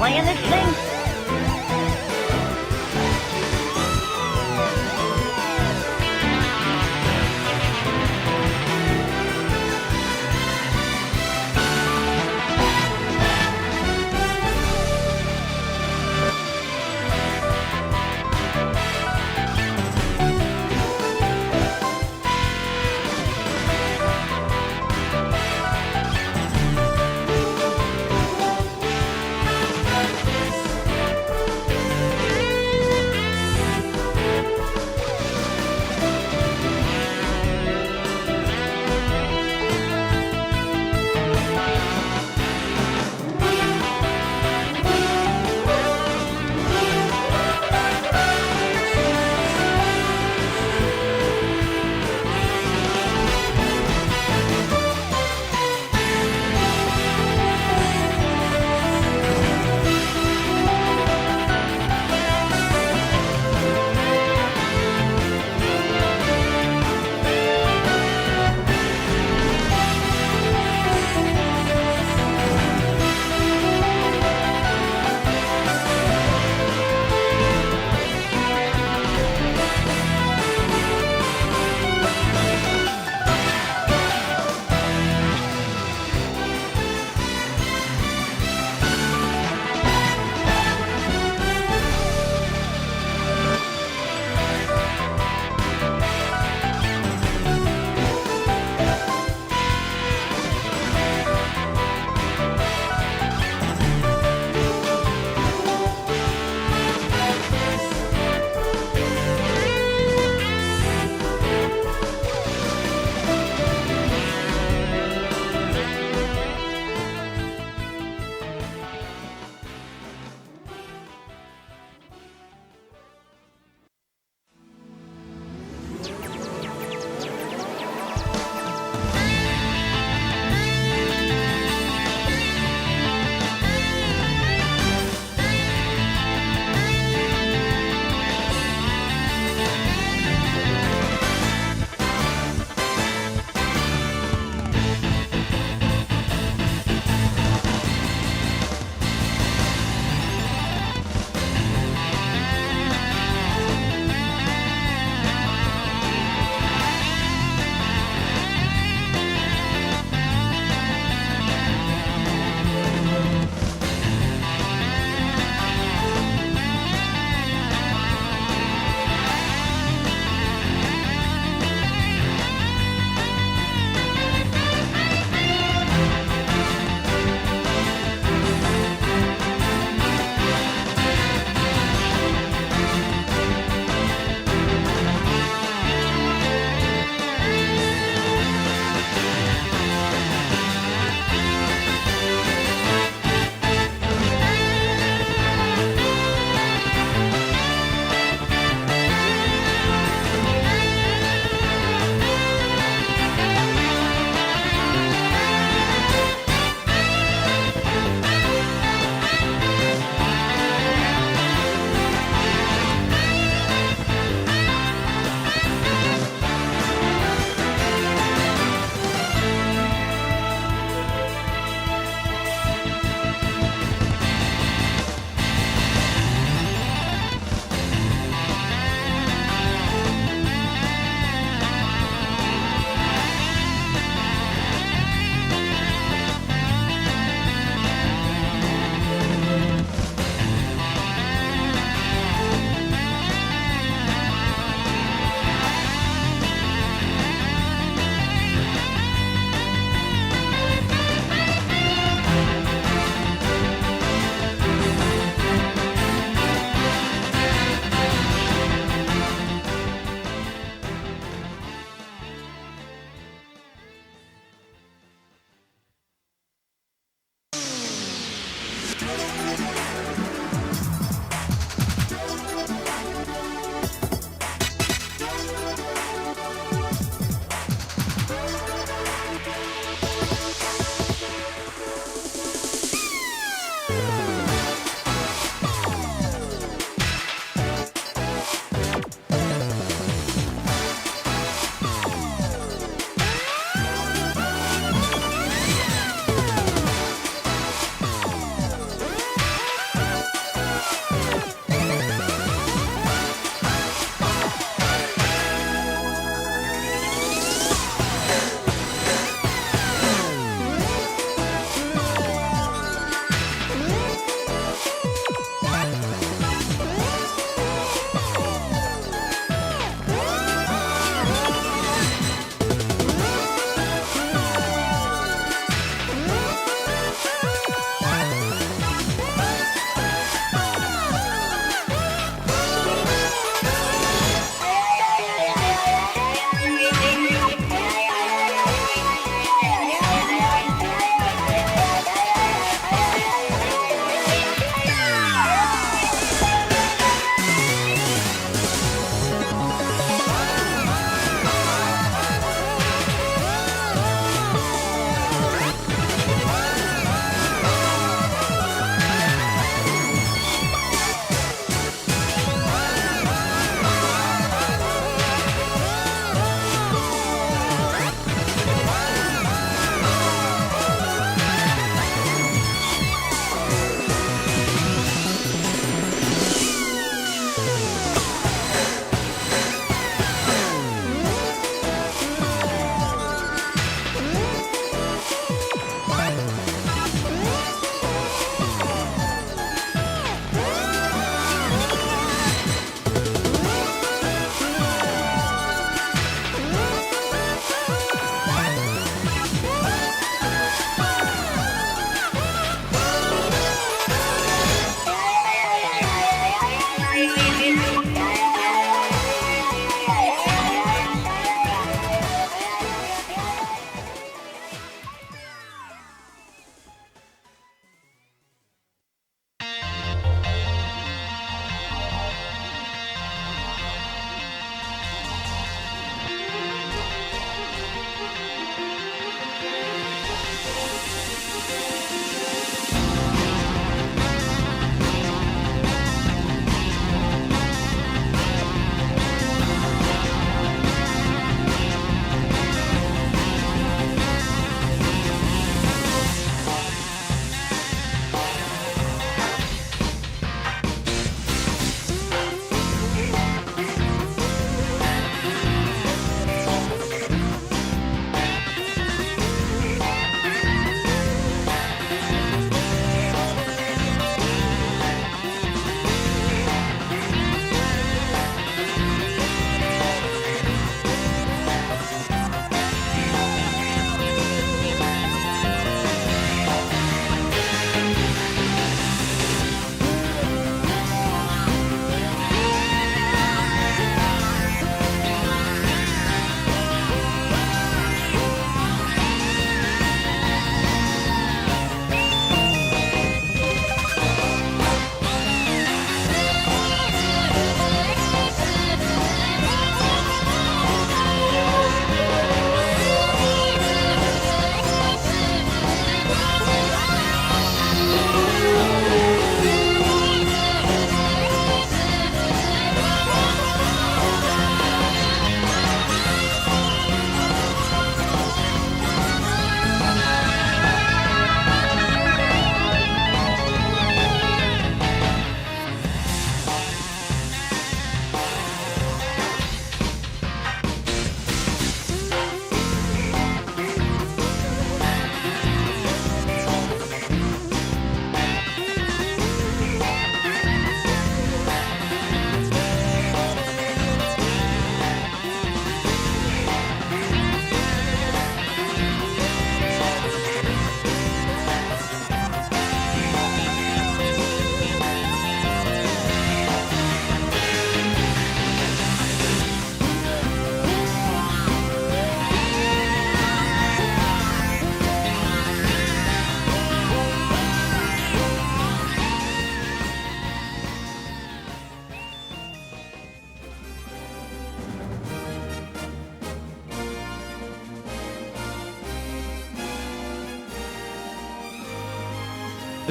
playing this thing?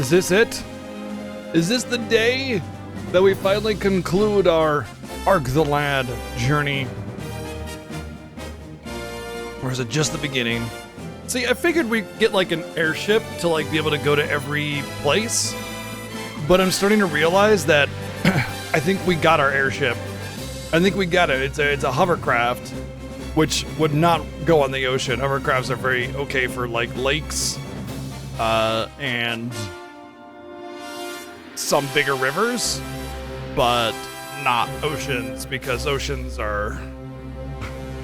Is this it? Is this the day that we finally conclude our Ark the Lad journey? Or is it just the beginning? See, I figured we'd get like an airship to like be able to go to every place, but I'm starting to realize that I think we got our airship. I think we got it. It's a hovercraft, which would not go on the ocean. Hovercrafts are very okay for like lakes, and some bigger rivers, but not oceans, because oceans are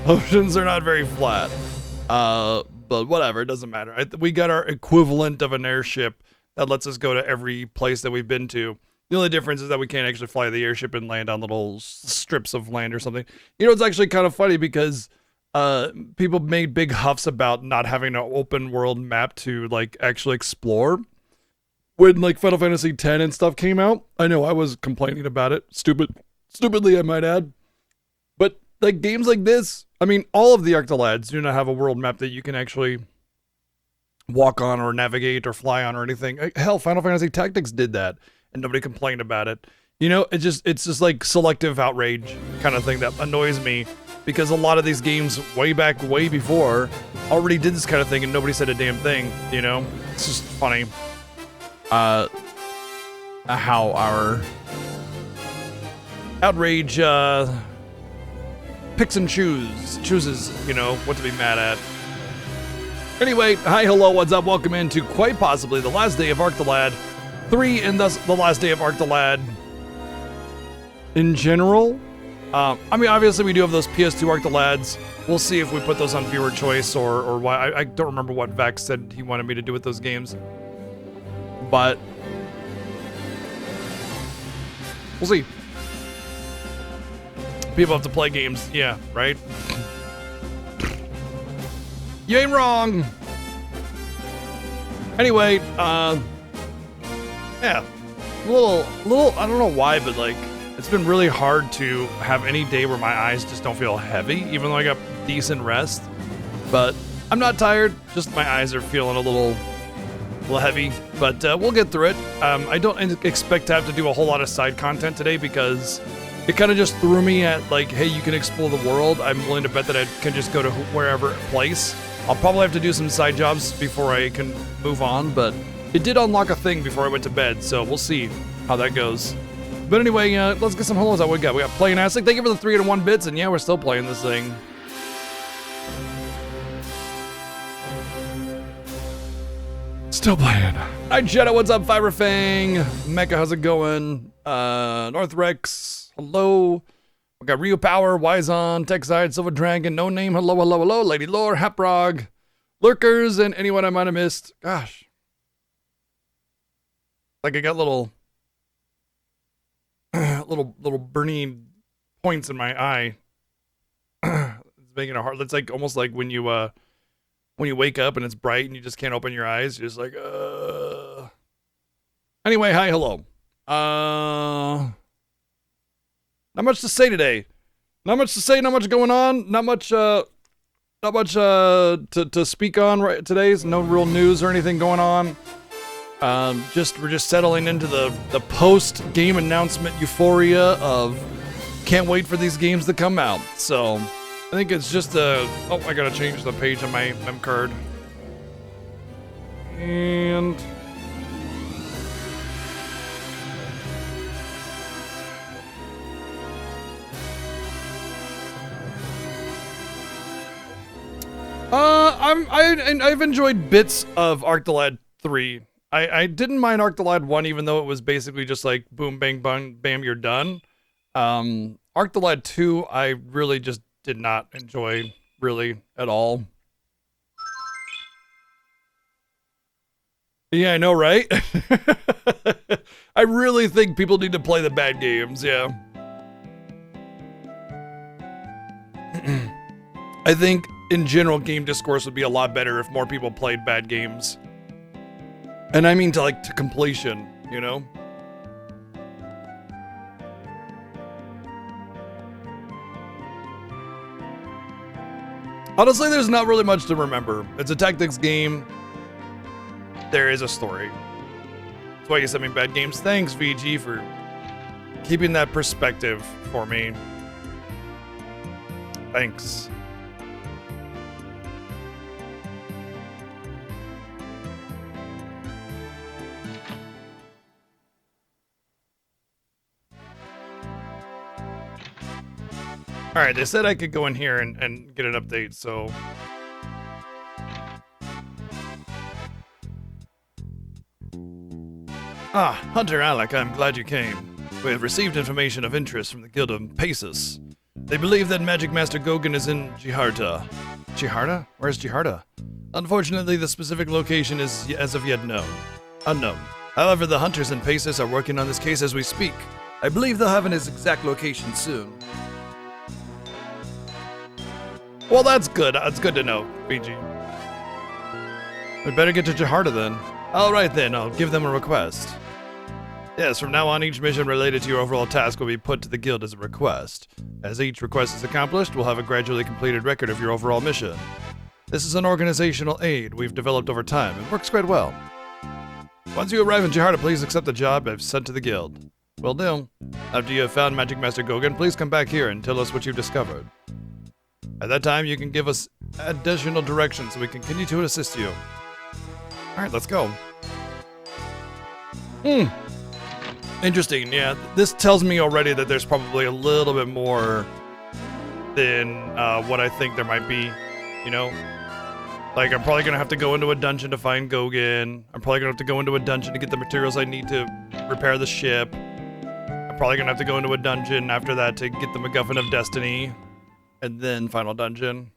not very flat. But whatever, it doesn't matter. We got our equivalent of an airship that lets us go to every place that we've been to. The only difference is that we can't actually fly the airship and land on little strips of land or something. You know, it's actually kind of funny because people made big huffs about not having an open world map to like actually explore when like Final Fantasy X and stuff came out. I know I was complaining about it, stupidly I might add. But like games like this, I mean, all of the Ark the Lads do not have a world map that you can actually walk on or navigate or fly on or anything. Hell, Final Fantasy Tactics did that, and nobody complained about it. You know, it's just like selective outrage kind of thing that annoys me, because a lot of these games way before already did this kind of thing and nobody said a damn thing, you know? It's just funny how our outrage picks and chooses, you know, what to be mad at. Anyway, hi, hello, what's up? Welcome into quite possibly the last day of Ark the Lad 3, and thus the last day of Ark the Lad in general. I mean, obviously we do have those PS2 Ark the Lads. We'll see if we put those on viewer choice or why. I don't remember what Vex said he wanted me to do with those games, but we'll see. People have to play games, yeah, right? You ain't wrong. Anyway, yeah, a little, I don't know why, but like, it's been really hard to have any day where my eyes just don't feel heavy, even though I got decent rest. But I'm not tired, just my eyes are feeling a little heavy, but we'll get through it. I don't expect to have to do a whole lot of side content today because it kind of just threw me at like, hey, you can explore the world. I'm willing to bet that I can just go to wherever place. I'll probably have to do some side jobs before I can move on, but it did unlock a thing before I went to bed, so we'll see how that goes. But anyway, let's get some hellos out. We got Playing Astic. Thank you for the 301 bits, and yeah, we're still playing this thing. Still playing. Hi, Jeddah, what's up? Fiberfang. Mecha, how's it going? Northrex, hello. We got Rio Power, Wyzon, Techside, Silver Dragon, No Name, hello. Lady Lore, Haprog, Lurkers, and anyone I might have missed. Gosh. Like I got little burning points in my eye. It's making it hard. It's like almost like when you wake up and it's bright and you just can't open your eyes. You're just like, Anyway, hi, hello. Not much to say today. Not much to say, not much going on, not much to speak on right today. No real news or anything going on. We're just settling into the post-game announcement euphoria of can't wait for these games to come out. So I think it's just I gotta change the page on my mem card. And I've enjoyed bits of Ark the Lad 3. I didn't mind Ark the Lad 1, even though it was basically just like boom, bang, bam, you're done. Ark the Lad 2, I really just did not enjoy really at all. Yeah, I know, right? I really think people need to play the bad games, yeah. I think in general game discourse would be a lot better if more people played bad games. And I mean to completion, you know? Honestly, there's not really much to remember. It's a tactics game. There is a story. That's why you sent me bad games. Thanks, VG, for keeping that perspective for me. Thanks. Alright, they said I could go in here and get an update, so... Ah, Hunter Alec, I'm glad you came. We have received information of interest from the Guild of Paces. They believe that Magic Master Gogan is in Jiharta. Jiharta? Where's Jiharta? Unfortunately, the specific location is as of yet unknown. However, the hunters in Paces are working on this case as we speak. I believe they'll have his exact location soon. Well, that's good. That's good to know, BG. We better get to Jiharta then. Alright then, I'll give them a request. Yes, from now on, each mission related to your overall task will be put to the guild as a request. As each request is accomplished, we'll have a gradually completed record of your overall mission. This is an organizational aid we've developed over time and works quite well. Once you arrive in Jiharta, please accept the job I've sent to the guild. Will do. After you have found Magic Master Gogan, please come back here and tell us what you've discovered. At that time, you can give us additional directions so we can continue to assist you. Alright, let's go. Interesting, yeah. This tells me already that there's probably a little bit more than what I think there might be, you know? Like, I'm probably gonna have to go into a dungeon to find Gogan. I'm probably gonna have to go into a dungeon to get the materials I need to repair the ship. I'm probably gonna have to go into a dungeon after that to get the MacGuffin of Destiny. And then final dungeon.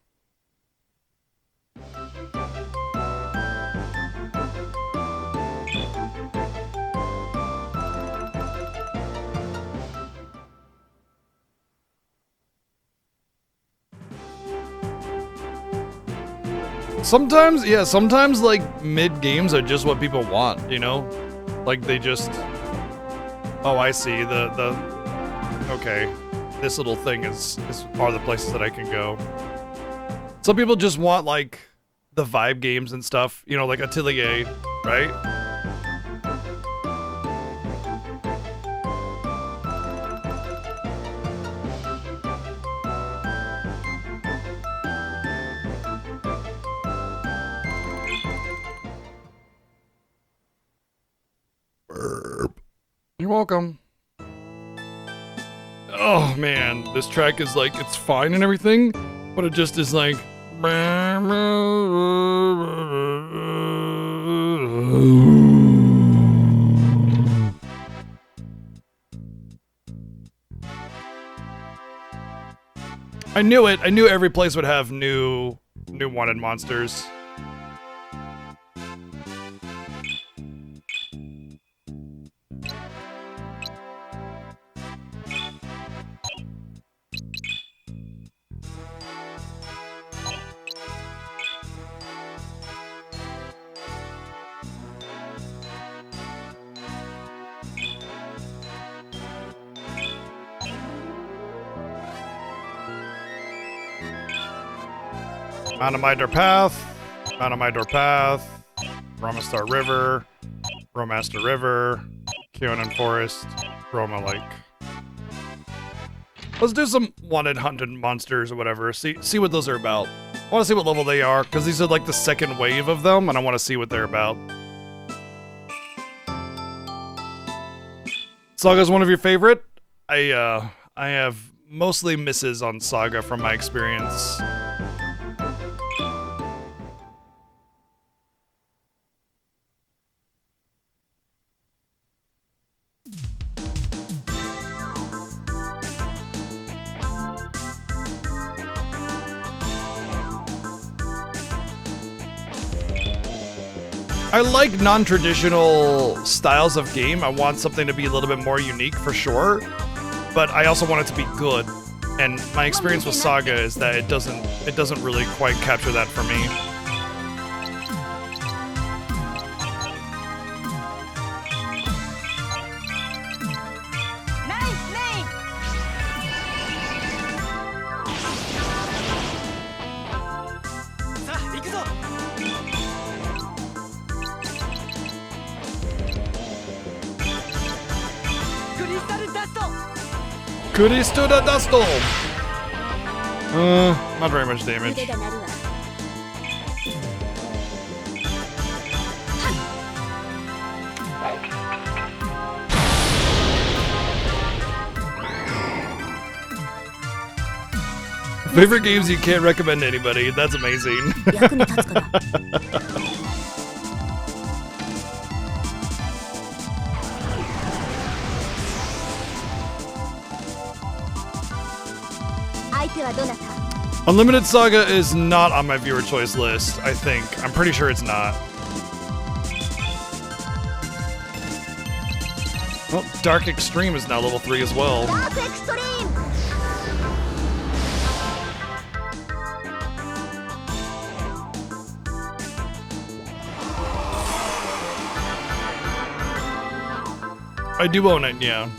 Sometimes like mid games are just what people want, you know? Like they just, oh, I see, okay. This little thing are the places that I can go. Some people just want like the vibe games and stuff, you know, like Atelier, right? You're welcome. Oh man, this track is like, it's fine and everything, but it just is like... I knew it. I knew every place would have new wanted monsters. Monomidor Path, Romastar River, Romaster River, Keonan Forest, Roma Lake. Let's do some wanted hunted monsters or whatever. See what those are about. I want to see what level they are, because these are like the second wave of them, and I want to see what they're about. Saga's one of your favorite? I have mostly misses on Saga from my experience. I like non-traditional styles of game. I want something to be a little bit more unique for sure, but I also want it to be good. And my experience with Saga is that it doesn't really quite capture that for me. Kuristu da Dustle! Not very much damage. Favorite games you can't recommend to anybody. That's amazing. Unlimited Saga is not on my viewer choice list, I think. I'm pretty sure it's not. Well, Dark Extreme is now level 3 as well. Dark Extreme! I do own it, yeah.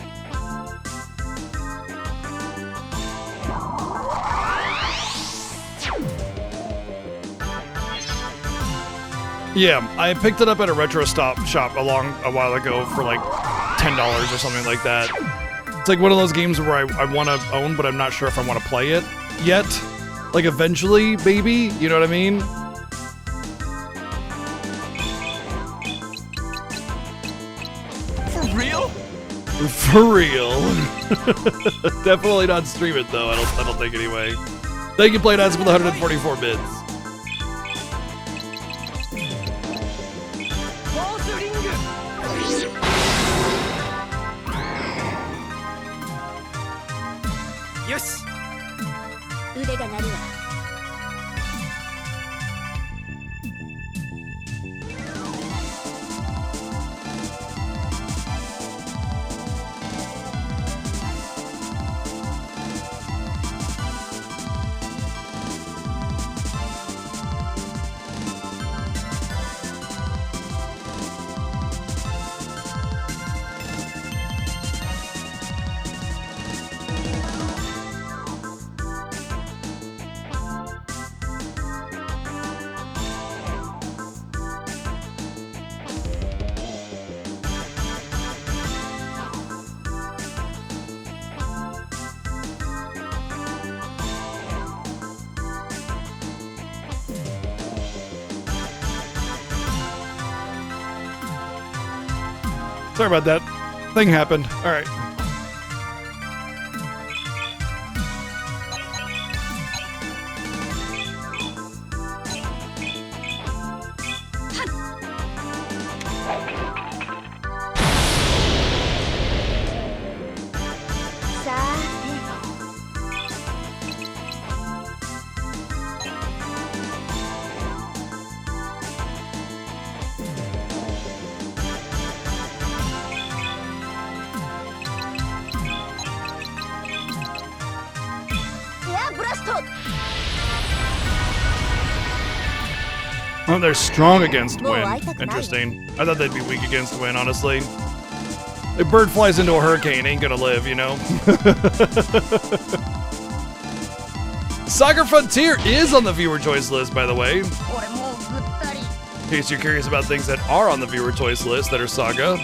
Yeah, I picked it up at a retro shop a while ago for like $10 or something like that. It's like one of those games where I want to own, but I'm not sure if I want to play it yet. Like eventually, maybe, you know what I mean? For real? For real. Definitely not stream it though, I don't think anyway. Thank you, Playdads, for the 144 bits. Yes. Sorry about that. Thing happened. All right. Oh, they're strong against wind. Interesting. I thought they'd be weak against wind, honestly. If bird flies into a hurricane, ain't gonna live, you know? Saga Frontier is on the viewer choice list, by the way. In case you're curious about things that are on the viewer choice list that are Saga.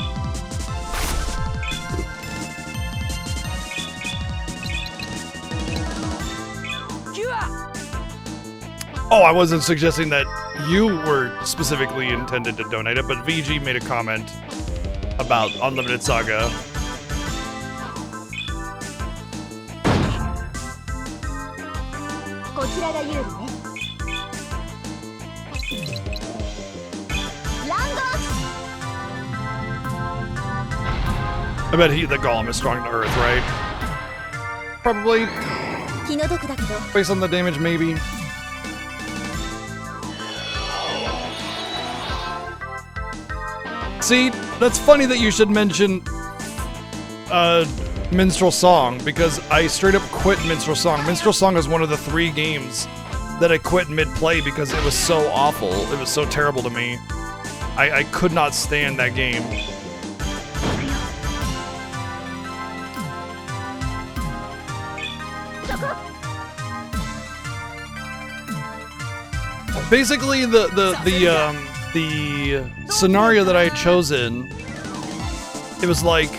Oh, I wasn't suggesting that you were specifically intended to donate it, but VG made a comment about Unlimited Saga. I bet the Golem is strong to Earth, right? Probably. Based on the damage, maybe. See, that's funny that you should mention Minstrel Song, because I straight up quit Minstrel Song. Minstrel Song is one of the 3 games that I quit mid-play because it was so awful. It was so terrible to me. I could not stand that game. Basically, the scenario that I had chosen, it was like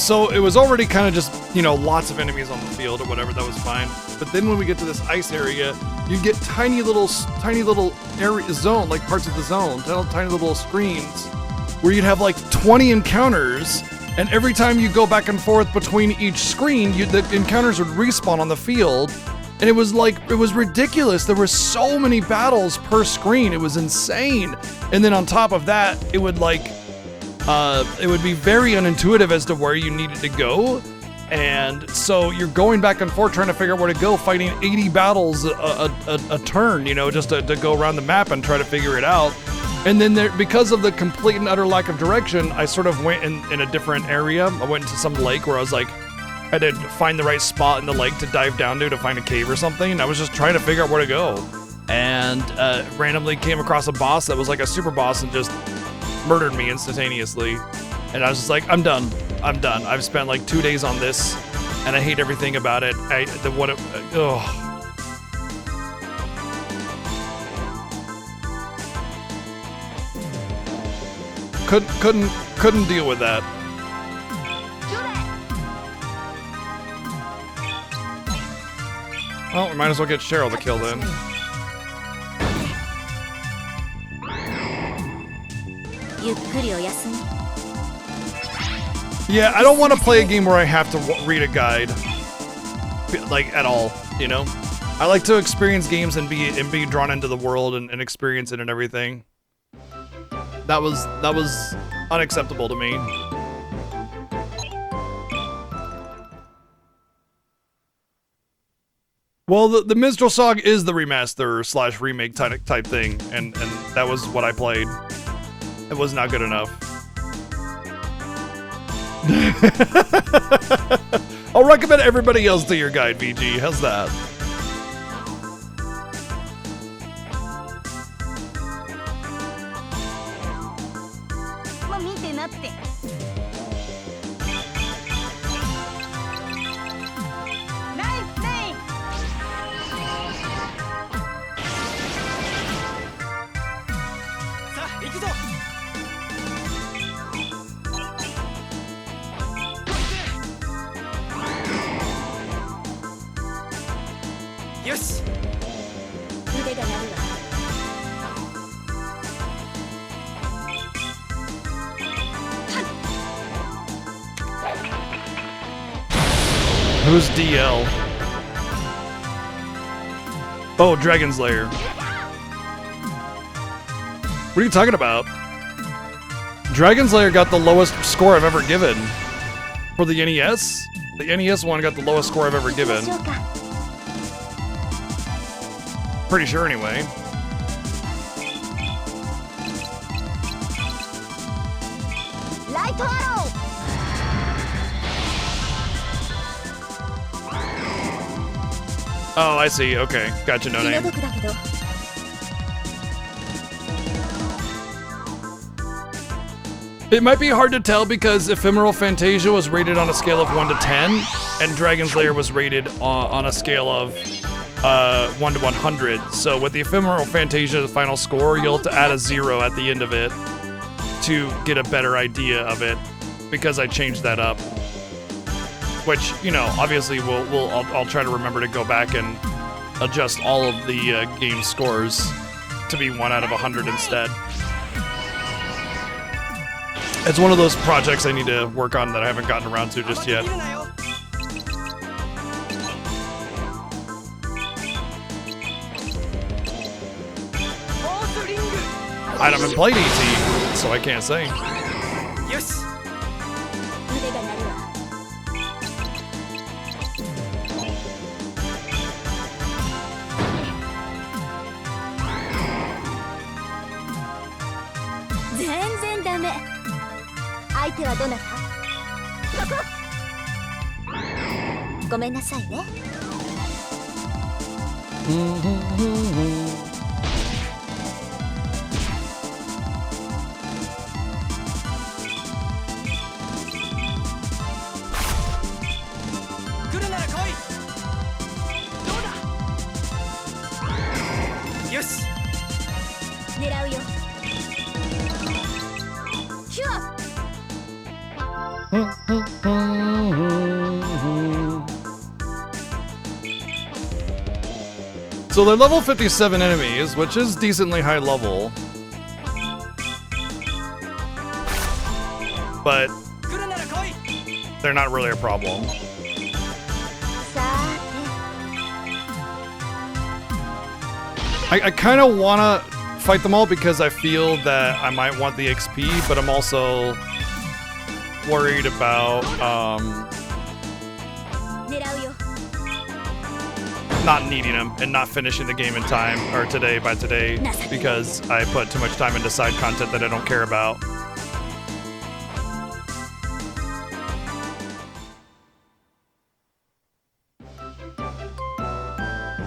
So it was already kind of just, you know, lots of enemies on the field or whatever. That was fine. But then when we get to this ice area, you get tiny little area zone, like parts of the zone, tiny little screens where you'd have like 20 encounters. And every time you go back and forth between each screen, the encounters would respawn on the field. And it was ridiculous. There were so many battles per screen. It was insane. And then on top of that, it would be very unintuitive as to where you needed to go. And so you're going back and forth trying to figure out where to go, fighting 80 battles a turn, you know, just to go around the map and try to figure it out. And then because of the complete and utter lack of direction, I sort of went in a different area. I went into some lake where I was like, I had to find the right spot in the lake to dive down to find a cave or something. And I was just trying to figure out where to go. And randomly came across a boss that was like a super boss and just murdered me instantaneously. And I was just like, I'm done. I've spent like 2 days on this and I hate everything about it. Couldn't deal with that. Well, we might as well get Cheryl to kill then. Yeah, I don't want to play a game where I have to read a guide, like at all. You know, I like to experience games and be drawn into the world and experience it and everything. That was unacceptable to me. Well, the Minstrel Song is the remaster / remake type thing, and that was what I played. It was not good enough. I'll recommend everybody else to your guide, VG. How's that? Who's DL? Oh, Dragon's Lair. What are you talking about? Dragon's Lair got the lowest score I've ever given. For the NES? The NES one got the lowest score I've ever given. Pretty sure anyway. Light arrow! Oh, I see. Okay. Gotcha, no name. It might be hard to tell because Ephemeral Fantasia was rated on a scale of 1 to 10, and Dragon's Lair was rated on a scale of 1 to 100. So with the Ephemeral Fantasia final score, you'll have to add a 0 at the end of it to get a better idea of it, because I changed that up. Which, you know, obviously I'll try to remember to go back and adjust all of the game scores to be 1 out of 100 instead. It's one of those projects I need to work on that I haven't gotten around to just yet. I haven't played ET, so I can't say. Yes. 相手はどなた？ごめんなさいね。来るなら来い。どうだ。よし。狙うよ。ヒュア。So they're level 57 enemies, which is decently high level. But 来るなら来い they're not really a problem. さー I kind of want to fight them all because I feel that I might want the XP, but I'm also worried about て狙うよ not needing them and not finishing the game in time, or today by today, because I put too much time into side content that I don't care about.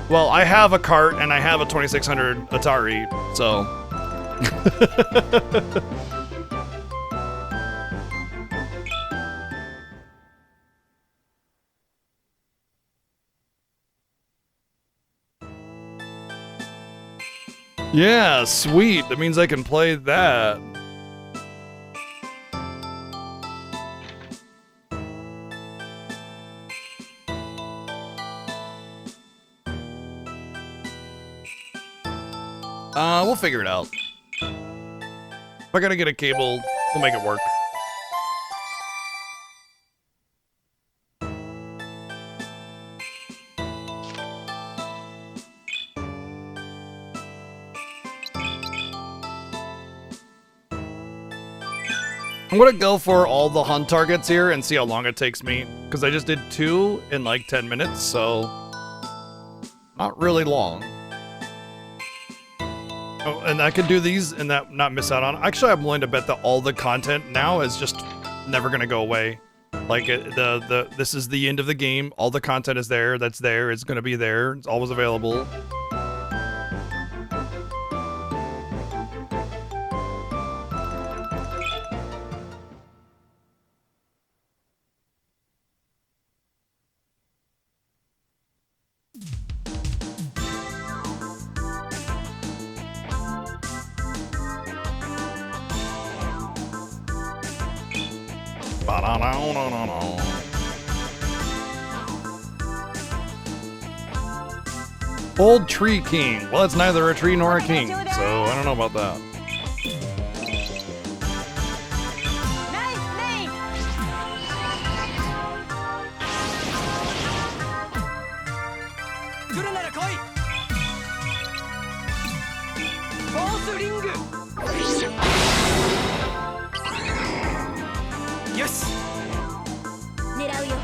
Well, I have a cart and I have a 2600 Atari, so. Yeah, sweet. That means I can play that. We'll figure it out. If I gotta get a cable, we'll make it work. I'm gonna go for all the hunt targets here and see how long it takes me, because I just did 2 in like 10 minutes, so not really long. Oh, and I could do these and not miss out on. Actually, I'm willing to bet that all the content now is just never gonna go away. Like this is the end of the game. All the content is there. That's there. It's gonna be there. It's always available. Old Tree King. Well, it's neither a tree nor a king, so I don't know about that. ナイスプレイ 来るなら来いフォースリングよし狙うよ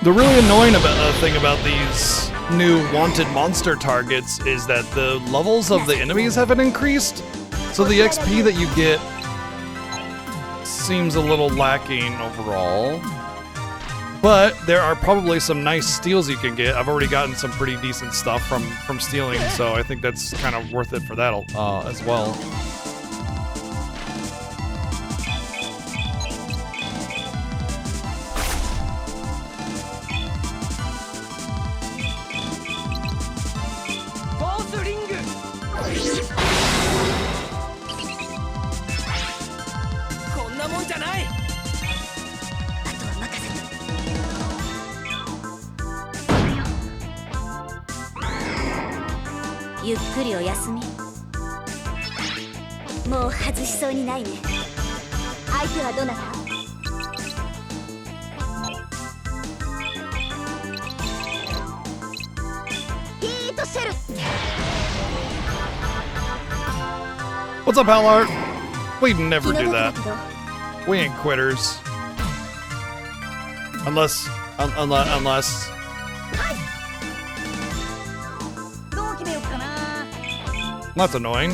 The really annoying thing about these new wanted monster targets is that the levels of the enemies haven't increased, so the XP that you get seems a little lacking overall. But there are probably some nice steals you can get. I've already gotten some pretty decent stuff from stealing, so I think that's kind of worth it for that as well. What's up, Hellart? We'd never do that. We ain't quitters. Unless. That's annoying.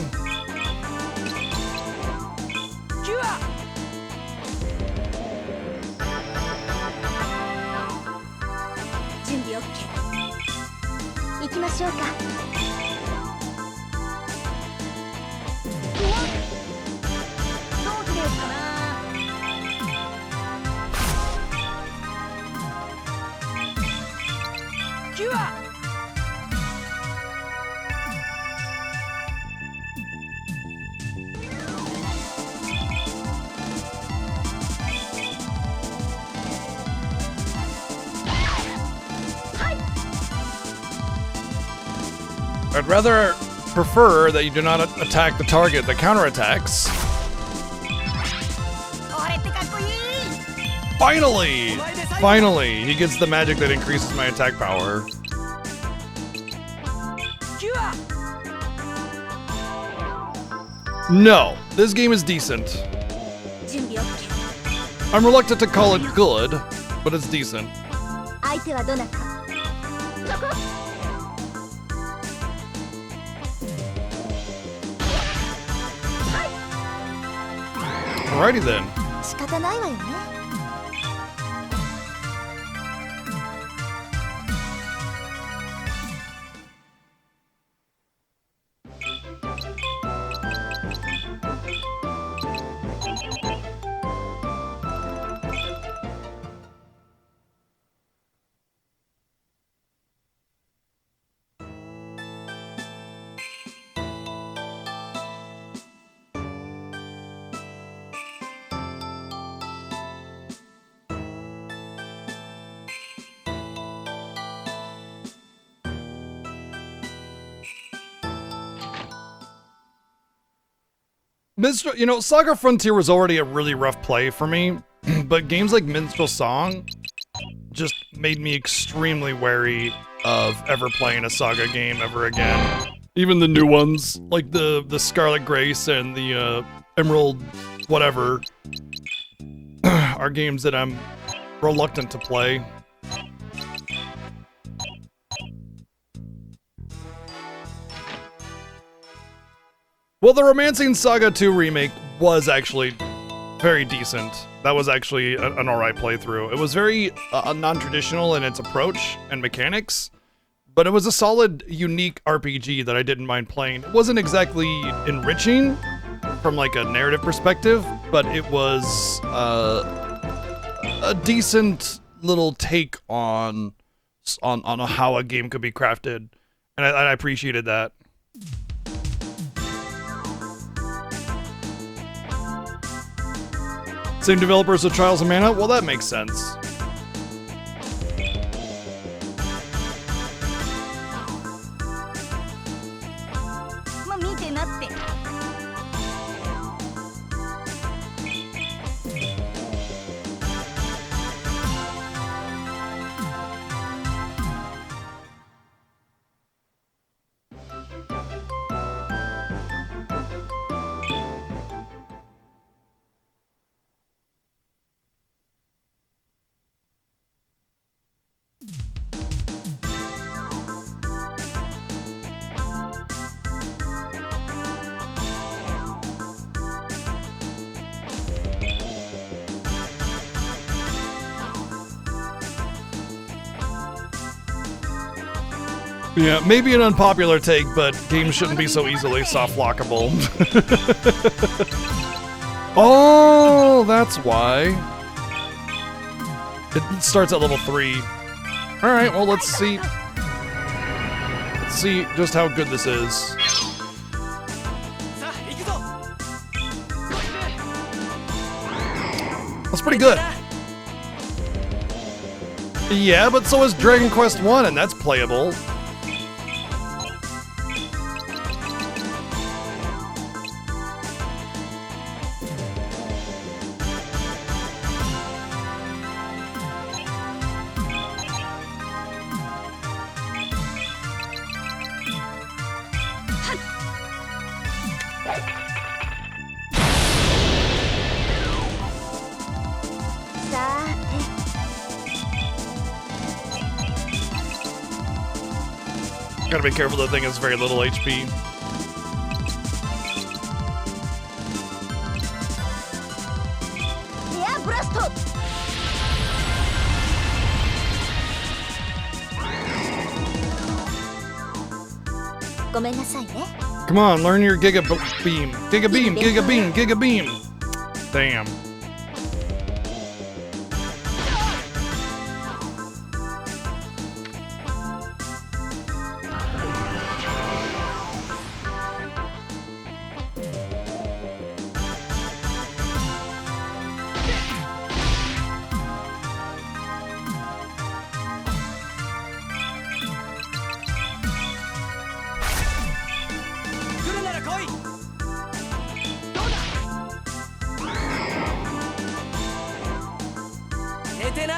I'd rather prefer that you do not attack the target that counterattacks. 俺ってかっこいい Finally! Finally! He gets the magic that increases my attack power. キュア No, this game is decent. 準備 OK I'm reluctant to call it good, but it's decent. 相手はどなたそこ Alrighty then. 仕方ないわよね Minstrel, you know, Saga Frontier was already a really rough play for me, but games like Minstrel Song just made me extremely wary of ever playing a Saga game ever again. Even the new ones, like the Scarlet Grace and the Emerald whatever, are games that I'm reluctant to play. Well, the Romancing Saga 2 remake was actually very decent. That was actually an alright playthrough. It was very non-traditional in its approach and mechanics, but it was a solid, unique RPG that I didn't mind playing. It wasn't exactly enriching from like a narrative perspective, but it was a decent little take on how a game could be crafted, and I appreciated that. Same developers of Trials of Mana? Well, that makes sense. まあ見てなって Yeah, maybe an unpopular take, but games shouldn't be so easily soft lockable. Oh, that's why. It starts at level 3. Alright, well, let's see. Let's see just how good this is. さあ行くぞ That's pretty good. Yeah, but so is Dragon Quest 1, and that's playable. Gotta be careful, the thing has very little HP. Yeah, Blast! ごめんなさいね Come on, learn your Giga Beam. Giga Beam, Giga Beam, Giga Beam. Damn. えてな。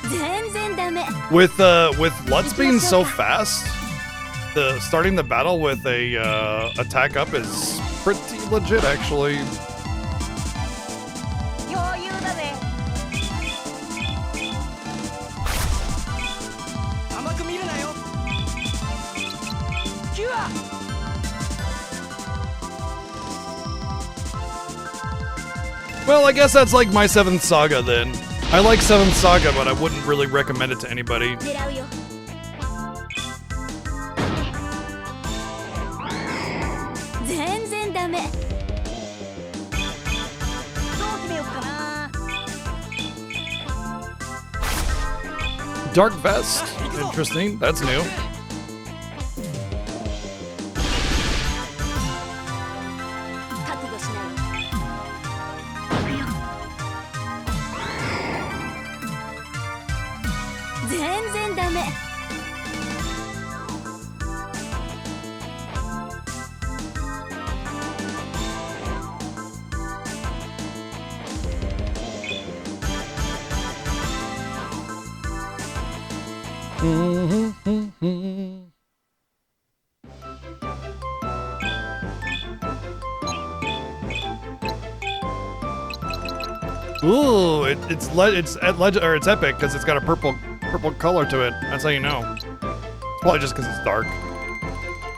全然ダメ。 With Lutz being so fast, the starting the battle with a attack up is pretty legit actually. 余裕だぜ。 甘く見るなよ。キュア。 Well, I guess that's like my 7th Saga then. I like 7th Saga, but I wouldn't really recommend it to anybody. 狙うよ。全然ダメ。どう決めようかな。 Dark Vest. Interesting. That's new. 覚悟しない。 全然ダメ。 Ooh, it's epic because it's got a purple color to it. That's how you know. Probably just because it's dark.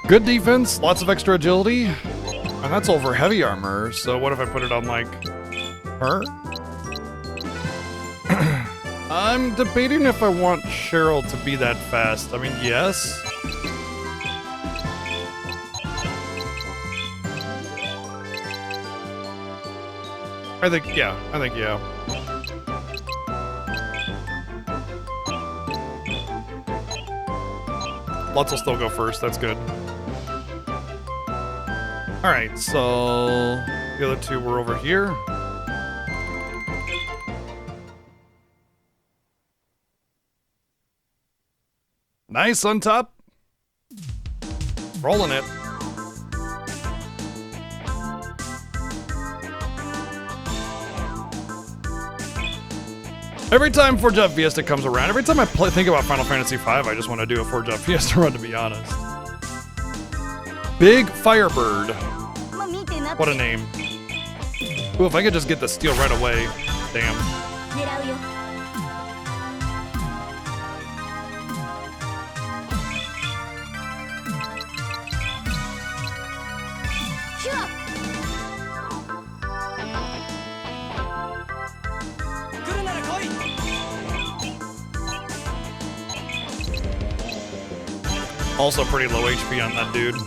Good defense, lots of extra agility, and that's over heavy armor. So what if I put it on like her? I'm debating if I want Cheryl to be that fast. I mean, yes. I think yeah. Lutz will still go first, that's good. Alright, so the other two were over here. Nice on top. Rolling it. Every time Forge Up Fiesta comes around, every time I think about Final Fantasy V, I just want to do a Forge Up Fiesta run, to be honest. Big Firebird. もう見てなって。 What a name. Ooh, if I could just get the steel right away. Damn. 狙うよ。 キュア。 来るなら来い。 Also pretty low HP on that dude. フ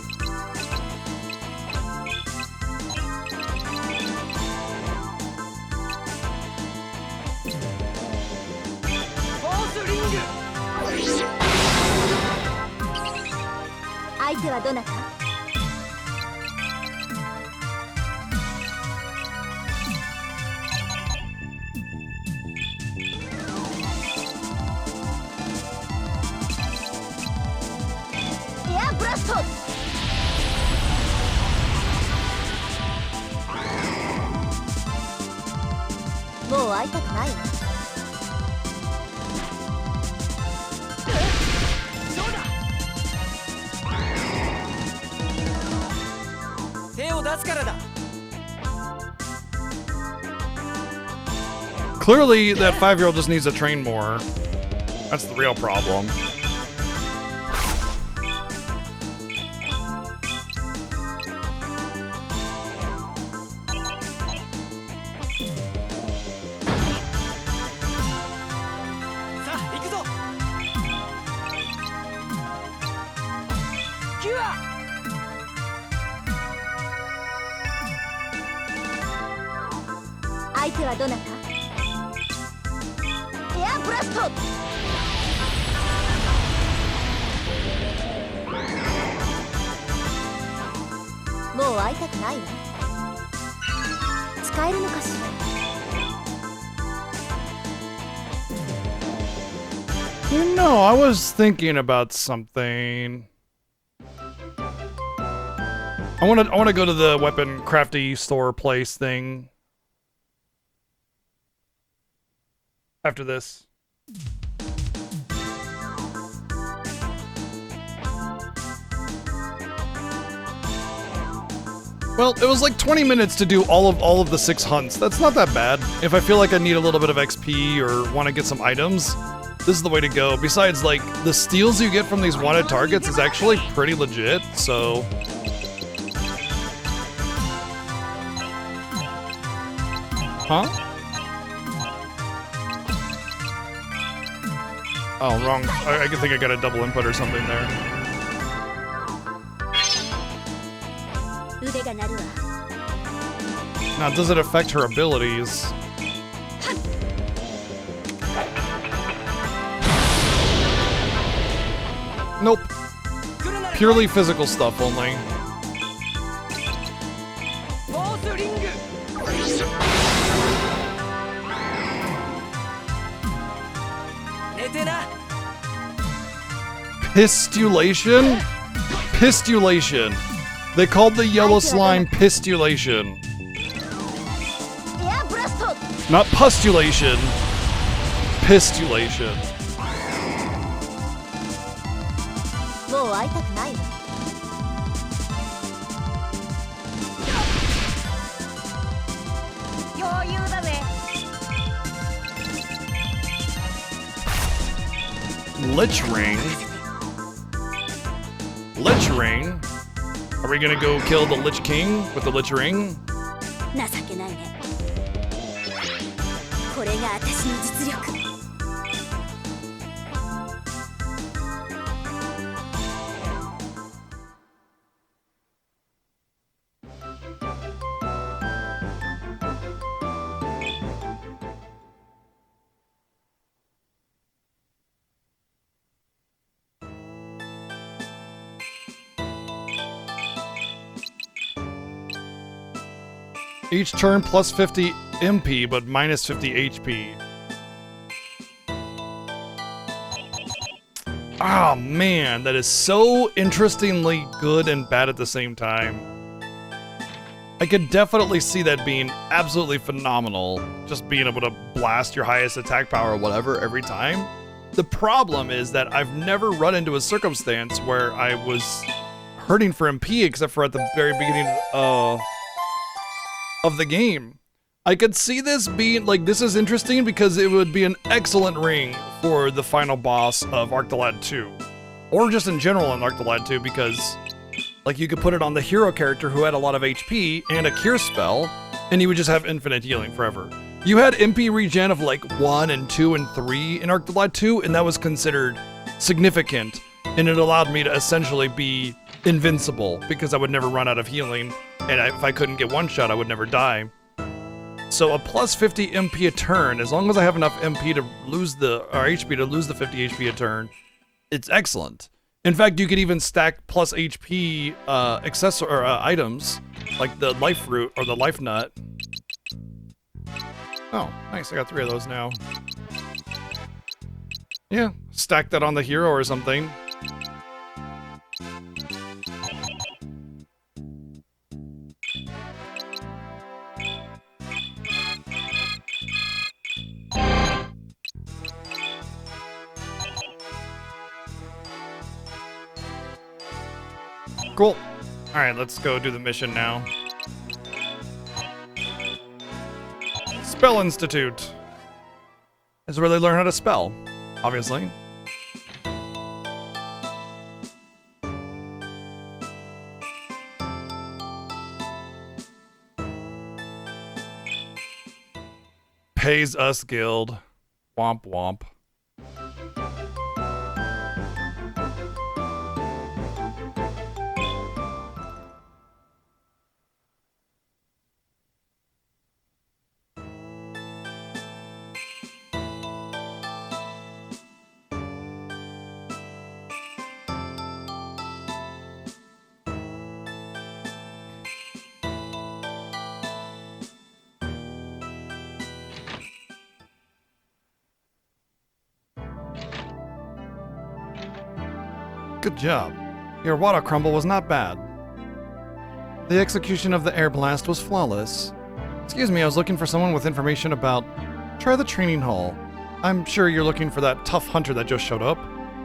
ォースリング。 相手はどなた？ エアブラスト。もう会いたくないわ。 そうだ。手を出すからだ。 Clearly, that 5-year-old just needs to train more. That's the real problem. Kua! 相手はどなた？エアブラスト。もう会いたくないわ。使えるのかしら。 You know, I was thinking about something. I want to go to the weapon crafty store place thing after this. Well, it was like 20 minutes to do all of the 6 hunts. That's not that bad. If I feel like I need a little bit of XP or want to get some items, this is the way to go. Besides, like, the steals you get from these wanted targets is actually pretty legit, so... Huh? Oh, wrong. I think I got a double input or something there. 腕が鳴るわ。 Now, does it affect her abilities? Nope. Purely physical stuff only. フォースリング 寝てな Pistulation? Pistulation. They called the yellow slime pistulation. エアブラスト。 Not pustulation. Pistulation. もう会いたくないわ。 余裕だぜ。 Lich Ring. Lich Ring? Are we gonna go kill the Lich King with the Lich Ring? 情けないね。これが私の実力。 Each turn plus 50 MP, but minus 50 HP. Oh man, that is so interestingly good and bad at the same time. I could definitely see that being absolutely phenomenal, just being able to blast your highest attack power or whatever every time. The problem is that I've never run into a circumstance where I was hurting for MP except for at the very beginning of the game. I could see this being, like, this is interesting because it would be an excellent ring for the final boss of Arctolad 2. Or just in general in Arctolad 2 because, like, you could put it on the hero character who had a lot of HP and a cure spell, and he would just have infinite healing forever. You had MP regen of like 1 and 2 and 3 in Arctolad 2, and that was considered significant, and it allowed me to essentially be invincible because I would never run out of healing, and if I couldn't get one shot, I would never die. So a plus 50 MP a turn, as long as I have enough MP to lose or HP to lose the 50 HP a turn, it's excellent. In fact, you could even stack plus HP items, like the life root or the life nut. Oh, nice, I got 3 of those now. Yeah, stack that on the hero or something. Cool. Alright, let's go do the mission now. Spell Institute. This is where they learn how to spell, obviously. Pays us guild. Womp womp. Good job. Your water crumble was not bad. The execution of the air blast was flawless. Excuse me, I was looking for someone with information about... Try the training hall. I'm sure you're looking for that tough hunter that just showed up.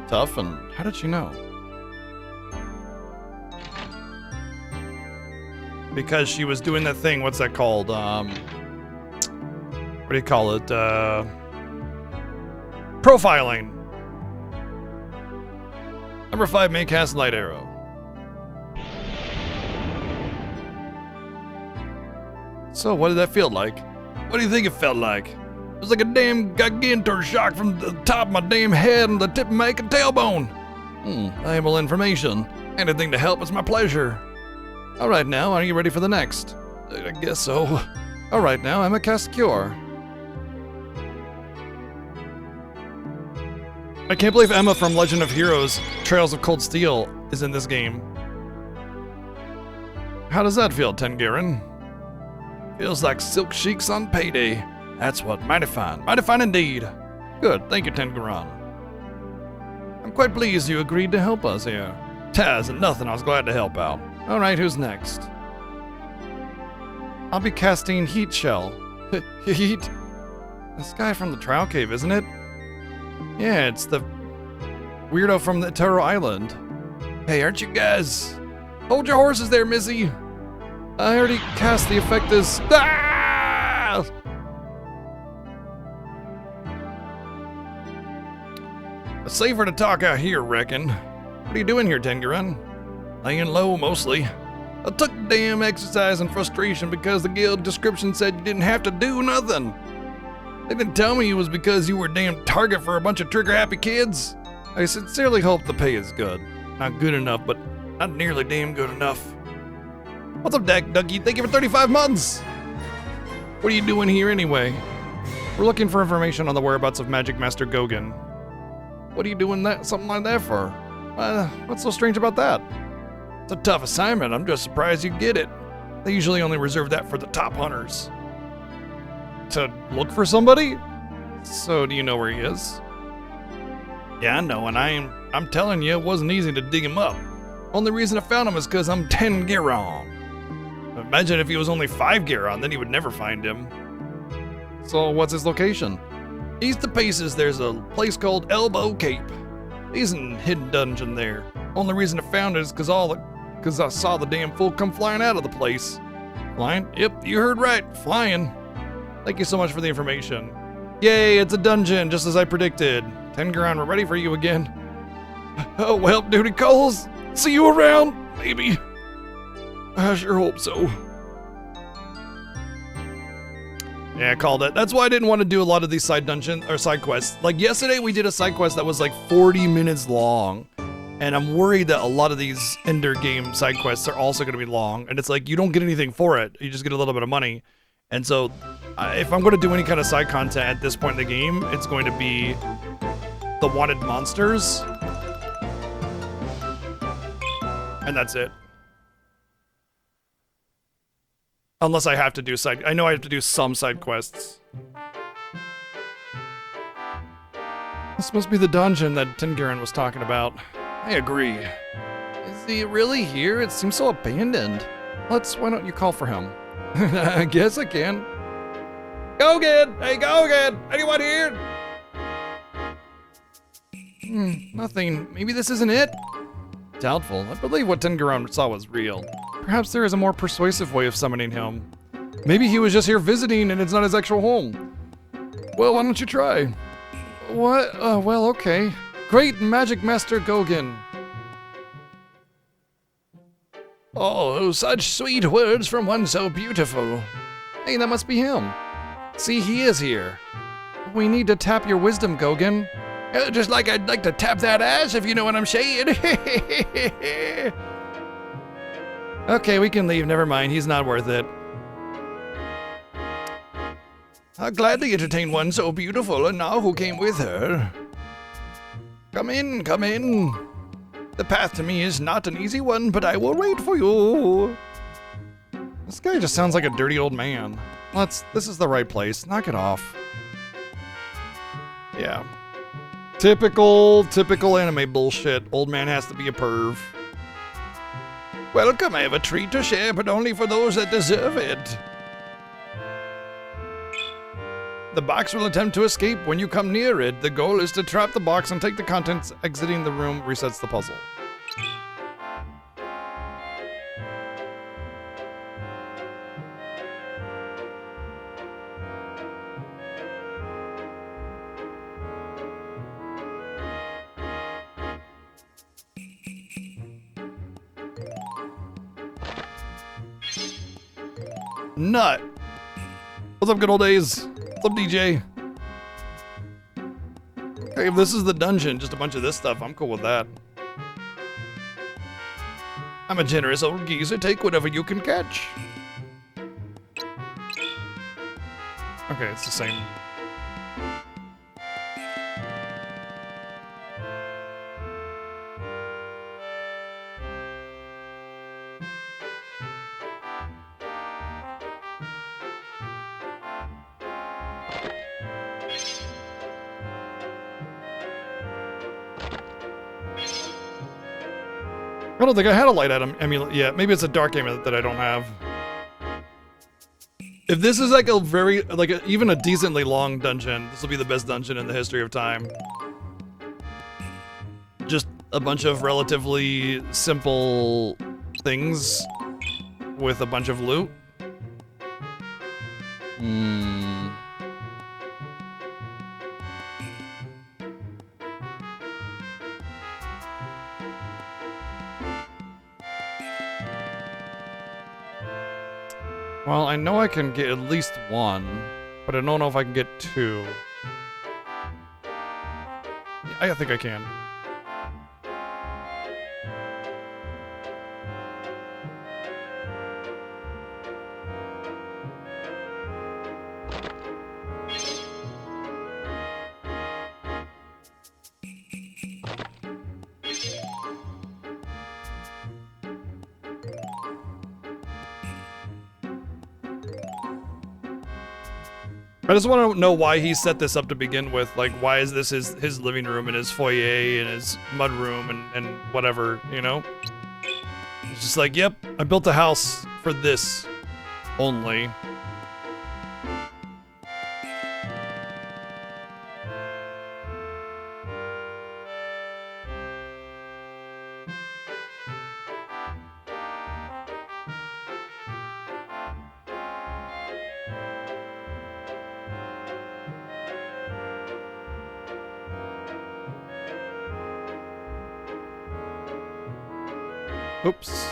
Tough? And how did she know? Because she was doing that thing, what's that called? What do you call it? Profiling. Number 5 may cast light arrow. So, what did that feel like? What do you think it felt like? It was like a damn gigantor shock from the top of my damn head and the tip of my tailbone. Valuable information. Anything to help is my pleasure. Alright now, are you ready for the next? I guess so. Alright now, I'm a cast cure. I can't believe Emma from Legend of Heroes, Trails of Cold Steel, is in this game. How does that feel, Tengiren? Feels like silk sheiks on payday. That's what, mighty fine indeed. Good, thank you, Tengiren. I'm quite pleased you agreed to help us here. Taz and nothing, I was glad to help out. Alright, who's next? I'll be casting Heat Shell. Heat? This guy from the Trial Cave, isn't it? Yeah, it's the weirdo from the Taro Island. Hey, aren't you guys? Hold your horses there, Missy. I already cast the effect as... Ah! Safer to talk out here, reckon. What are you doing here, Tengiren? Laying low, mostly. I took the damn exercise and frustration because the guild description said you didn't have to do nothing. They didn't tell me it was because you were a damn target for a bunch of trigger-happy kids. I sincerely hope the pay is good. Not good enough, but not nearly damn good enough. What's up, Dak Ducky? Thank you for 35 months! What are you doing here anyway? We're looking for information on the whereabouts of Magic Master Gogen. What are you doing something like that for? What's so strange about that? It's a tough assignment. I'm just surprised you get it. They usually only reserve that for the top hunters. To look for somebody? So do you know where he is? Yeah, I know, and I'm telling you, it wasn't easy to dig him up. Only reason I found him is because I'm 10 Giron. Imagine if he was only 5 Giron, then he would never find him. So what's his location? East of Paces, there's a place called Elbow Cape. He's in a hidden dungeon there. Only reason I found it is because I saw the damn fool come flying out of the place. Flying? Yep, you heard right, flying. Thank you so much for the information. Yay, it's a dungeon, just as I predicted. Tengiren, we're ready for you again. Oh, well, duty calls. See you around, maybe. I sure hope so. Yeah, I called it. That's why I didn't want to do a lot of these side quests. Like yesterday, we did a side quest that was like 40 minutes long. And I'm worried that a lot of these Ender game side quests are also going to be long. And it's like, you don't get anything for it. You just get a little bit of money. And so, if I'm going to do any kind of side content at this point in the game, it's going to be the wanted monsters. And that's it. Unless I have to do I know I have to do some side quests. This must be the dungeon that Tengiren was talking about. I agree. Is he really here? It seems so abandoned. Why don't you call for him? I guess I can. Gogen! Hey, Gogen! Anyone here? Nothing. Maybe this isn't it? Doubtful. I believe what Tengiren saw was real. Perhaps there is a more persuasive way of summoning him. Maybe he was just here visiting and it's not his actual home. Well, why don't you try? What? Well, okay. Great Magic Master Gogen. Oh, such sweet words from one so beautiful. Hey, that must be him. See, he is here. We need to tap your wisdom, Gogen. Just like I'd like to tap that ass, if you know what I'm saying. Okay, we can leave. Never mind. He's not worth it. I'll gladly entertain one so beautiful, and now who came with her? Come in, come in. The path to me is not an easy one, but I will wait for you. This guy just sounds like a dirty old man. This is the right place. Knock it off. Yeah. Typical anime bullshit. Old man has to be a perv. Welcome, I have a treat to share, but only for those that deserve it. The box will attempt to escape when you come near it. The goal is to trap the box and take the contents. Exiting the room resets the puzzle. Nut. What's up, good old days? What's up, DJ? Okay, if this is the dungeon, just a bunch of this stuff, I'm cool with that. I'm a generous old geezer. Take whatever you can catch. Okay, it's the same. I don't think I had a light item amulet yet. Maybe it's a dark amulet that I don't have. If this is like a very, even a decently long dungeon, this will be the best dungeon in the history of time. Just a bunch of relatively simple things with a bunch of loot. Well, I know I can get at least one, but I don't know if I can get two. I think I can. I just want to know why he set this up to begin with. Like, why is this his living room and his foyer and his mud room and whatever, you know? It's just like, yep, I built a house for this only. Oops.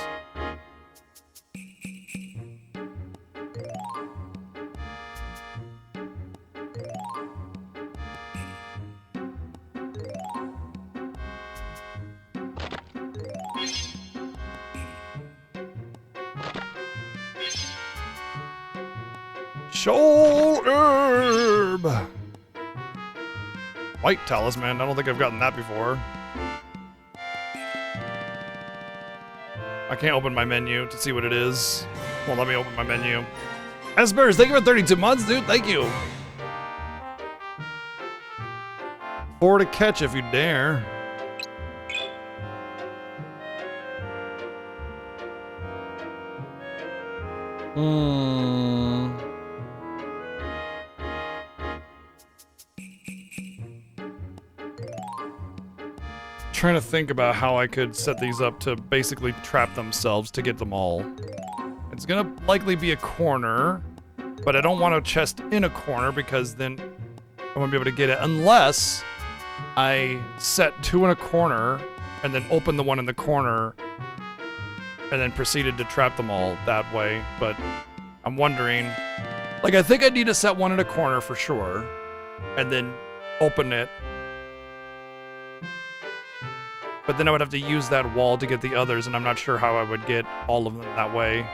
Shoal herb. White talisman. I don't think I've gotten that before. I can't open my menu to see what it is. Well, let me open my menu. Espers, thank you for 32 months, dude. Thank you. 4 to catch if you dare. Trying to think about how I could set these up to basically trap themselves to get them all. It's gonna likely be a corner, but I don't want a chest in a corner because then I won't be able to get it unless I set 2 in a corner and then open the one in the corner and then proceeded to trap them all that way. But I'm wondering, like, I think I need to set 1 in a corner for sure and then open it. But then I would have to use that wall to get the others, and I'm not sure how I would get all of them that way.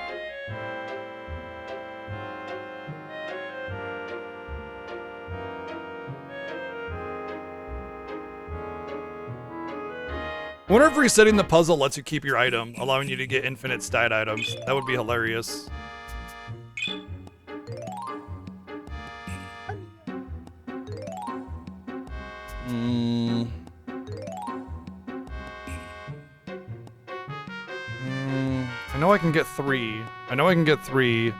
I wonder if resetting the puzzle lets you keep your item, allowing you to get infinite stat items. That would be hilarious. know I can get 3. I know I can get 3.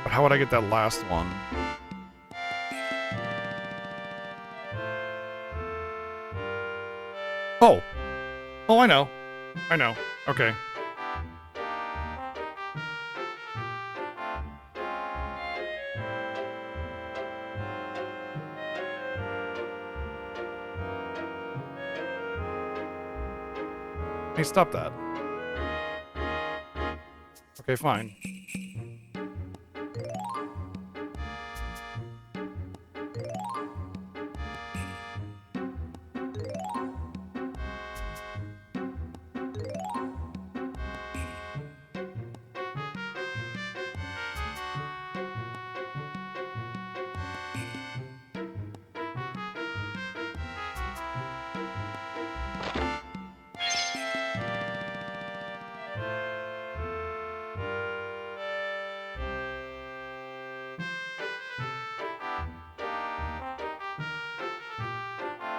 But how would I get that last one? Oh. Oh, I know. I know. Okay. Hey, stop that. Okay, fine.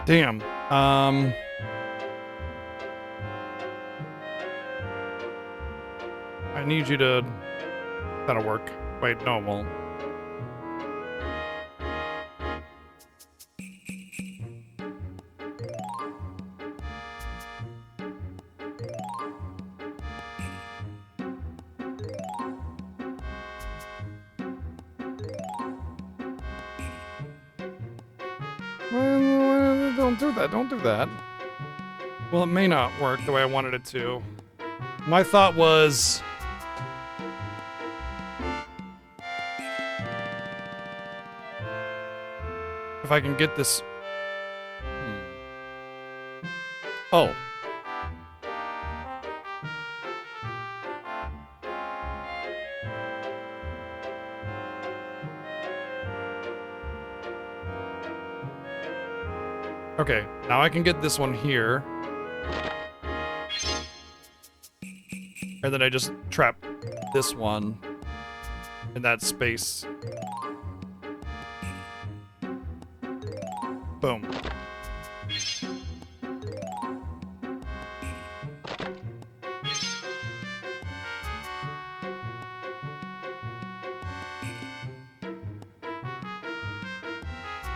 Damn. I need you to... That'll work. Wait, no, it won't. Don't do that. Don't do that. Well, it may not work the way I wanted it to. My thought was... if I can get this... Oh. Okay, now I can get this one here. And then I just trap this one in that space. Boom.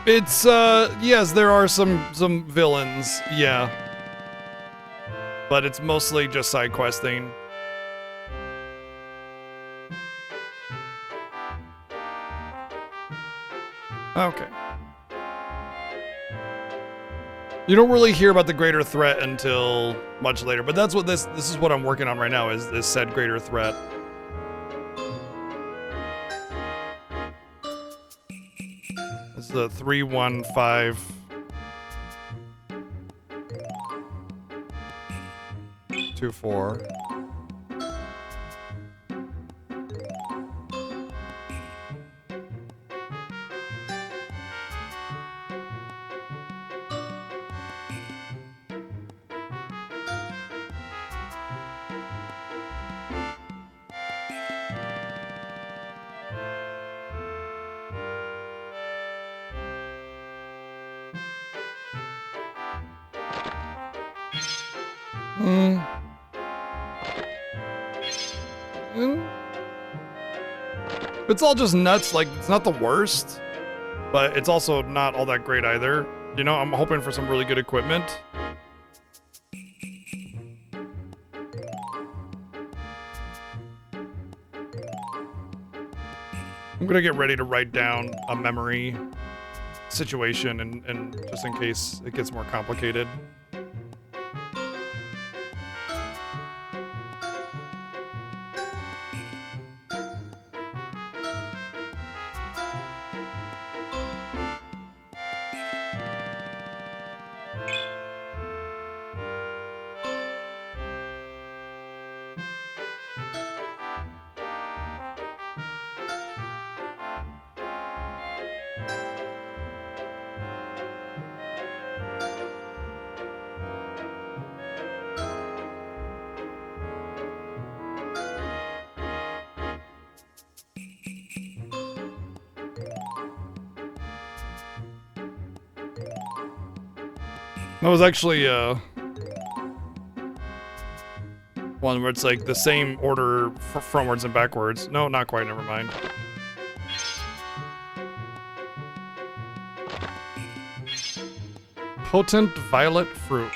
It's yes, there are some villains, yeah. But it's mostly just side questing. Okay. You don't really hear about the greater threat until much later, but that's what this is what I'm working on right now, is this said greater threat. This is the 315 24. It's all just nuts, like, it's not the worst, but it's also not all that great either. You know, I'm hoping for some really good equipment. I'm gonna get ready to write down a memory situation and just in case it gets more complicated. That was actually, one where it's like the same order frontwards and backwards. No, not quite. Never mind. Potent violet fruit.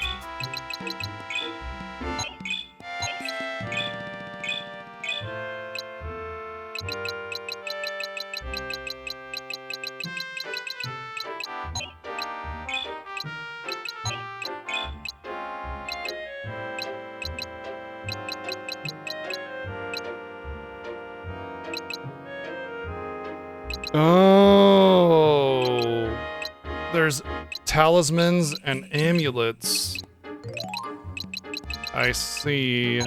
Oh, there's talismans and amulets. I see.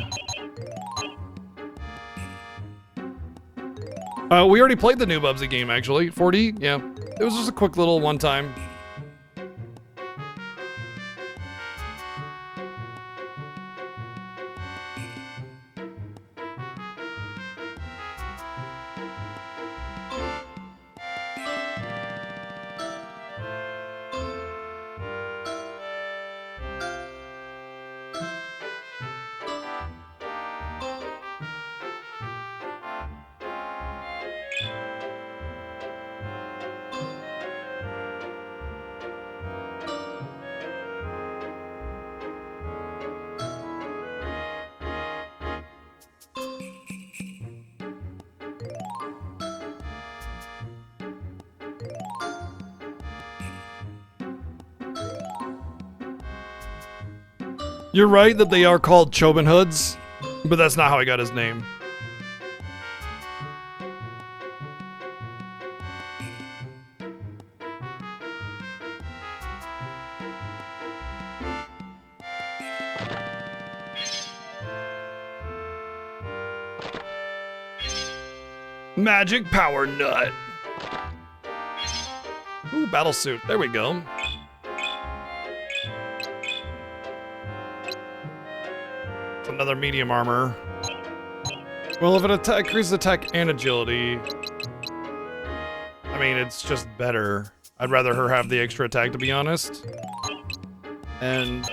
We already played the new Bubsy game, actually. 4D? Yeah. It was just a quick little one-time. You're right that they are called Chobin Hoods, but that's not how I got his name. Magic Power Nut. Ooh, battle suit. There we go. Another medium armor. Well, if it increases attack and agility, I mean, it's just better. I'd rather her have the extra attack, to be honest. And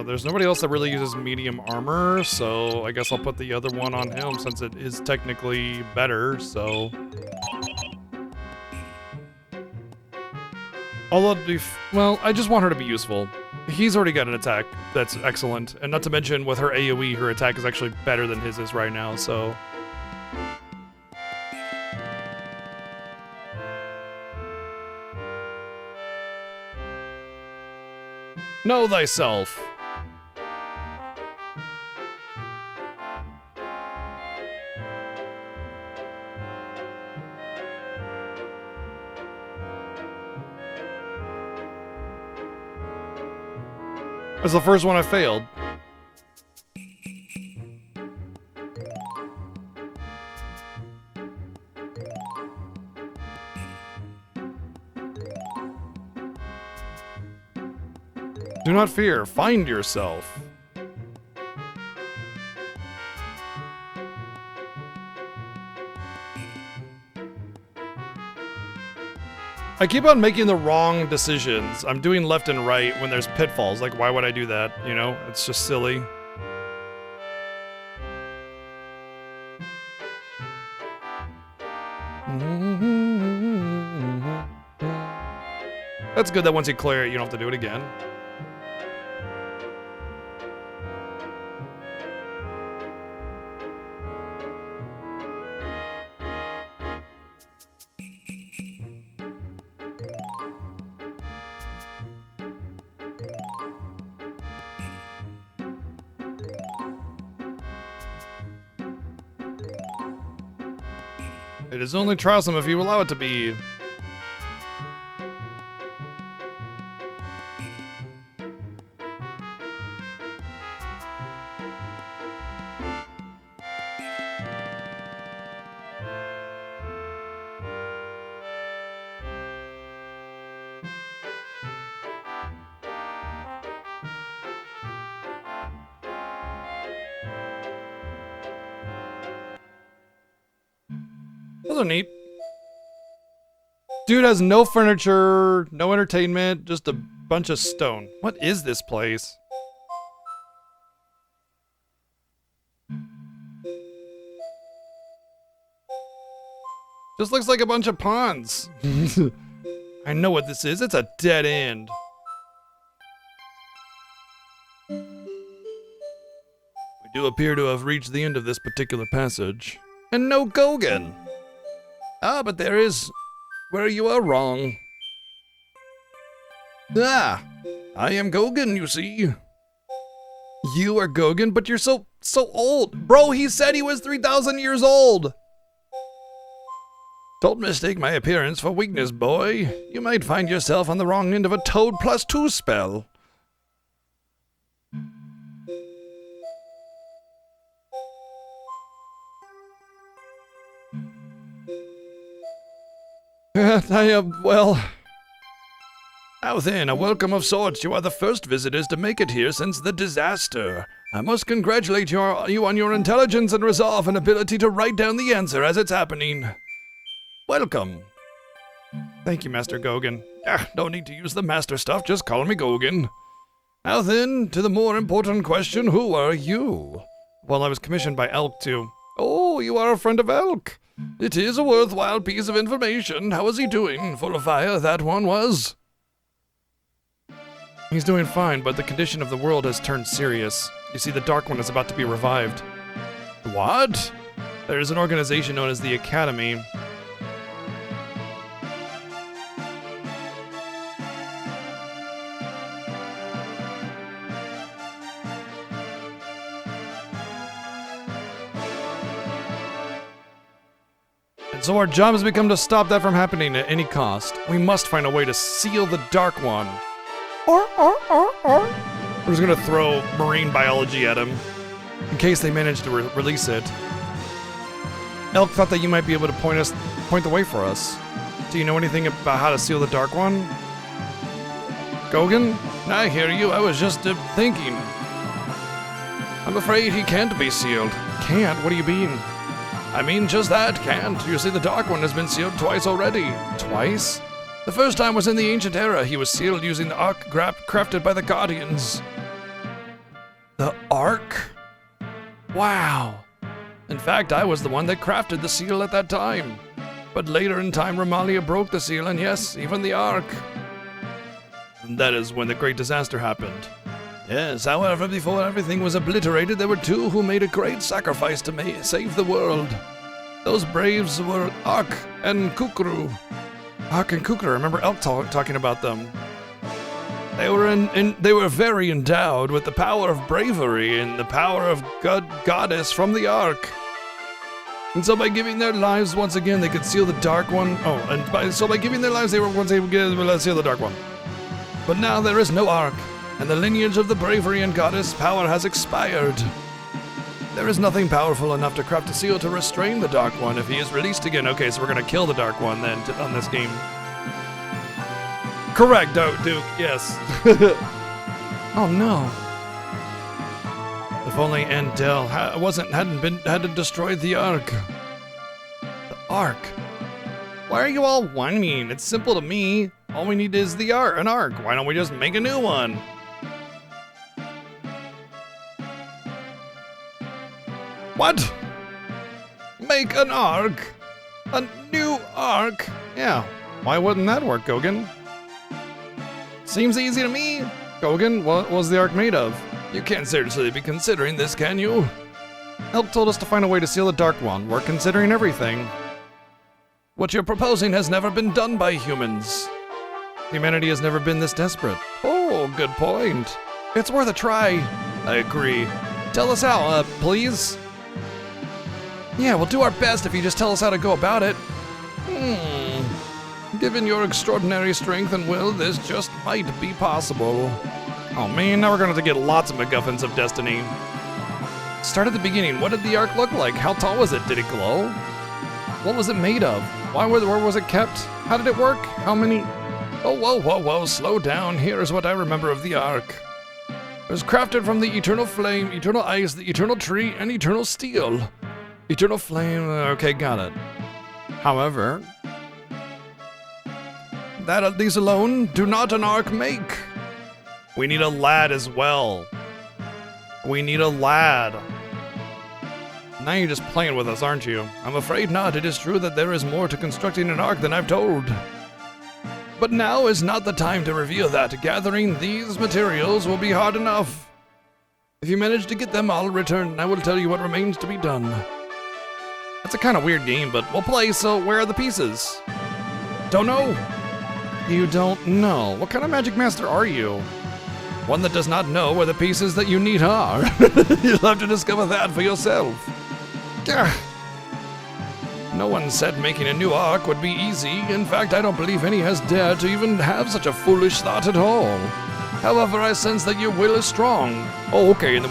there's nobody else that really uses medium armor, so I guess I'll put the other one on him since it is technically better, so. Although, well, I just want her to be useful. He's already got an attack that's excellent, and not to mention with her AoE, her attack is actually better than his is right now, so. Know thyself. That's the first one I failed. Do not fear, find yourself. I keep on making the wrong decisions. I'm doing left and right when there's pitfalls. Like, why would I do that? You know, it's just silly. That's good that once you clear it, you don't have to do it again. It is only troublesome if you allow it to be. Those are neat. Dude has no furniture, no entertainment, just a bunch of stone. What is this place? Just looks like a bunch of ponds. I know what this is. It's a dead end. We do appear to have reached the end of this particular passage. And no Gogan. Ah, but there is where you are wrong. Ah, I am Gogan, you see. You are Gogan, but you're so old. Bro, he said he was 3,000 years old. Don't mistake my appearance for weakness, boy. You might find yourself on the wrong end of a Toad +2 spell. I am, well... Now then, a welcome of sorts. You are the first visitors to make it here since the disaster. I must congratulate you on your intelligence and resolve and ability to write down the answer as it's happening. Welcome. Thank you, Master Gogan. No need to use the master stuff, just call me Gogan. Now then, to the more important question, who are you? Well, I was commissioned by Elk to... Oh, you are a friend of Elk. It is a worthwhile piece of information. How is he doing? Full of fire, that one was. He's doing fine, but the condition of the world has turned serious. You see, the Dark One is about to be revived. What? There is an organization known as the Academy. And so our job has become to stop that from happening at any cost. We must find a way to seal the Dark One. We're just gonna throw marine biology at him in case they manage to release it. Elk thought that you might be able to point the way for us. Do you know anything about how to seal the Dark One? Gogan? I hear you. I was just thinking. I'm afraid he can't be sealed. Can't? What do you mean? I mean just that, can't. You see, the Dark One has been sealed twice already. Twice? The first time was in the Ancient Era. He was sealed using the Ark crafted by the Guardians. The Ark? Wow. In fact, I was the one that crafted the seal at that time. But later in time, Romalia broke the seal, and yes, even the Ark. And that is when the great disaster happened. Yes, however, before everything was obliterated, there were two who made a great sacrifice to save the world. Those braves were Ark and Kukru. Ark and Kukru, I remember Elk talking about them. They were very endowed with the power of bravery and the power of goddess from the Ark. And so by giving their lives once again, they could seal the Dark One. So by giving their lives, they were once able to seal the Dark One. But now there is no Ark, and the lineage of the bravery and goddess power has expired. There is nothing powerful enough to craft a seal to restrain the Dark One if he is released again. Okay, so we're gonna kill the Dark One then on this game. Correct, Duke. Yes. Oh no. If only Andel hadn't destroyed the Ark. The Ark. Why are you all whining? It's simple to me. All we need is an Ark. Why don't we just make a new one? What? Make an Ark? A new Ark? Yeah. Why wouldn't that work, Gogan? Seems easy to me. Gogan, what was the Ark made of? You can't seriously be considering this, can you? Elk told us to find a way to seal the Dark One. We're considering everything. What you're proposing has never been done by humans. Humanity has never been this desperate. Oh, good point. It's worth a try. I agree. Tell us how, please. Yeah, we'll do our best if you just tell us how to go about it. Given your extraordinary strength and will, this just might be possible. Oh man, now we're going to have to get lots of MacGuffins of Destiny. Start at the beginning. What did the Ark look like? How tall was it? Did it glow? What was it made of? Where was it kept? How did it work? How many... Oh, whoa, slow down. Here is what I remember of the Ark. It was crafted from the eternal flame, eternal ice, the eternal tree, and eternal steel. Eternal flame, okay, got it. However, these alone do not an Ark make. We need a lad as well. We need a lad. Now you're just playing with us, aren't you? I'm afraid not. It is true that there is more to constructing an ark than I've told. But now is not the time to reveal that. Gathering these materials will be hard enough. If you manage to get them, I'll return and I will tell you what remains to be done. It's a kind of weird game, but we'll play, so where are the pieces? Don't know. You don't know. What kind of magic master are you? One that does not know where the pieces that you need are. You'll have to discover that for yourself. Gah. No one said making a new ark would be easy. In fact, I don't believe any has dared to even have such a foolish thought at all. However, I sense that your will is strong. Oh, okay. Then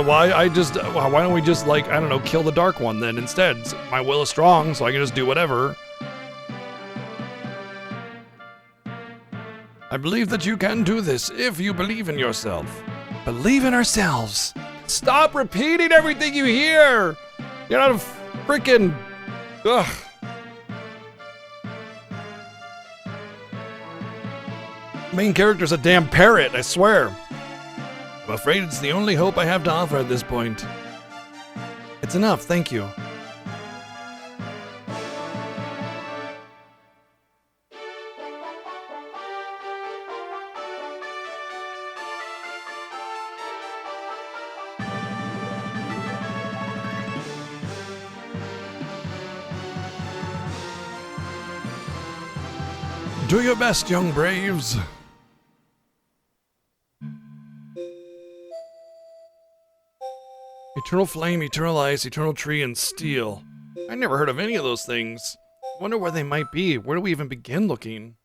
why don't we just, like, I don't know, kill the Dark One then instead? My will is strong, so I can just do whatever. I believe that you can do this if you believe in yourself. Believe in ourselves. Stop repeating everything you hear. You're not a freaking... Ugh. Main character's a damn parrot, I swear. I'm afraid it's the only hope I have to offer at this point. It's enough, thank you. Do your best, young braves. Eternal flame, eternal ice, eternal tree, and steel. I never heard of any of those things. Wonder where they might be. Where do we even begin looking?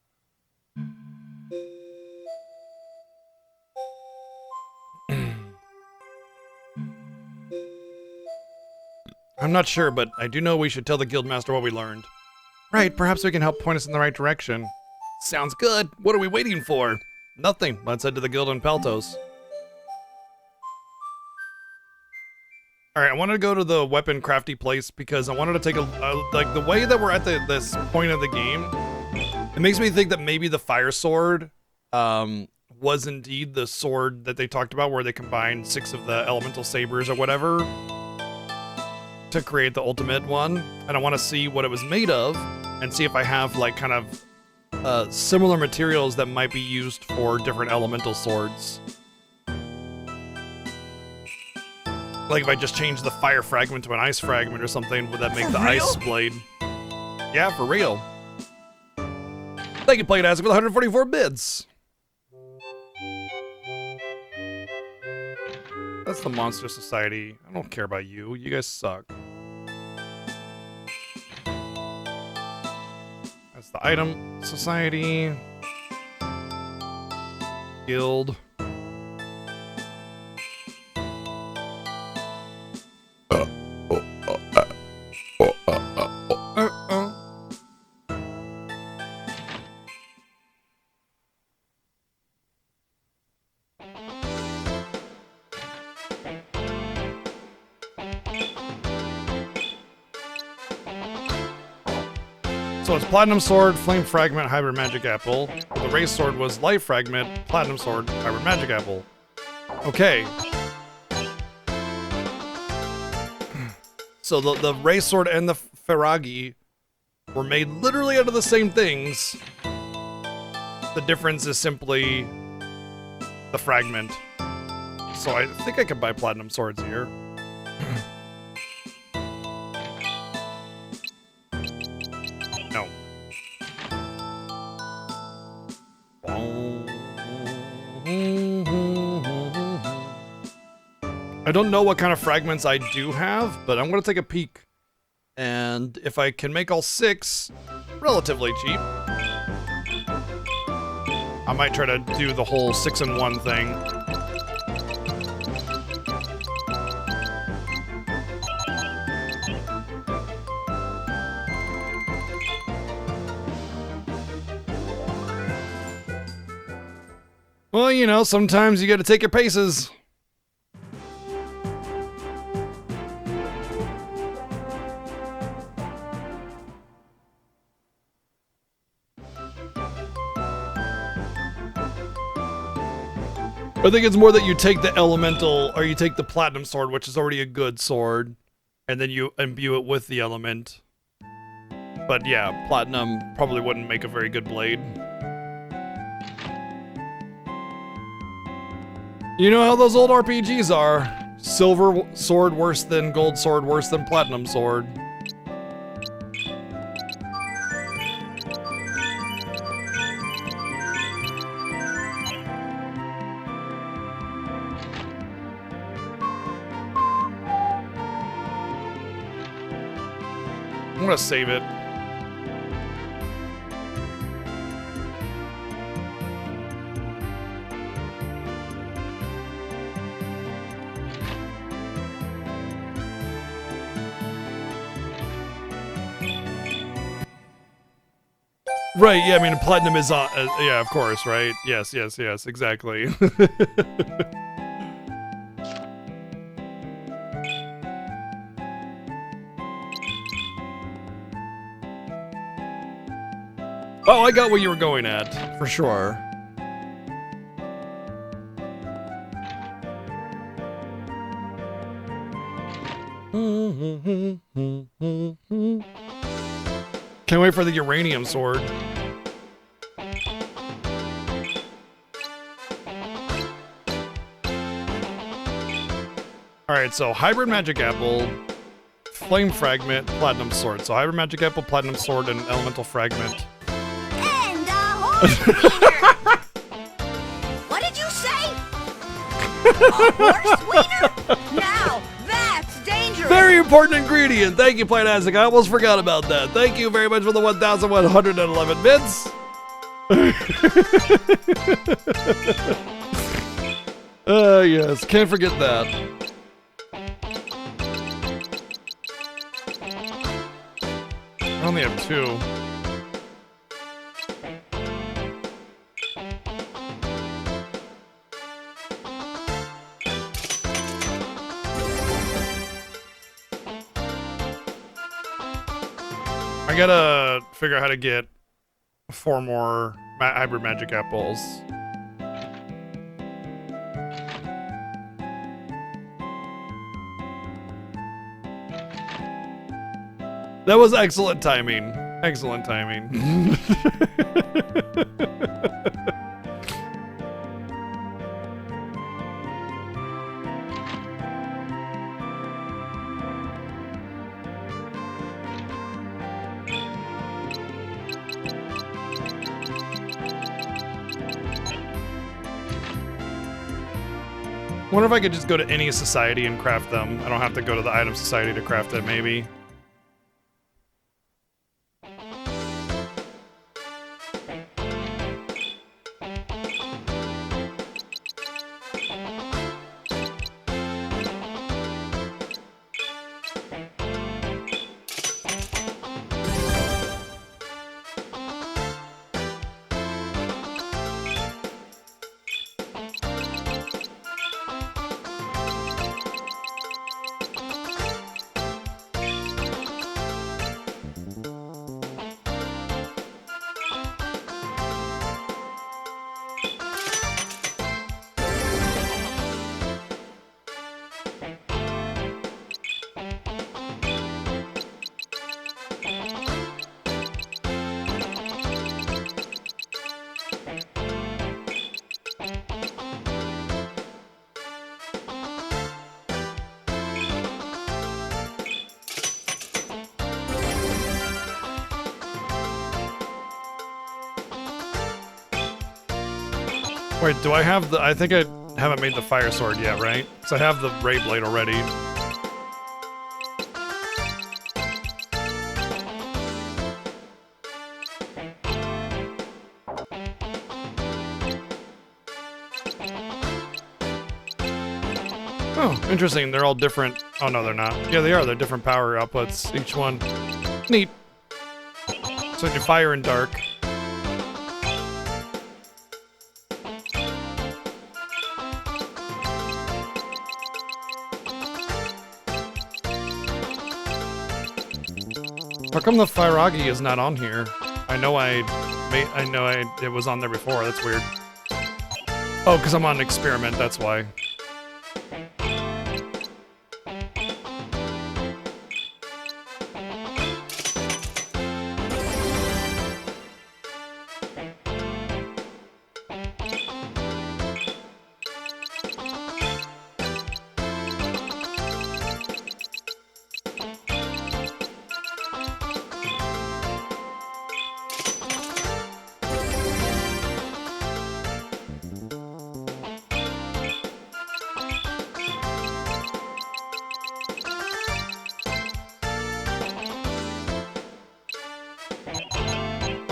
I'm not sure, but I do know we should tell the guildmaster what we learned. Right, perhaps we can help point us in the right direction. Sounds good. What are we waiting for? Nothing. Let's head to the guild in Peltos. Alright, I wanted to go to the weapon crafty place because I wanted to take like, the way that we're at this point of the game, it makes me think that maybe the fire sword was indeed the sword that they talked about where they combined 6 of the elemental sabers or whatever to create the ultimate one. And I want to see what it was made of and see if I have, like, kind of similar materials that might be used for different elemental swords. Like if I just change the fire fragment to an ice fragment or something, would that make the ice blade? Yeah, for real. Thank you, PlayDask, for the 144 bits. That's the Monster Society. I don't care about you. You guys suck. That's the Item Society. Guild. So it's Platinum Sword, Flame Fragment, Hybrid Magic Apple. The Race Sword was Life Fragment, Platinum Sword, Hybrid Magic Apple. Okay. So the Race Sword and the Ferragi were made literally out of the same things. The difference is simply the fragment. So I think I could buy Platinum Swords here. No. I don't know what kind of fragments I do have, but I'm going to take a peek. And if I can make all 6 relatively cheap, I might try to do the whole 6-in-1 thing. Well, you know, sometimes you gotta take your paces. I think it's more that you take the elemental, or you take the platinum sword, which is already a good sword, and then you imbue it with the element. But yeah, platinum probably wouldn't make a very good blade. You know how those old RPGs are. Silver sword worse than gold sword worse than platinum sword. I'm gonna save it. Right, yeah, I mean, platinum is on, yeah, of course, right? Yes, yes, yes, exactly. Oh, I got what you were going at, for sure. Can't wait for the uranium sword. Alright, so hybrid magic apple, flame fragment, platinum sword. So hybrid magic apple, platinum sword, and elemental fragment. And a horse wiener! What did you say? A horse wiener? Now, that's dangerous! Very important ingredient. Thank you, Plantastic. I almost forgot about that. Thank you very much for the 1,111 bits. Yes, can't forget that. I only have 2. I gotta figure out how to get 4 more hybrid magic apples. That was excellent timing. Excellent timing. Wonder if I could just go to any society and craft them. I don't have to go to the item society to craft it, maybe. Wait, do I have the... I think I haven't made the fire sword yet, right? Because I have the ray blade already. Oh, interesting. They're all different. Oh, no, they're not. Yeah, they are. They're different power outputs, each one. Neat. So I do fire and dark. How come the Firagi is not on here? I know it was on there before. That's weird. Oh, because I'm on experiment. That's why.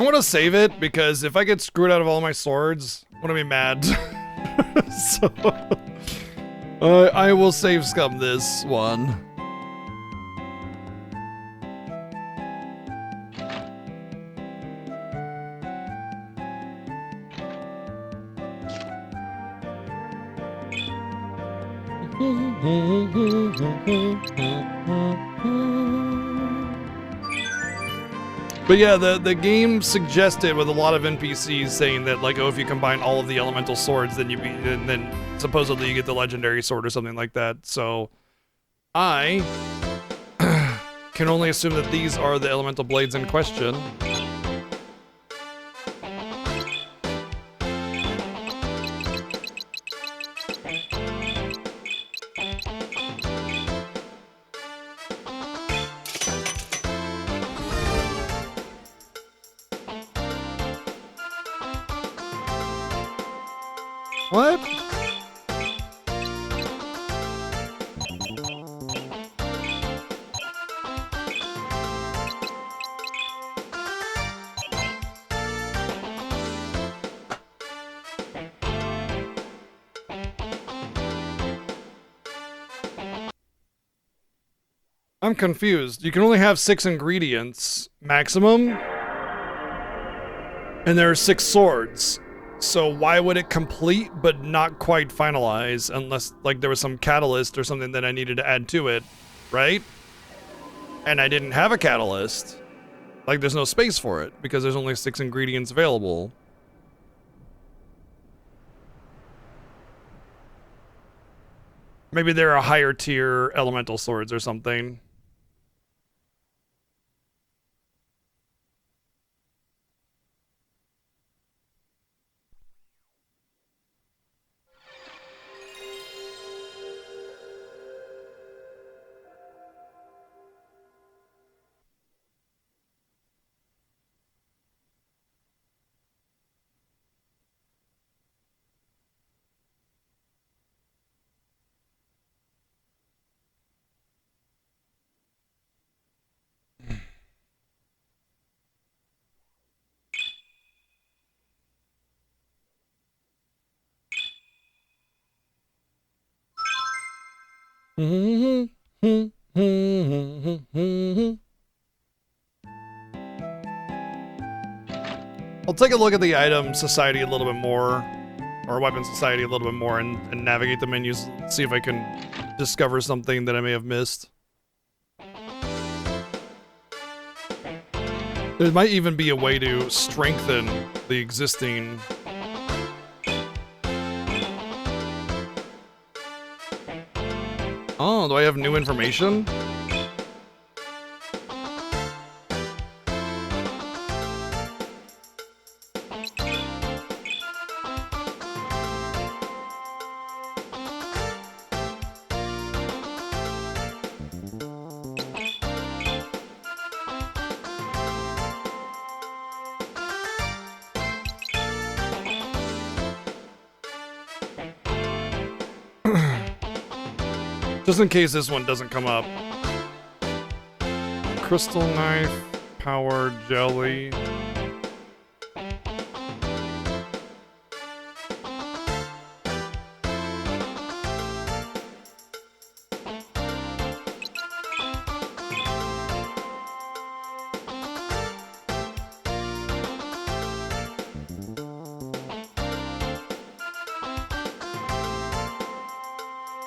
want to save it because if I get screwed out of all my swords, I'm gonna be mad. So I will save scum this one. But yeah, the game suggested with a lot of NPCs saying that, like, oh, if you combine all of the elemental swords, then then supposedly you get the legendary sword or something like that. So I can only assume that these are the elemental blades in question. What? I'm confused. You can only have 6 ingredients maximum, and there are 6 swords. So why would it complete but not quite finalize unless, like, there was some catalyst or something that I needed to add to it, right? And I didn't have a catalyst. Like, there's no space for it because there's only 6 ingredients available. Maybe there are higher tier elemental swords or something. I'll take a look at the item society a little bit more, or weapon society a little bit more, and navigate the menus, see if I can discover something that I may have missed. There might even be a way to strengthen the existing. Oh, do I have new information? Just in case this one doesn't come up. Crystal knife, power jelly.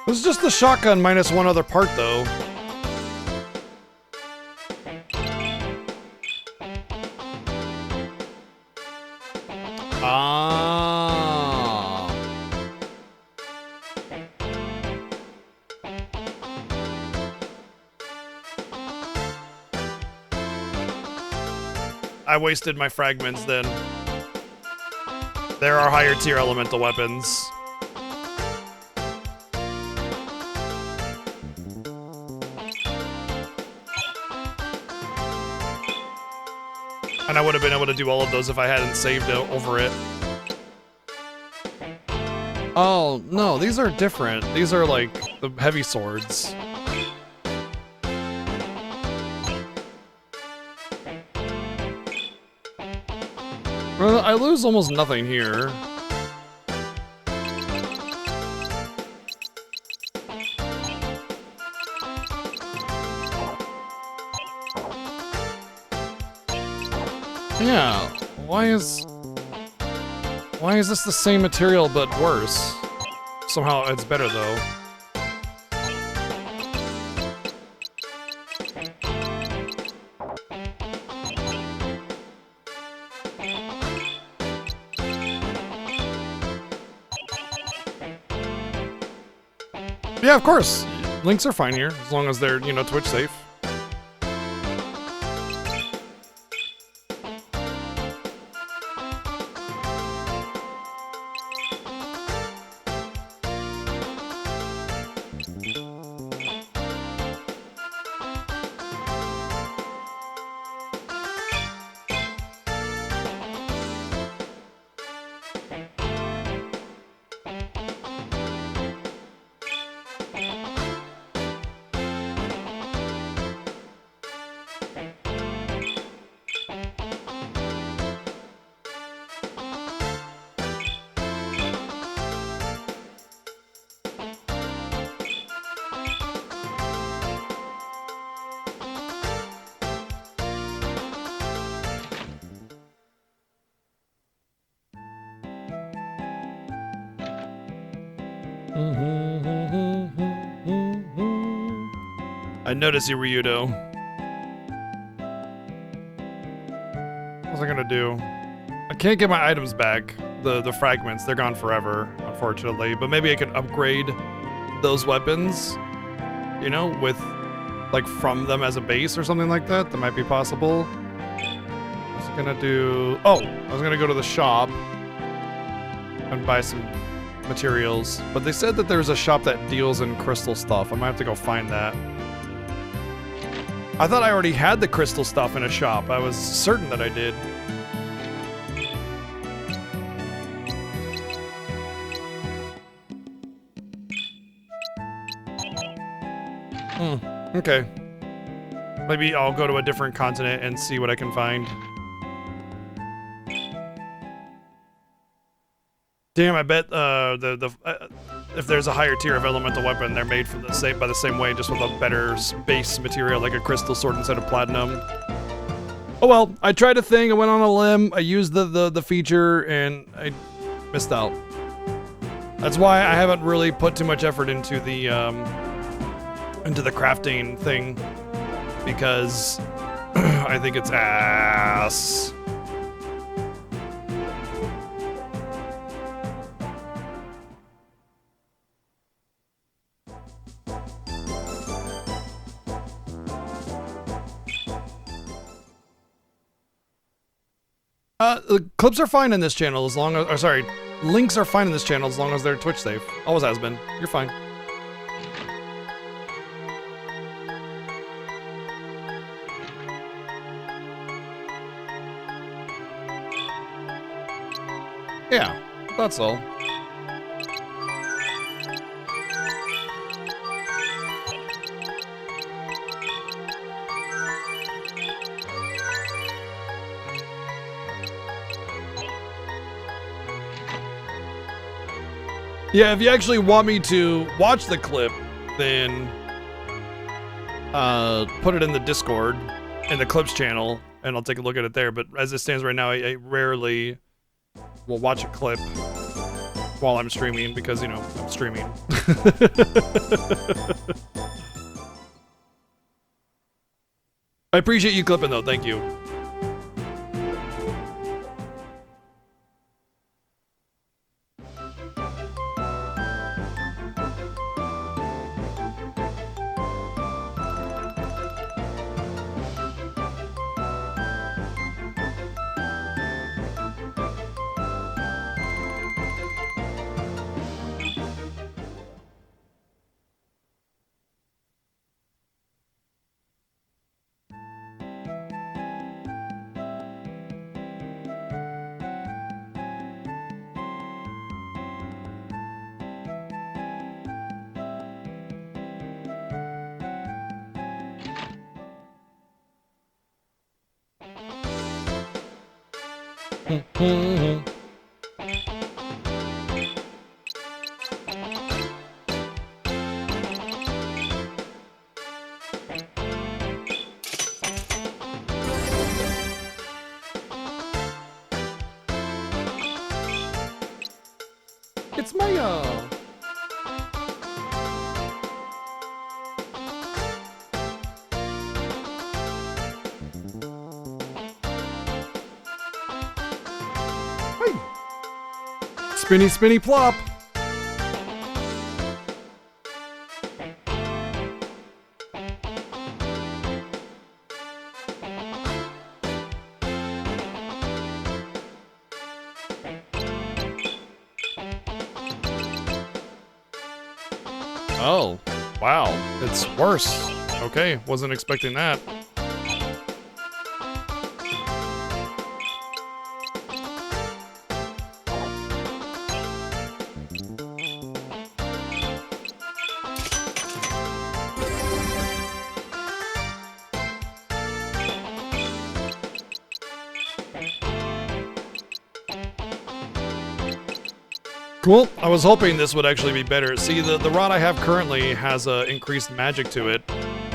This is just the shotgun minus one other part, though. Ah. I wasted my fragments then. There are higher tier elemental weapons. And I would have been able to do all of those if I hadn't saved over it. Oh, no, these are different. These are like the heavy swords. Well, I lose almost nothing here. Yeah, why is this the same material but worse? Somehow it's better though. Yeah, of course. Links are fine here, as long as they're, you know, Twitch safe. I notice you, Ryudo. What's I gonna do? I can't get my items back. The fragments, they're gone forever, unfortunately. But maybe I could upgrade those weapons, you know, with, like, from them as a base or something like that. That might be possible. I was gonna do... Oh! I was gonna go to the shop and buy some materials. But they said that there's a shop that deals in crystal stuff. I might have to go find that. I thought I already had the crystal stuff in a shop. I was certain that I did. Okay. Maybe I'll go to a different continent and see what I can find. Damn, I bet if there's a higher tier of elemental weapon, they're made from by the same way, just with a better base material, like a crystal sword instead of platinum. Oh well, I tried a thing, I went on a limb, I used the feature, and I missed out. That's why I haven't really put too much effort into the crafting thing, because I think it's ass. The clips are fine in this channel as long as, or sorry, links are fine in this channel as long as they're Twitch safe. Always has been. You're fine. Yeah, that's all. Yeah, if you actually want me to watch the clip, then put it in the Discord, in the clips channel, and I'll take a look at it there. But as it stands right now, I rarely will watch a clip while I'm streaming because, you know, I'm streaming. I appreciate you clipping though, thank you. It's Mayo. Hey. Spinny, spinny, plop. Oh, wow. It's worse. Okay, wasn't expecting that. Cool. I was hoping this would actually be better. See, the rod I have currently has increased magic to it.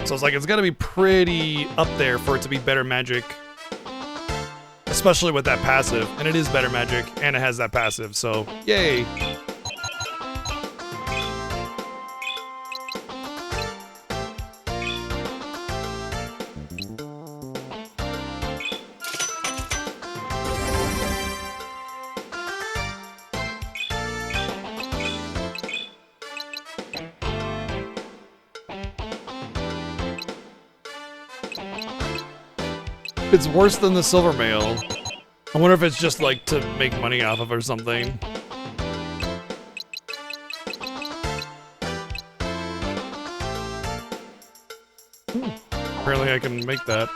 So it's like, it's got to be pretty up there for it to be better magic. Especially with that passive. And it is better magic, and it has that passive, so yay. It's worse than the silver mail. I wonder if it's just like to make money off of or something. Apparently I can make that.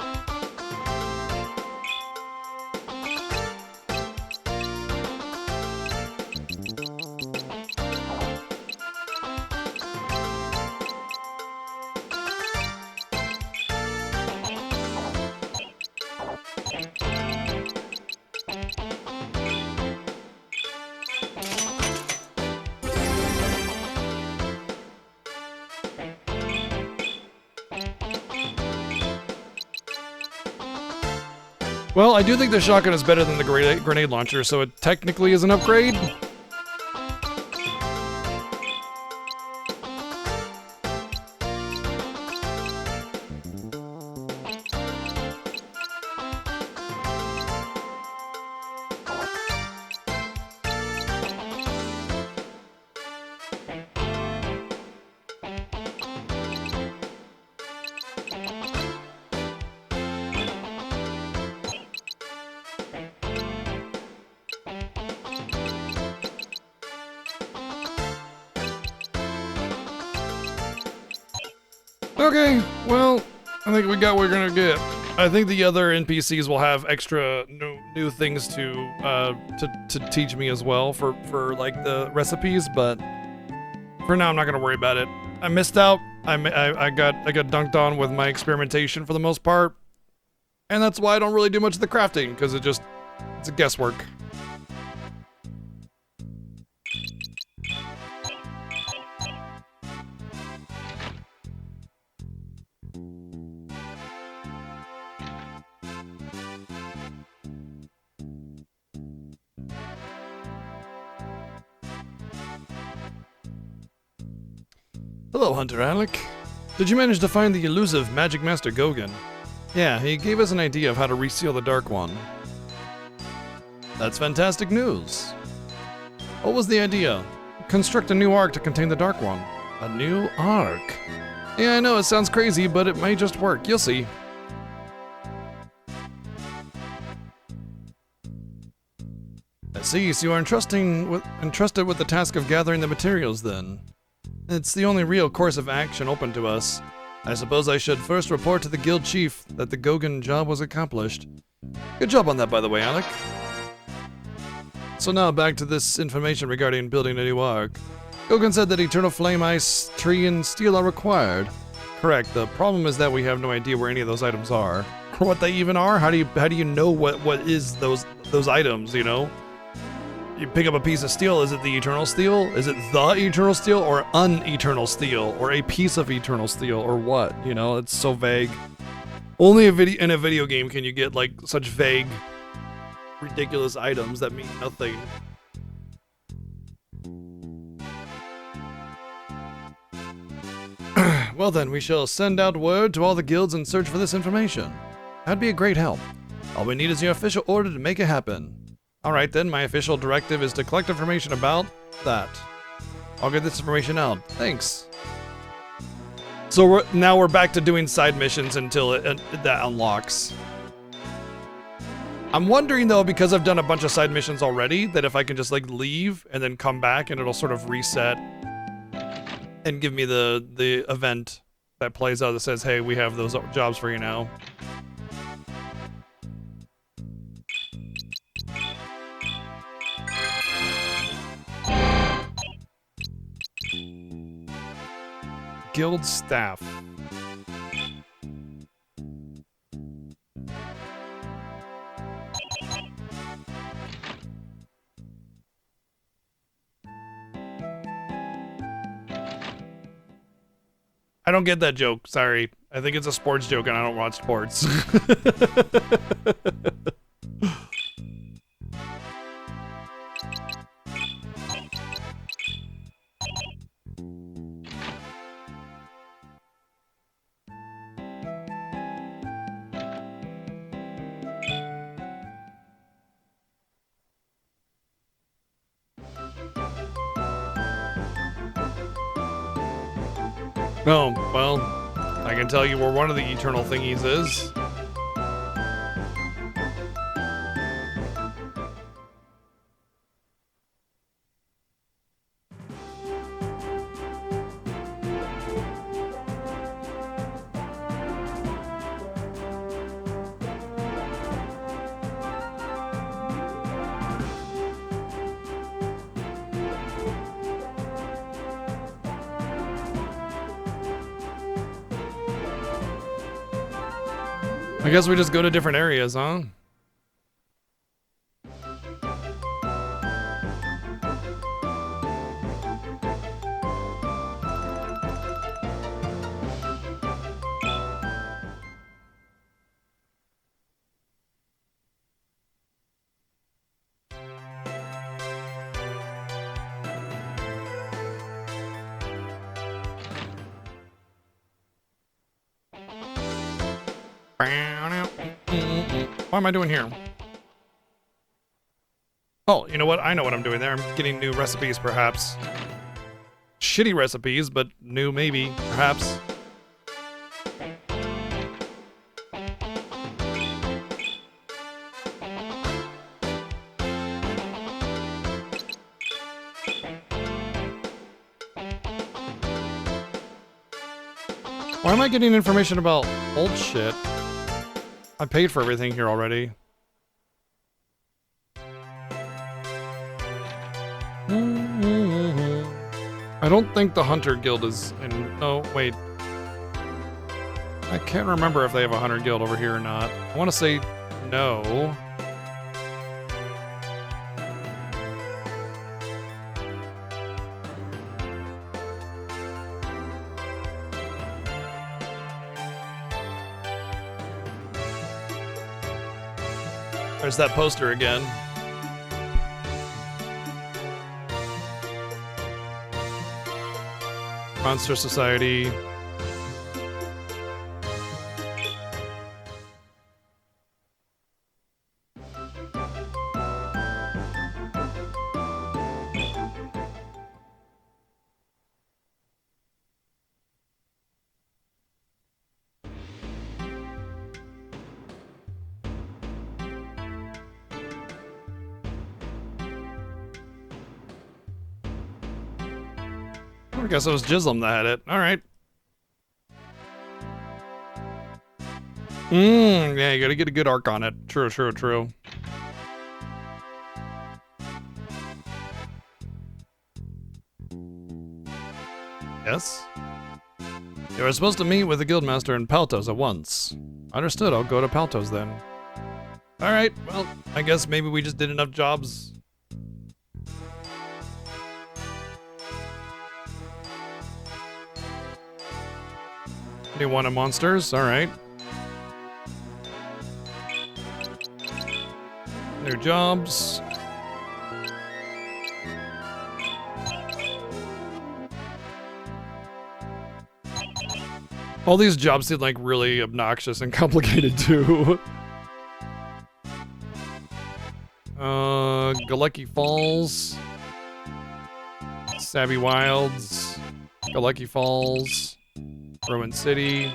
Well, I do think the shotgun is better than the grenade launcher, so it technically is an upgrade. Okay, well, I think we got what we're gonna get. I think the other NPCs will have extra new things to teach me as well for like the recipes, but for now I'm not gonna worry about it. I missed out. I got dunked on with my experimentation for the most part, and that's why I don't really do much of the crafting, because it's a guesswork. Hello, Hunter Alec. Did you manage to find the elusive Magic Master Gogan? Yeah, he gave us an idea of how to reseal the Dark One. That's fantastic news. What was the idea? Construct a new ark to contain the Dark One. A new ark? Yeah, I know, it sounds crazy, but it may just work. You'll see. I see, so you are entrusted with the task of gathering the materials, then. It's the only real course of action open to us. I suppose I should first report to the guild chief that the Gogan job was accomplished. Good job on that, by the way, Alec. So now back to this information regarding building a new ark. Gogan said that Eternal Flame, Ice, Tree, and Steel are required. Correct. The problem is that we have no idea where any of those items are, or what they even are. How do you know what is those those items, you know? You pick up a piece of steel, is it the eternal steel? Is it the eternal steel or un-eternal steel? Or a piece of eternal steel or what? You know, it's so vague. Only in a video game can you get like such vague, ridiculous items that mean nothing. Well then, we shall send out word to all the guilds and search for this information. That'd be a great help. All we need is your official order to make it happen. Alright then, my official directive is to collect information about that. I'll get this information out. Thanks. So now we're back to doing side missions until that unlocks. I'm wondering though, because I've done a bunch of side missions already, that if I can just like leave and then come back and it'll sort of reset and give me the event that plays out that says, hey, we have those jobs for you now. Guild staff. I don't get that joke, sorry. I think it's a sports joke and I don't watch sports. Oh, well, I can tell you where one of the eternal thingies is. I guess we just go to different areas, huh? What am I doing here? Oh, you know what? I know what I'm doing there. I'm getting new recipes, perhaps. Shitty recipes, but new maybe, perhaps. Why am I getting information about old shit? I paid for everything here already. I don't think the Hunter Guild is in... No, wait. I can't remember if they have a Hunter Guild over here or not. I want to say no. There's that poster again. Monster Society. I guess it was Jislam that had it. Alright. Yeah, you gotta get a good arc on it. True, true, true. Yes? You were supposed to meet with the guildmaster in Paltos at once. Understood, I'll go to Paltos then. All right. Well, I guess maybe we just did enough jobs. New one of monsters. All right. New jobs. All these jobs seem like really obnoxious and complicated too. Galecki Falls, Savvy Wilds, Galecki Falls, Ruin City,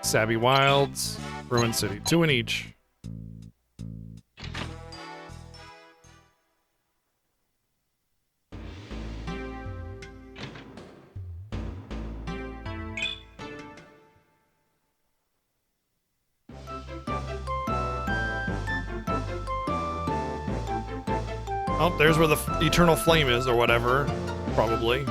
Savvy Wilds, Ruin City. 2 in each. Oh, there's where the eternal flame is, or whatever. Probably.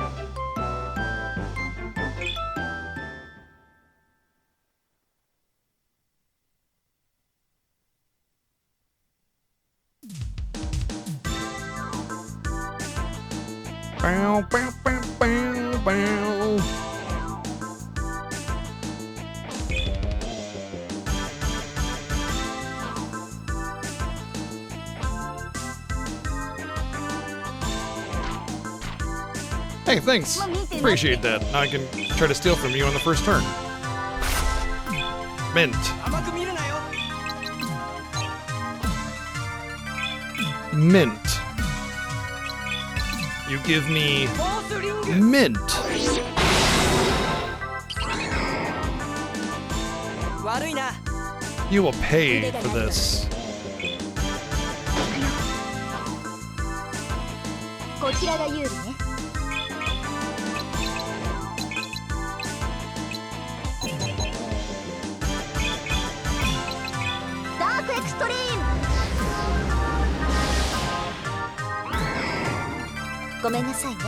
Bow, bow, bow, bow, bow. Hey, thanks. Appreciate that. Now I can try to steal from you on the first turn. Mint. 甘く見るなよ Mint. You give me フォースリング mint. 悪いな You will pay for this. こちらが有利ね。ダークエクストリーム。ごめんなさいね。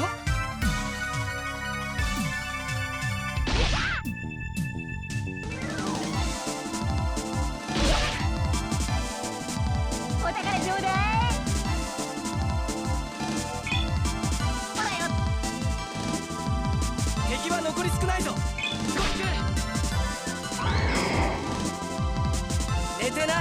お宝ちょうだい。ほらよ。敵は残り少ないぞ寝てな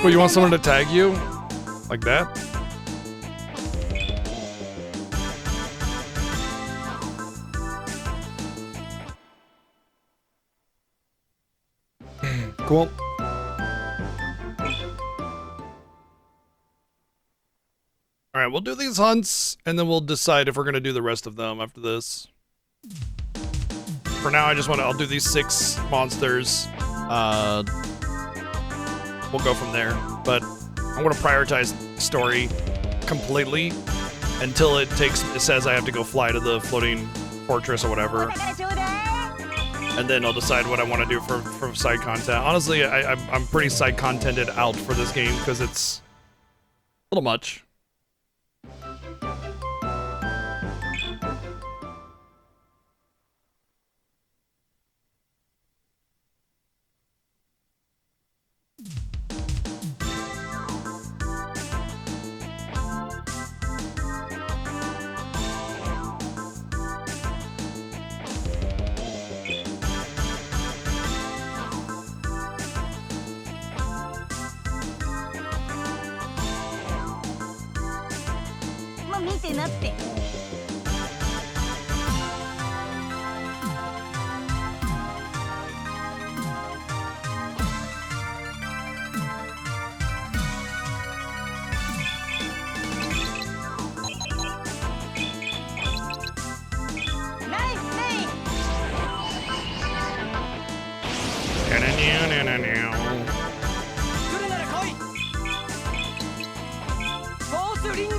But you want someone to tag you? Like that? Cool. Alright, we'll do these hunts, and then we'll decide if we're going to do the rest of them after this. For now, I'll do these 6 monsters. We'll go from there, but I'm going to prioritize story completely until it says I have to go fly to the floating fortress or whatever. お宝ちょうだい。 And then I'll decide what I want to do for side content. Honestly, I'm pretty side contented out for this game because it's a little much.もう見てなって。ナイスプレイ。来るなら来いフォースリング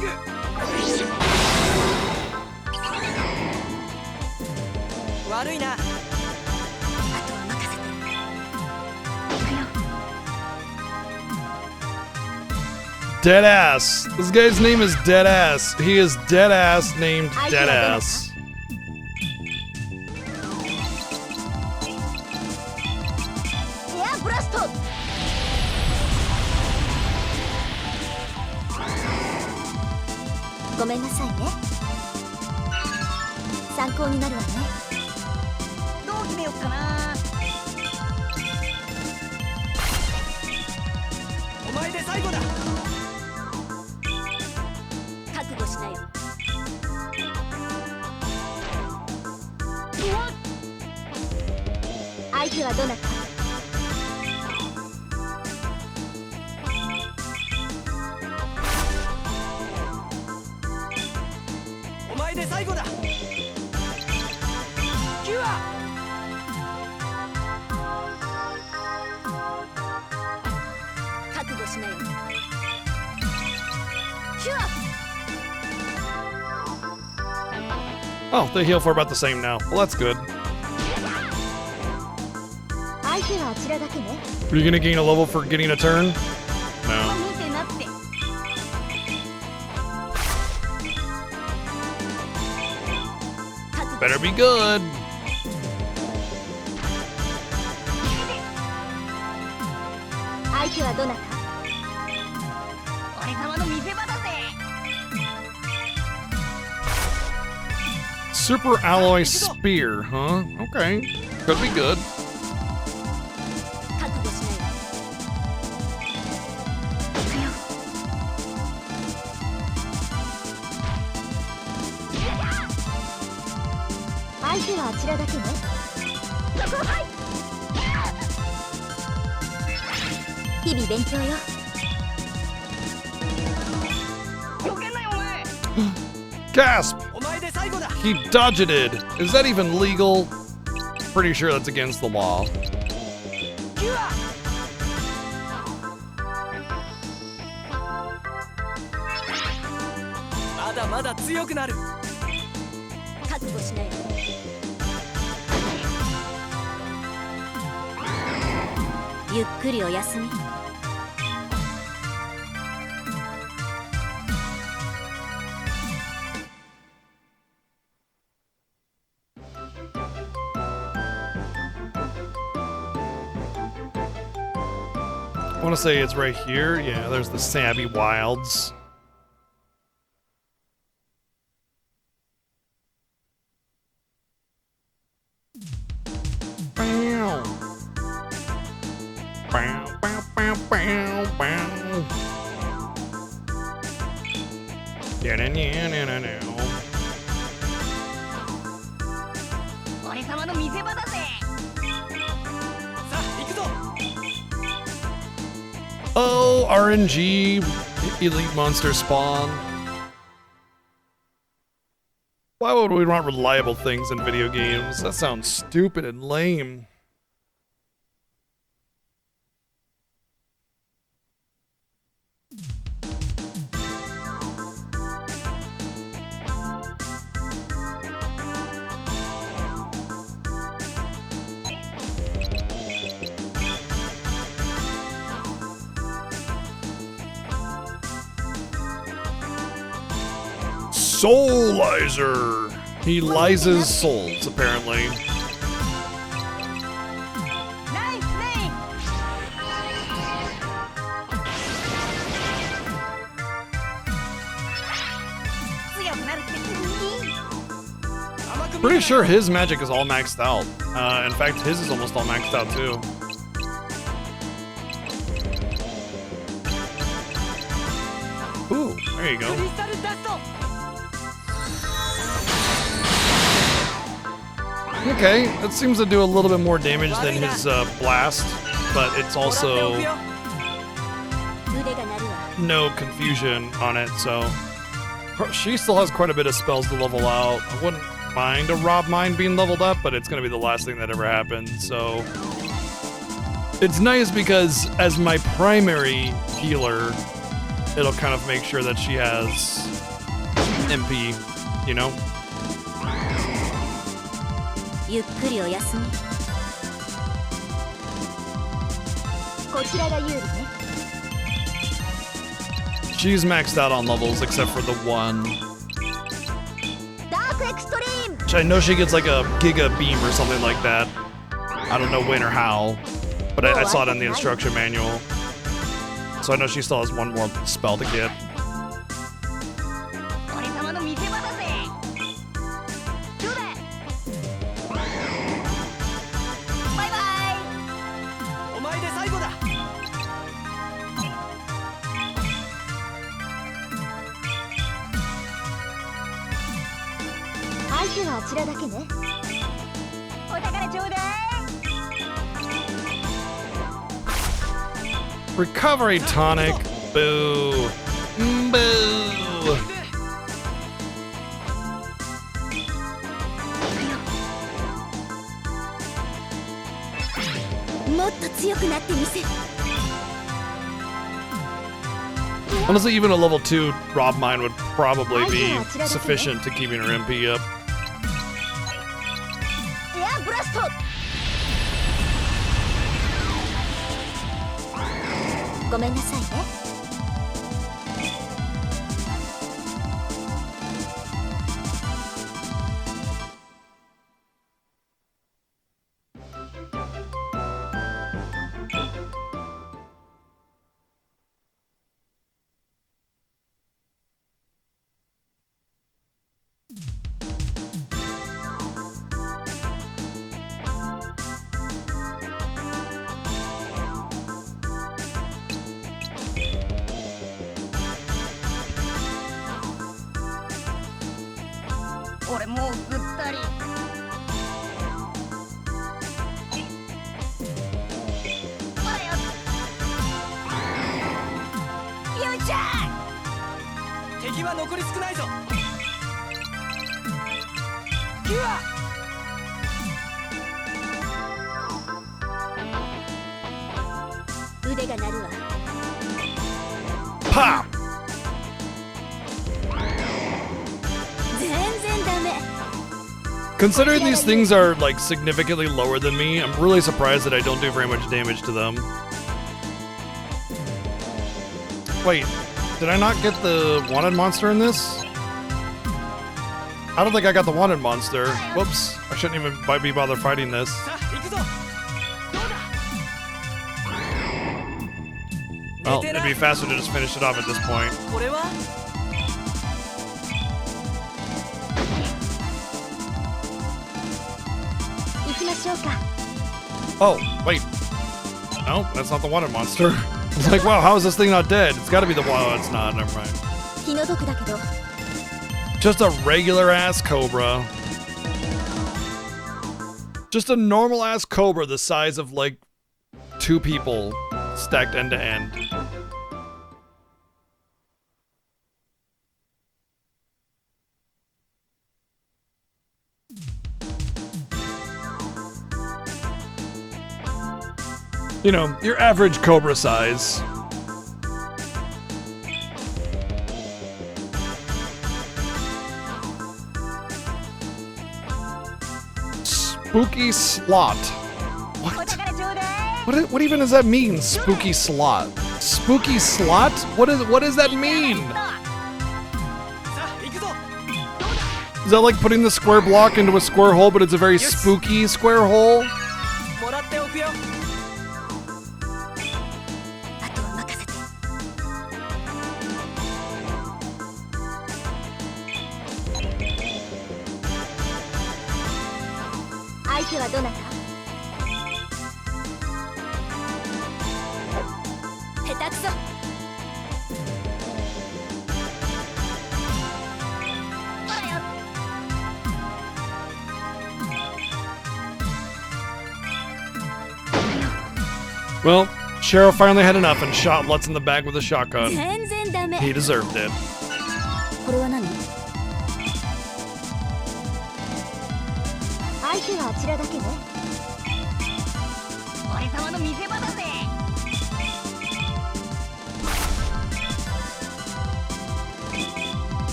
悪いなあとは任せて。行くよ。Deadass. This guy's name is Deadass. He is Deadass named Deadass. エアブラスト。ごめんなさいね。参考になるわね。どう決めよっかな。お前で最後だ。覚悟しなよ。相手はどなた？お前で最後だ。キュア。覚悟しなよ。キュア。 Oh, they heal for about the same now. Well, that's good. 相手はあちらだけね。 Are you gonna gain a level for getting a turn? No. 見てなって。 Better be good. 相手はどなた？俺様の見せ場だぜ。 Super alloy spear, huh? Okay. Could be good. 覚悟しなよ。行くよ。相手はあちらだけね。そこはい。日々勉強よ。よけんなよお前。 Gasp! お前で最後だ。 He dodgeted. Is that even legal? Pretty sure that's against the law. キュア。まだまだ強くなる。覚悟しなよ。ゆっくりお休み。 I want to say it's right here. Yeah, there's the Sabby Wilds. Bow. Bow, bow, bow, bow, bow. Da-da-da-da-da-da. 俺様の見せ場だぜ。さあ行くぞ。 Oh, RNG elite monster spawn. Why would we want reliable things in video games? That sounds stupid and lame. Soulizer. He lises souls, apparently. ナイスネイ。強くなるっていい。 甘く見 Pretty る sure his magic is all maxed out. In fact, his is almost all maxed out too. Ooh, there you ク go. リスタルダスト。 Okay, that seems to do a little bit more damage than his blast, but it's もらってお also くよ。腕が鳴るわ。 no confusion on it, so she still has quite a bit of spells to level out. I wouldn't mind a Rob Mine being leveled up, but it's going to be the last thing that ever happened, so it's nice because as my primary healer, it'll kind of make sure that she has MP, you know? ゆっくりお休み。こちらが有利ね。She's maxed out on levels except for the one. ダークエクストリーム Which I know she gets like a Giga Beam or something like that. I don't know when or how, but I saw it in the instruction manual. So I know she still has one more spell to get. 俺様の見せ場だぜどうだバイバお前で最後だイ相手はあちらだけねお宝ちょうだい Recovery tonic. Boo. Boo. もっと強くなってみせ Honestly, even a level 2 Rob Mine would probably be sufficient to keeping her MP up. エアブラストごめんなさいね 俺もうぐったりほらよフューチャー敵は残り少ないぞキュア腕が鳴るわ Pop! 全然ダメ Considering these things are like significantly lower than me, I'm really surprised that I don't do very much damage to them. Wait, did I not get the wanted monster in this? I don't think I got the wanted monster. Whoops, I shouldn't even be bothered fighting this. さあ行くぞどうだ Well, it'd be faster to just finish it off at this point. これは 行きましょうか Oh, wait. No, that's not the wanted monster. I was like, wow, how is this thing not dead? It's gotta be the one. Oh, it's not, never mind. 気の毒だけど Just a regular ass cobra. Just a normal ass cobra the size of like 2 people stacked end to end. You know, your average cobra size. Spooky slot. お What? 宝ちょうだい What even does that mean? Spooky slot. Spooky slot? What does that mean? さあ行くぞ Is that like putting the square block into a square hole, but it's a very spooky square hole? もらっておくよあとは任せて相手はどなた下手くそ Well, Cheryl finally had enough and shot Lutz in the back with a shotgun. 全然ダメ He deserved it. これは何相手はあちらだけね俺様の見せ場だぜ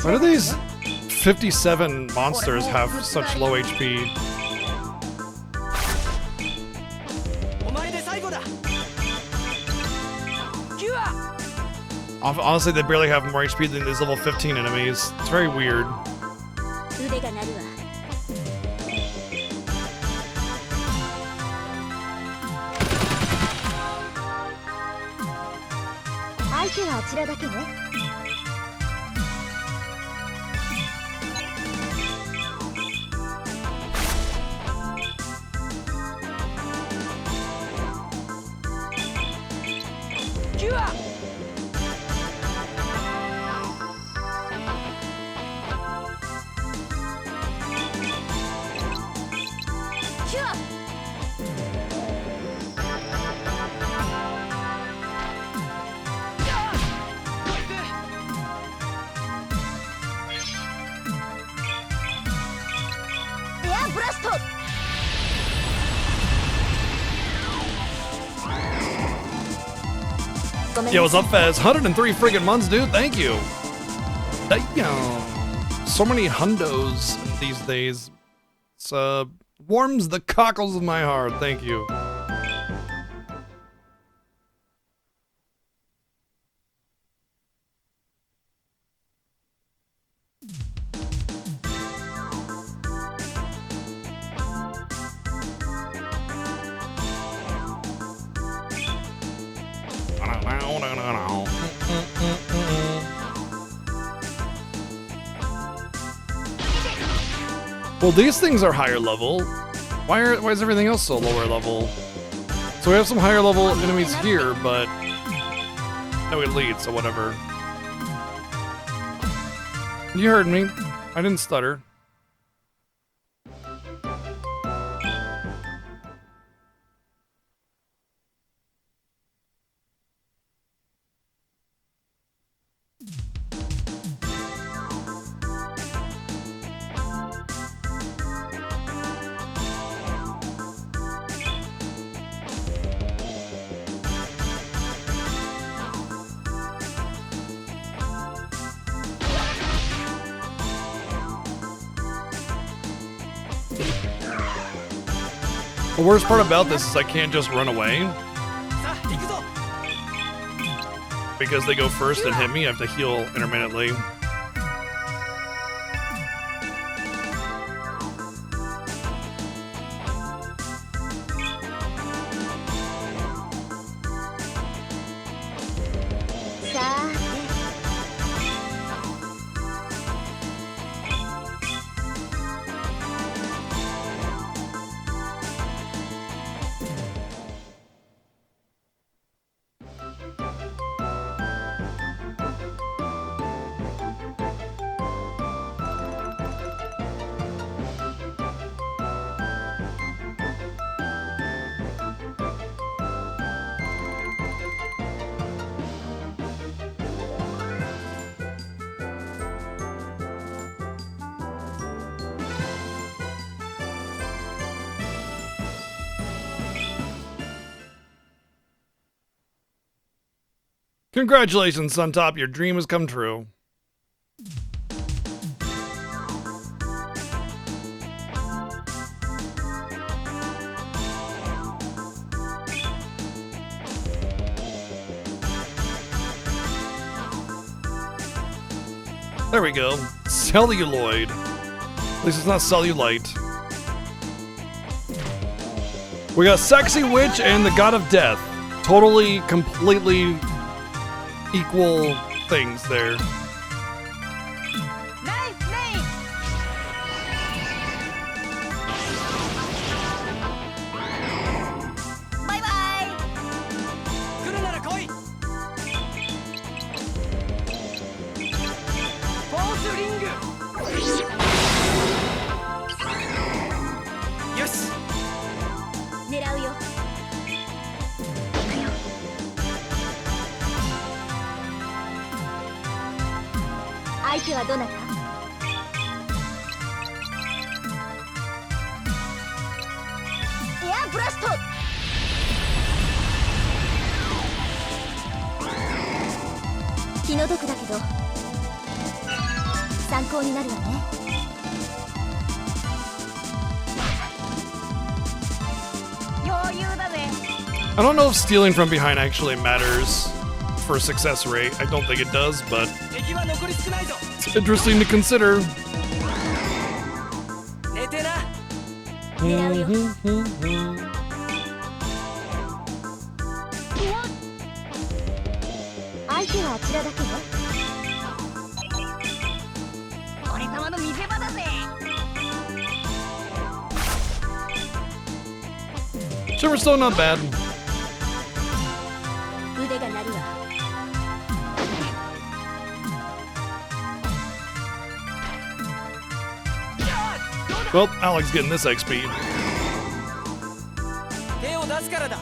Why do these 57 monsters have such low HP? Honestly, they barely have more HP than these level 15 enemies. It's very weird. 腕が鳴るわ。相手はあちらだけね。キュアキュア。エアブラスト。ごめん Yo, な what's さい up, Fez? 103 friggin' months, dude. Thank you. Damn. So many hundos these days. It's, warms the cockles of my heart. Thank you. Well, these things are higher level. Why is everything else so lower level? So we have some higher level enemies here, but no elite, so whatever. You heard me. I didn't stutter. The worst part about this is I can't just run away. さあ行くぞ Because they go first and hit me, I have to heal intermittently. Congratulations, Suntop, your dream has come true. There we go. Celluloid. At least it's not cellulite. We got Sexy Witch and the God of Death. Totally, completely equal things there. ナイスネイ バイバイ 来るなら来いフォースリングよし狙うよ相手はどなたエアブラスト気の毒だけど参考になるわね 余裕だぜ I don't know if stealing from behind actually matters for success rate. I don't think it does, but 敵は残り少ないぞ it's interesting to consider. 寝てな狙うよ相手はあちらだけね俺様の見せ場だぜ Silverstone, not bad. 腕が鳴るわ Well, Alex getting this XP. 手を出すからだ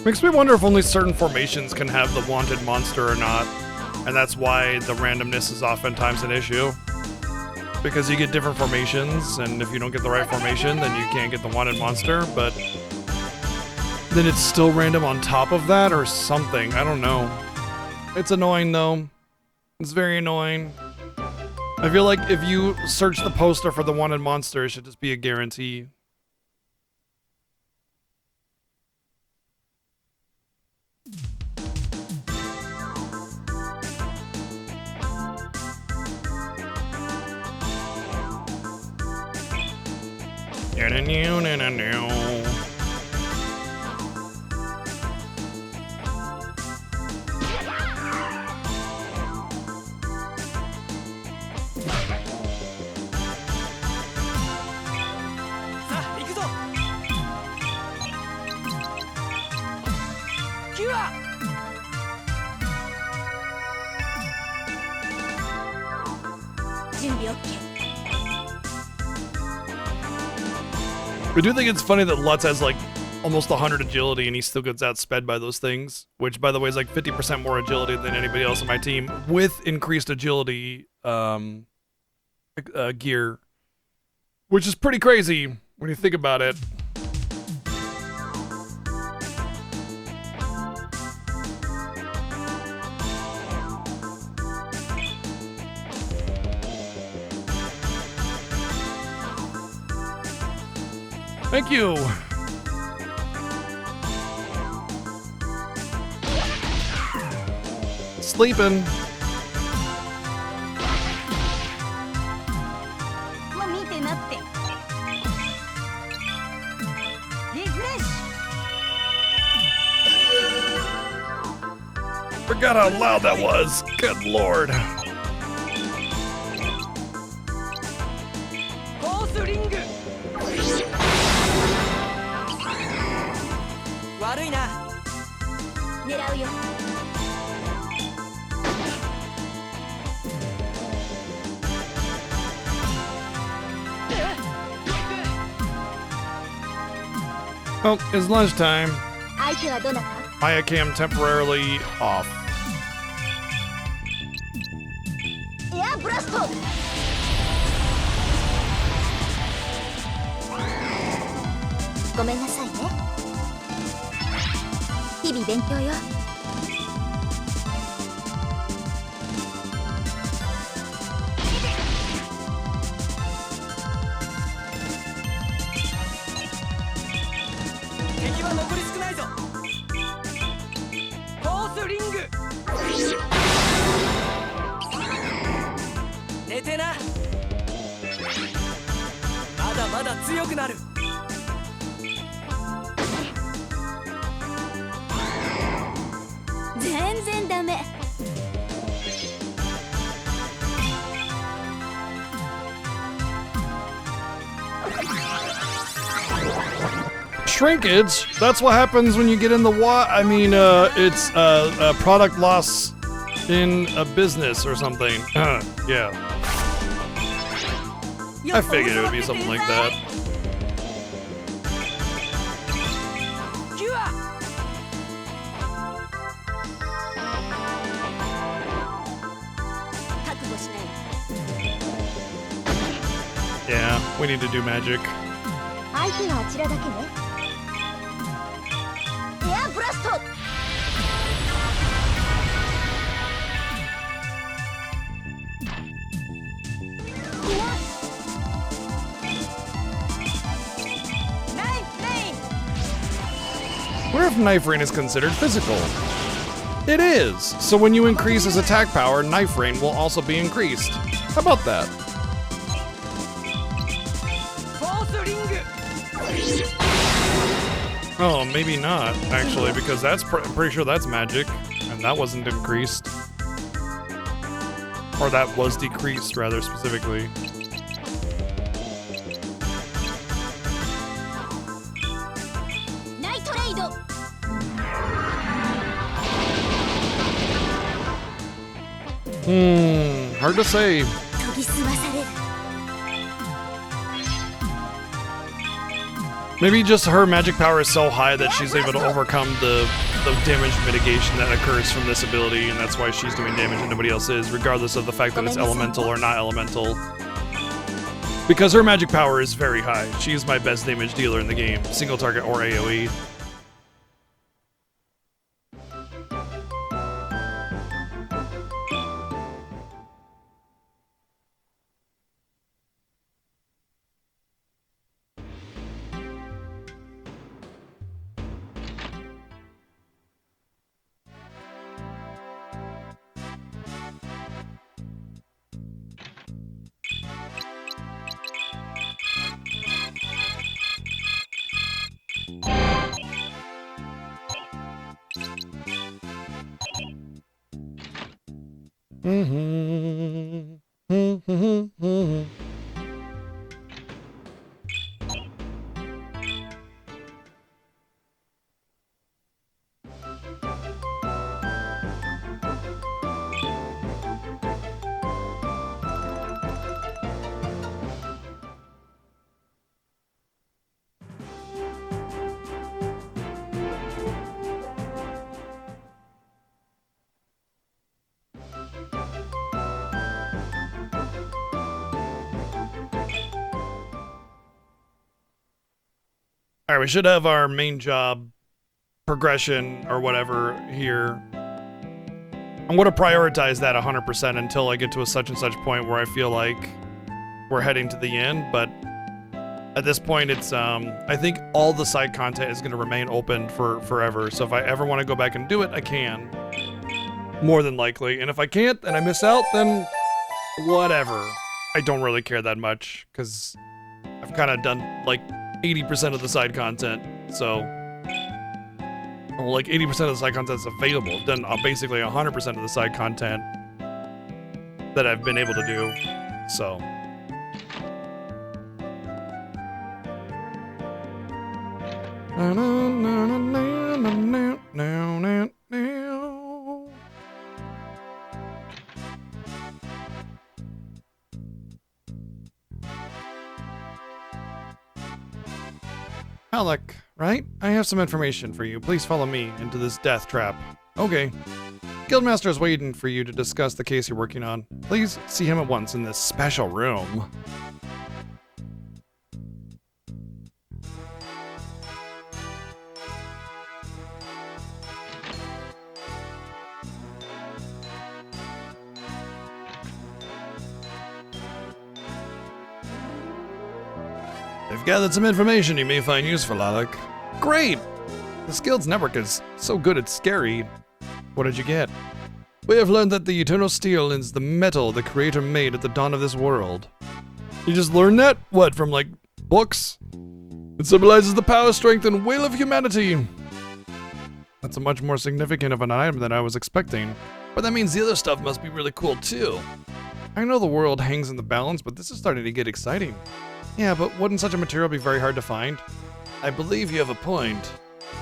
Makes me wonder if only certain formations can have the wanted monster or not. And that's why the randomness is oftentimes an issue. Because you get different formations, and if you don't get the right formation, then you can't get the wanted monster, but then it's still random on top of that or something. I don't know. It's annoying though. It's very annoying. I feel like if you search the poster for the wanted monster, it should just be a guarantee. I do think it's funny that Lutz has like almost 100 agility and he still gets outsped by those things, which by the way is like 50% more agility than anybody else on my team with increased agility gear, which is pretty crazy when you think about it. Thank you. Sleeping. Forgot how loud that was. Good lord. Well, it's lunchtime. Maya Cam temporarily off. Yeah, Brasto! ごめんなさいね。日々勉強よ。敵は残り少ないぞ。フォースリング。寝てな。まだまだ強くなる。全然ダメ。Shrinkage? That's what happens when you get in the it's product loss in a business or something. Yeah. I figured it would be something like that. Yeah, we need to do magic. 相手はあちらだけね。エアブラスト。 What if Knife Rain is considered physical? It is! So when you increase his attack power, Knife Rain will also be increased. How about that? フォースリング Oh, maybe not, actually, because that's I'm pretty sure that's magic, and that wasn't increased. Or that was decreased, rather, specifically. Hard to say. Maybe just her magic power is so high that she's able to overcome the damage mitigation that occurs from this ability, and that's why she's doing damage and nobody else is, regardless of the fact that it's elemental or not elemental. Because her magic power is very high. She is my best damage dealer in the game, single target or AoE. Alright, we should have our main job progression or whatever here. I'm going to prioritize that 100% until I get to a such and such point where I feel like we're heading to the end, but at this point it's, I think all the side content is going to remain open for forever, so if I ever want to go back and do it, I can. More than likely, and if I can't and I miss out, then whatever. I don't really care that much, because I've kind of done, like, 80% of the side content, so well, like 80% of the side content is available. I've done basically 100% of the side content that I've been able to do, so. Alec, right? I have some information for you. Please follow me into this death trap. Okay. Guildmaster is waiting for you to discuss the case you're working on. Please see him at once in this special room. I've gathered some information you may find useful, Alec. Great! This guild's network is so good it's scary. What did you get? We have learned that the eternal steel is the metal the creator made at the dawn of this world. You just learned that? What, from like books? It symbolizes the power, strength, and will of humanity. That's a much more significant of an item than I was expecting. But that means the other stuff must be really cool too. I know the world hangs in the balance, but this is starting to get exciting. Yeah, but wouldn't such a material be very hard to find? I believe you have a point.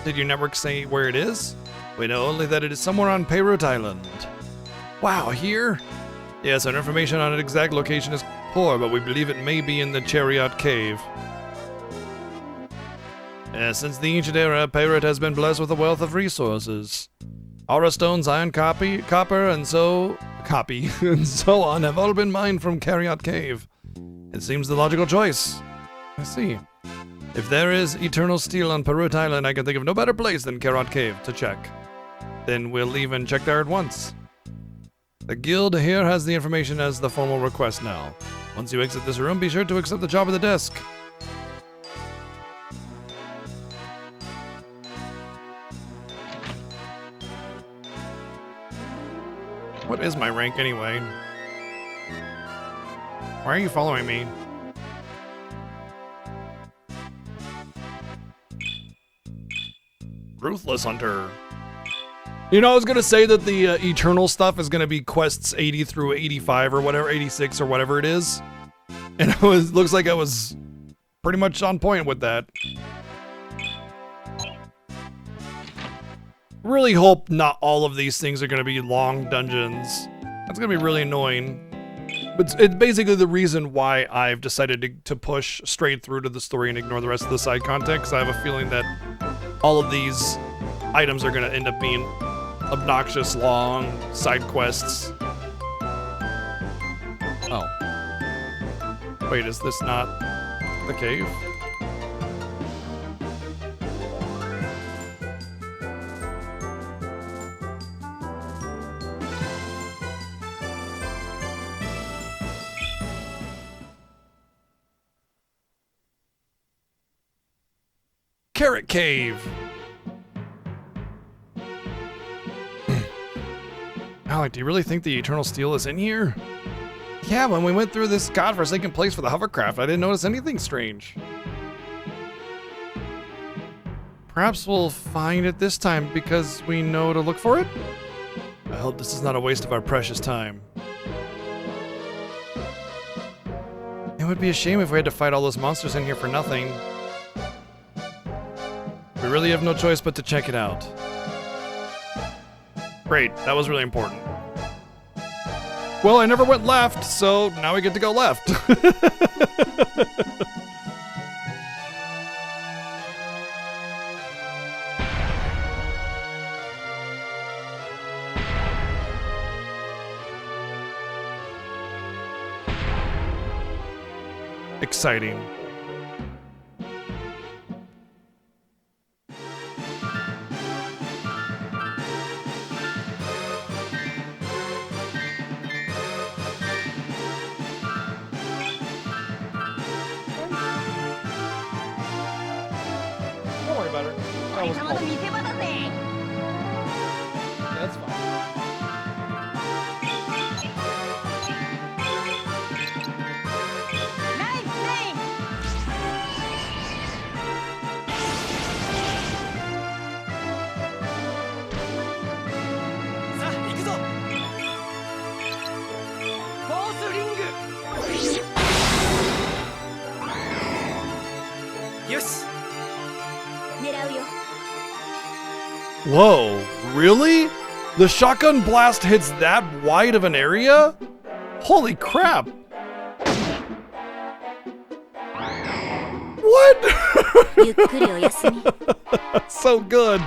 Did your network say where it is? We know only that it is somewhere on Peyrot Island. Wow, here? Yes, our information on its exact location is poor, but we believe it may be in the Chariot Cave. Since the ancient era, Peyrot has been blessed with a wealth of resources. Aura stones, iron, copper, and so on have all been mined from Chariot Cave. It seems the logical choice. I see. If there is eternal steel on Perut Island, I can think of no better place than Carrot Cave to check. Then we'll leave and check there at once. The guild here has the information as the formal request now. Once you exit this room, be sure to accept the job at the desk. What is my rank anyway? Why are you following me? Ruthless Hunter. You know, I was gonna say that the Eternal stuff is gonna be quests 80 through 85 or whatever, 86 or whatever it is. And it looks like I was pretty much on point with that. Really hope not all of these things are gonna be long dungeons. That's gonna be really annoying. But it's basically the reason why I've decided to push straight through to the story and ignore the rest of the side content, because I have a feeling that all of these items are going to end up being obnoxious, long side quests. Oh. Wait, is this not the cave? Carrot Cave. Alec, do you really think the Eternal Steel is in here? Yeah, when we went through this godforsaken place for the hovercraft, I didn't notice anything strange. Perhaps we'll find it this time because we know to look for it? I hope this is not a waste of our precious time. It would be a shame if we had to fight all those monsters in here for nothing. We really have no choice but to check it out. Great, that was really important. Well, I never went left, so now we get to go left. Exciting. Don't worry about it. That was cool. That's fine. Whoa, really? The shotgun blast hits that wide of an area? Holy crap! What? So good.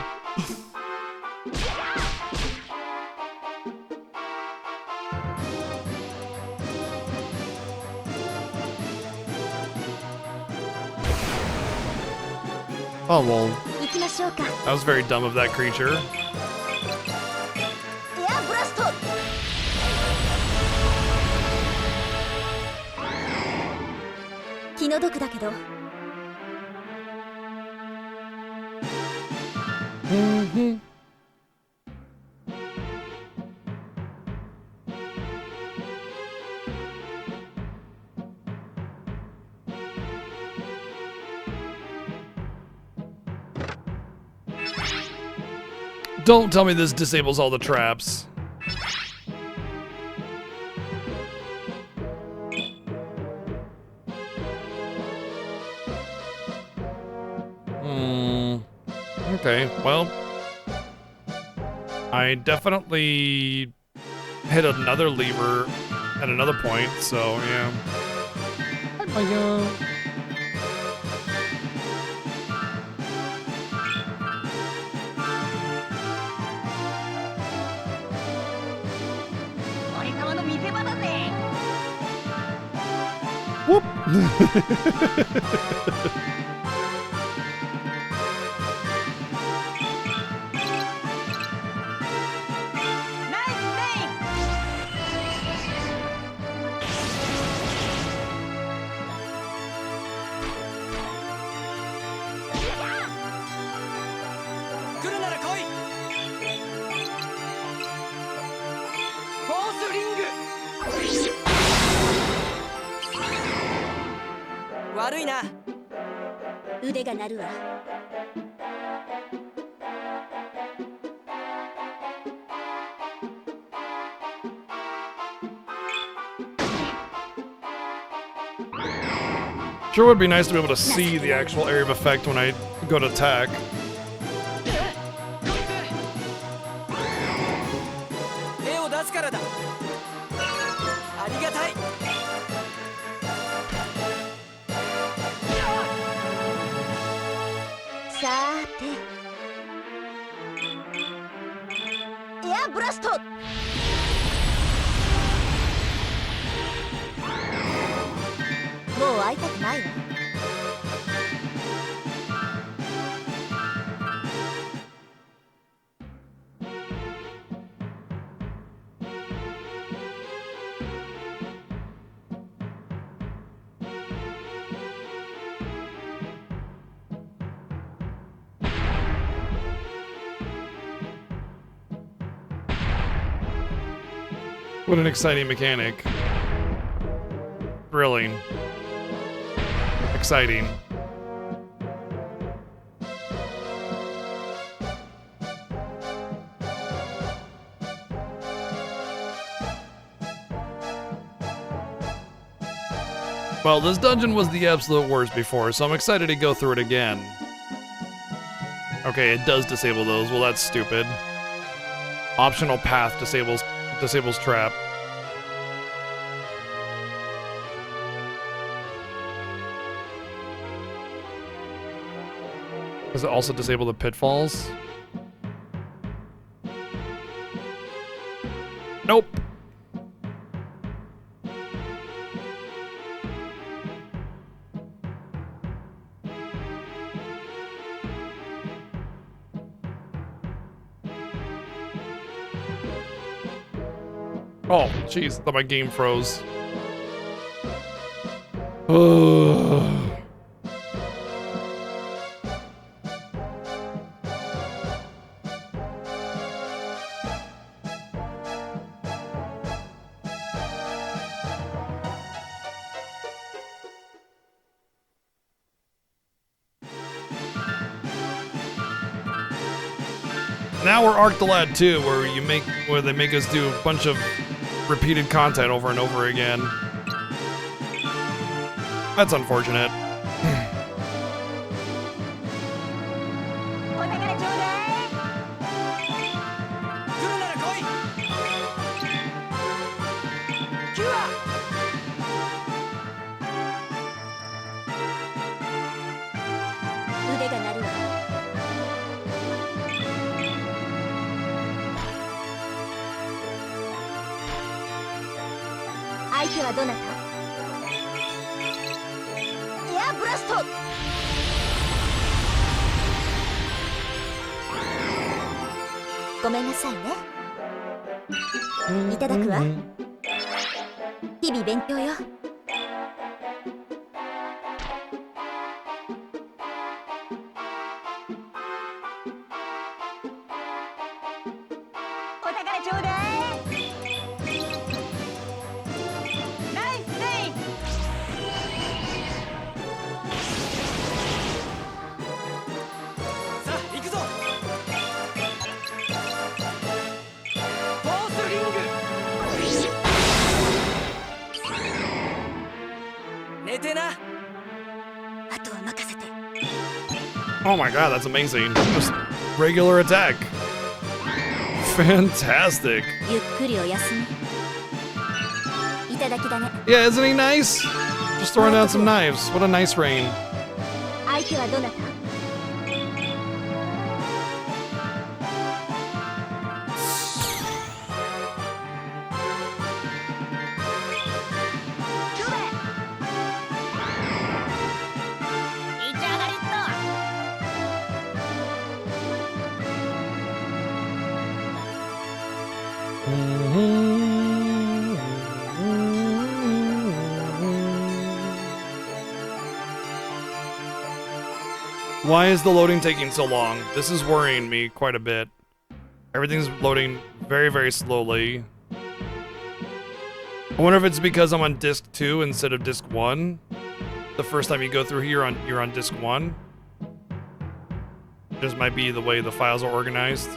Oh well. That was very dumb of that creature. Mm-hmm. Don't tell me this disables all the traps. Okay, well, I definitely hit another lever at another point, so yeah. Bye-bye. Whoop. ナイスレイン来るなら来いフォースリング悪いな腕が鳴るわ。Sure would be nice to be able to see the actual area of effect when I go to attack. 手を出すからだありがたいさーて。エアブラスト。もう会いたくないわ。What an exciting mechanic. Thrilling. Exciting. Well, this dungeon was the absolute worst before, so I'm excited to go through it again. Okay, it does disable those. Well, that's stupid. Optional path disables trap. Does it also disable the pitfalls? Nope. Oh, jeez, thought my game froze. Ugh. Now we're Arc the Lad 2, where they make us do a bunch of repeated content over and over again. That's unfortunate. お宝ちょうだい。来るなら来いキュア腕が鳴るわ。相手はどなた？エアブラスト。ごめんなさいね。いただくわ。日々勉強よ。お宝ちょうだい。ナイスレインさあ行くぞフォースリング寝てなあとは任せて。 Oh my god, that's amazing. Just regular attack. Fantastic. ゆっくりお休み。いただきだね。 Yeah, isn't he nice? Just throwing down some knives. What a nice rain. 相手はどなた？ Why is the loading taking so long? This is worrying me quite a bit. Everything's loading very, very slowly. I wonder if it's because I'm on disc 2 instead of disc 1. The first time you go through here, you're on disc 1. Just might be the way the files are organized.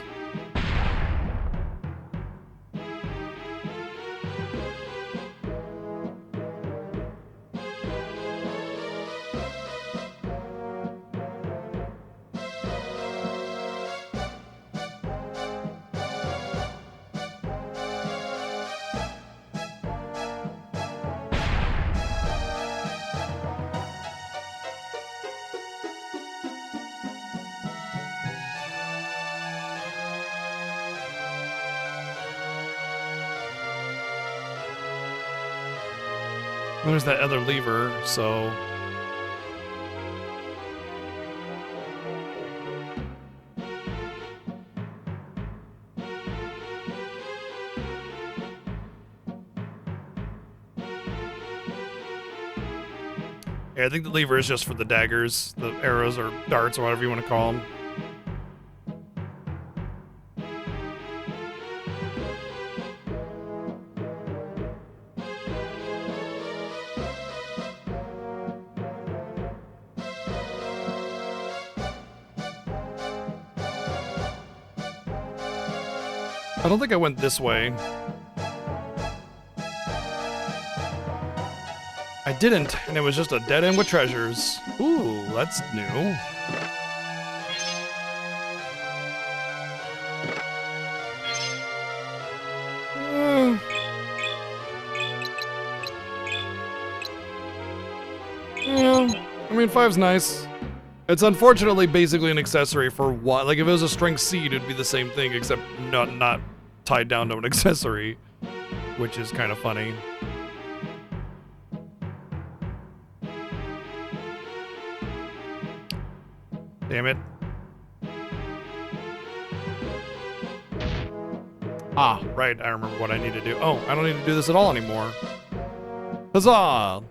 There's that other lever, so... Yeah, I think the lever is just for the daggers, the arrows or darts or whatever you want to call them. I don't think I went this way. I didn't, and it was just a dead end with treasures. Ooh, that's new. Yeah, I mean, 5's nice. It's unfortunately basically an accessory for what? Like, if it was a strength seed, it'd be the same thing, except not tied down to an accessory, which is kind of funny. Damn it. Ah, right, I remember what I need to do. Oh, I don't need to do this at all anymore. Huzzah!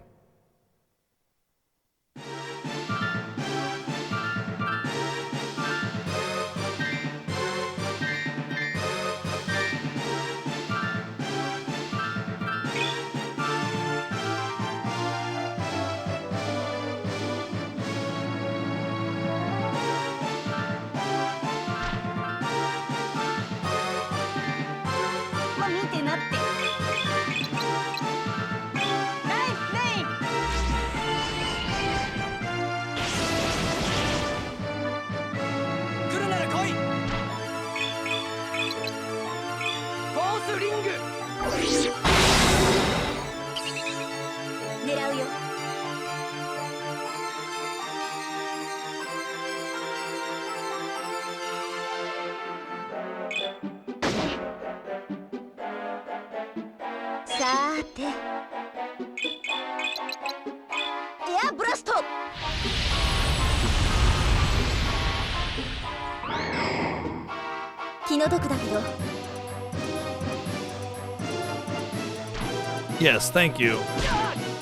Yes, thank you.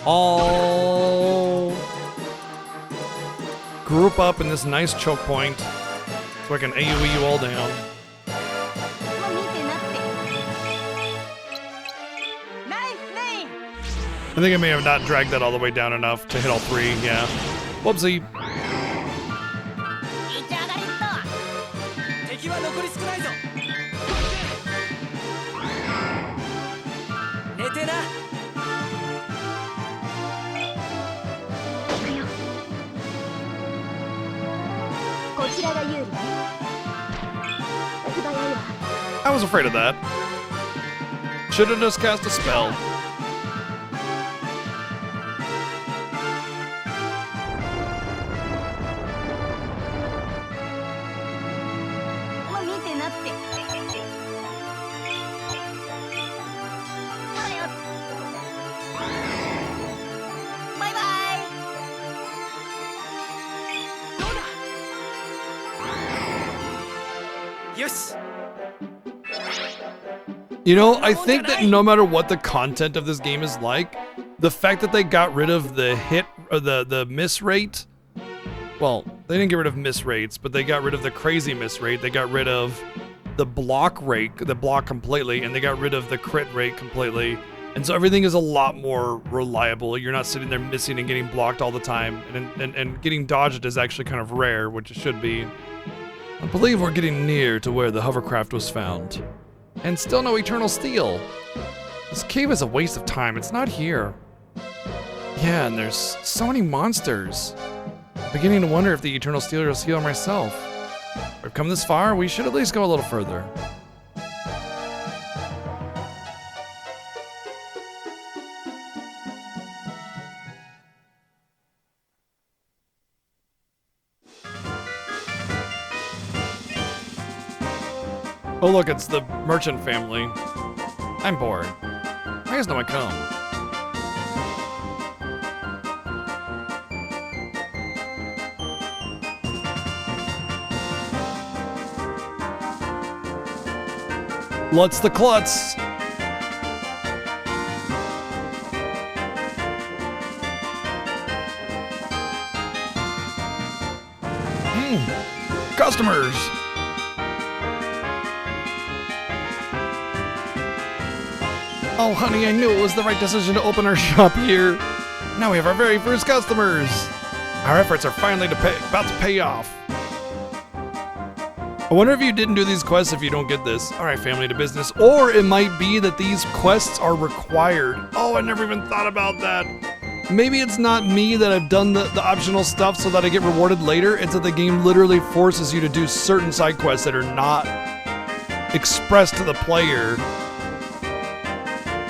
All group up in this nice choke point so I can AoE you all down. I think I may have not dragged that all the way down enough to hit all 3, yeah. Whoopsie. I was afraid of that. Should have just cast a spell. You know, I think that no matter what the content of this game is like, the fact that they got rid of the hit or the miss rate, well, They didn't get rid of miss rates, but they got rid of the crazy miss rate. They got rid of the block rate, the block completely, and they got rid of the crit rate completely. And so everything is a lot more reliable. You're not sitting there missing and getting blocked all the time. And getting dodged is actually kind of rare, which it should be. I believe we're getting near to where the hovercraft was found. And still no Eternal Steel. This cave is a waste of time. It's not here. Yeah, and there's so many monsters. I'm beginning to wonder if the Eternal Steel will heal myself. We've come this far, we should at least go a little further. Oh look, it's the merchant family. I'm bored. Why has no one come? Lutz the Klutz. Customers. Oh, honey, I knew it was the right decision to open our shop here. Now we have our very first customers. Our efforts are finally about to pay off. I wonder if you didn't do these quests if you don't get this. All right, family to business. Or it might be that these quests are required. Oh, I never even thought about that. Maybe it's not me that I've done the optional stuff so that I get rewarded later. It's that the game literally forces you to do certain side quests that are not expressed to the player.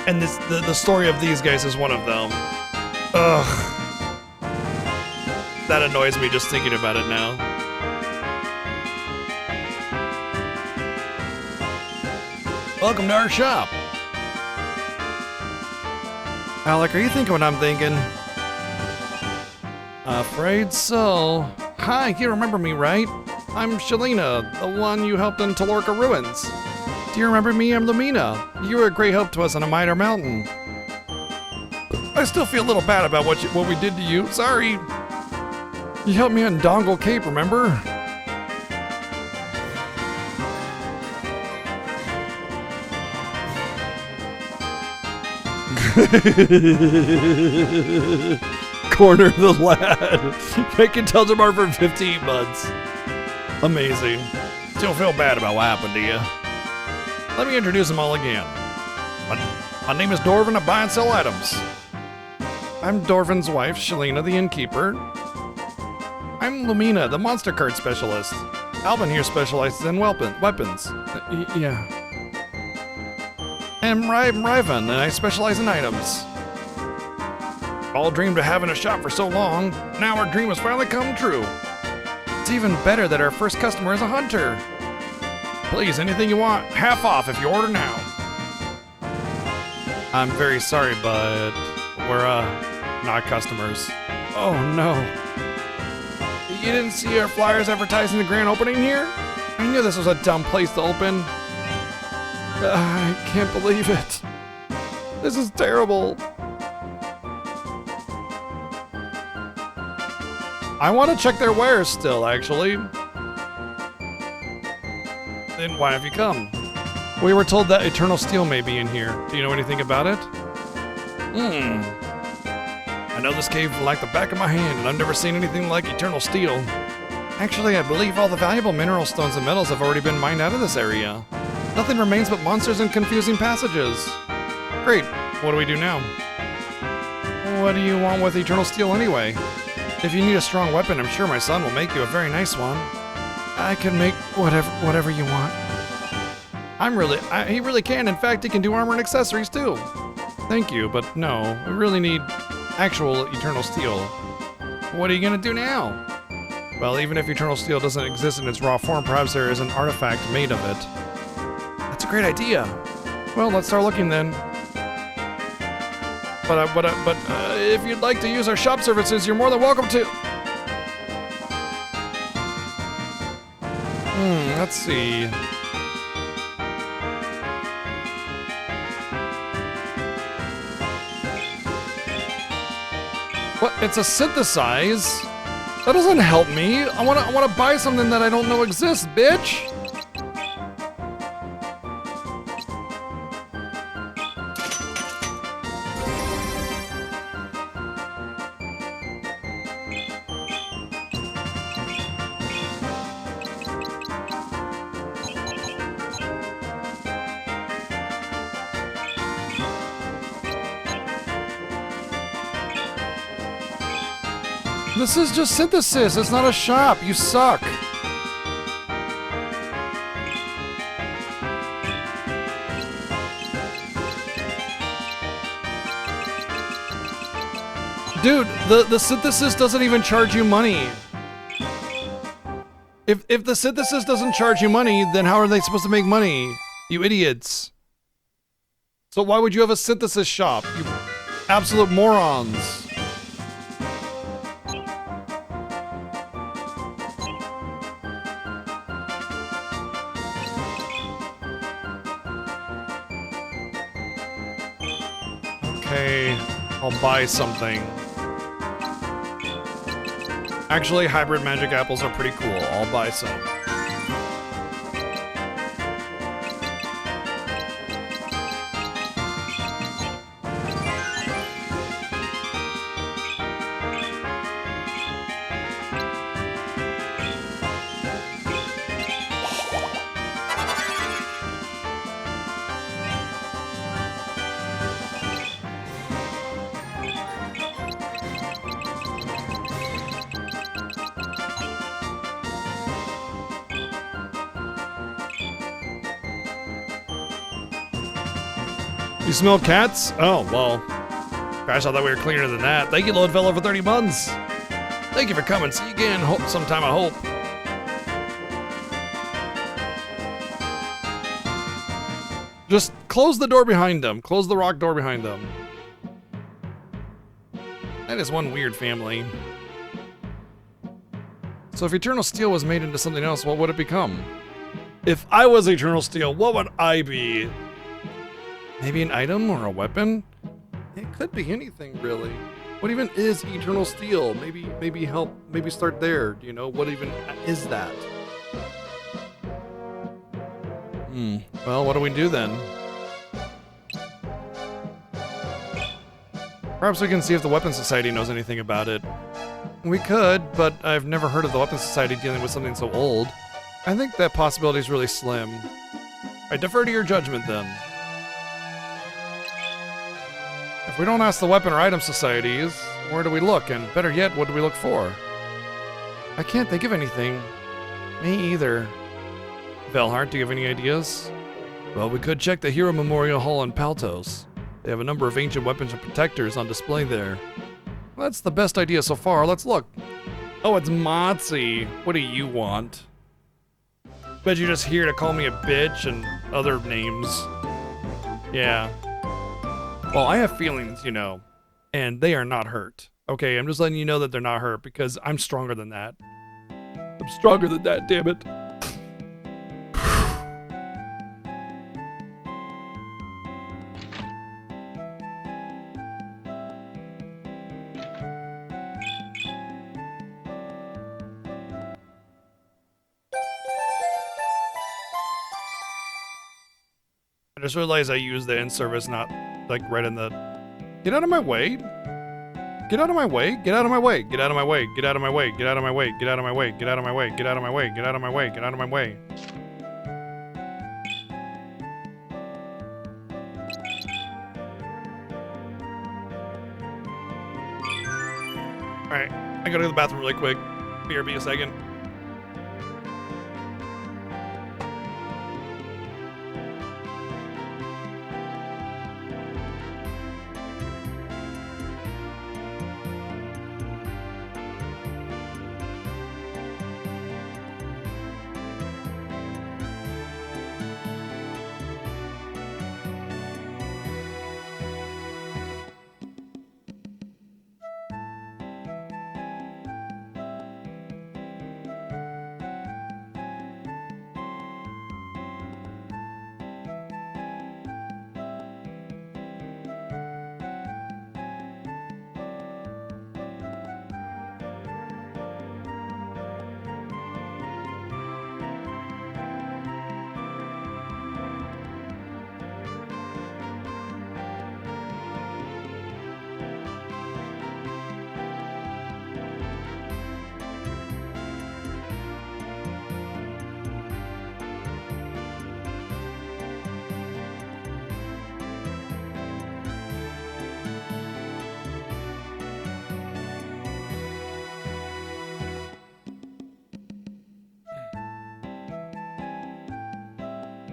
And the story of these guys is one of them. Ugh. That annoys me just thinking about it now. Welcome to our shop. Alec, are you thinking what I'm thinking? Afraid so. Hi, you remember me, right? I'm Shalina, the one you helped in Talorca Ruins. Do you remember me? I'm Lumina. You were a great help to us on a minor mountain. I still feel a little bad about what we did to you. Sorry. You helped me on Dongle Cape, remember? Corner the lad. Making Teldemar for 15 months. Amazing. Still feel bad about what happened to you. Let me introduce them all again. My name is Dorvin. I buy and sell items. I'm Dorvin's wife, Shalina, the innkeeper. I'm Lumina, the monster card specialist. Alvin here specializes in weapons. Yeah. And I'm Ryvan, and I specialize in items. All dreamed of having a shop for so long. Now our dream has finally come true. It's even better that our first customer is a hunter. Please, anything you want, half off if you order now. I'm very sorry, but we're, not customers. Oh, no. You didn't see our flyers advertising the grand opening here? I knew this was a dumb place to open. I can't believe it. This is terrible. I want to check their wares still, actually. Then why have you come? We were told that Eternal Steel may be in here. Do you know anything about it? I know this cave like the back of my hand, and I've never seen anything like Eternal Steel. Actually, I believe all the valuable mineral stones and metals have already been mined out of this area. Nothing remains but monsters and confusing passages. Great. What do we do now? What do you want with Eternal Steel anyway? If you need a strong weapon, I'm sure my son will make you a very nice one. I can make whatever you want. He really can. In fact, he can do armor and accessories too. Thank you, but no, we really need actual Eternal Steel. What are you gonna do now? Well, even if Eternal Steel doesn't exist in its raw form, perhaps there is an artifact made of it. That's a great idea. Well, let's start looking then. But if you'd like to use our shop services, you're more than welcome to. Let's see. What? It's a synthesize. That doesn't help me. I wanna buy something that I don't know exists, bitch. This is just synthesis. It's not a shop. You suck. Dude, the synthesis doesn't even charge you money. If the synthesis doesn't charge you money, then how are they supposed to make money? You idiots. So why would you have a synthesis shop? You absolute morons. Okay, I'll buy something. Actually, hybrid magic apples are pretty cool. I'll buy some. You smell cats? Oh, well. Gosh, I thought we were cleaner than that. Thank you, Lord Fellow, for 30 months. Thank you for coming. See you again sometime, I hope. Just close the door behind them. Close the rock door behind them. That is one weird family. So if Eternal Steel was made into something else, what would it become? If I was Eternal Steel, what would I be? Maybe an item or a weapon? It could be anything, really. What even is Eternal Steel? Maybe help, maybe start there, you know? What even is that? Well, what do we do then? Perhaps we can see if the Weapons Society knows anything about it. We could, but I've never heard of the Weapons Society dealing with something so old. I think that possibility is really slim. I defer to your judgment then. If we don't ask the Weapon or Item Societies, where do we look? And better yet, what do we look for? I can't think of anything. Me either. Velhart, do you have any ideas? Well, we could check the Hero Memorial Hall in Paltos. They have a number of ancient weapons and protectors on display there. That's the best idea so far. Let's look. Oh, it's Motzi. What do you want? Bet you're just here to call me a bitch and other names. Yeah. Well, I have feelings, you know, and they are not hurt. Okay, I'm just letting you know that they're not hurt because I'm stronger than that. I'm stronger than that, damn it. I just realized I used the end service, not like right in the... Get out of my way. Get out of my way. Get out of my way. Get out of my way. Get out of my way. Get out of my way. Get out of my way. Get out of my way. Get out of my way. Get out of my way. Get out of my way. Alright, I gotta go to the bathroom really quick. BRB a second.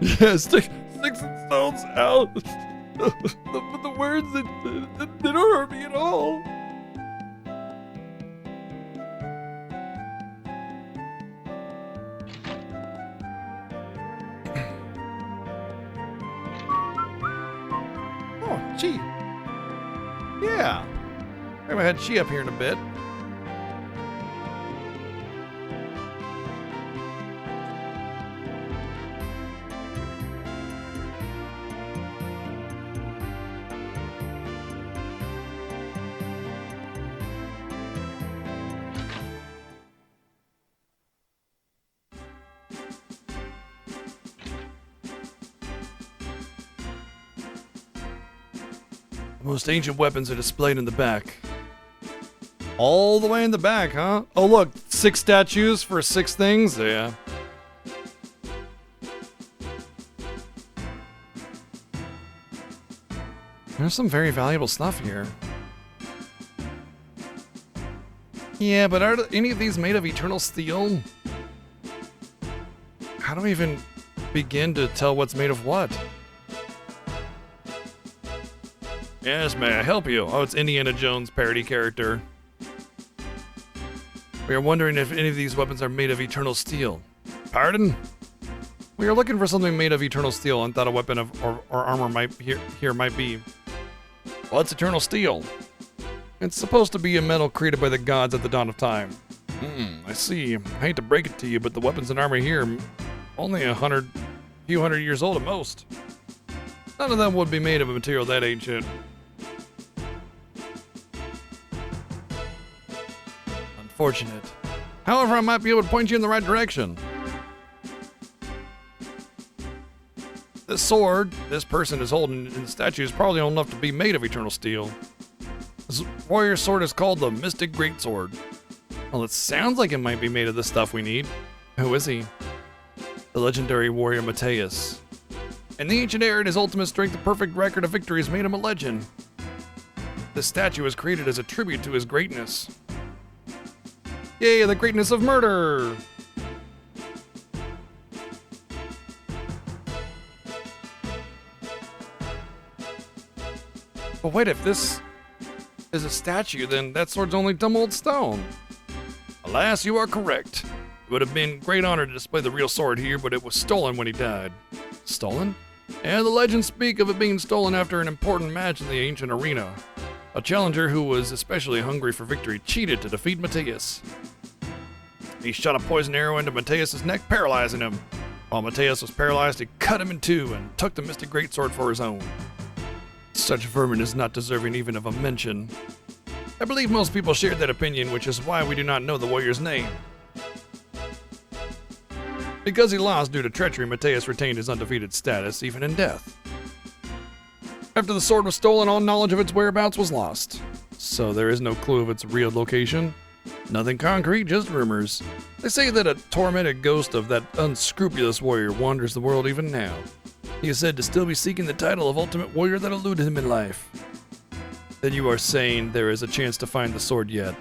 Yeah, sticks and stones out. the words that don't hurt me at all. Oh, gee. Yeah. Maybe I had Chi up here in a bit. Most ancient weapons are displayed in the back. All the way in the back, huh? Oh, look, 6 statues for 6 things? Yeah. There's some very valuable stuff here. Yeah, but are any of these made of eternal steel? How do we even begin to tell what's made of what? Yes, may I help you? Oh, it's Indiana Jones parody character. We are wondering if any of these weapons are made of eternal steel. Pardon? We are looking for something made of eternal steel and thought a weapon of or armor might be. What's eternal steel? It's supposed to be a metal created by the gods at the dawn of time. I see. I hate to break it to you, but the weapons and armor here are only a few hundred years old at most. None of them would be made of a material that ancient. Unfortunate. However, I might be able to point you in the right direction. This sword this person is holding in the statue is probably old enough to be made of eternal steel. This warrior sword is called the Mystic Greatsword. Well, it sounds like it might be made of the stuff we need. Who is he? The legendary warrior Mateus. In the ancient era, his ultimate strength and perfect record of victories made him a legend. This statue was created as a tribute to his greatness. Yay, the greatness of murder! But wait, if this is a statue, then that sword's only dumb old stone. Alas, you are correct. It would have been a great honor to display the real sword here, but it was stolen when he died. Stolen? And the legends speak of it being stolen after an important match in the ancient arena. A challenger who was especially hungry for victory cheated to defeat Mateus. He shot a poison arrow into Mateus' neck, paralyzing him. While Mateus was paralyzed, he cut him in two and took the Mystic Greatsword for his own. Such vermin is not deserving even of a mention. I believe most people shared that opinion, which is why we do not know the warrior's name. Because he lost due to treachery, Mateus retained his undefeated status, even in death. After the sword was stolen, all knowledge of its whereabouts was lost. So there is no clue of its real location. Nothing concrete, just rumors. They say that a tormented ghost of that unscrupulous warrior wanders the world even now. He is said to still be seeking the title of Ultimate Warrior that eluded him in life. Then you are saying there is a chance to find the sword yet.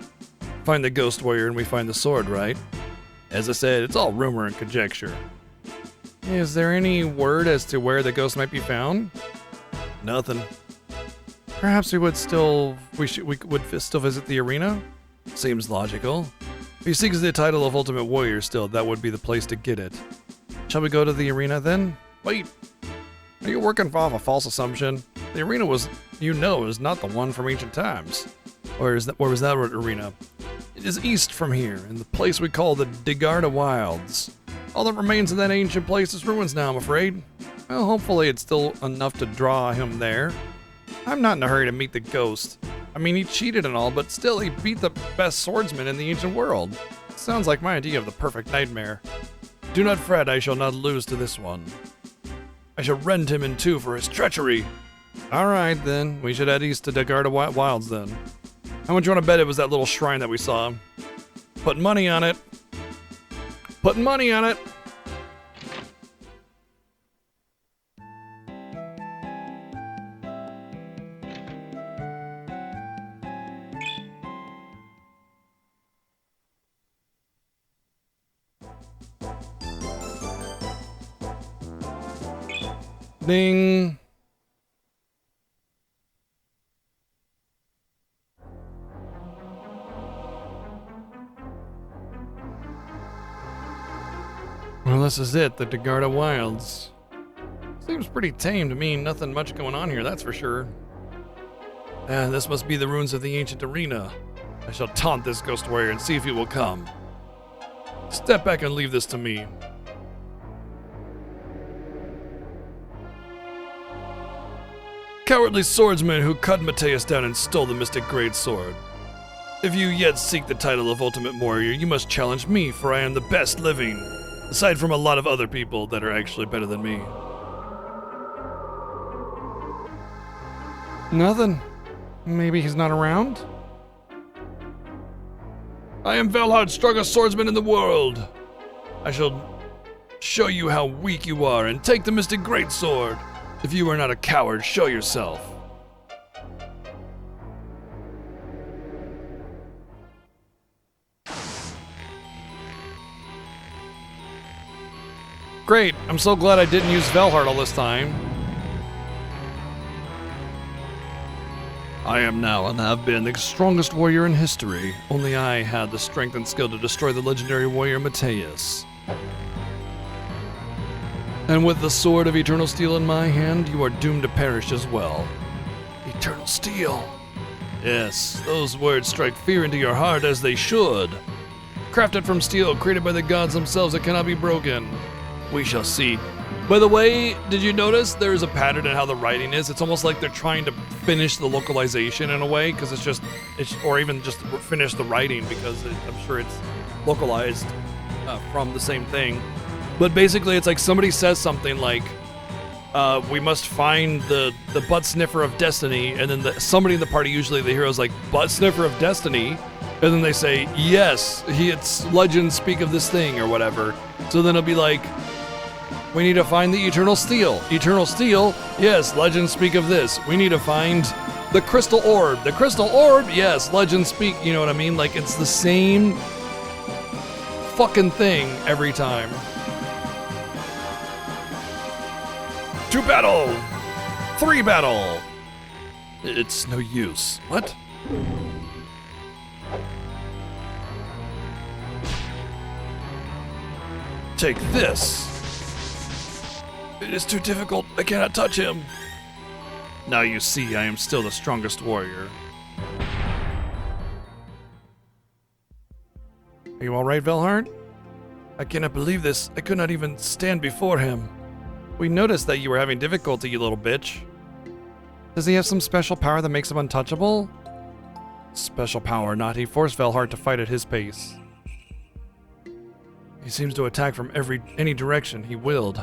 Find the ghost warrior and we find the sword, right? As I said, it's all rumor and conjecture. Is there any word as to where the ghost might be found? Nothing. Perhaps we would still visit the arena? Seems logical. If he seeks the title of Ultimate Warrior still, that would be the place to get it. Shall we go to the arena then? Wait. Are you working off a false assumption? The arena is not the one from ancient times. Where was that arena? It is east from here, in the place we call the Degarda Wilds. All that remains of that ancient place is ruins now, I'm afraid. Well, hopefully it's still enough to draw him there. I'm not in a hurry to meet the ghost. I mean, he cheated and all, but still he beat the best swordsman in the ancient world. Sounds like my idea of the perfect nightmare. Do not fret, I shall not lose to this one. I shall rend him in two for his treachery. Alright then, we should head east to Degarda Wilds then. How much you want to bet it was that little shrine that we saw? Put money on it. Put money on it. Ding. Well, this is it, the Dagarda Wilds. Seems pretty tame to me, nothing much going on here, that's for sure. This must be the ruins of the ancient arena. I shall taunt this ghost warrior and see if he will come. Step back and leave this to me. Cowardly swordsman who cut Mateus down and stole the Mystic Great Sword. If you yet seek the title of Ultimate Warrior, you must challenge me, for I am the best living, aside from a lot of other people that are actually better than me. Nothing. Maybe he's not around? I am Velhard, strongest swordsman in the world. I shall show you how weak you are and take the Mystic Greatsword. If you are not a coward, show yourself. Great, I'm so glad I didn't use Velhard all this time. I am now and have been the strongest warrior in history. Only I had the strength and skill to destroy the legendary warrior Mateus. And with the sword of Eternal Steel in my hand, you are doomed to perish as well. Eternal Steel. Yes, those words strike fear into your heart as they should. Crafted from steel, created by the gods themselves, it cannot be broken. We shall see. By the way, did you notice there's a pattern in how the writing is? It's almost like they're trying to finish the localization in a way, because or even just finish the writing, because I'm sure it's localized from the same thing. But basically, it's like somebody says something like, we must find the butt sniffer of destiny, and then somebody in the party, usually the hero's like, butt sniffer of destiny, and then they say, yes, it's legends speak of this thing, or whatever. So then it'll be like, we need to find the Eternal Steel. Eternal Steel, yes, legends speak of this. We need to find the Crystal Orb. The Crystal Orb, yes, legends speak, you know what I mean? Like, it's the same fucking thing every time. To battle! 3 battle! It's no use. What? Take this! It is too difficult. I cannot touch him. Now you see, I am still the strongest warrior. Are you alright, Velhard? I cannot believe this. I could not even stand before him. We noticed that you were having difficulty, you little bitch. Does he have some special power that makes him untouchable? Special power or not, he forced Velhard to fight at his pace. He seems to attack from any direction he willed.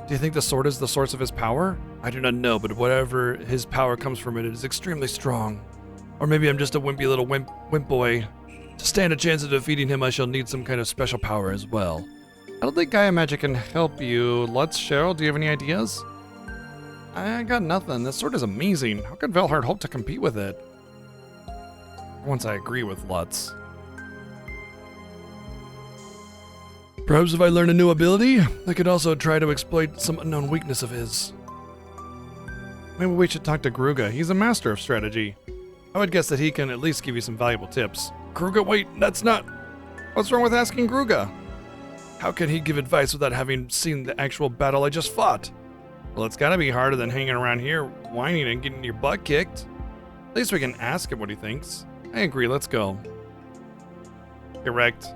Do you think the sword is the source of his power? I do not know, but whatever his power comes from it is extremely strong. Or maybe I'm just a wimpy little wimp boy. To stand a chance of defeating him, I shall need some kind of special power as well. I don't think Gaia Magic can help you. Lutz, Cheryl, do you have any ideas? I got nothing. This sword is amazing. How could Velhard hope to compete with it? Once I agree with Lutz. Perhaps if I learn a new ability, I could also try to exploit some unknown weakness of his. Maybe we should talk to Gruga. He's a master of strategy. I would guess that he can at least give you some valuable tips. Gruga, wait, that's not... What's wrong with asking Gruga? How can he give advice without having seen the actual battle I just fought? Well, it's gotta be harder than hanging around here, whining and getting your butt kicked. At least we can ask him what he thinks. I agree, let's go. Correct.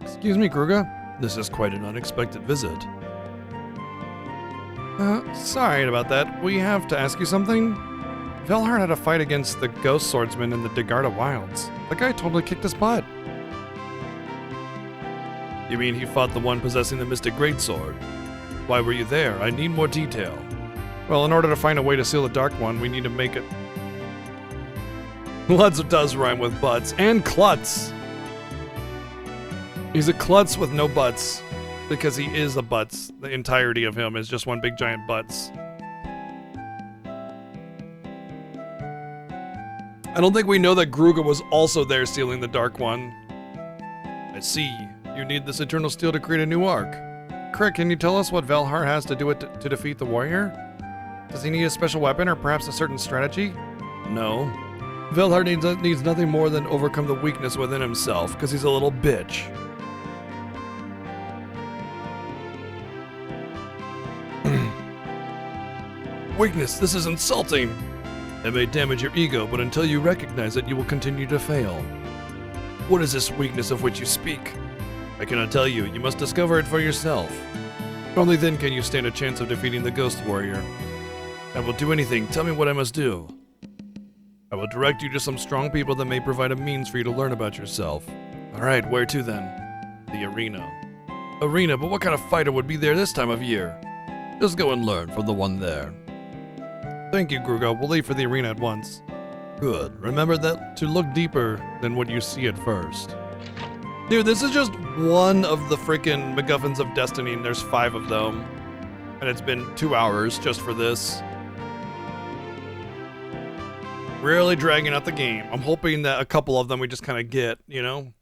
Excuse me, Gruga. This is quite an unexpected visit. Sorry about that. We have to ask you something. Velhard had a fight against the ghost swordsman in the Dagarda Wilds. The guy totally kicked his butt. You mean he fought the one possessing the Mystic Greatsword? Why were you there? I need more detail. Well, in order to find a way to seal the Dark One, we need to make it... Lutz does rhyme with butts. And klutz. He's a klutz with no butts. Because he is a butts. The entirety of him is just one big giant butts. I don't think we know that Gruga was also there sealing the Dark One. I see. You need this Eternal Steel to create a new arc. Crick, can you tell us what Velhar has to do it to defeat the warrior? Does he need a special weapon or perhaps a certain strategy? No. Velhar needs nothing more than overcome the weakness within himself, because he's a little bitch. Weakness, this is insulting. It may damage your ego, but until you recognize it, you will continue to fail. What is this weakness of which you speak? I cannot tell you. You must discover it for yourself. Only then can you stand a chance of defeating the Ghost Warrior. I will do anything. Tell me what I must do. I will direct you to some strong people that may provide a means for you to learn about yourself. Alright, where to then? The arena. Arena, but what kind of fighter would be there this time of year? Just go and learn from the one there. Thank you, Gruga. We'll leave for the arena at once. Good. Remember that to look deeper than what you see at first. Dude, this is just one of the freaking MacGuffins of Destiny, and there's 5 of them. And it's been 2 hours just for this. Really dragging out the game. I'm hoping that a couple of them we just kind of get, you know?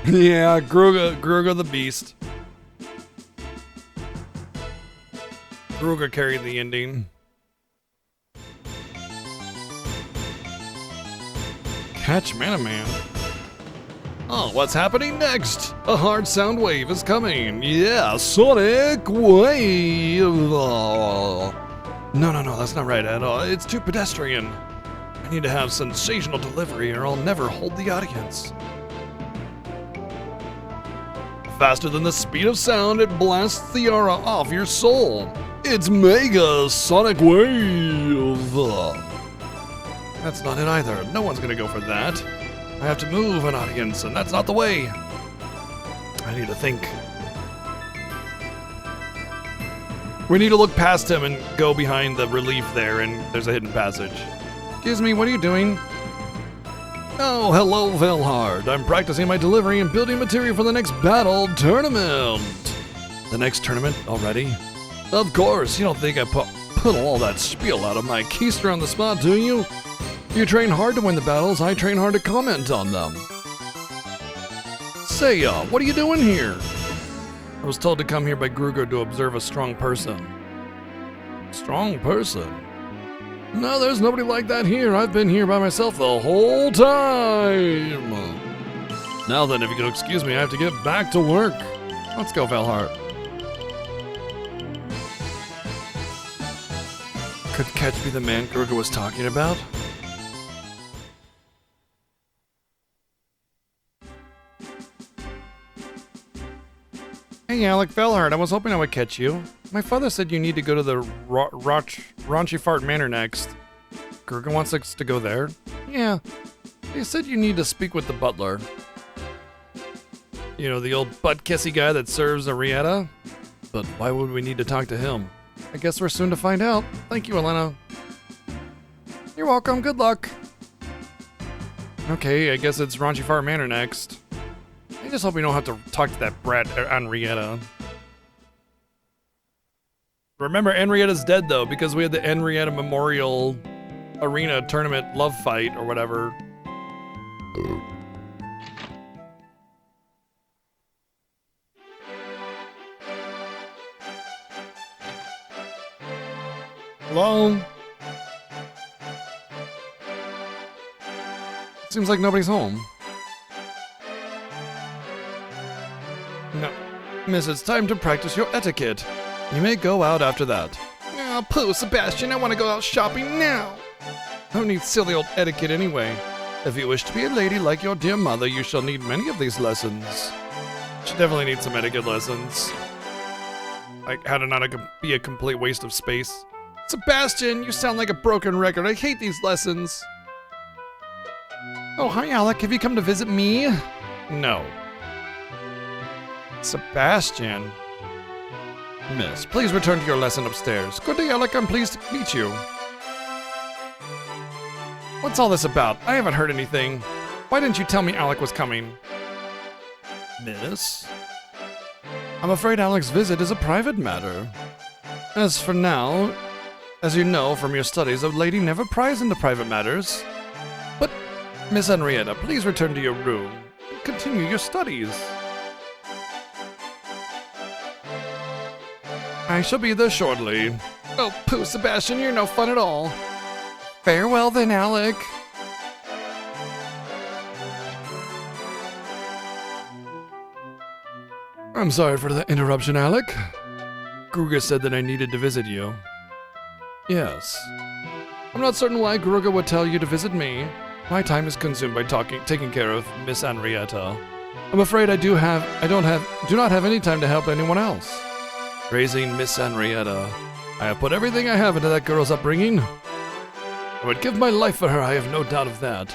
Yeah, Gruga the Beast. Gruga carried the ending. Catch Manaman. Oh, what's happening next? A hard sound wave is coming. Yeah, Sonic Wave. Oh. No, that's not right at all. It's too pedestrian. I need to have sensational delivery or I'll never hold the audience. Faster than the speed of sound, it blasts the aura off your soul. It's Mega Sonic Wave. That's not it either. No one's gonna go for that. I have to move an audience, and that's not the way. I need to think. We need to look past him and go behind the relief there, and there's a hidden passage. Excuse me, what are you doing? Oh, hello, Velhard. I'm practicing my delivery and building material for the next battle tournament. The next tournament already? Of course, you don't think I put all that spiel out of my keister on the spot, do you? You train hard to win the battles, I train hard to comment on them. Say, what are you doing here? I was told to come here by Gruga to observe a strong person. Strong person? No, there's nobody like that here. I've been here by myself the whole time. Now then, if you could excuse me, I have to get back to work. Let's go, Velhar. Could Ketch be the man Gruga was talking about? Hey, Alec Velhard, I was hoping I would catch you. My father said you need to go to the Raunchy Fart Manor next. Gruga wants us to go there? Yeah. He said you need to speak with the butler. You know, the old butt-kissy guy that serves Arietta? But why would we need to talk to him? I guess we're soon to find out. Thank you, Elena. You're welcome. Good luck. Okay, I guess it's Raunchy Fart Manor next. I just hope we don't have to talk to that brat Henrietta. Remember, Henrietta's dead though, because we had the Henrietta Memorial Arena Tournament love fight or whatever. Hello? Seems like nobody's home. No. Miss, it's time to practice your etiquette. You may go out after that. Oh, pooh, Sebastian, I want to go out shopping now. Who needs silly old etiquette anyway? If you wish to be a lady like your dear mother, you shall need many of these lessons. She definitely needs some etiquette lessons. Like how to not be a complete waste of space. Sebastian, you sound like a broken record. I hate these lessons. Oh, hi, Alec. Have you come to visit me? No. Sebastian. Miss, please return to your lesson upstairs. Good day, Alec. I'm pleased to meet you. What's all this about? I haven't heard anything. Why didn't you tell me Alec was coming? Miss? I'm afraid Alec's visit is a private matter. As for now, as you know from your studies, a lady never pries into private matters. But, Miss Henrietta, please return to your room and continue your studies. I shall be there shortly. Oh, pooh, Sebastian, you're no fun at all. Farewell then, Alec. I'm sorry for the interruption, Alec. Gruga said that I needed to visit you. Yes. I'm not certain why Gruga would tell you to visit me. My time is consumed by taking care of Miss Henrietta. I'm afraid I do not have any time to help anyone else. Raising Miss Henrietta. I have put everything I have into that girl's upbringing. I would give my life for her, I have no doubt of that.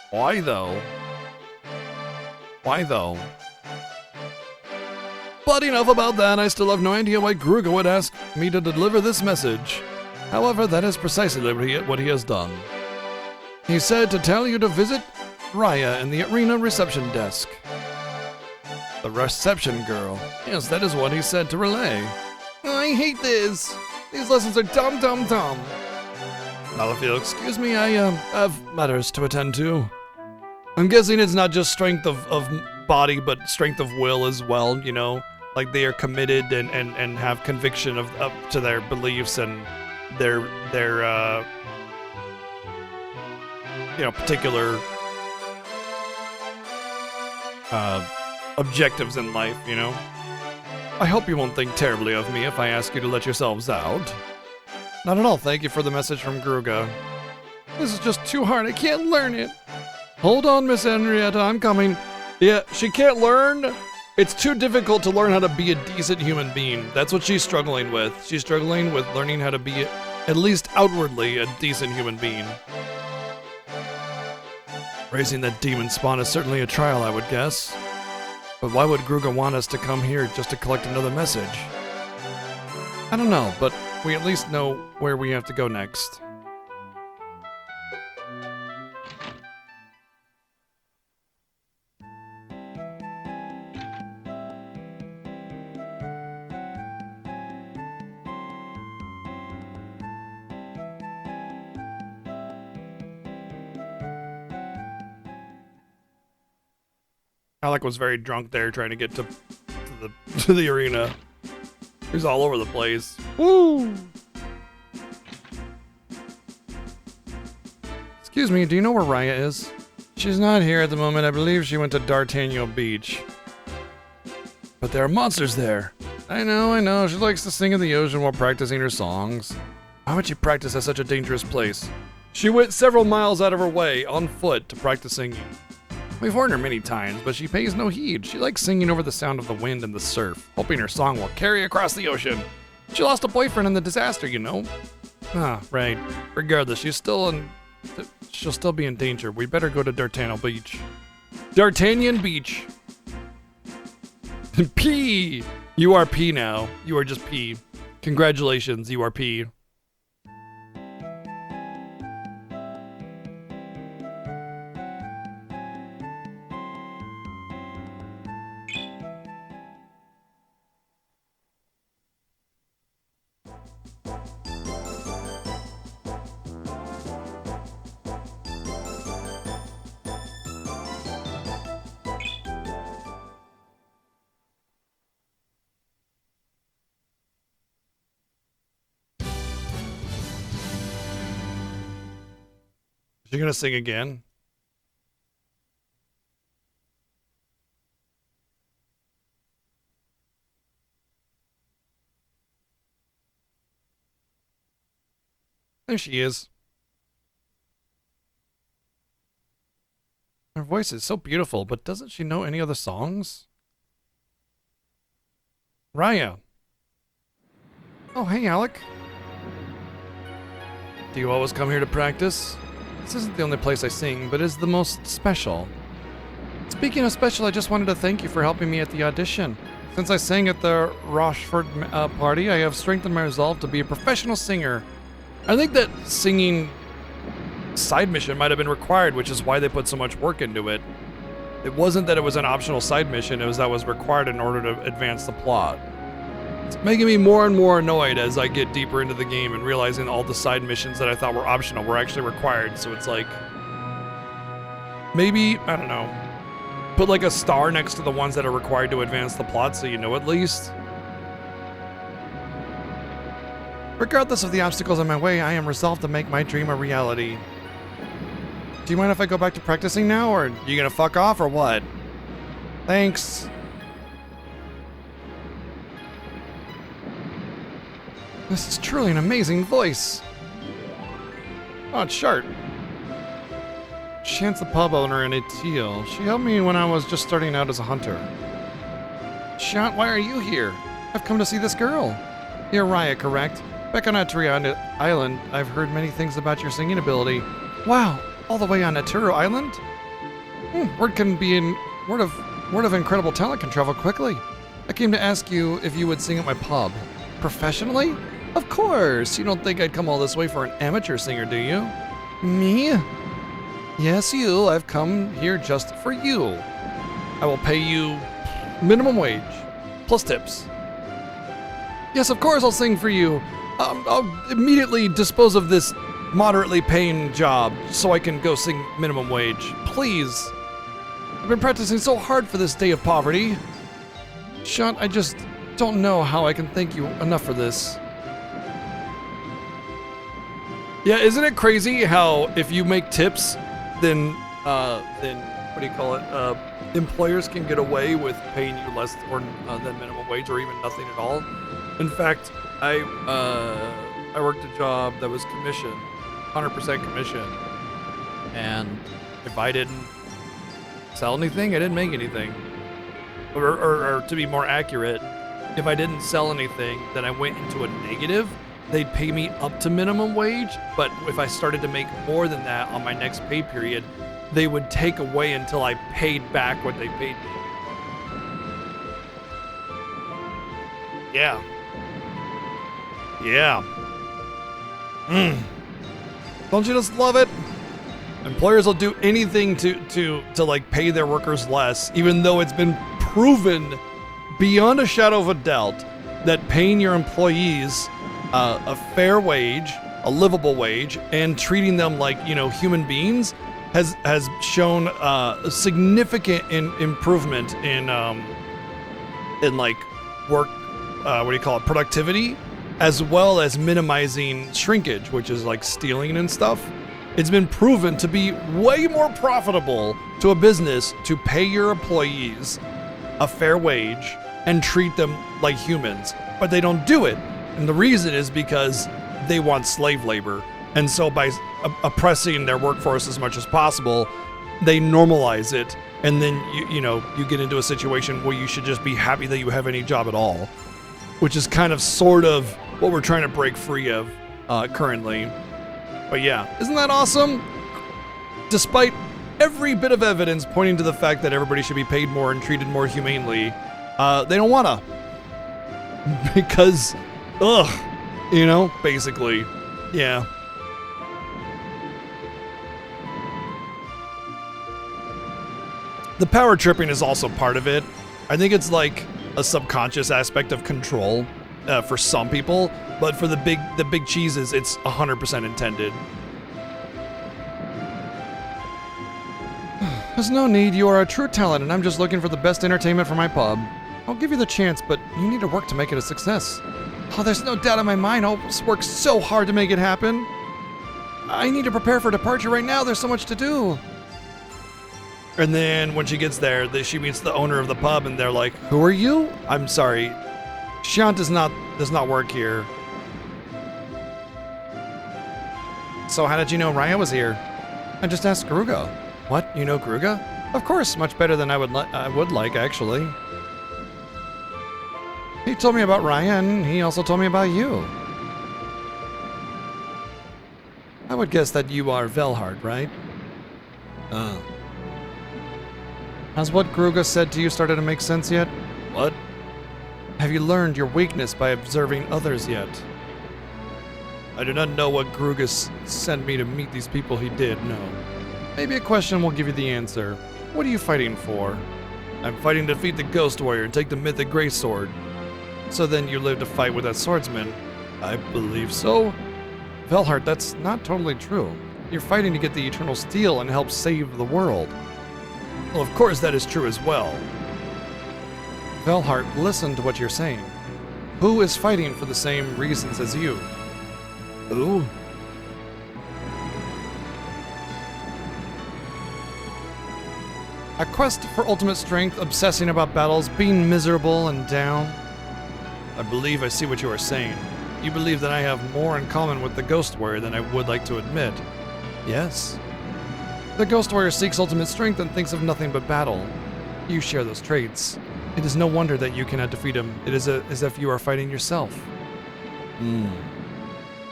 Why though? Why though? But enough about that, I still have no idea why Gruga would ask me to deliver this message. However, that is precisely what he has done. He said to tell you to visit Raya in the arena reception desk. The reception girl. Yes, that is what he said to relay. I hate this. These lessons are dumb. Now, if you'll excuse me, I have matters to attend to. I'm guessing it's not just strength of body, but strength of will as well, you know? Like they are committed and have conviction of up to their beliefs and their particular objectives in life, you know? I hope you won't think terribly of me if I ask you to let yourselves out. Not at all, thank you for the message from Gruga. This is just too hard, I can't learn it. Hold on, Miss Henrietta, I'm coming. Yeah, she can't learn. It's too difficult to learn how to be a decent human being. That's what she's struggling with. She's struggling with learning how to be, at least outwardly, a decent human being. Raising that demon spawn is certainly a trial, I would guess. But why would Gruga want us to come here just to collect another message? I don't know, but we at least know where we have to go next. Alec was very drunk there trying to get to the arena. He's all over the place. Woo! Excuse me, do you know where Raya is? She's not here at the moment. I believe she went to D'Artagnan Beach. But there are monsters there. I know. She likes to sing in the ocean while practicing her songs. Why would she practice at such a dangerous place? She went several miles out of her way, on foot, to practice singing. We've warned her many times, but she pays no heed. She likes singing over the sound of the wind and the surf, hoping her song will carry across the ocean. She lost a boyfriend in the disaster, you know. Ah, right. Regardless, she'll still be in danger. We better go to D'Artagnan Beach. D'Artagnan Beach. P! You are P now. You are just P. Congratulations, you are P. Is she gonna sing again? There she is. Her voice is so beautiful, but doesn't she know any other songs? Raya. Oh, hey, Alec. Do you always come here to practice? This isn't the only place I sing, but it's the most special. Speaking of special, I just wanted to thank you for helping me at the audition. Since I sang at the Rochefort party, I have strengthened my resolve to be a professional singer. I think that singing side mission might have been required, which is why they put so much work into it. It wasn't that it was an optional side mission, it was that it was required in order to advance the plot. It's making me more and more annoyed as I get deeper into the game and realizing all the side missions that I thought were optional were actually required, so it's like... maybe, I don't know, put like a star next to the ones that are required to advance the plot so you know at least. Regardless of the obstacles in my way, I am resolved to make my dream a reality. Do you mind if I go back to practicing now, or you gonna fuck off, or what? Thanks. This is truly an amazing voice. Oh, it's Shart. Chance the pub owner in Teal. She helped me when I was just starting out as a hunter. Shant, why are you here? I've come to see this girl. You're Raya, correct? Back on Aturi Island, I've heard many things about your singing ability. Wow, all the way on Aturu Island? Word of incredible talent can travel quickly. I came to ask you if you would sing at my pub. Professionally? Of course! You don't think I'd come all this way for an amateur singer, do you? Me? Yes, you. I've come here just for you. I will pay you minimum wage, plus tips. Yes, of course I'll sing for you. I'll immediately dispose of this moderately paying job so I can go sing minimum wage. Please. I've been practicing so hard for this day of poverty. Shant, I just don't know how I can thank you enough for this. Yeah, isn't it crazy how if you make tips, then what do you call it? Employers can get away with paying you less or than minimum wage or even nothing at all. In fact, I worked a job that was commission, 100% commission, and if I didn't sell anything, I didn't make anything. Or to be more accurate, if I didn't sell anything, then I went into a negative. They'd pay me up to minimum wage, but if I started to make more than that on my next pay period, they would take away until I paid back what they paid me. Yeah. Yeah. Don't you just love it? Employers will do anything to like pay their workers less, even though it's been proven beyond a shadow of a doubt that paying your employees a fair wage, a livable wage, and treating them like, human beings has shown a significant improvement in like work, productivity, as well as minimizing shrinkage, which is like stealing and stuff. It's been proven to be way more profitable to a business to pay your employees a fair wage and treat them like humans, but they don't do it. And the reason is because they want slave labor. And so by oppressing their workforce as much as possible, they normalize it. And then, you get into a situation where you should just be happy that you have any job at all, which is kind of sort of what we're trying to break free of currently. But yeah, isn't that awesome? Despite every bit of evidence pointing to the fact that everybody should be paid more and treated more humanely, they don't wanna. Because, basically, yeah. The power tripping is also part of it. I think it's like a subconscious aspect of control for some people, but for the big cheeses, it's 100% intended. There's no need. You are a true talent, and I'm just looking for the best entertainment for my pub. I'll give you the chance, but you need to work to make it a success. Oh, there's no doubt in my mind. I'll work so hard to make it happen. I need to prepare for departure right now. There's so much to do. And then when she gets there, she meets the owner of the pub, and they're like, "Who are you?" "I'm sorry, Shant does not work here." "So how did you know Raya was here?" "I just asked Garuga." What? You know Gruga? Of course, much better than I would like, actually. He told me about Ryan. He also told me about you. I would guess that you are Velhard, right? Has what Gruga said to you started to make sense yet? What? Have you learned your weakness by observing others yet? I do not know what Gruga sent me to meet these people he did, no. Maybe a question will give you the answer. What are you fighting for? I'm fighting to defeat the Ghost Warrior and take the Mythic Grey Sword. So then you live to fight with that swordsman? I believe so. Velhart, that's not totally true. You're fighting to get the Eternal Steel and help save the world. Well, of course that is true as well. Velhart, listen to what you're saying. Who is fighting for the same reasons as you? Who? A quest for ultimate strength, obsessing about battles, being miserable and down. I believe I see what you are saying. You believe that I have more in common with the Ghost Warrior than I would like to admit. Yes. The Ghost Warrior seeks ultimate strength and thinks of nothing but battle. You share those traits. It is no wonder that you cannot defeat him. It is as if you are fighting yourself.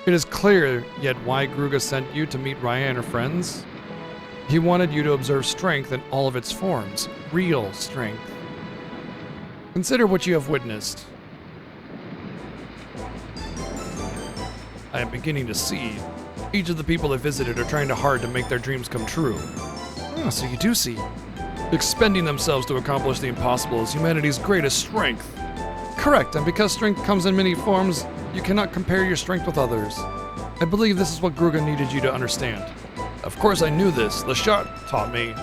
It is clear yet why Gruga sent you to meet Raya and her friends. He wanted you to observe strength in all of its forms. Real strength. Consider what you have witnessed. I am beginning to see. Each of the people I visited are trying hard to make their dreams come true. Oh, so you do see. Expending themselves to accomplish the impossible is humanity's greatest strength. Correct, and because strength comes in many forms, you cannot compare your strength with others. I believe this is what Gruga needed you to understand. Of course I knew this. Lashart taught me.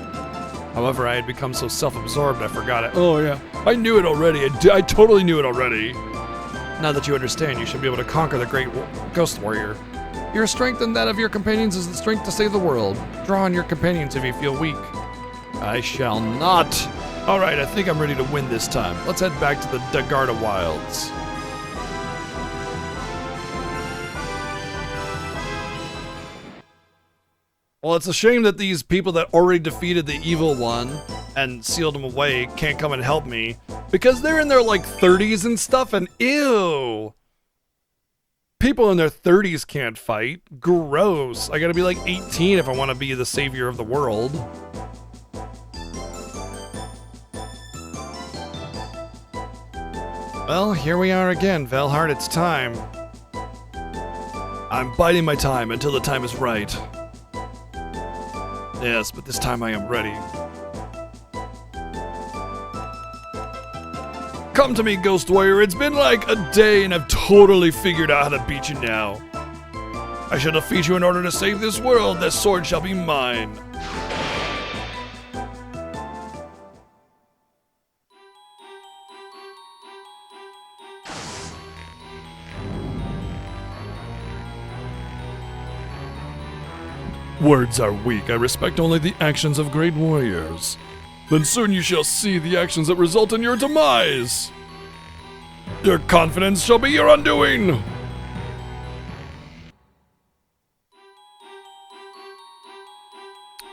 However, I had become so self-absorbed I forgot it. Oh yeah, I knew it already. I totally knew it already. Now that you understand, you should be able to conquer the great Ghost Warrior. Your strength and that of your companions is the strength to save the world. Draw on your companions if you feel weak. I shall not. Alright, I think I'm ready to win this time. Let's head back to the Dagarda Wilds. Well, it's a shame that these people that already defeated the evil one and sealed him away can't come and help me. Because they're in their, like, 30s and stuff, and ew! People in their 30s can't fight. Gross. I gotta be, like, 18 if I want to be the savior of the world. Well, here we are again, Velhart. It's time. I'm biding my time until the time is right. Yes, but this time I am ready. Come to me, Ghost Warrior. It's been like a day and I've totally figured out how to beat you now. I shall defeat you in order to save this world. This sword shall be mine. Words are weak. I respect only the actions of great warriors. Then soon you shall see the actions that result in your demise. Your confidence shall be your undoing.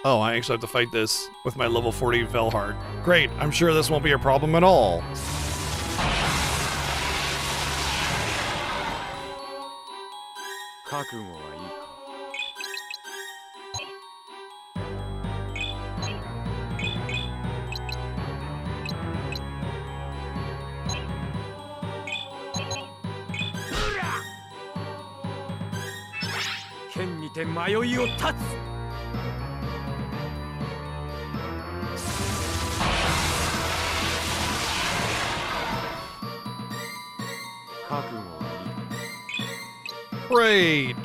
Oh, I actually have to fight this with my level 40 Velhart. Great, I'm sure this won't be a problem at all. Great.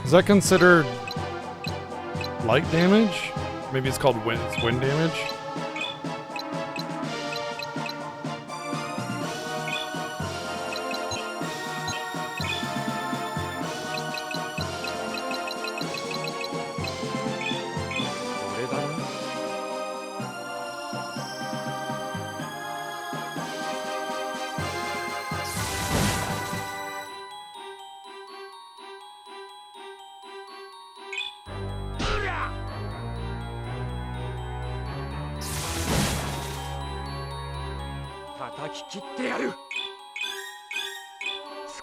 Is that considered light damage? Maybe it's called wind damage?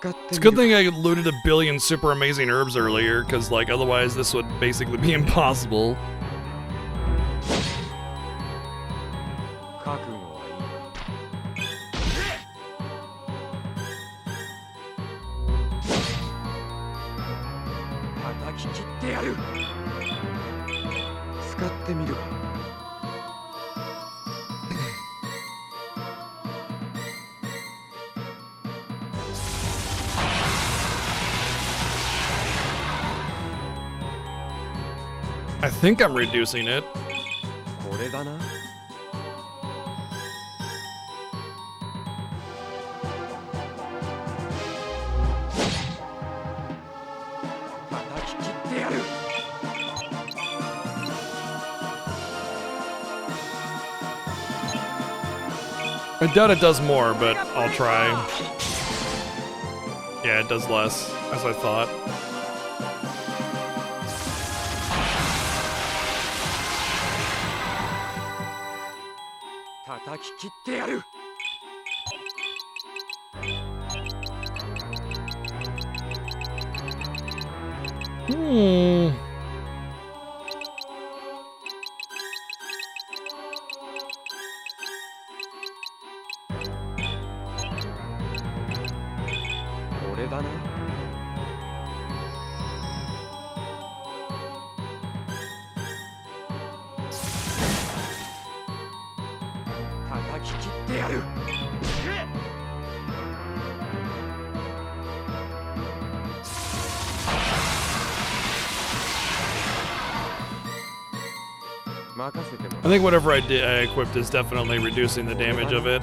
It's a good thing I looted a billion super amazing herbs earlier, because like otherwise this would basically be impossible. I think I'm reducing it. I doubt it does more, but I'll try. Yeah, it does less, as I thought. I think whatever I equipped is definitely reducing the damage of it.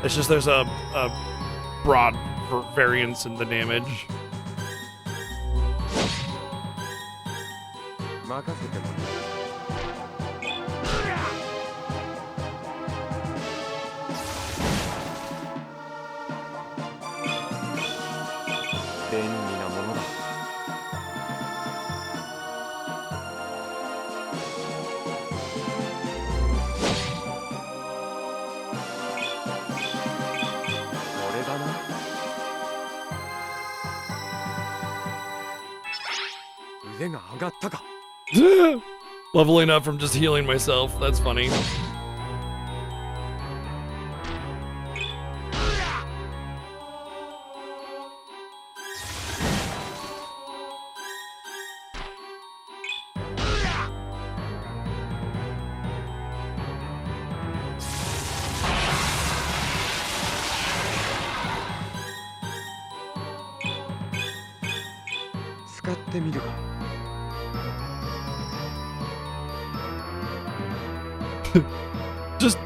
It's just there's a broad variance in the damage. Leveling up from just healing myself. That's funny.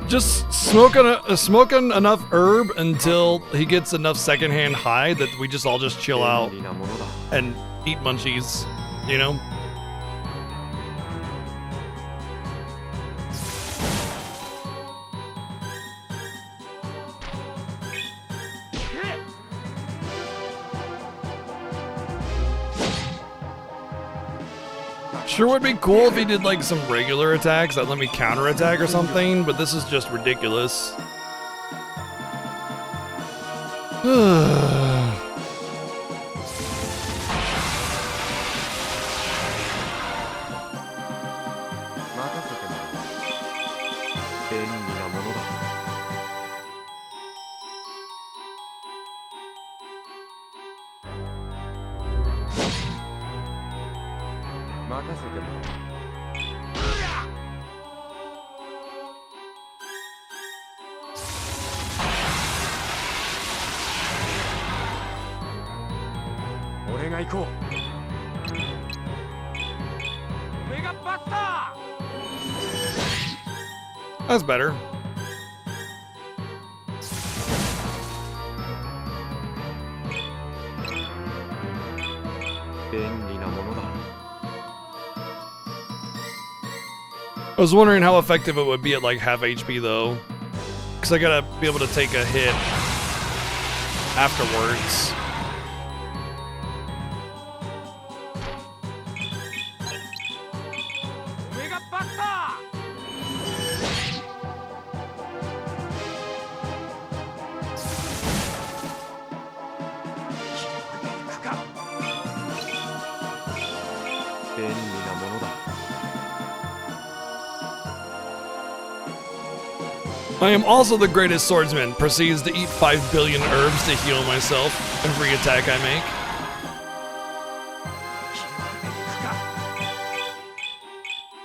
Just smoking enough herb until he gets enough secondhand high that we just all just chill out and eat munchies, you know? Sure would be cool if he did like some regular attacks that let me counterattack or something, but this is just ridiculous. That's better. I was wondering how effective it would be at like half HP though, because I gotta be able to take a hit afterwards. I am also the greatest swordsman. Proceeds to eat 5 billion herbs to heal myself every attack I make.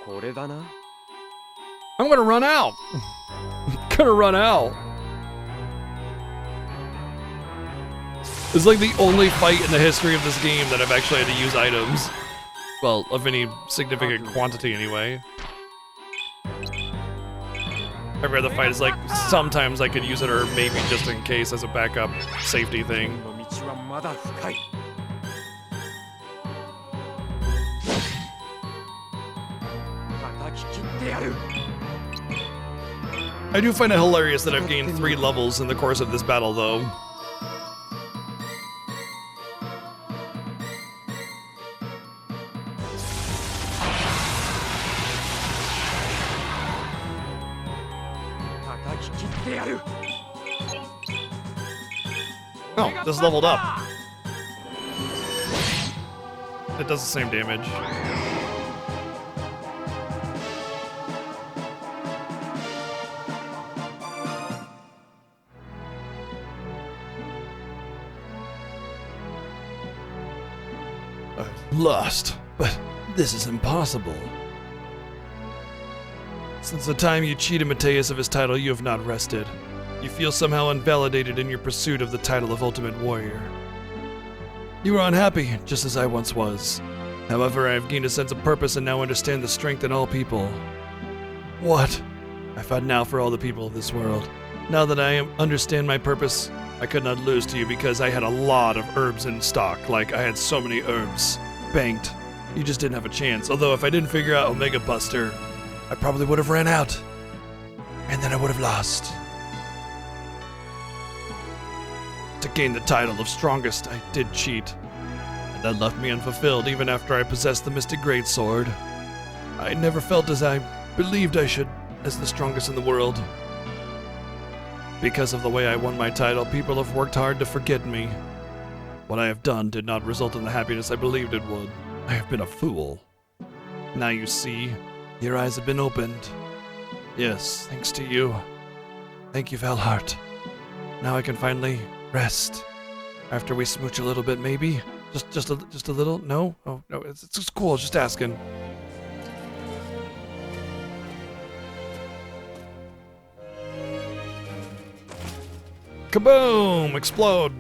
これだな。 I'm gonna run out. Gonna run out. It's like the only fight in the history of this game that I've actually had to use items. Well, of any significant quantity anyway. Every other fight is like, sometimes I could use it or maybe just in case as a backup safety thing. この道はまだ深い。 叩き切ってやる。 I do find it hilarious that I've gained 3 levels in the course of this battle though. Oh, this leveled up. It does the same damage. I've lost, but this is impossible. Since the time you cheated Mateus of his title, you have not rested. You feel somehow invalidated in your pursuit of the title of Ultimate Warrior. You are unhappy, just as I once was. However, I have gained a sense of purpose and now understand the strength in all people. What? I fight now for all the people of this world. Now that I understand my purpose, I could not lose to you because I had a lot of herbs in stock. Like, I had so many herbs banked. You just didn't have a chance. Although, if I didn't figure out Omega Buster, I probably would have ran out. And then I would have lost. To gain the title of strongest, I did cheat. And that left me unfulfilled even after I possessed the Mystic Greatsword. I never felt as I believed I should as the strongest in the world. Because of the way I won my title, people have worked hard to forget me. What I have done did not result in the happiness I believed it would. I have been a fool. Now you see, your eyes have been opened. Yes, thanks to you. Thank you, Valhart. Now I can finally rest. After we smooch a little bit, maybe? Just a little? No? Oh, no, it's just cool, just asking. Kaboom! Explode!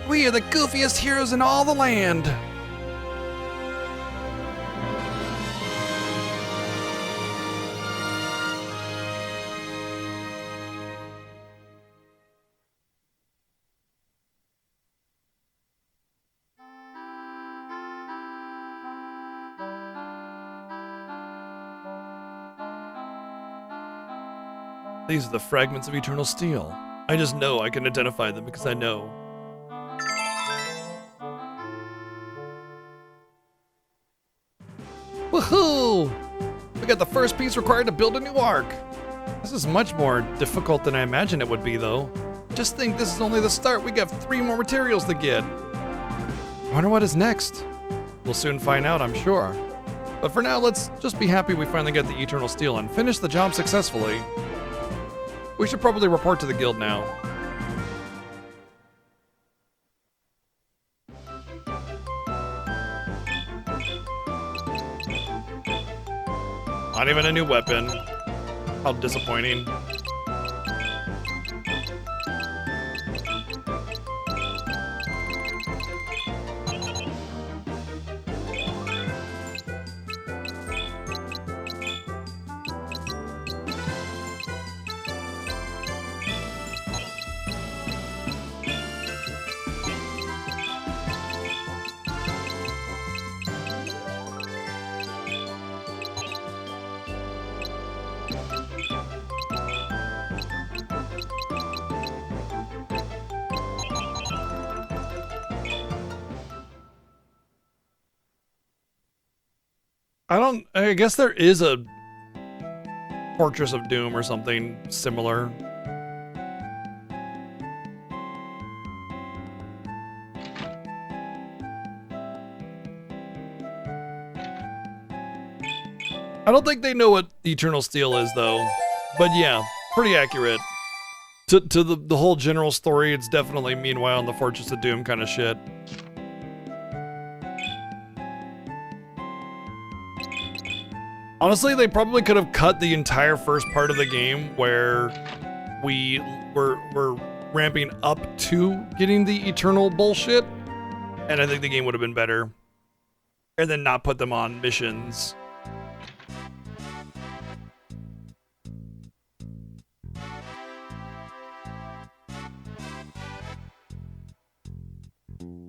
We are the goofiest heroes in all the land! These are the fragments of eternal steel. I just know I can identify them because I know. Woohoo! We got the first piece required to build a new arc. This is much more difficult than I imagined it would be, though. Just think this is only the start. We got 3 more materials to get. I wonder what is next. We'll soon find out, I'm sure. But for now, let's just be happy we finally got the eternal steel and finish the job successfully. We should probably report to the guild now. Not even a new weapon. How disappointing. I guess there is a Fortress of Doom or something similar. I don't think they know what Eternal Steel is, though. But yeah, pretty accurate. To the whole general story, it's definitely Meanwhile in the Fortress of Doom kind of shit. Honestly, they probably could have cut the entire first part of the game where we were ramping up to getting the Eternal bullshit, and I think the game would have been better. And then not put them on missions.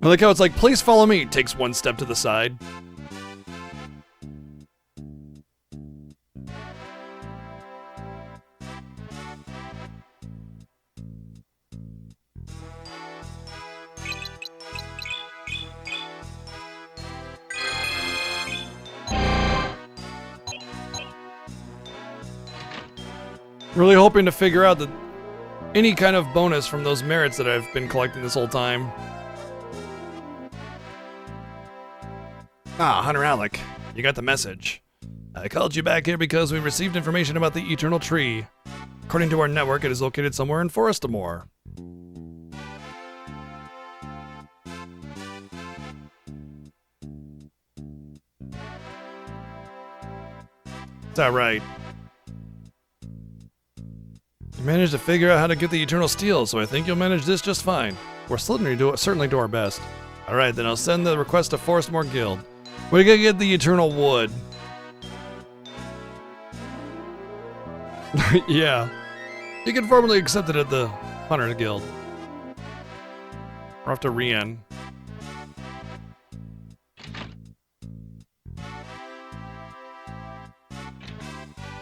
I like how it's like, please follow me, takes one step to the side. Really hoping to figure out any kind of bonus from those merits that I've been collecting this whole time. Ah, Hunter Alec, you got the message. I called you back here because we received information about the Eternal Tree. According to our network, it is located somewhere in Forest Amore. Is that right? You managed to figure out how to get the Eternal Steel, so I think you'll manage this just fine. We're certainly do our best. Alright, then I'll send the request to Forestmore Guild. We're gonna get the Eternal Wood. Yeah. You can formally accept it at the Hunter Guild. We're off to Rien.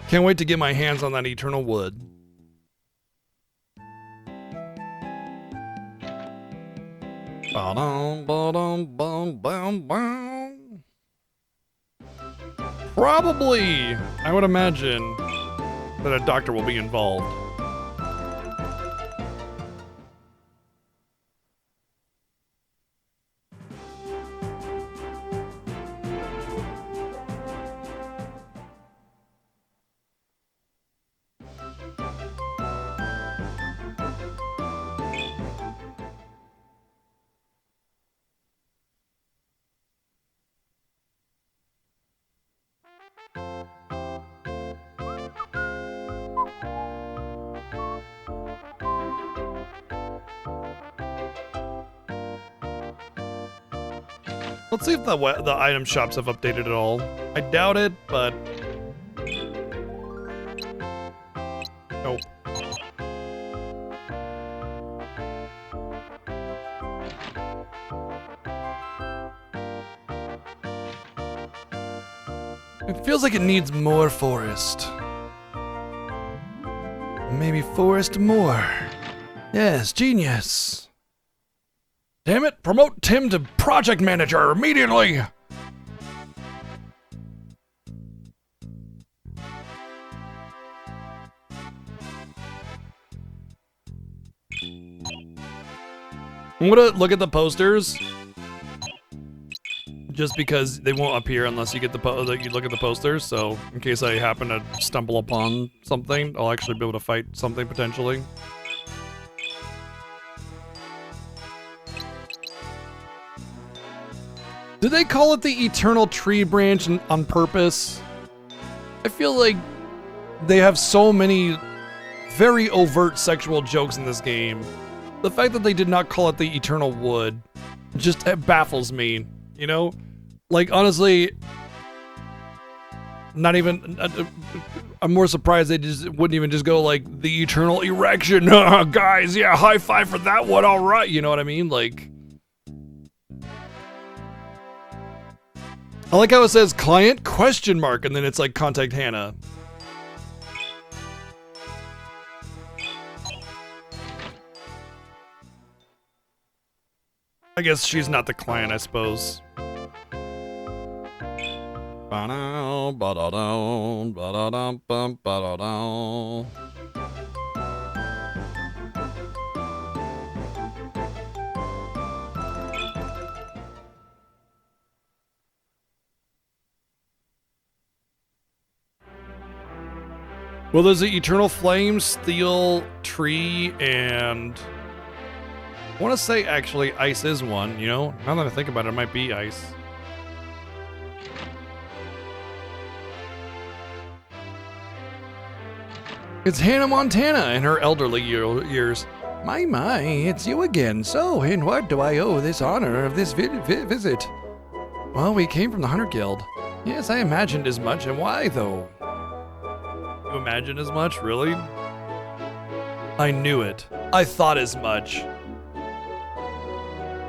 Can't wait to get my hands on that Eternal Wood. Probably, I would imagine that a doctor will be involved. Let's see if the item shops have updated at all. I doubt it, but... Nope. It feels like it needs more forest. Maybe forest more. Yes, genius. Damn it, promote Tim to project manager immediately! I'm gonna look at the posters. Just because they won't appear unless you get you look at the posters, so in case I happen to stumble upon something, I'll actually be able to fight something potentially. Did they call it the Eternal Tree Branch on purpose? I feel like they have so many very overt sexual jokes in this game. The fact that they did not call it the Eternal Wood just baffles me, you know? Like, honestly, not even... I'm more surprised they just wouldn't even just go like, the Eternal Erection. Guys, yeah, high five for that one, alright. You know what I mean? Like... I like how it says client ? And then it's like contact Hannah. I guess she's not the client, I suppose. Ba-da, ba-da-da, ba-da-da, bum, ba-da-da. Well, there's the Eternal Flame, Steel, Tree, and I want to say actually Ice is one, you know? Now that I think about it, it might be Ice. It's Hannah Montana in her elderly years. My, it's you again. So, in what do I owe this honor of this visit? Well, we came from the Hunter Guild. Yes, I imagined as much, and why, though? You imagined as much, really? I knew it. I thought as much.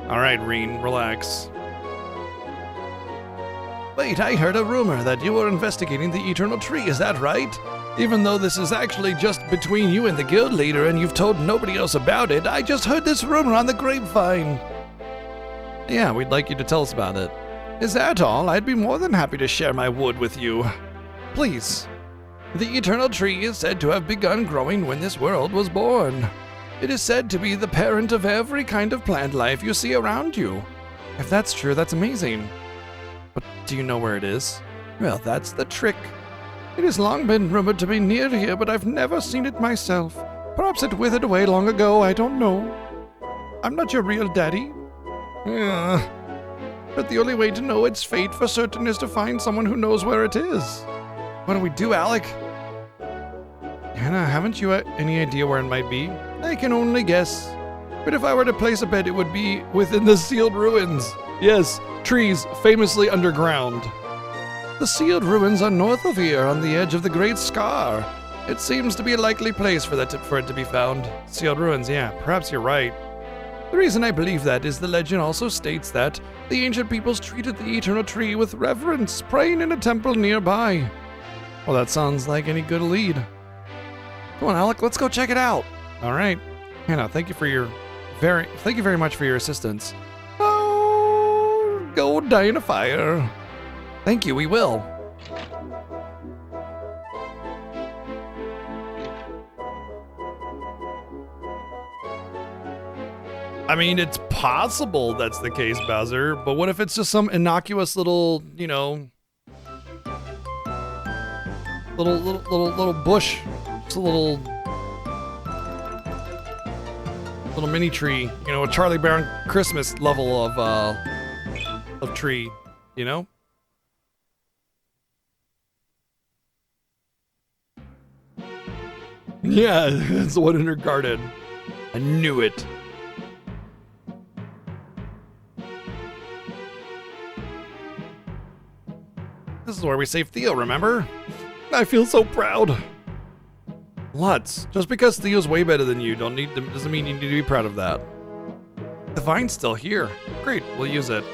Alright, Reen, relax. Wait, I heard a rumor that you were investigating the Eternal Tree, is that right? Even though this is actually just between you and the guild leader and you've told nobody else about it, I just heard this rumor on the grapevine. Yeah, we'd like you to tell us about it. Is that all? I'd be more than happy to share my wood with you. Please. The Eternal Tree is said to have begun growing when this world was born. It is said to be the parent of every kind of plant life you see around you. If that's true, that's amazing. But do you know where it is? Well, that's the trick. It has long been rumored to be near here, but I've never seen it myself. Perhaps it withered away long ago, I don't know. I'm not your real daddy. But the only way to know its fate for certain is to find someone who knows where it is. What do we do, Alec? Hannah, haven't you any idea where it might be? I can only guess. But if I were to place a bet, it would be within the sealed ruins. Yes, trees famously underground. The sealed ruins are north of here, on the edge of the Great Scar. It seems to be a likely place for it to be found. Sealed ruins, yeah, perhaps you're right. The reason I believe that is the legend also states that the ancient peoples treated the Eternal Tree with reverence, praying in a temple nearby. Well, that sounds like any good lead. Come on, Alec, let's go check it out. All right, Hannah, thank you very much for your assistance. Oh, go die in a fire. Thank you, we will. I mean, it's possible that's the case, Bowser, but what if it's just some innocuous little, you know, little bush, just a little mini tree, you know, a Charlie Brown Christmas level of tree, you know? Yeah, it's the one in her garden. I knew it. This is where we saved Theo, remember? I feel so proud. Lutz, just because Theo's way better than you doesn't mean you need to be proud of that. The vine's still here. Great, we'll use it.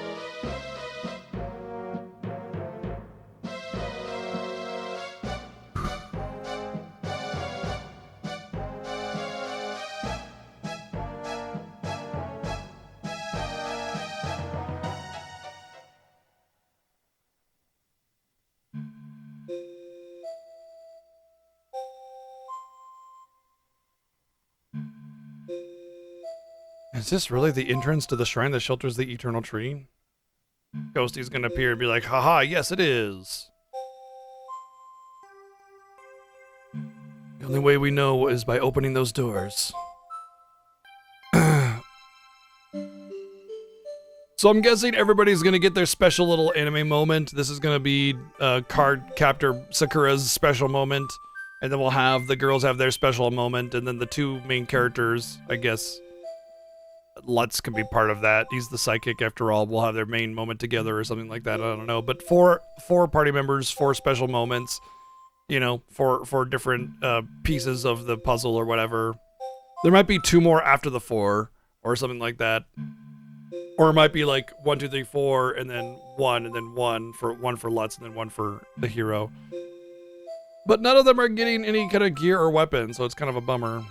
Is this really the entrance to the shrine that shelters the Eternal Tree? Ghosty's gonna appear and be like, haha, yes it is. The only way we know is by opening those doors. So I'm guessing everybody's gonna get their special little anime moment. This is gonna be Card Captor Sakura's special moment. And then we'll have the girls have their special moment, and then the two main characters, I guess, Lutz can be part of that. He's the psychic after all. We'll have their main moment together or something like that. I don't know. But four party members, 4 special moments, you know, for different pieces of the puzzle or whatever. There might be 2 more after the 4 or something like that. Or it might be like 1, 2, 3, 4, and then 1, and then 1 for Lutz, and then 1 for the hero. But none of them are getting any kind of gear or weapon, so it's kind of a bummer.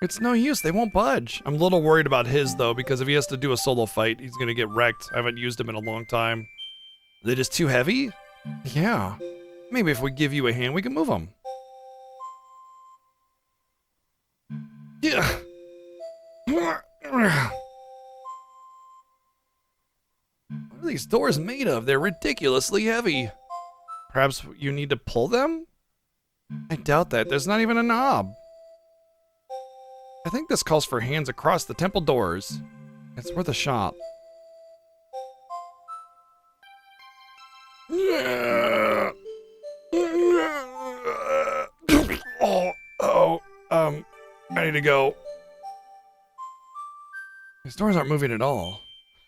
It's no use, they won't budge. I'm a little worried about his, though, because if he has to do a solo fight, he's gonna get wrecked. I haven't used him in a long time. Are they just too heavy? Yeah. Maybe if we give you a hand, we can move them. Yeah. What are these doors made of? They're ridiculously heavy. Perhaps you need to pull them? I doubt that. There's not even a knob. I think this calls for hands across the temple doors. It's worth a shot. I need to go. These doors aren't moving at all.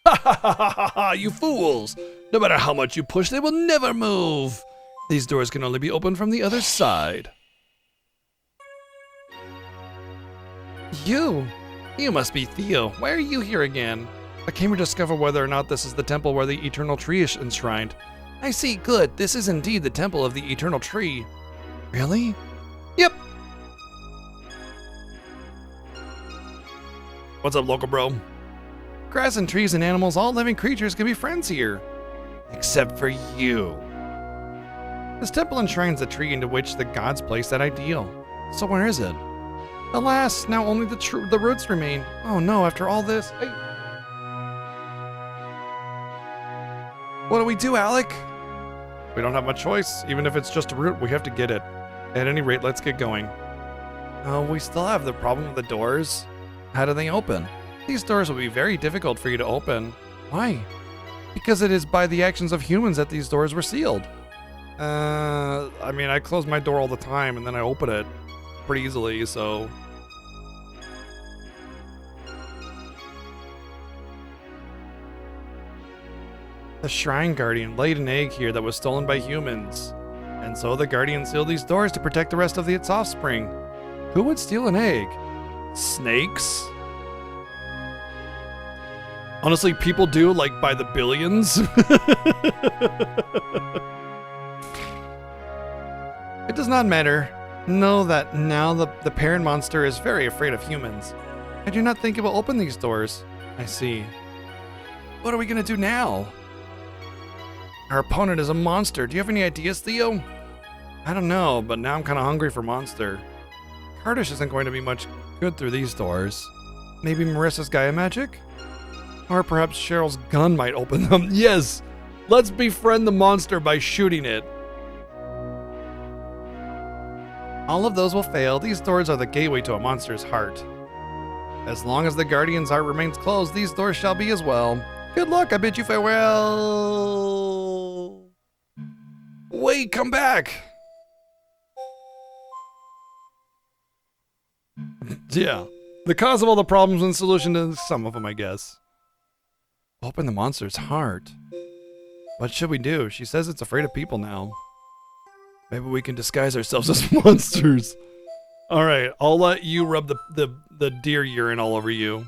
Ha ha ha ha ha, you fools! No matter how much you push, they will never move. These doors can only be opened from the other side. You must be Theo. Why are you here again? I came to discover whether or not this is the temple where the Eternal Tree is enshrined. I see, good. This is indeed the temple of the Eternal Tree. Really? Yep. What's up, local bro? Grass and trees and animals, all living creatures can be friends here. Except for you. This temple enshrines the tree into which the gods place that ideal. So where is it? Alas, now only the roots remain. Oh no, after all this... What do we do, Alec? We don't have much choice. Even if it's just a root, we have to get it. At any rate, let's get going. Oh, we still have the problem with the doors. How do they open? These doors will be very difficult for you to open. Why? Because it is by the actions of humans that these doors were sealed. I mean, I close my door all the time and then I open it pretty easily, so... The Shrine Guardian laid an egg here that was stolen by humans. And so the Guardian sealed these doors to protect the rest of its offspring. Who would steal an egg? Snakes? Honestly, people do, like, by the billions. It does not matter. Know that now the parent monster is very afraid of humans. I do not think it will open these doors. I see. What are we gonna do now? Our opponent is a monster. Do you have any ideas, Theo? I don't know, but now I'm kind of hungry for monster. Kardish isn't going to be much good through these doors. Maybe Marissa's Gaia magic? Or perhaps Cheryl's gun might open them. Yes! Let's befriend the monster by shooting it. All of those will fail. These doors are the gateway to a monster's heart. As long as the Guardian's heart remains closed, these doors shall be as well. Good luck, I bid you farewell. Wait, come back. Yeah. The cause of all the problems and solution to some of them, I guess. Open the monster's heart. What should we do? She says it's afraid of people now. Maybe we can disguise ourselves as monsters. Alright, I'll let you rub the deer urine all over you.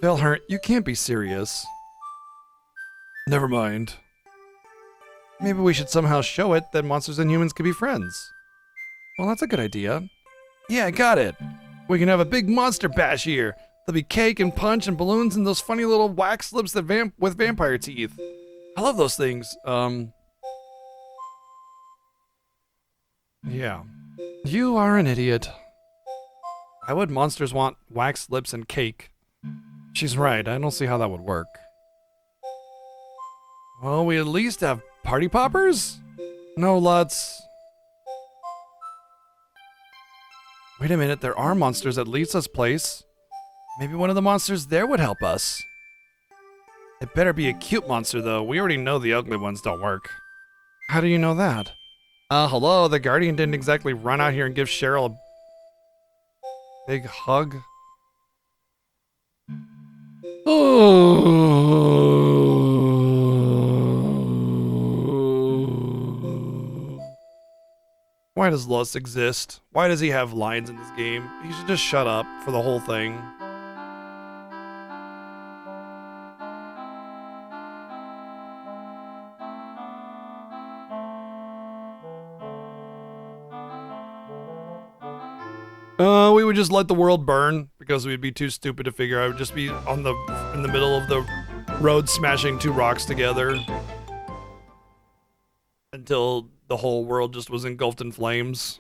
Valhart, you can't be serious. Never mind. Maybe we should somehow show it that monsters and humans can be friends. Well, that's a good idea. Yeah, I got it. We can have a big monster bash here. There'll be cake and punch and balloons and those funny little wax lips that with vampire teeth. I love those things. Yeah. You are an idiot. Why would monsters want wax lips and cake? She's right, I don't see how that would work. Well, we at least have party poppers? No, Lutz. Wait a minute, there are monsters at Lisa's place. Maybe one of the monsters there would help us. It better be a cute monster, though. We already know the ugly ones don't work. How do you know that? Hello, the Guardian didn't exactly run out here and give Cheryl a big hug. Why does Lutz exist? Why does he have lines in this game? He should just shut up for the whole thing. We would just let the world burn because we'd be too stupid to figure out. I would just be in the middle of the road smashing two rocks together until the whole world just was engulfed in flames.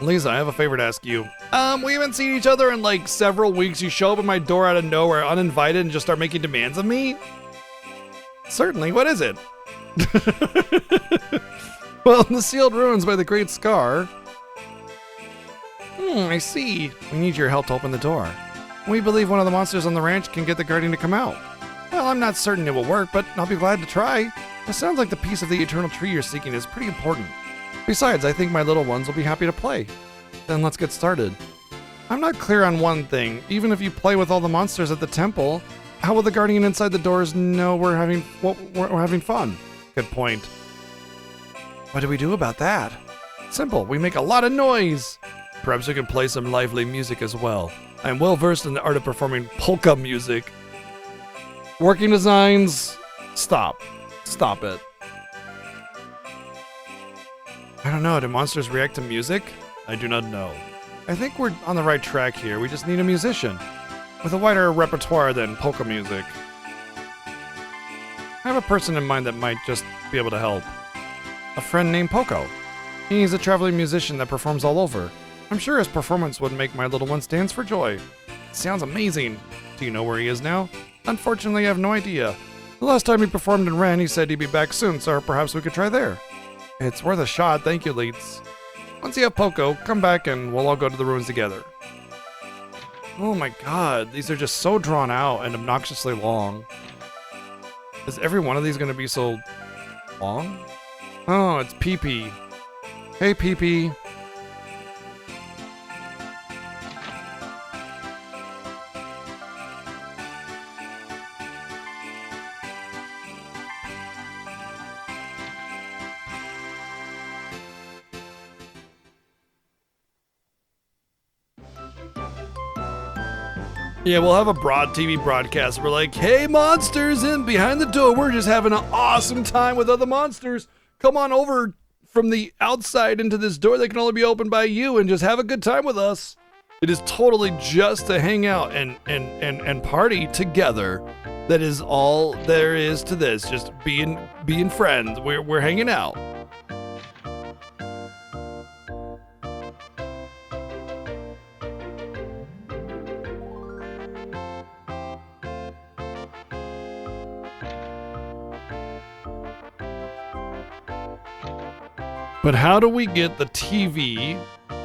Lisa, I have a favor to ask you. We haven't seen each other in like several weeks. You show up at my door out of nowhere, uninvited, and just start making demands of me? Certainly, what is it? Well, in the sealed ruins by the Great Scar. I see. We need your help to open the door. We believe one of the monsters on the ranch can get the guardian to come out. Well, I'm not certain it will work, but I'll be glad to try. It sounds like the piece of the eternal tree you're seeking is pretty important. Besides, I think my little ones will be happy to play. Then let's get started. I'm not clear on one thing. Even if you play with all the monsters at the temple, how will the guardian inside the doors know we're having fun? Good point. What do we do about that? Simple. We make a lot of noise. Perhaps we can play some lively music as well. I am well versed in the art of performing polka music. Working designs. Stop. Stop it. I don't know. Do monsters react to music? I do not know. I think we're on the right track here. We just need a musician with a wider repertoire than polka music. I have a person in mind that might just be able to help. A friend named Poco. He's a traveling musician that performs all over. I'm sure his performance would make my little ones dance for joy. Sounds amazing. Do you know where he is now? Unfortunately, I have no idea. The last time he performed in Ren, he said he'd be back soon, so perhaps we could try there. It's worth a shot, thank you, Leeds. Once you have Poco, come back and we'll all go to the ruins together. Oh my god, these are just so drawn out and obnoxiously long. Is every one of these going to be so long? Oh, it's Pee-Pee. Hey, Pee-Pee. Yeah, we'll have a broad TV broadcast. We're like, hey, monsters, in behind the door. We're just having an awesome time with other monsters. Come on over from the outside into this door that can only be opened by you and just have a good time with us. It is totally just to hang out and party together. That is all there is to this. Just being friends. We're hanging out. But how do we get the TV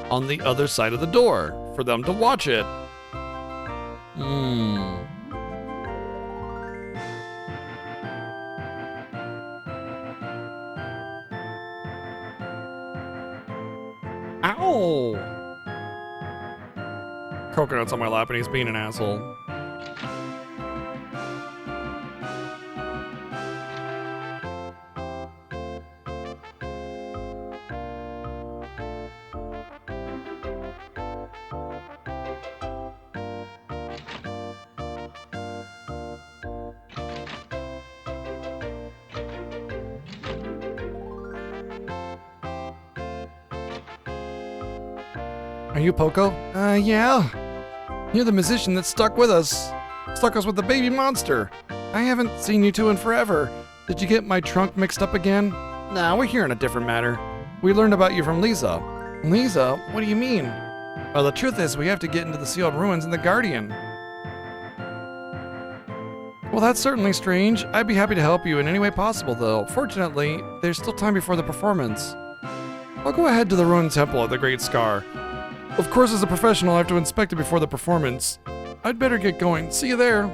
on the other side of the door for them to watch it? Ow! Coconut's on my lap and he's being an asshole. Are you Poco? Yeah. You're the musician that stuck us with the baby monster. I haven't seen you two in forever. Did you get my trunk mixed up again? Nah, we're here on a different matter. We learned about you from Lisa. Lisa? What do you mean? Well, the truth is we have to get into the sealed ruins in the Guardian. Well, that's certainly strange. I'd be happy to help you in any way possible, though. Fortunately, there's still time before the performance. I'll go ahead to the ruined temple at the Great Scar. Of course, as a professional, I have to inspect it before the performance. I'd better get going. See you there.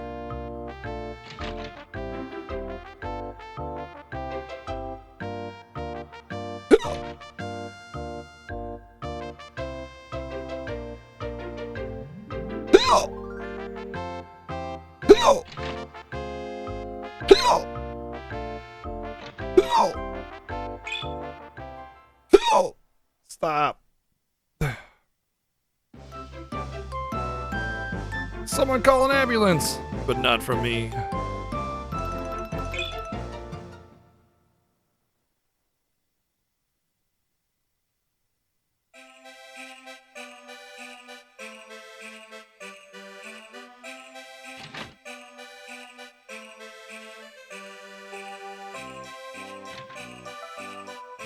Stop. Someone call an ambulance, but not from me.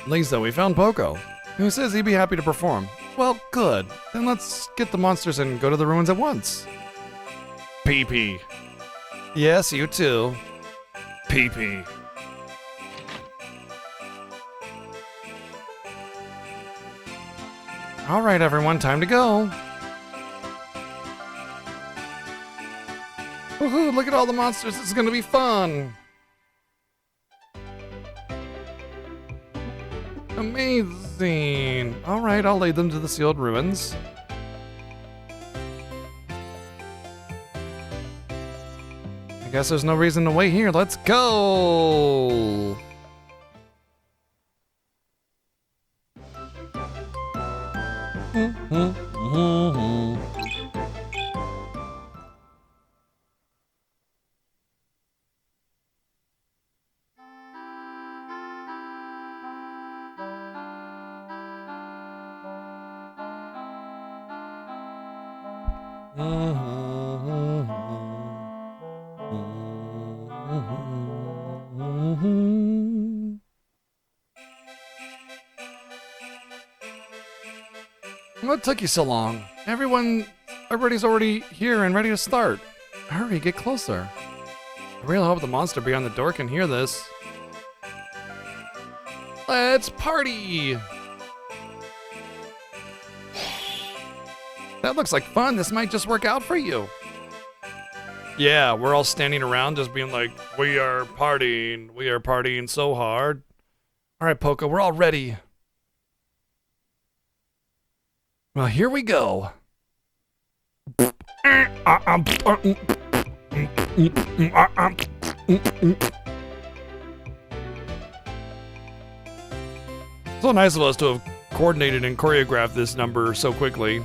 Lisa, we found Poco, who says he'd be happy to perform. Well, good. Then let's get the monsters and go to the ruins at once. PP. Yes, you too. PP. All right, everyone, time to go. Woohoo, look at all the monsters. This is going to be fun. Amazing. All right, I'll lead them to the sealed ruins. I guess there's no reason to wait here. Let's go. What took you so long? Everybody's already here and ready to start. Hurry, get closer. I really hope the monster beyond the door can hear this. Let's party! That looks like fun. This might just work out for you. Yeah, we're all standing around just being like, we are partying. We are partying so hard. All right, Poco, we're all ready. Well, here we go. So nice of us to have coordinated and choreographed this number so quickly.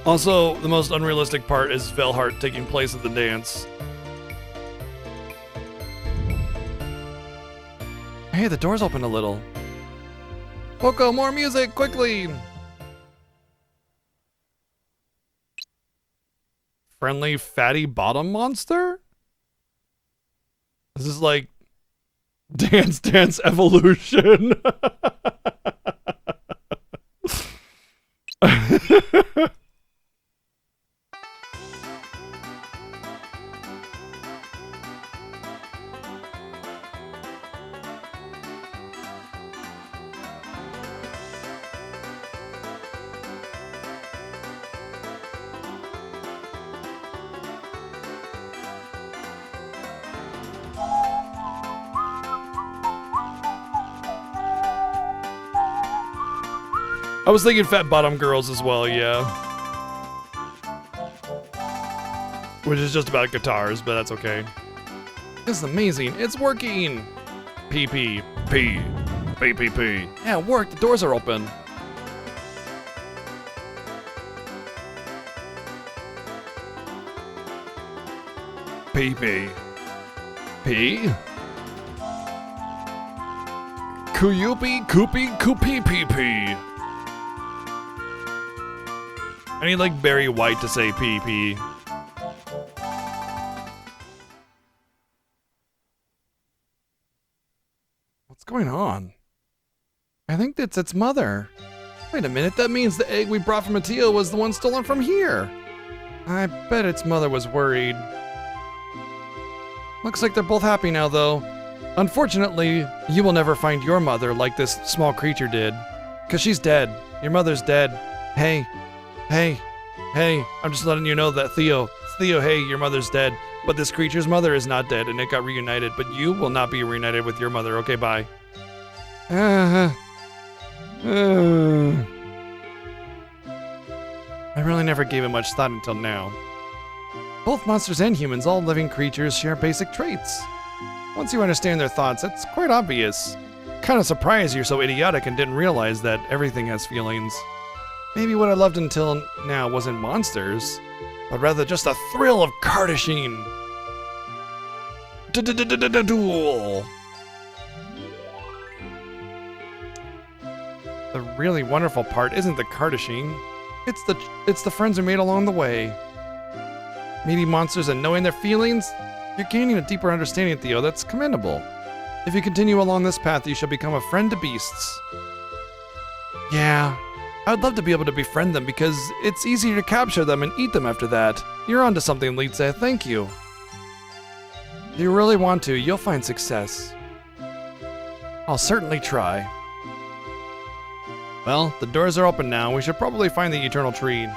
Also, the most unrealistic part is Velhart taking place at the dance. Hey, the door's open a little. Poco, more music, quickly! Friendly fatty bottom monster? This is like Dance Dance Evolution. I was thinking fat bottom girls as well, yeah. Which is just about guitars, but that's okay. This is amazing. It's working. PP. P. PPP. Yeah, it worked. The doors are open. PP. P. Kuyupi Koopy Koopy PP. I need like Barry White to say PP. What's going on? I think that's its mother. Wait a minute, that means the egg we brought from Mateo was the one stolen from here. I bet its mother was worried. Looks like they're both happy now though. Unfortunately, you will never find your mother like this small creature did. 'Cause she's dead. Your mother's dead. Hey, I'm just letting you know that Theo, hey, your mother's dead. But this creature's mother is not dead and it got reunited. But you will not be reunited with your mother. Okay, bye. I really never gave it much thought until now. Both monsters and humans, all living creatures, share basic traits. Once you understand their thoughts, it's quite obvious. Kinda surprised you're so idiotic and didn't realize that everything has feelings. Maybe what I loved until now wasn't monsters, but rather just the thrill of cardishing. duel. The really wonderful part isn't the Kardashian. It's the friends we made along the way. Meeting monsters and knowing their feelings, you're gaining a deeper understanding, Theo. That's commendable. If you continue along this path, you shall become a friend to beasts. Yeah, I would love to be able to befriend them because it's easier to capture them and eat them after that. You're onto something, Litze. Thank you. If you really want to, you'll find success. I'll certainly try. Well, the doors are open now. We should probably find the Eternal Tree.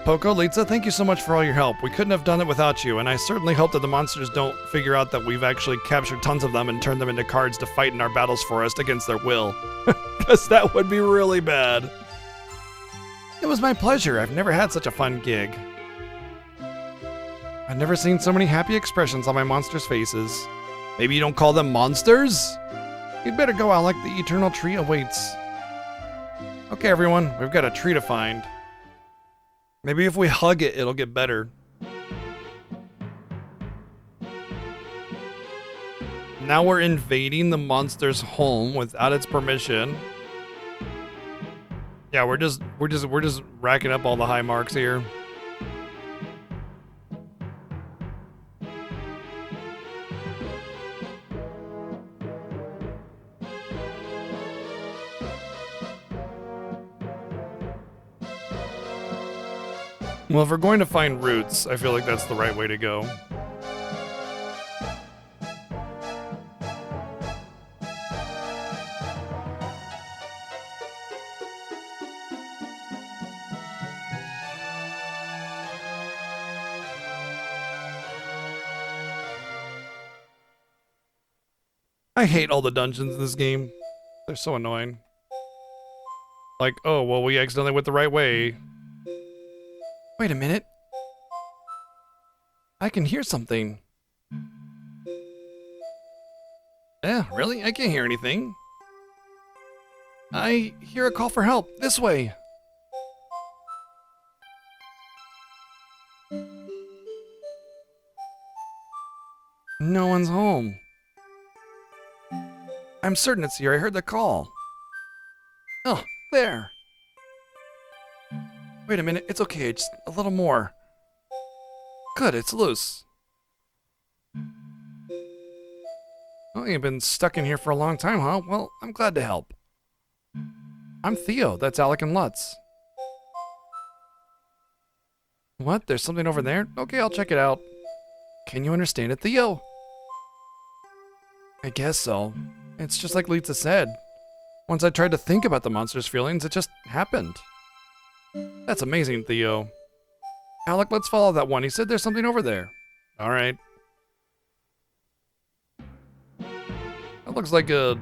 Poco, Litze, thank you so much for all your help. We couldn't have done it without you, and I certainly hope that the monsters don't figure out that we've actually captured tons of them and turned them into cards to fight in our battles for us against their will. Because that would be really bad. It was my pleasure. I've never had such a fun gig. I've never seen so many happy expressions on my monsters' faces. Maybe you don't call them monsters? You'd better go, Alec. The Eternal Tree awaits. Okay, everyone. We've got a tree to find. Maybe if we hug it, it'll get better. Now we're invading the monster's home without its permission. Yeah, we're just racking up all the high marks here. Well, if we're going to find roots, I feel like that's the right way to go. I hate all the dungeons in this game. They're so annoying. Like, oh, well, we accidentally went the right way. Wait a minute. I can hear something. Really? I can't hear anything. I hear a call for help. This way. No one's home. I'm certain it's here. I heard the call. Oh, there. Wait a minute, it's okay, just a little more. Good, it's loose. Oh, you've been stuck in here for a long time, huh? Well, I'm glad to help. I'm Theo, that's Alec and Lutz. What? There's something over there? Okay, I'll check it out. Can you understand it, Theo? I guess so. It's just like Litze said. Once I tried to think about the monster's feelings, it just happened. That's amazing, Theo. Alec, let's follow that one. He said there's something over there. All right. That looks like you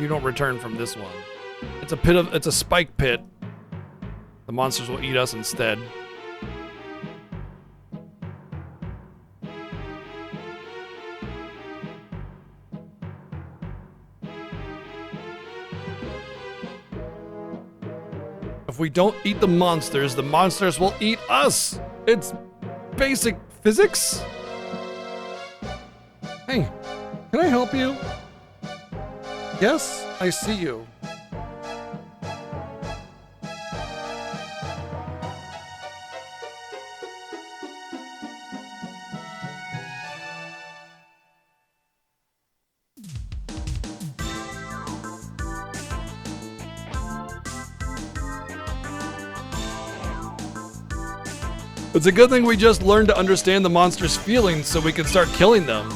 don't return from this one. It's a spike pit. The monsters will eat us instead. If we don't eat the monsters will eat us! It's basic physics? Hey, can I help you? Yes, I see you. It's a good thing we just learned to understand the monster's feelings so we can start killing them.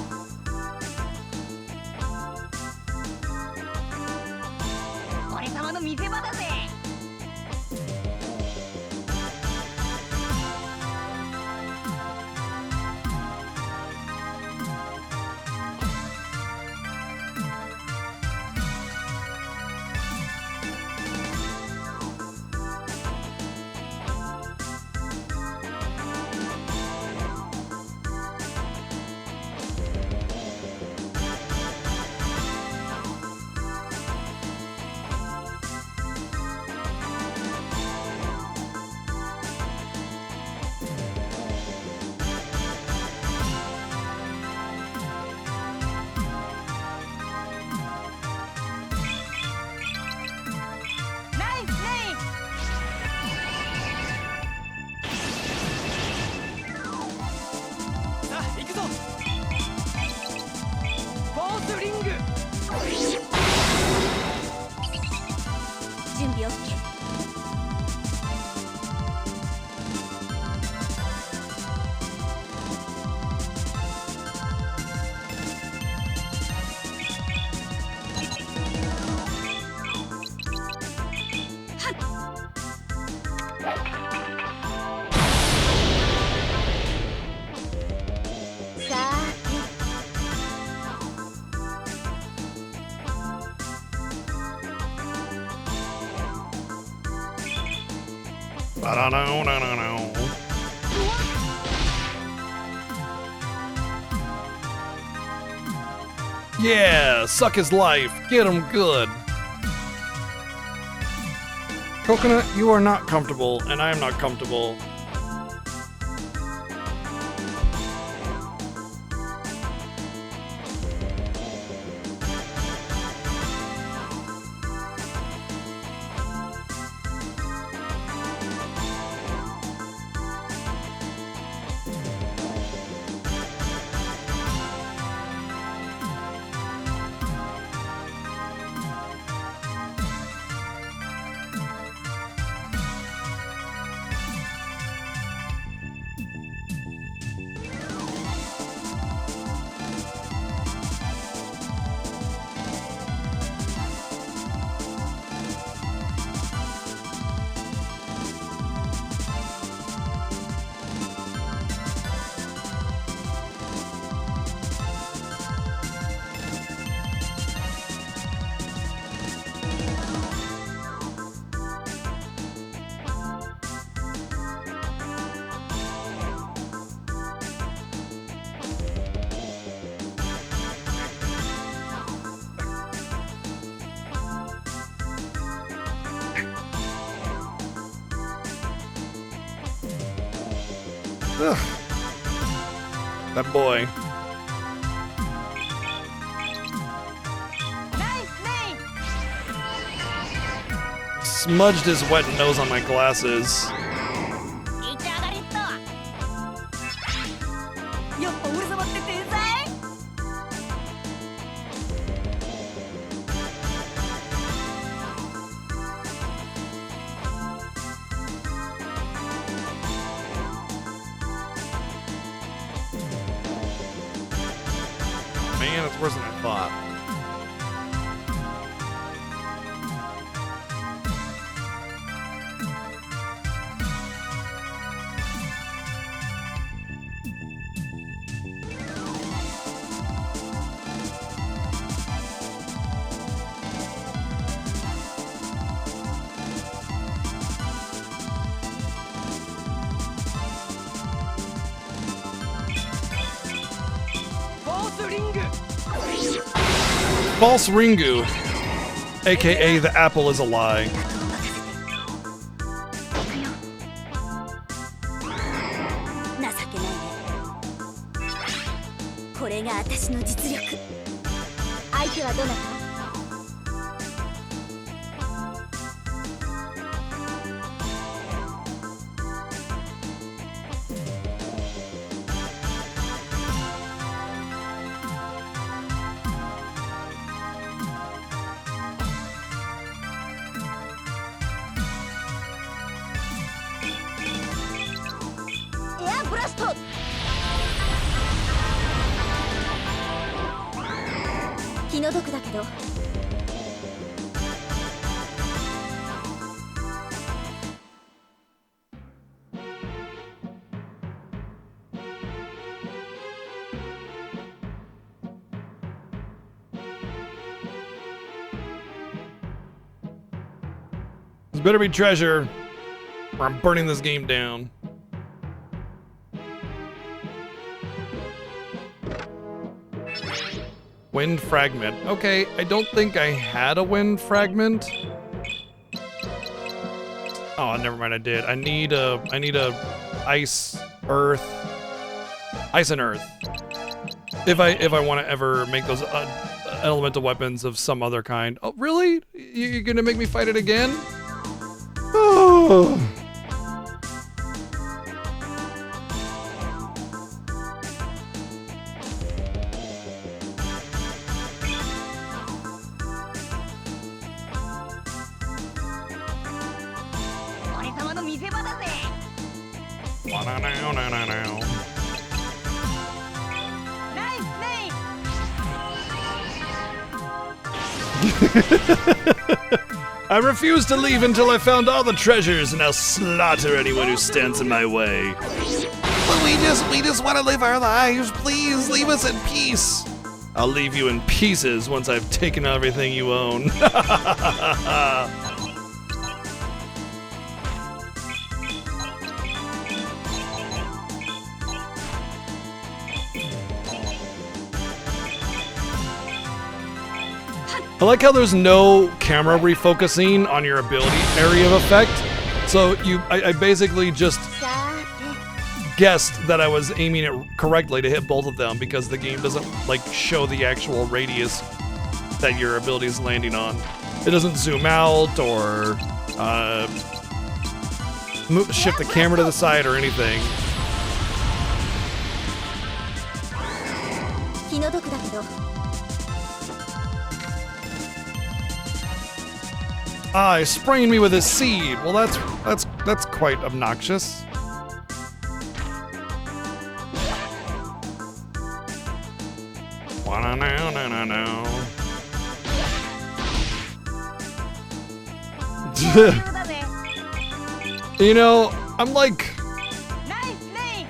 Da-da-da-da-da-da. Yeah, suck his life. Get him good. Coconut, you are not comfortable, and I am not comfortable. Ugh. That boy. Smudged his wet nose on my glasses. 行ってあがれっと。やっぱ俺様って天才。 Man, it's worse than I thought. False Ringu, aka the apple is a lie. 情けないね。これが私の実力。相手はどなた？ エアブラスト。気の毒だけど。This better be treasure, or I'm burning this game down. Wind fragment. Okay, I don't think I had a wind fragment. Oh, never mind. I did. I need a ice, earth, ice and earth. If I want to ever make those elemental weapons of some other kind. Oh, really? You're gonna make me fight it again? Oh. I refuse to leave until I found all the treasures, and I'll slaughter anyone who stands in my way. But we just want to live our lives. Please leave us in peace. I'll leave you in pieces once I've taken everything you own. I like how there's no camera refocusing on your ability area of effect. So I basically just さて guessed that I was aiming it correctly to hit both of them because the game doesn't like show the actual radius that your ability is landing on. It doesn't zoom out or shift the camera to the side or anything. 気の毒だけど Ah, he's spraying me with his seed. Well, that's quite obnoxious. No. そうだぜ You know, I'm like, ナイスレイ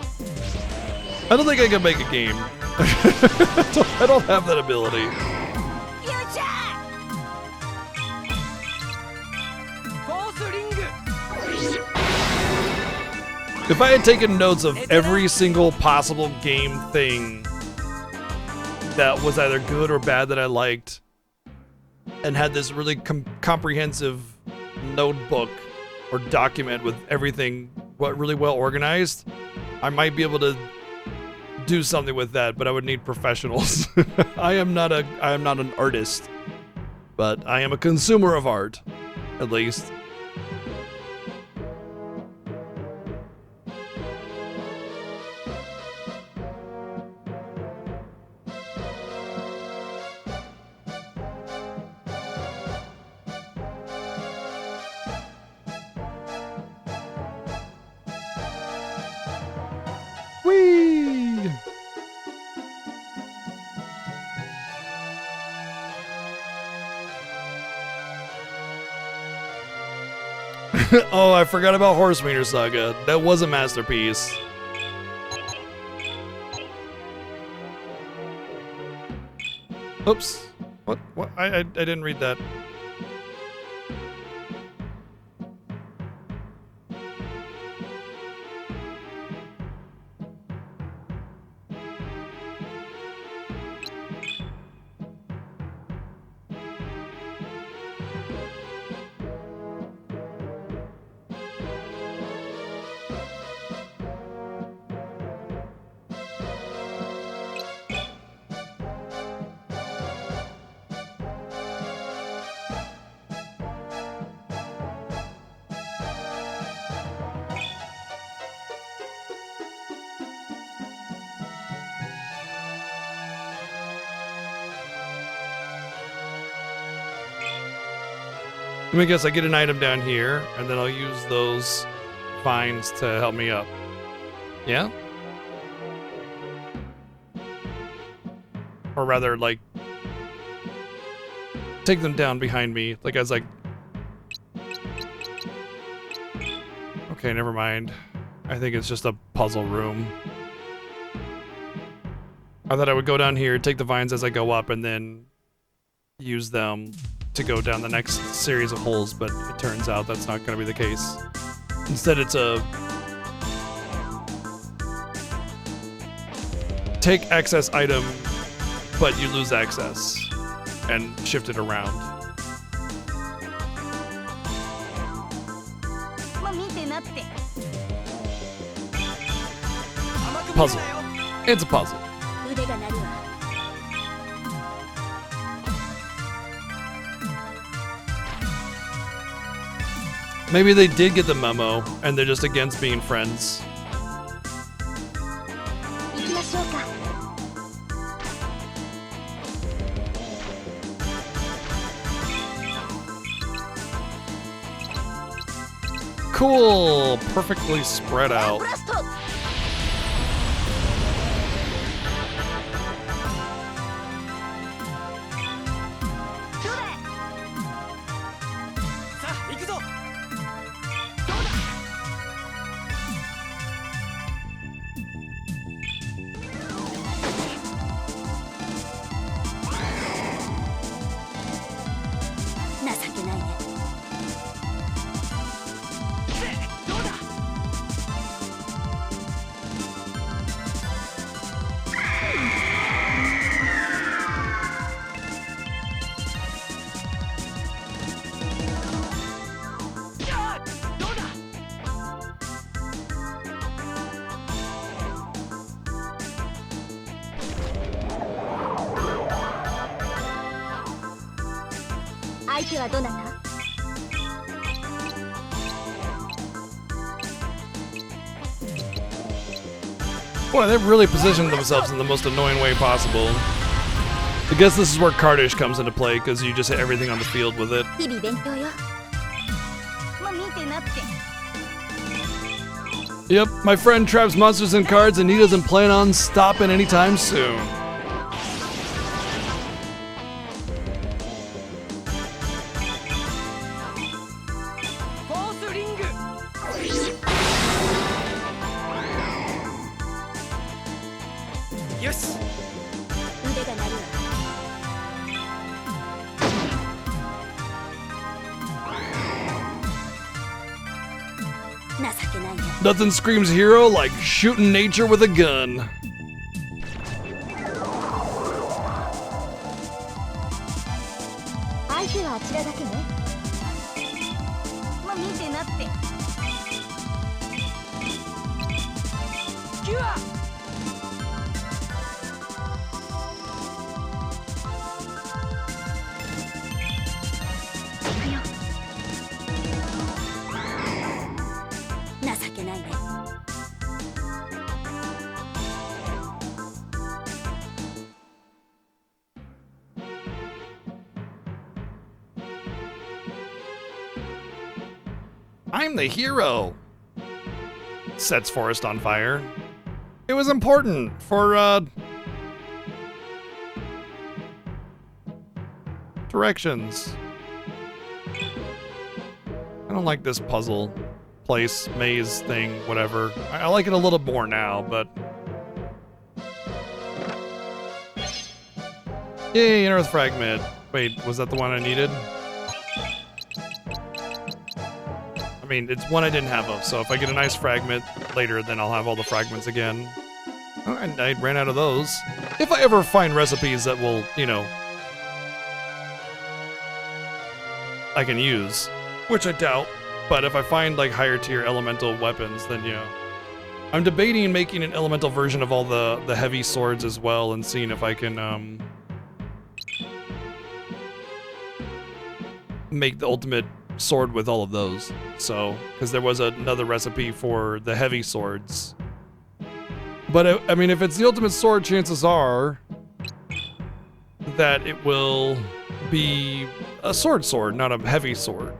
I don't think I can make a game. I don't have that ability. フューチャフォースリング If I had taken notes of every single possible game thing that was either good or bad that I liked, and had this really comprehensive notebook or document with everything really well organized, I might be able to do something with that, but I would need professionals. I am not an artist, but I am a consumer of art, at least. Whee! Oh, I forgot about Horse Meter Saga. That was a masterpiece. Oops. What? I didn't read that. Let me guess, I get an item down here, and then I'll use those vines to help me up. Yeah? Or rather, like, take them down behind me, like as like... Okay, never mind. I think it's just a puzzle room. I thought I would go down here, take the vines as I go up, and then use them to go down the next series of holes, but it turns out that's not going to be the case. Instead, it's a take excess item, but you lose access, and shift it around. まあ見てなって Puzzle. It's a puzzle. 腕が鳴るわ Maybe they did get the memo, and they're just against being friends. 行きましょうか Cool! Perfectly spread ブ out. ラスト さあ行くぞ 情けないね どうだ手はどなた？ Boy, they've really positioned themselves in the most annoying way possible. I guess this is where Cardish comes into play, because you just hit everything on the field with it. 日々勉強よ。まあ見てなって。 Yep, my friend traps monsters and cards, and he doesn't plan on stopping anytime soon. フォースリング。よし。腕が鳴るわ。 情けないね。 Nothing screams hero like shooting nature with a gun. 相手はあちらだけね。まあ見てなって。 キュア。 行くよ。情けないね。 I'm the hero. Sets forest on fire. It was important for, directions. I don't like this puzzle place, maze thing, whatever. I like it a little more now, but... Yay, an earth fragment. Wait, was that the one I needed? I mean, it's one I didn't have of, so if I get a nice fragment later, then I'll have all the fragments again. Oh, and I ran out of those. If I ever find recipes that will, you know, I can use, which I doubt, but if I find, like, higher tier elemental weapons, then, yeah. I'm debating making an elemental version of all the heavy swords as well and seeing if I can, make the ultimate sword with all of those. So, because there was another recipe for the heavy swords. But, I mean, if it's the ultimate sword, chances are that it will be a sword, not a heavy sword.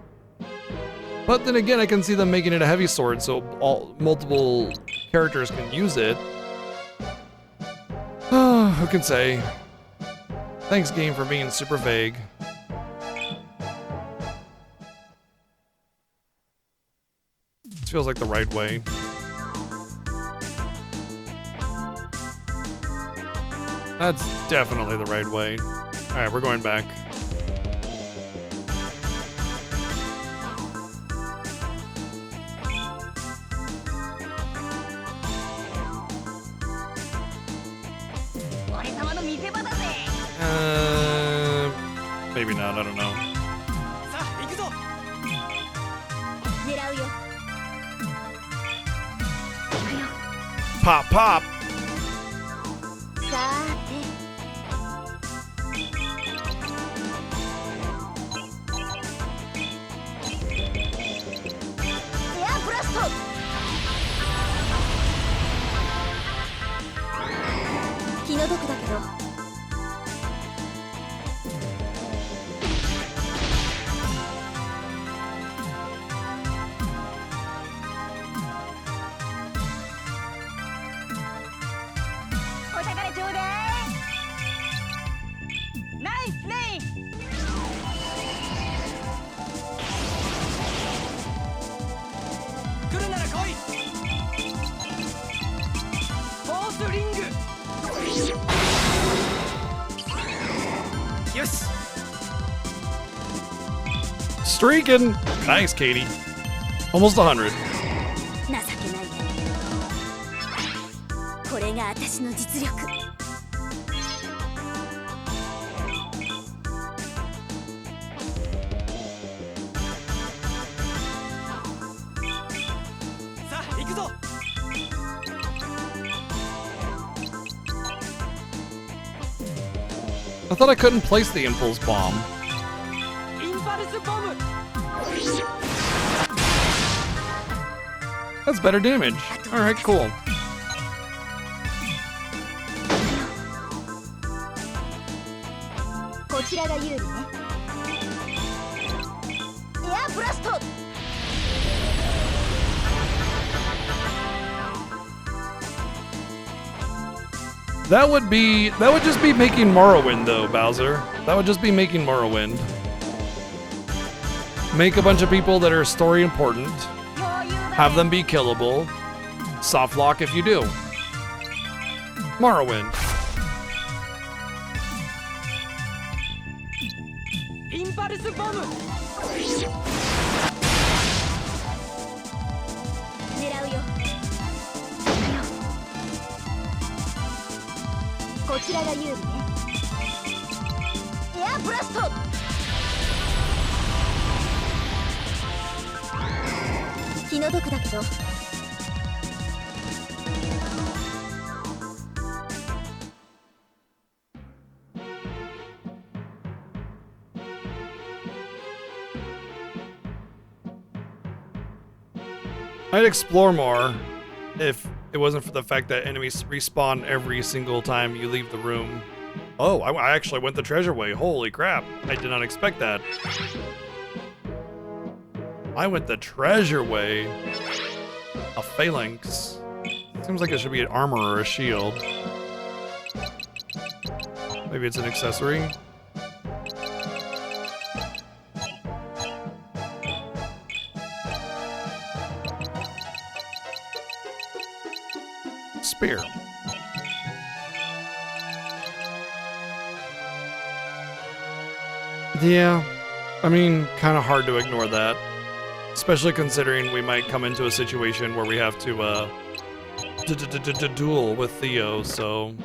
But then again, I can see them making it a heavy sword so multiple characters can use it. Who can say? Thanks, game, for being super vague. This feels like the right way. That's definitely the right way. Alright, we're going back. Maybe not, I don't know. さあ行くぞ。狙うよ。行くよ。 Pop, pop! さーて。エアブラスト。気の毒だけど。 お宝ちょうだい。ナイスレイン。来るなら来い。フォースリング。よし。 Streaking! Nice, Katie. Almost 100. 情けないね。これが私の実力。 さあ行くぞ。 I thought I couldn't place the impulse bomb. インパルス。スボム That's better damage. All right, cool. こちらが有利ね。エアブラスト。 That would just be making Morrowind though, Bowser. That would just be making Morrowind. Make a bunch of people that are story important. 余裕だね。 Have them be killable. Soft lock if you do. Morrowind. インパルスボム 狙うよ。こちらが有利ね。エアブラスト。気の毒だけど。 I'd explore more if it wasn't for the fact that enemies respawn every single time you leave the room. Oh, I actually went the treasure way. Holy crap. I did not expect that. I went the treasure way. A phalanx. Seems like it should be an armor or a shield. Maybe it's an accessory. Spear. Yeah, I mean, kind of hard to ignore that. Especially considering we might come into a situation where we have to, duel with Theo, so...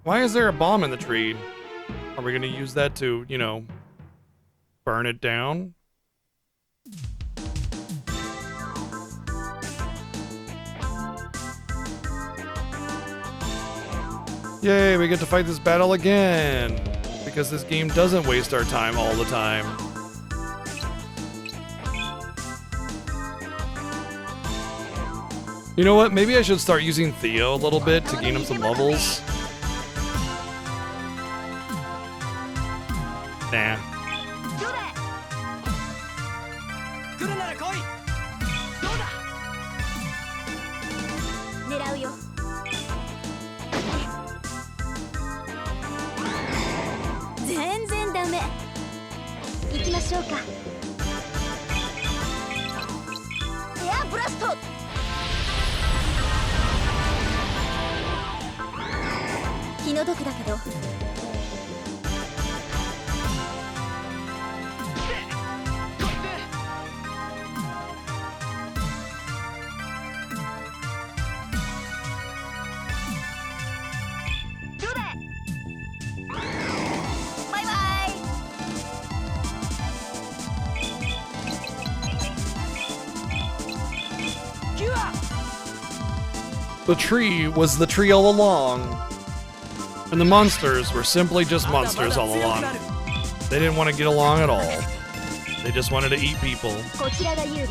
Why is there a bomb in the tree? Are we gonna use that to, you know, burn it down? Yay, we get to fight this battle again! Because this game doesn't waste our time all the time. You know what? Maybe I should start using Theo a little bit to gain him some levels. Nah. どうだ。来るなら来いどうだ狙うよ。全然ダメ。行きましょうか。エアブラスト。気の毒だけど。 バイバイ。 キュア The tree was the tree all along. And the monsters were simply just まだまだ monsters all 強く along. なる They didn't want to get along at all. They just wanted to eat people. こちらが有利ね。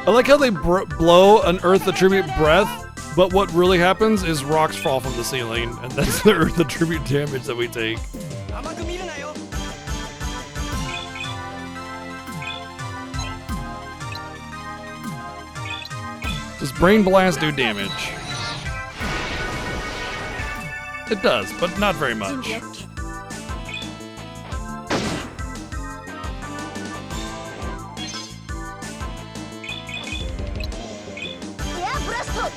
I like how they blow an Earth attribute breath, but what really happens is rocks fall from the ceiling, and that's the Earth attribute damage that we take. 甘く見るなよ Does Brain Blast do damage? It does, but not very 準 much. 備 OK。 エアブラスト。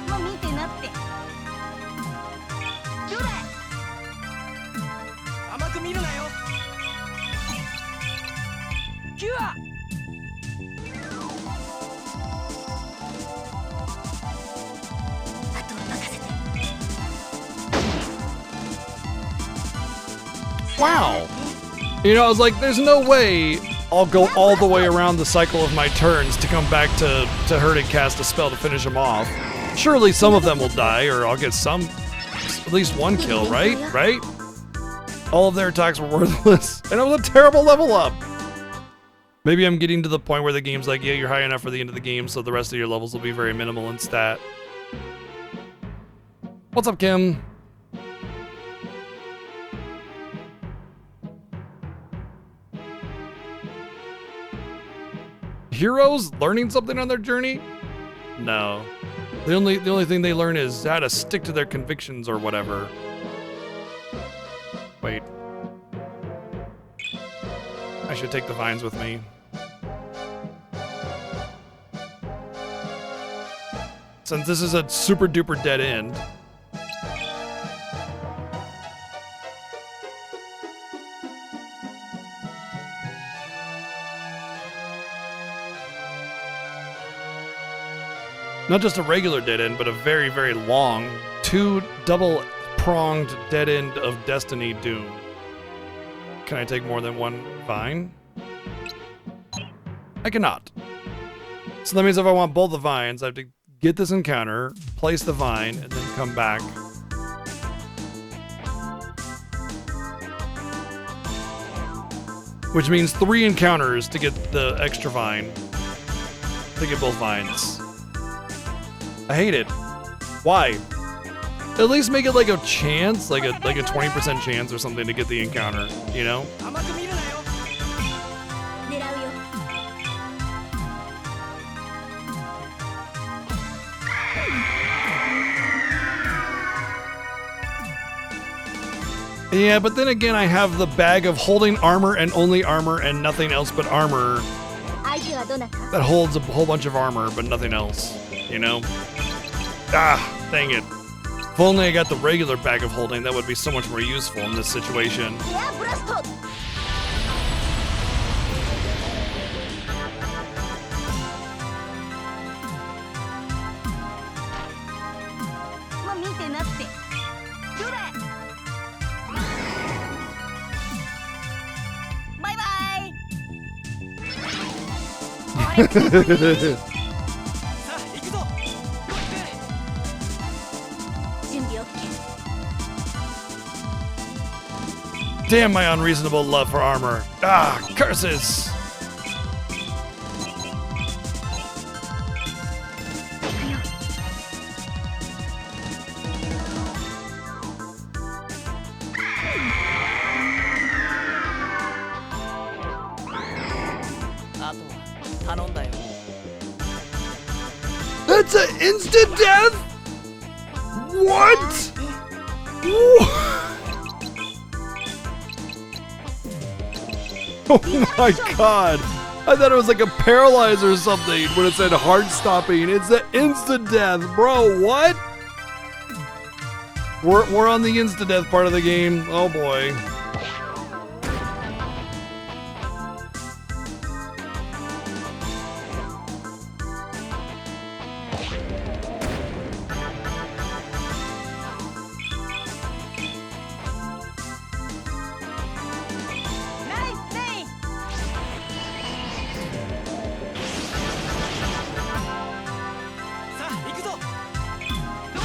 もう見てなって。キュアあとは任せて Wow. You know, I was like, there's no way I'll go all the way around the cycle of my turns to come back to hurt and cast a spell to finish them off. Surely some of them will die, or I'll get at least one kill, right? Right? All of their attacks were worthless, and it was a terrible level up. Maybe I'm getting to the point where the game's like, yeah, you're high enough for the end of the game, so the rest of your levels will be very minimal in stat. What's up, Kim? Heroes learning something on their journey? No. The only thing they learn is how to stick to their convictions or whatever. Wait. I should take the vines with me. Since this is a super duper dead end. Not just a regular dead end, but a very, very long, two double-pronged dead end of Destiny Doom. Can I take more than one vine? I cannot. So that means if I want both the vines, I have to get this encounter, place the vine, and then come back. Which means 3 encounters to get the extra vine. To get both vines. I hate it. Why? At least make it like a chance, like a 20% chance or something to get the encounter, you know? 甘く見るなよ狙うよ Yeah, but then again, I have the bag of holding armor and only armor and nothing else but armor 相手はどなた that holds a whole bunch of armor but nothing else, you know? Ah, dang it. If only I got the regular bag of holding, that would be so much more useful in this situation. エアブラストまあ見てなってどうだバイバイさあ行くぞ準備 OK Damn my unreasonable love for armor. Ah, curses! あとは頼んだよ That's an instant death? What? Oh my god! I thought it was like a paralyze or something when it said heart stopping. It's an instant death, bro. What? We're on the instant death part of the game. Oh boy. Nice play さあ行くぞどう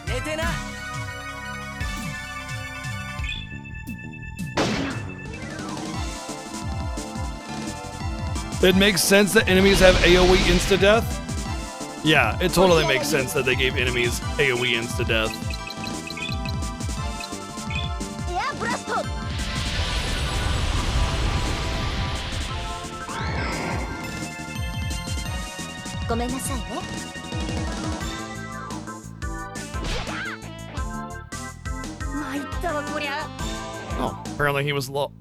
だ寝てな It makes sense that enemies have AoE insta-death? Yeah, it totally makes sense that they gave enemies AoE insta-death. エアブラストごめんなさいね参ったわこりゃ Oh, apparently he was low.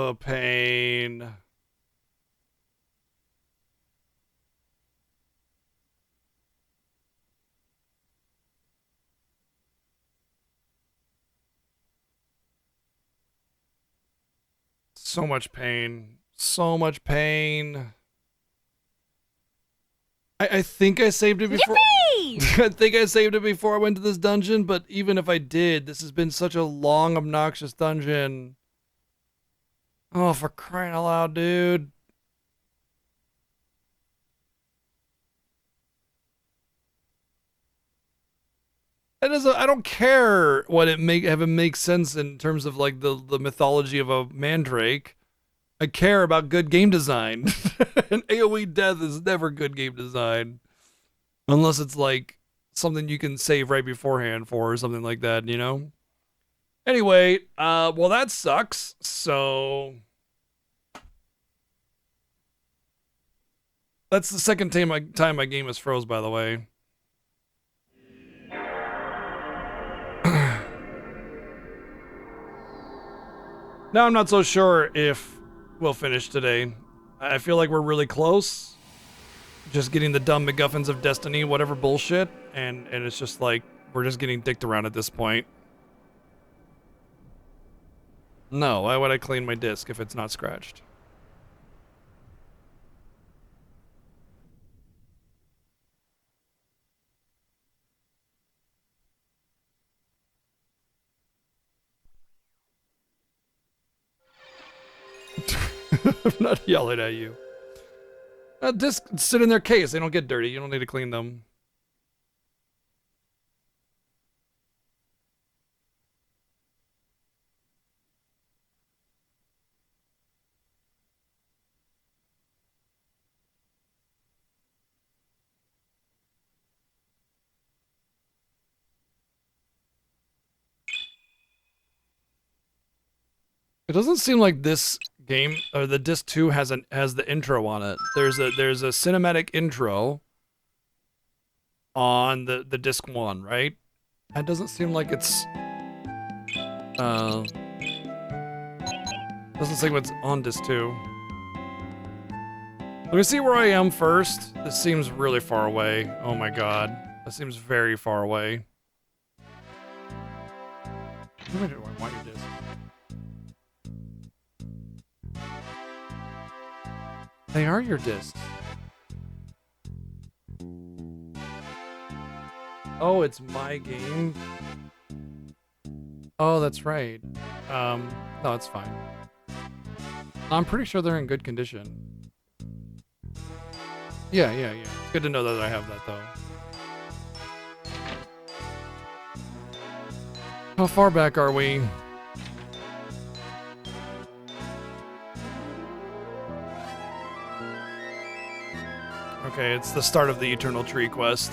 Oh, pain. So much pain. So much pain. I think I saved it before. I think I saved it before I went to this dungeon, but even if I did, this has been such a long, obnoxious dungeon. Oh, for crying out loud, dude. I don't care what it makes sense in terms of like the mythology of a mandrake. I care about good game design. And AoE death is never good game design. Unless it's like something you can save right beforehand for or something like that, you know? Anyway, well that sucks. So that's the second time my game is froze, by the way. Now I'm not so sure if we'll finish today. I feel like we're really close. Just getting the dumb MacGuffins of Destiny, whatever bullshit, and it's just like we're just getting dicked around at this point. No, why would I clean my disc if it's not scratched? I'm not yelling at you. Discs sit in their case. They don't get dirty. You don't need to clean them. It doesn't seem like this game or the disc 2 has the intro on it. There's a cinematic intro on the disc 1, right? It doesn't seem like it's doesn't seem what's on disc 2. Let me see where I am first. This seems really far away. Oh my god. That seems very far away. Where do I want your disc? They are your discs. Oh, it's my game. Oh, that's right. No, it's fine. I'm pretty sure they're in good condition. Yeah. It's good to know that I have that, though. How far back are we? Okay, it's the start of the Eternal Tree quest.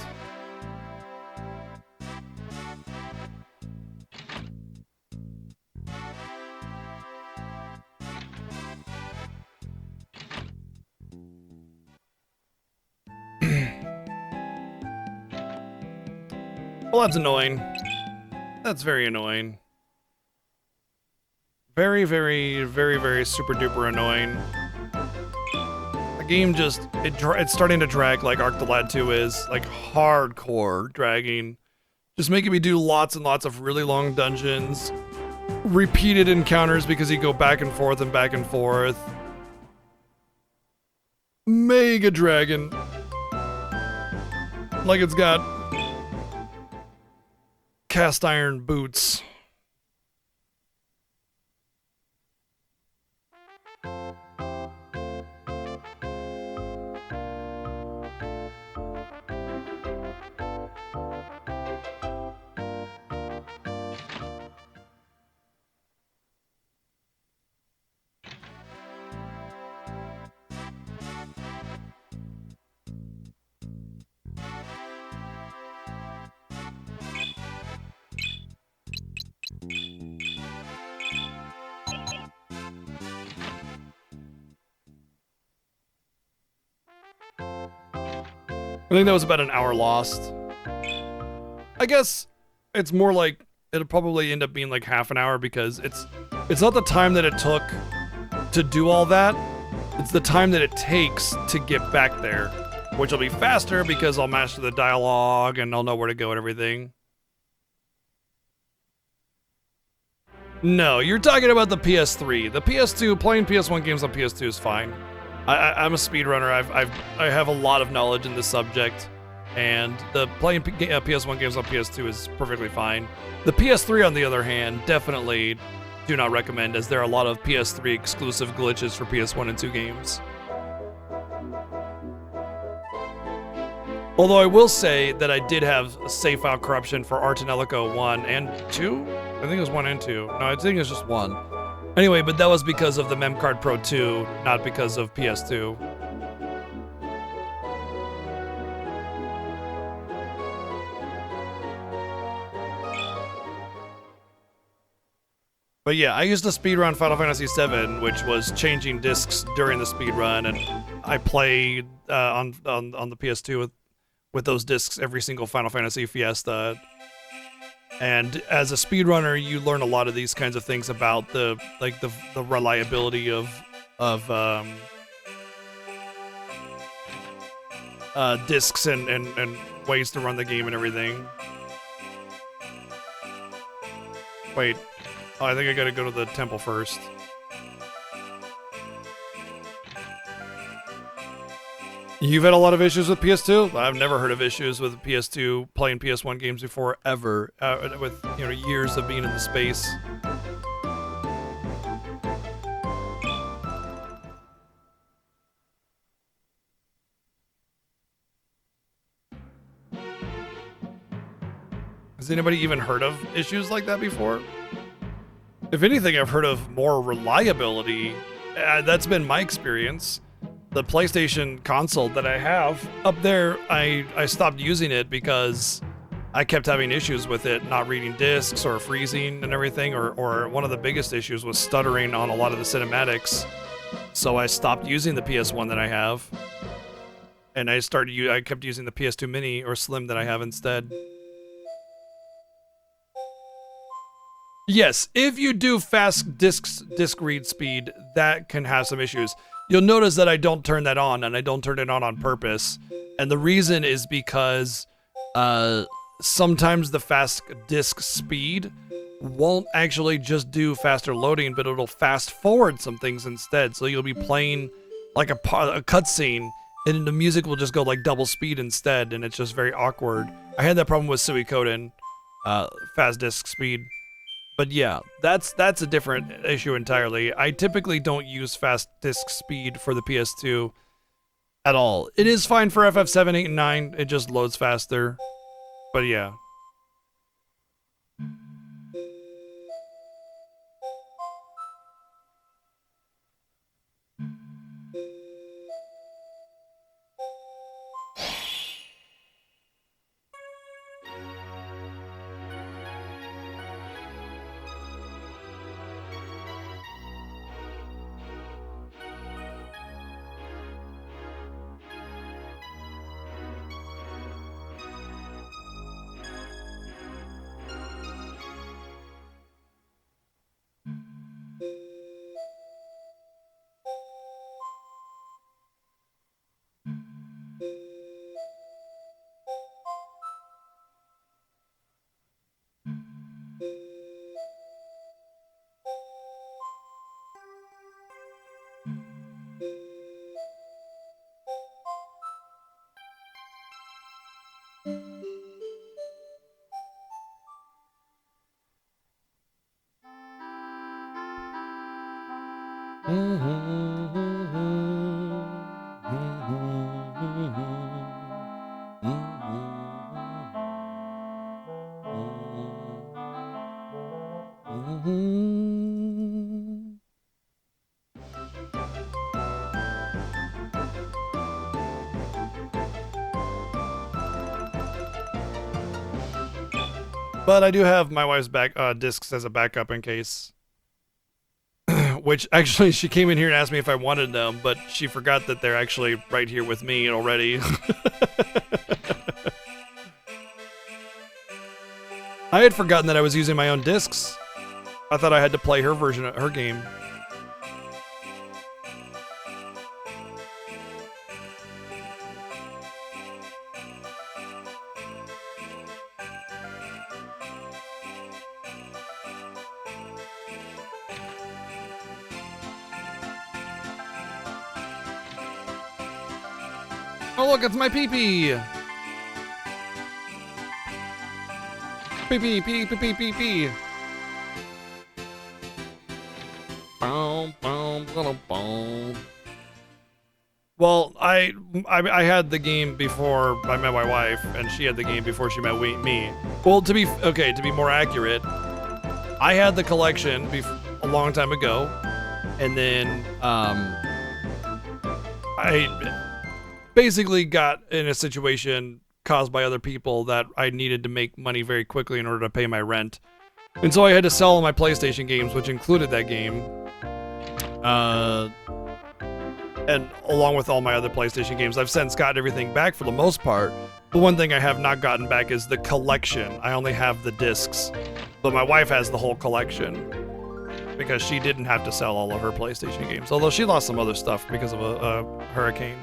Well, that's annoying. That's very annoying. Very, very, very, very super duper annoying. The game just, it's starting to drag like Arc the Lad 2 is, like hardcore dragging. Just making me do lots and lots of really long dungeons. Repeated encounters because you go back and forth and back and forth. Mega dragon. Like it's got cast iron boots. I think that was about an hour lost. I guess it's more like it'll probably end up being like half an hour because it's not the time that it took to do all that. It's the time that it takes to get back there, which will be faster because I'll master the dialogue and I'll know where to go and everything. No, you're talking about the PS3. The PS2, playing PS1 games on PS2 is fine. I'm a speedrunner. I have a lot of knowledge in this subject, and the playing PS1 games on PS2 is perfectly fine. The PS3, on the other hand, definitely do not recommend, as there are a lot of PS3 exclusive glitches for PS1 and 2 games. Although I will say that I did have save file corruption for Ars Tonelico 1 and 2? I think it was 1 and 2. No, I think it was just 1. Anyway, but that was because of the Memcard Pro 2, not because of PS2. But yeah, I used to speedrun Final Fantasy VII, which was changing discs during the speedrun, and I played on the PS2 with those discs every single Final Fantasy Fiesta. And as a speedrunner, you learn a lot of these kinds of things about the reliability of discs and ways to run the game and everything. Wait. Oh, I think I gotta go to the temple first. You've had a lot of issues with PS2? I've never heard of issues with PS2 playing PS1 games before, ever. With, years of being in the space. Has anybody even heard of issues like that before? If anything, I've heard of more reliability. That's been my experience. The PlayStation console that I have up there, I stopped using it because I kept having issues with it not reading discs or freezing and everything, or one of the biggest issues was stuttering on a lot of the cinematics. So I stopped using the PS1 that I have, and I kept using the PS2 Mini or Slim that I have instead. Yes, if you do fast disc read speed, that can have some issues. You'll notice that I don't turn that on, and I don't turn it on purpose. And the reason is because sometimes the fast disc speed won't actually just do faster loading, but it'll fast forward some things instead. So you'll be playing like a cutscene, and the music will just go like double speed instead, and it's just very awkward. I had that problem with Suikoden, fast disc speed. But yeah, that's a different issue entirely. I typically don't use fast disc speed for the PS2 at all. It is fine for FF7, 8, and 9. It just loads faster. But yeah. But I do have my wife's discs as a backup in case. Which actually, she came in here and asked me if I wanted them, but she forgot that they're actually right here with me already. I had forgotten that I was using my own discs. I thought I had to play her version of her game. Oh, look, it's my pee-pee. Pee-pee, pee-pee, pee-pee, pee. Boom, boom, boom, boom. Well, I had the game before I met my wife, and she had the game before she met me. Well, to be more accurate, I had the collection a long time ago, and then I basically got in a situation caused by other people that I needed to make money very quickly in order to pay my rent, and so I had to sell all my PlayStation games, which included that game. And along with all my other PlayStation games, I've since gotten everything back for the most part. The one thing I have not gotten back is the collection. I only have the discs, but my wife has the whole collection because she didn't have to sell all of her PlayStation games, although she lost some other stuff because of a hurricane.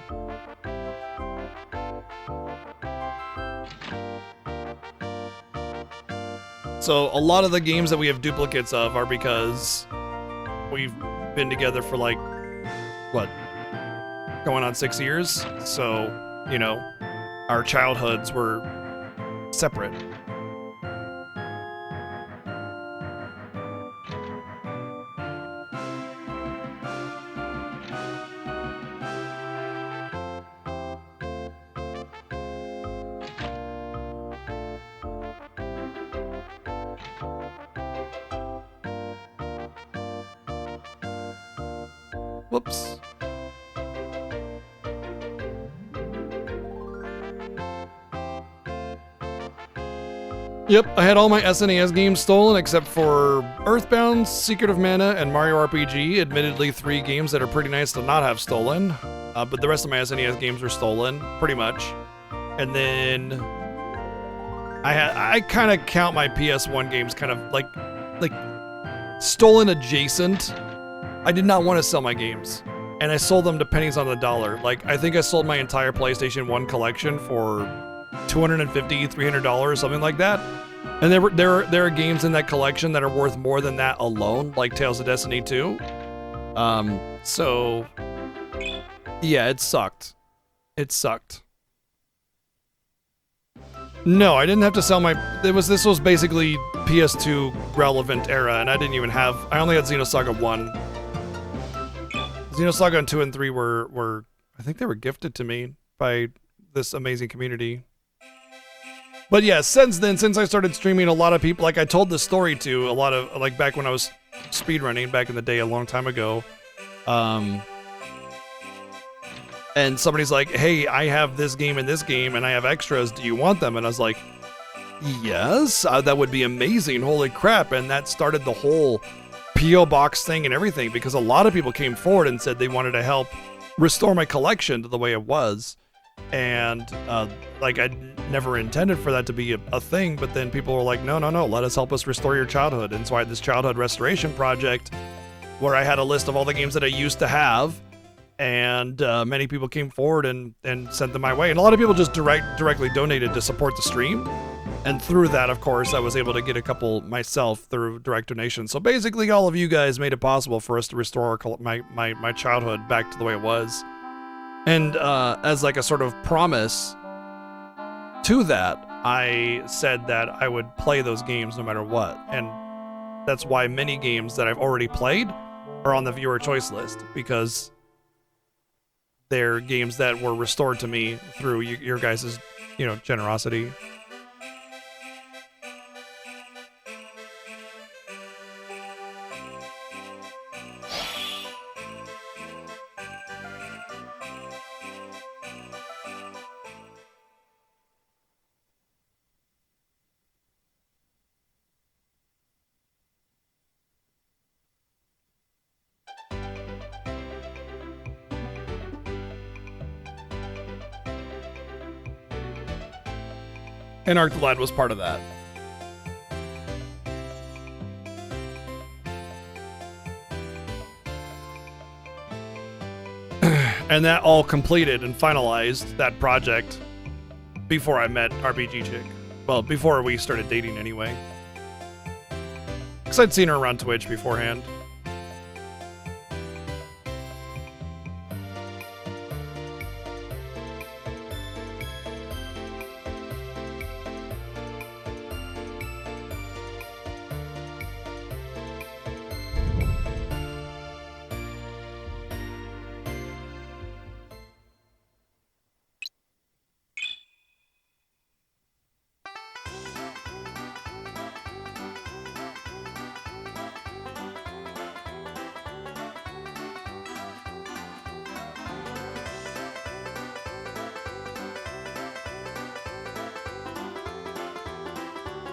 So a lot of the games that we have duplicates of are because we've been together for like, what, going on 6 years, so, you know, our childhoods were separate. Whoops. Yep, I had all my SNES games stolen except for Earthbound, Secret of Mana, and Mario RPG. Admittedly, 3 games that are pretty nice to not have stolen. But the rest of my SNES games were stolen, pretty much. And then I kind of count my PS1 games kind of like stolen adjacent. I did not want to sell my games, and I sold them to pennies on the dollar. Like, I think I sold my entire PlayStation 1 collection for $250, $300, something like that. And there are games in that collection that are worth more than that alone, like Tales of Destiny 2. So yeah, it sucked. It sucked. No, I didn't have to sell my. This was basically PS2 relevant era, and I didn't even have. I only had Xenosaga 1. Xenosaga 2 and 3 were I think they were gifted to me by this amazing community. But yeah, since then, since I started streaming, a lot of people, like I told this story to a lot of, like back when I was speedrunning back in the day a long time ago, and somebody's like, hey, I have this game and this game, and I have extras, do you want them? And I was like, yes, that would be amazing, holy crap. And that started the whole P.O. Box thing and everything, because a lot of people came forward and said they wanted to help restore my collection to the way it was. And like I never intended for that to be a thing, but then people were like, no, let us help us restore your childhood. And so I had this childhood restoration project where I had a list of all the games that I used to have, and many people came forward and sent them my way. And a lot of people just directly donated to support the stream. And through that, of course, I was able to get a couple myself through direct donations. So basically all of you guys made it possible for us to restore my childhood back to the way it was. And as like a sort of promise to that, I said that I would play those games no matter what. And that's why many games that I've already played are on the viewer choice list, because they're games that were restored to me through your guys' generosity. And Arc the Lad was part of that. And that all completed and finalized that project before I met RPG Chick. Well, before we started dating anyway. Because I'd seen her around Twitch beforehand.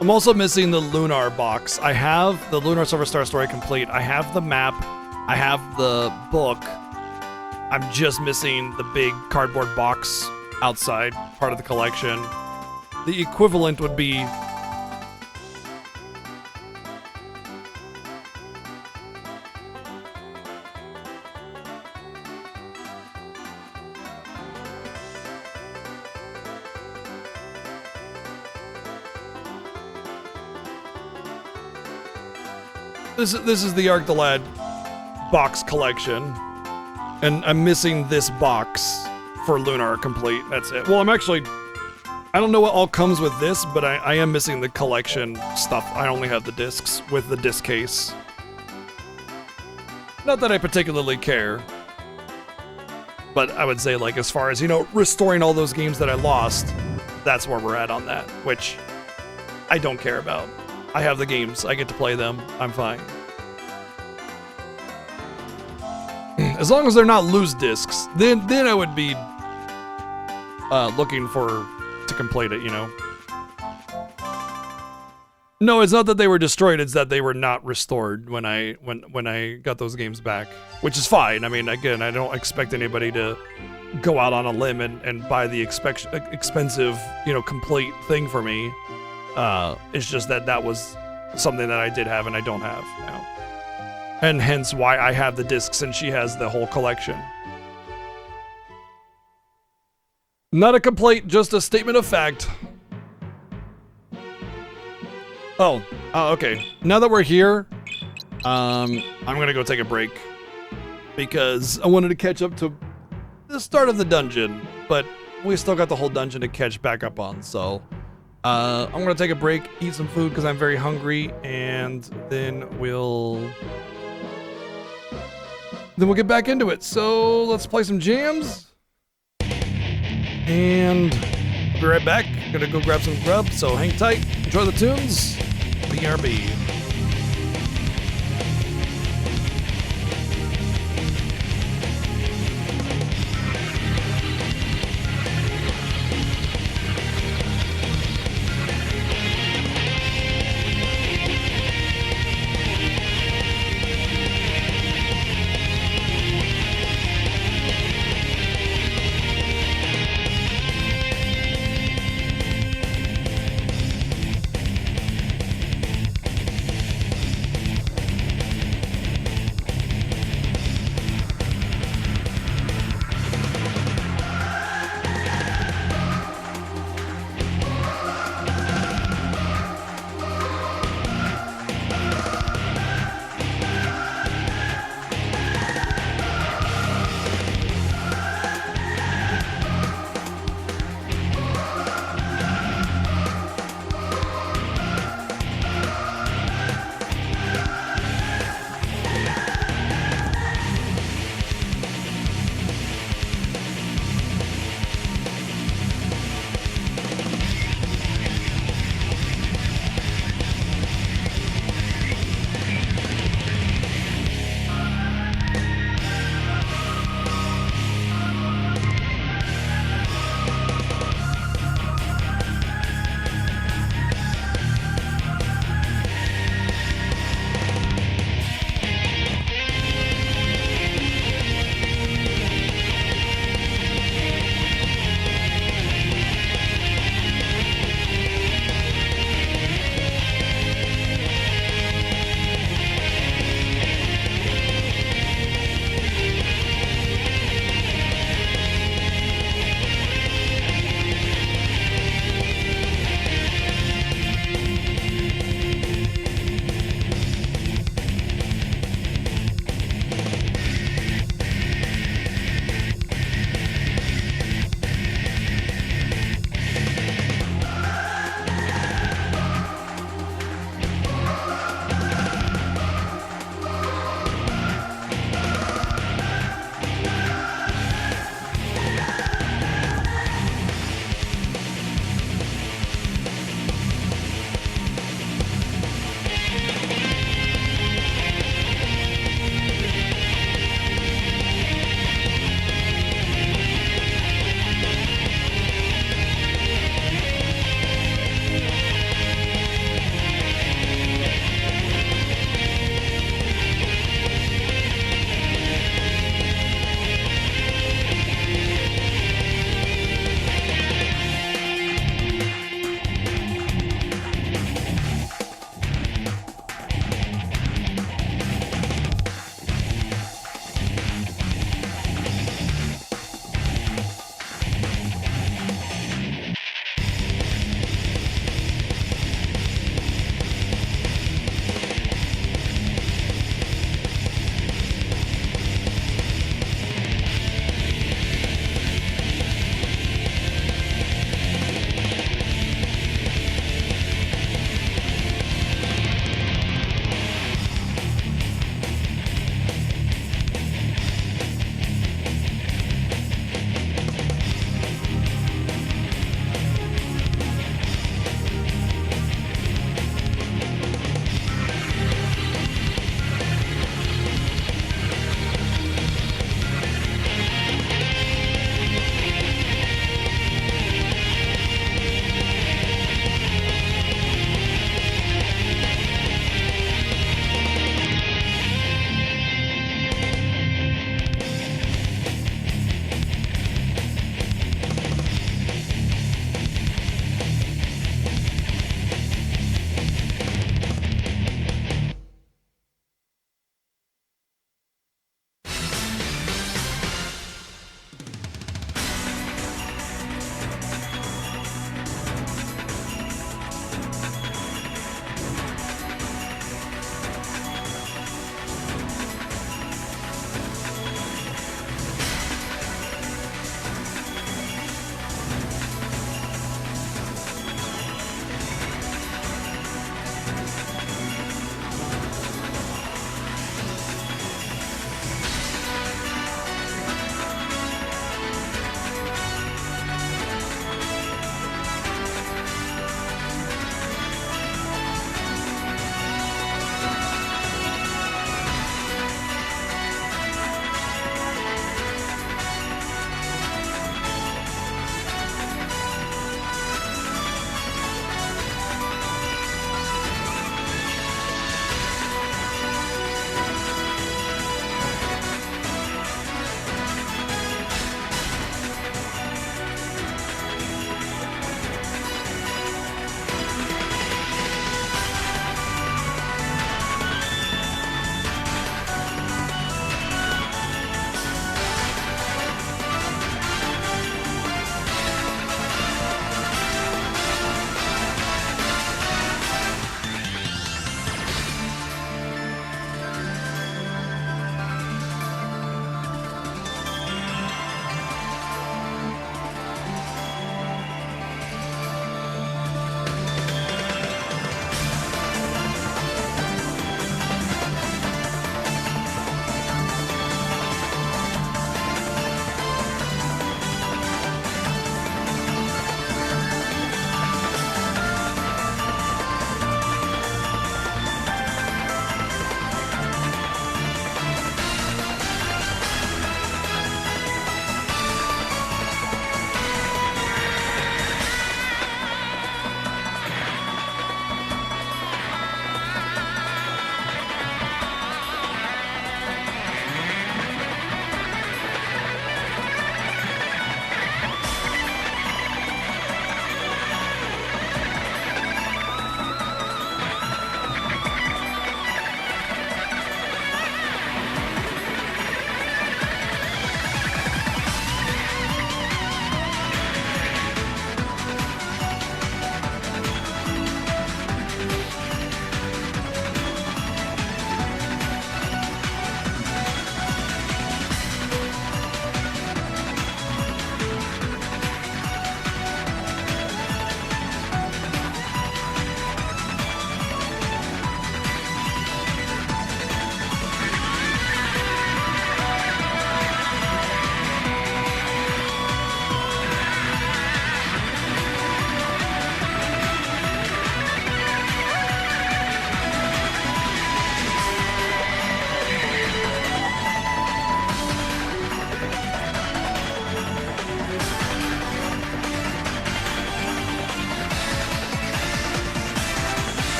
I'm also missing the Lunar box. I have the Lunar Silver Star story complete. I have the map. I have the book. I'm just missing the big cardboard box outside, part of the collection. The equivalent would be... This is the Arc the Lad box collection, and I'm missing this box for Lunar complete. That's it. Well, I don't know what all comes with this, but I am missing the collection stuff. I only have the discs with the disc case. Not that I particularly care, but I would say, like, as far as, you know, restoring all those games that I lost, that's where we're at on that, which I don't care about. I have the games. I get to play them. I'm fine. As long as they're not loose discs, then I would be looking to complete it, you know. No, it's not that they were destroyed, it's that they were not restored when I got those games back, which is fine. I mean, again, I don't expect anybody to go out on a limb and buy the expensive, you know, complete thing for me. It's just that was something that I did have and I don't have now. And hence why I have the discs and she has the whole collection. Not a complaint, just a statement of fact. Oh, okay. Now that we're here, I'm gonna go take a break because I wanted to catch up to the start of the dungeon, but we still got the whole dungeon to catch back up on, so I'm gonna take a break, eat some food because I'm very hungry, and then we'll get back into it. So let's play some jams, and I'll be right back. Gonna go grab some grub, so hang tight, enjoy the tunes. BRB.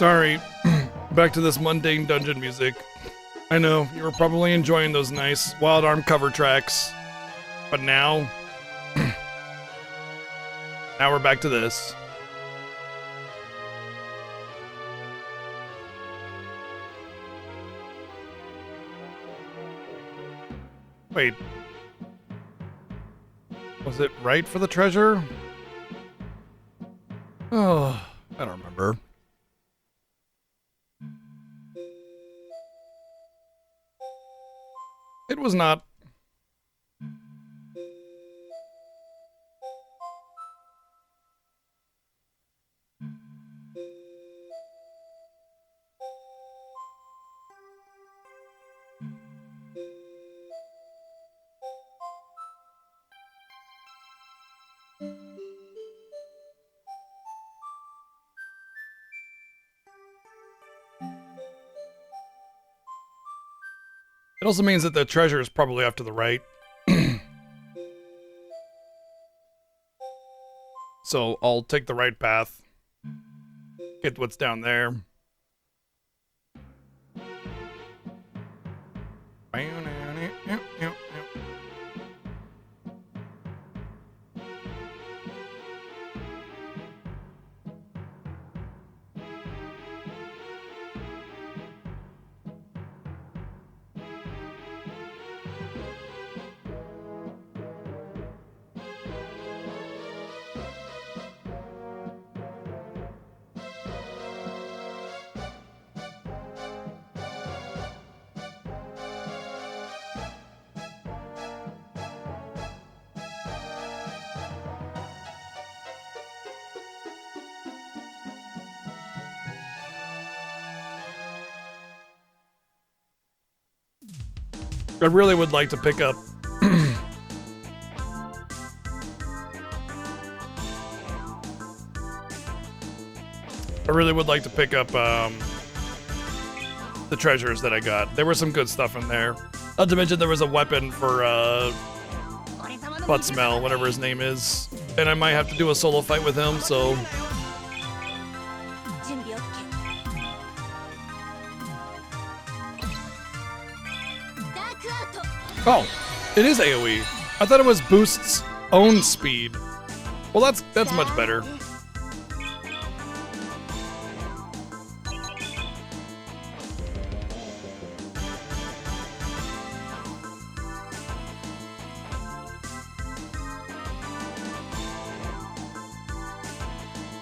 Sorry. Back to this mundane dungeon music. I know, you were probably enjoying those nice Wild Arm cover tracks. But now... now we're back to this. Wait. Was it right for the treasure? Oh, I don't remember. It was not. It also means that the treasure is probably off to the right. So I'll take the right path. Get what's down there. I really would like to pick up the treasures that I got. There was some good stuff in there. Not to mention there was a weapon for Butt Smell, whatever his name is. And I might have to do a solo fight with him, so oh, it is AoE. I thought it was boosts own speed. Well, that's much better.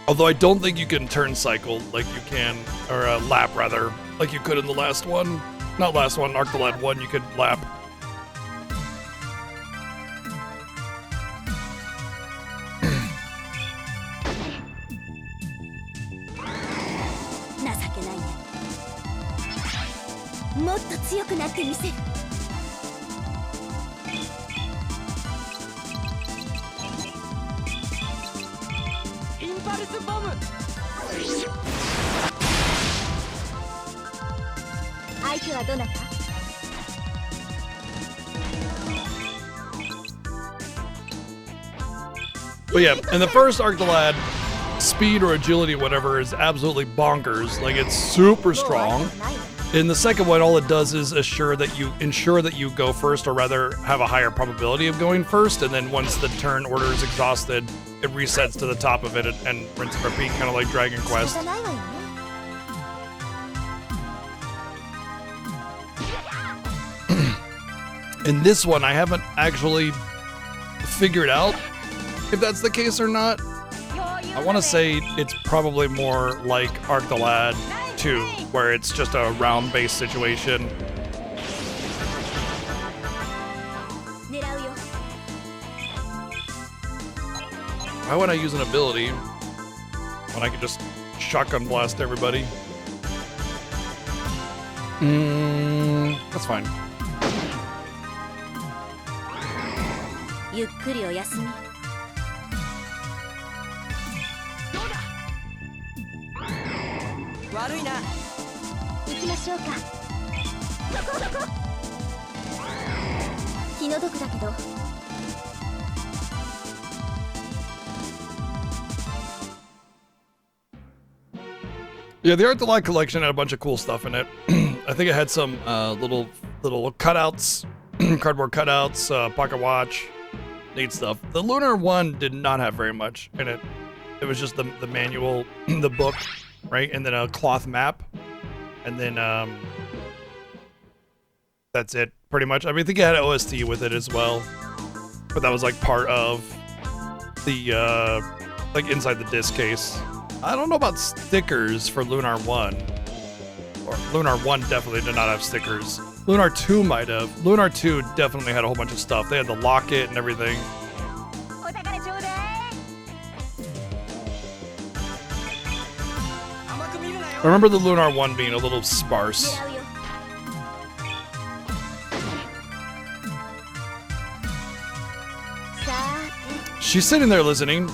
Although I don't think you can turn cycle like you can, or lap rather, like you could in the last one. Not last one, Arctolad 1, you could lap. But yeah, in the first Arctolad, speed or agility, whatever, is absolutely bonkers. Like, it's super strong. In the second one, all it does is ensure that you go first, or rather have a higher probability of going first, and then once the turn order is exhausted, it resets to the top of it and rinse and repeat, kind of like Dragon Quest. In this one, I haven't actually figured out if that's the case or not. I want to say it's probably more like Arctolad 2, where it's just a round-based situation. Why would I use an ability when I could just shotgun blast everybody? That's fine. Yeah, the Art to Light collection had a bunch of cool stuff in it. I think it had some little cutouts, cardboard cutouts, pocket watch, neat stuff. The Lunar one did not have very much in it. It was just the manual, the book, right, and then a cloth map, and then that's it, pretty much. I mean, I think it had an OST with it as well, but that was like part of the like inside the disc case. I don't know about stickers for Lunar 1. Or Lunar 1 definitely did not have stickers. Lunar 2 might have. Lunar 2 definitely had a whole bunch of stuff. They had the locket and everything. お宝ちょうだい。 甘く見るなよ I remember the Lunar 1 being a little sparse. 狙うよ。さーて。 She's sitting there listening.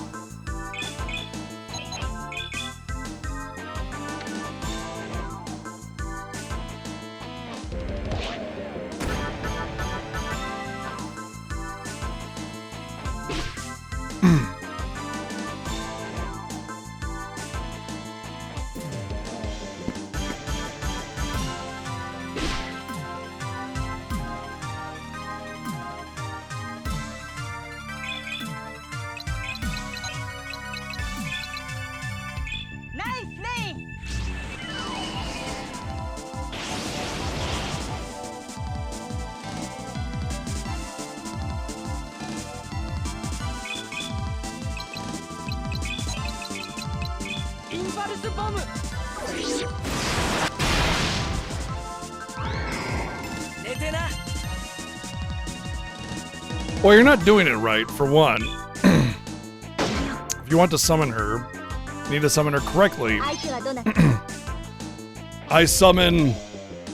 Well, you're not doing it right, for one. If you want to summon her, you need to summon her correctly. 相手はどなた？ I summon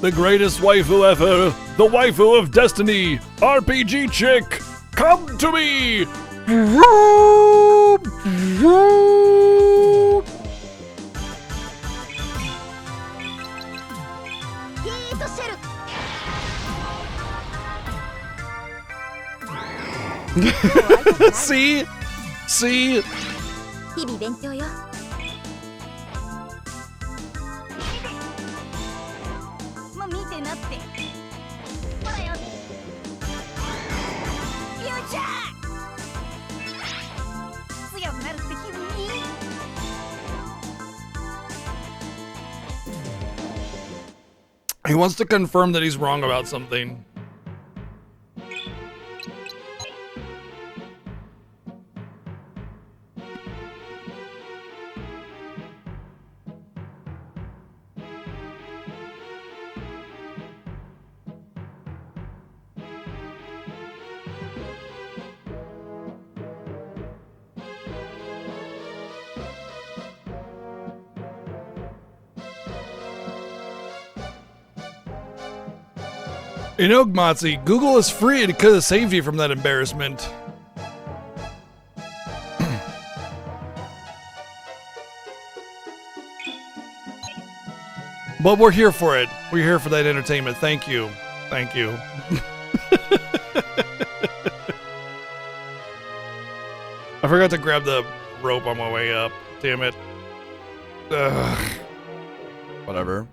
the greatest waifu ever, the waifu of destiny, RPG chick, come to me! ヒートシェル。 See? See? 日々勉強よ。もう見てなって。ほらよ。よっしゃー。強くなるって気分いい。 He wants to confirm that he's wrong about something. You know, Gmatzi, Google is free and it could have saved you from that embarrassment. But we're here for it. We're here for that entertainment. Thank you. Thank you. I forgot to grab the rope on my way up. Damn it. Ugh. Whatever.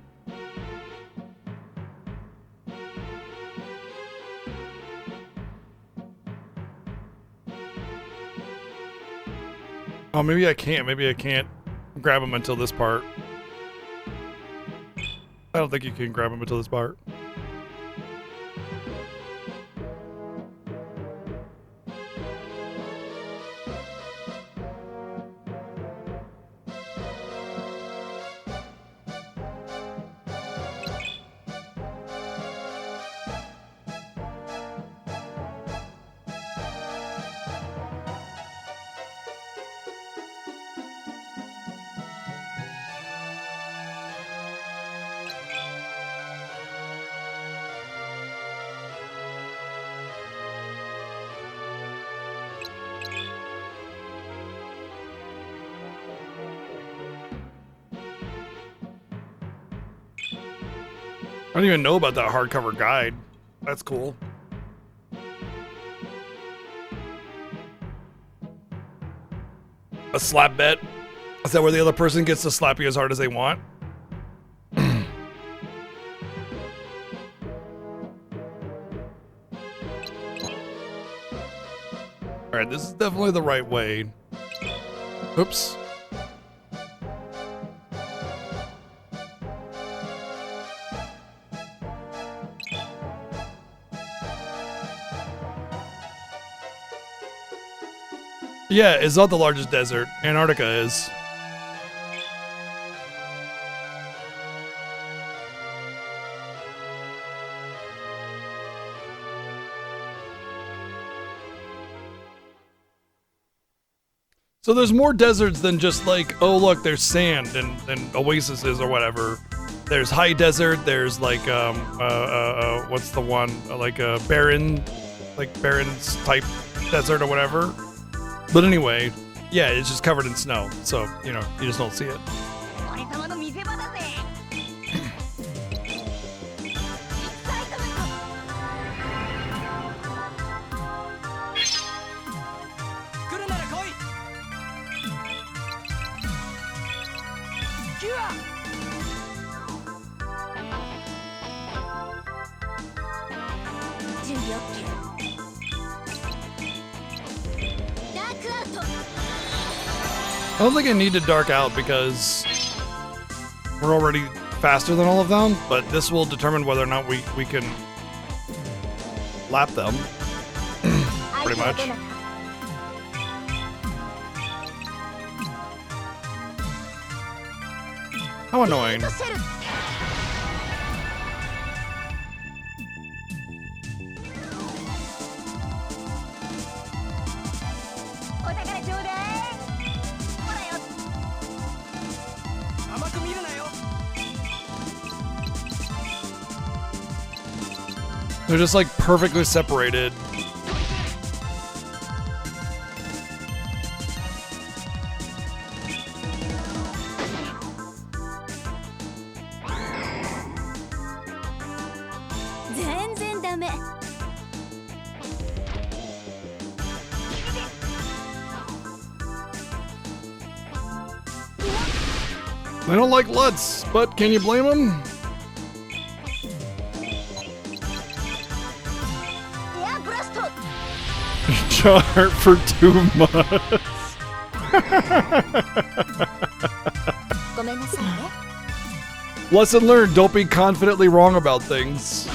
Oh, maybe I can't. Maybe I can't grab him until this part. I don't think you can grab him until this part. I don't even know about that hardcover guide. That's cool. A slap bet? Is that where the other person gets to slap you as hard as they want? Alright, this is definitely the right way. Oops. Yeah, it's not the largest desert. Antarctica is. So there's more deserts than just like, oh look, there's sand and oases or whatever. There's high desert, there's like what's the one? Like a barren, like barrens type desert or whatever. But anyway, yeah, it's just covered in snow. So, you know, you just don't see it. 俺様の見せ場だぜ。来るなら来い。キュア。準備 OK。ダークアウト。 I don't think I need to dark out because we're already faster than all of them, but this will determine whether or not we can lap them. Pretty much. How annoying. They're just like perfectly separated. They don't like Lutz, but can you blame them? Chart for 2 months. Lesson learned, don't be confidently wrong about things.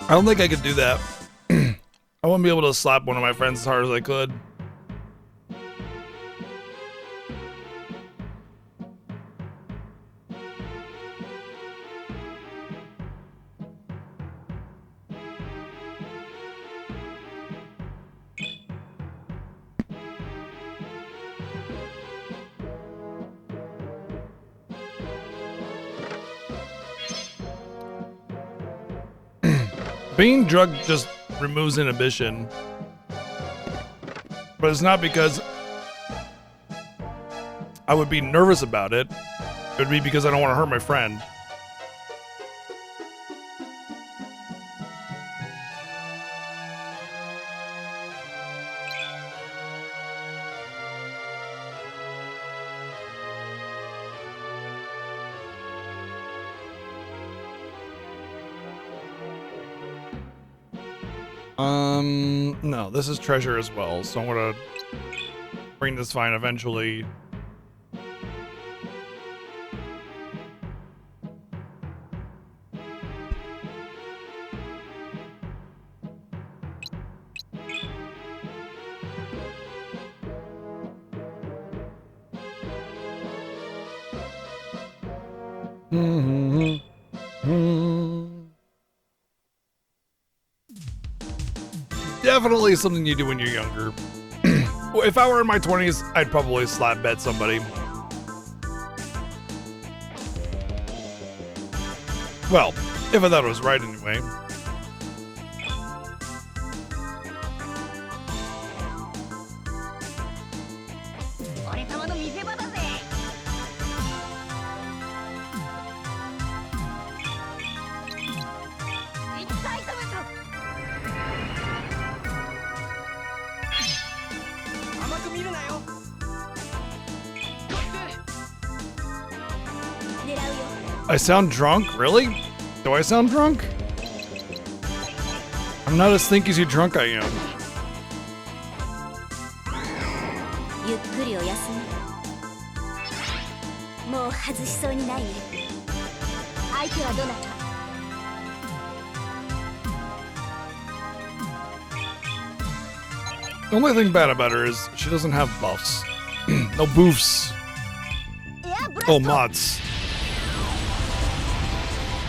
I don't think I could do that. I wouldn't be able to slap one of my friends as hard as I could. Being drugged just removes inhibition. But it's not because I would be nervous about it. It would be because I don't want to hurt my friend. No, this is treasure as well, so I'm gonna bring this vine eventually. definitely something you do when you're younger. If I were in my 20s, I'd probably slap bet somebody. Well, if I thought it was right anyway. 俺様の見せ場だぜ。一体止めた。甘く見るなよ。狙うよ。 I sound drunk? Really? Do I sound drunk? I'm not as stinky as you drunk I am. ゆっくりお休み。もう外しそうにないね。相手はどなた？ The only thing bad about her is she doesn't have buffs. No boofs. エアブラスト。 Oh, mods.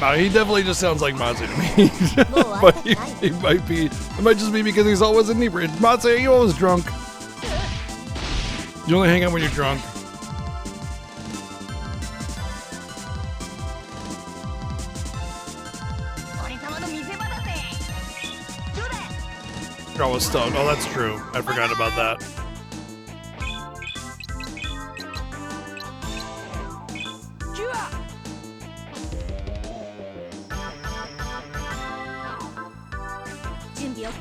No, he definitely just sounds like Matsu to me. But he might be. It might just be because he's always inebriated. Matsu, are you always drunk? You only hang out when you're drunk. 俺様の見せ場だぜ。どうだ。 You're always stoned. Oh, that's true. I forgot about that. キュア。準備 OK。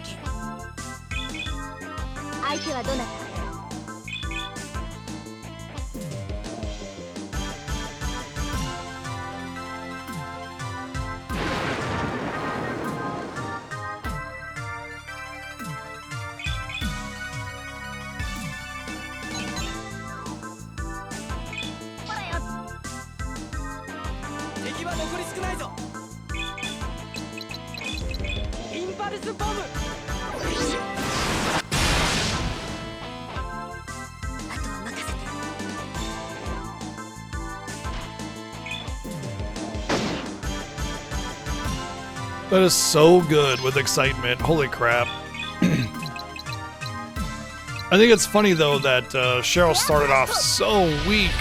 相手はどなた？ 敵は残り少ないぞ。インパルスボム。あとは任せて。 That is so good with excitement. Holy crap. I think it's funny though that Cheryl started off so weak.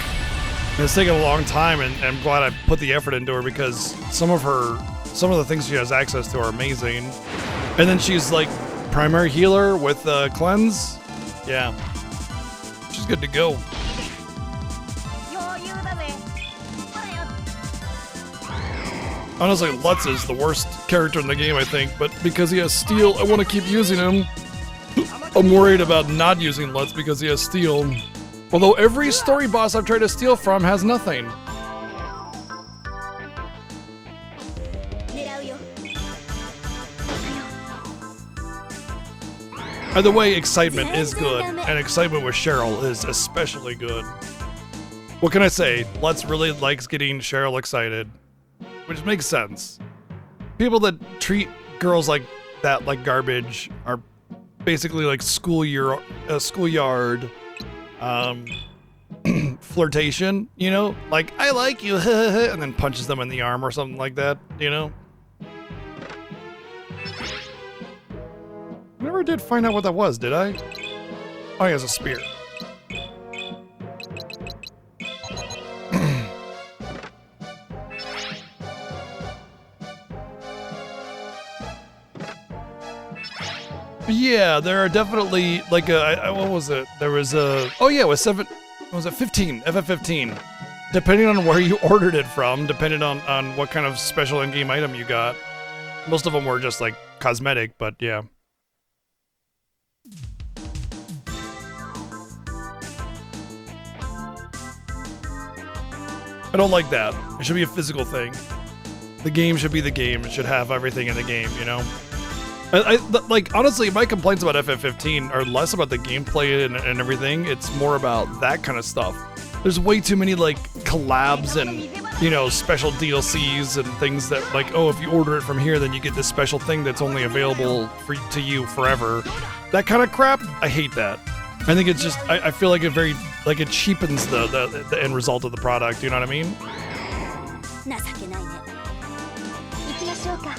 And it's taken a long time, and I'm glad I put the effort into her because some of the things she has access to are amazing. And then she's like primary healer with cleanse. Yeah, she's good to go. 余裕だぜ。ほらよ。 Honestly, Lutz is the worst character in the game, I think, but because he has steel, I want to keep using him. I'm worried about not using Lutz because he has steel. Although every story boss I've tried to steal from has nothing. 狙うよ。 Either way, excitement is good, and excitement with Cheryl is especially good. What can I say? Lutz really likes getting Cheryl excited, which makes sense. People that treat girls like that like garbage are basically like schoolyard flirtation, you know? Like, I like you, and then punches them in the arm or something like that, you know? Never did find out what that was, did I? Oh, he has a spear. Yeah, there are definitely like what was it? There was a oh yeah, it was 7. Was it 15? FF15. Depending on where you ordered it from, depending on what kind of special in-game item you got. Most of them were just like cosmetic, but yeah. I don't like that. It should be a physical thing. The game should be the game. It should have everything in the game, you know? Like, honestly, my complaints about FF15 are less about the gameplay and everything. It's more about that kind of stuff. There's way too many, like, collabs and, you know, special DLCs and things that, like, oh, if you order it from here, then you get this special thing that's only available to you forever. That kind of crap, I hate that. I think it's just, I feel like it it cheapens the end result of the product, you know what I mean? 情けないね。行きましょうか。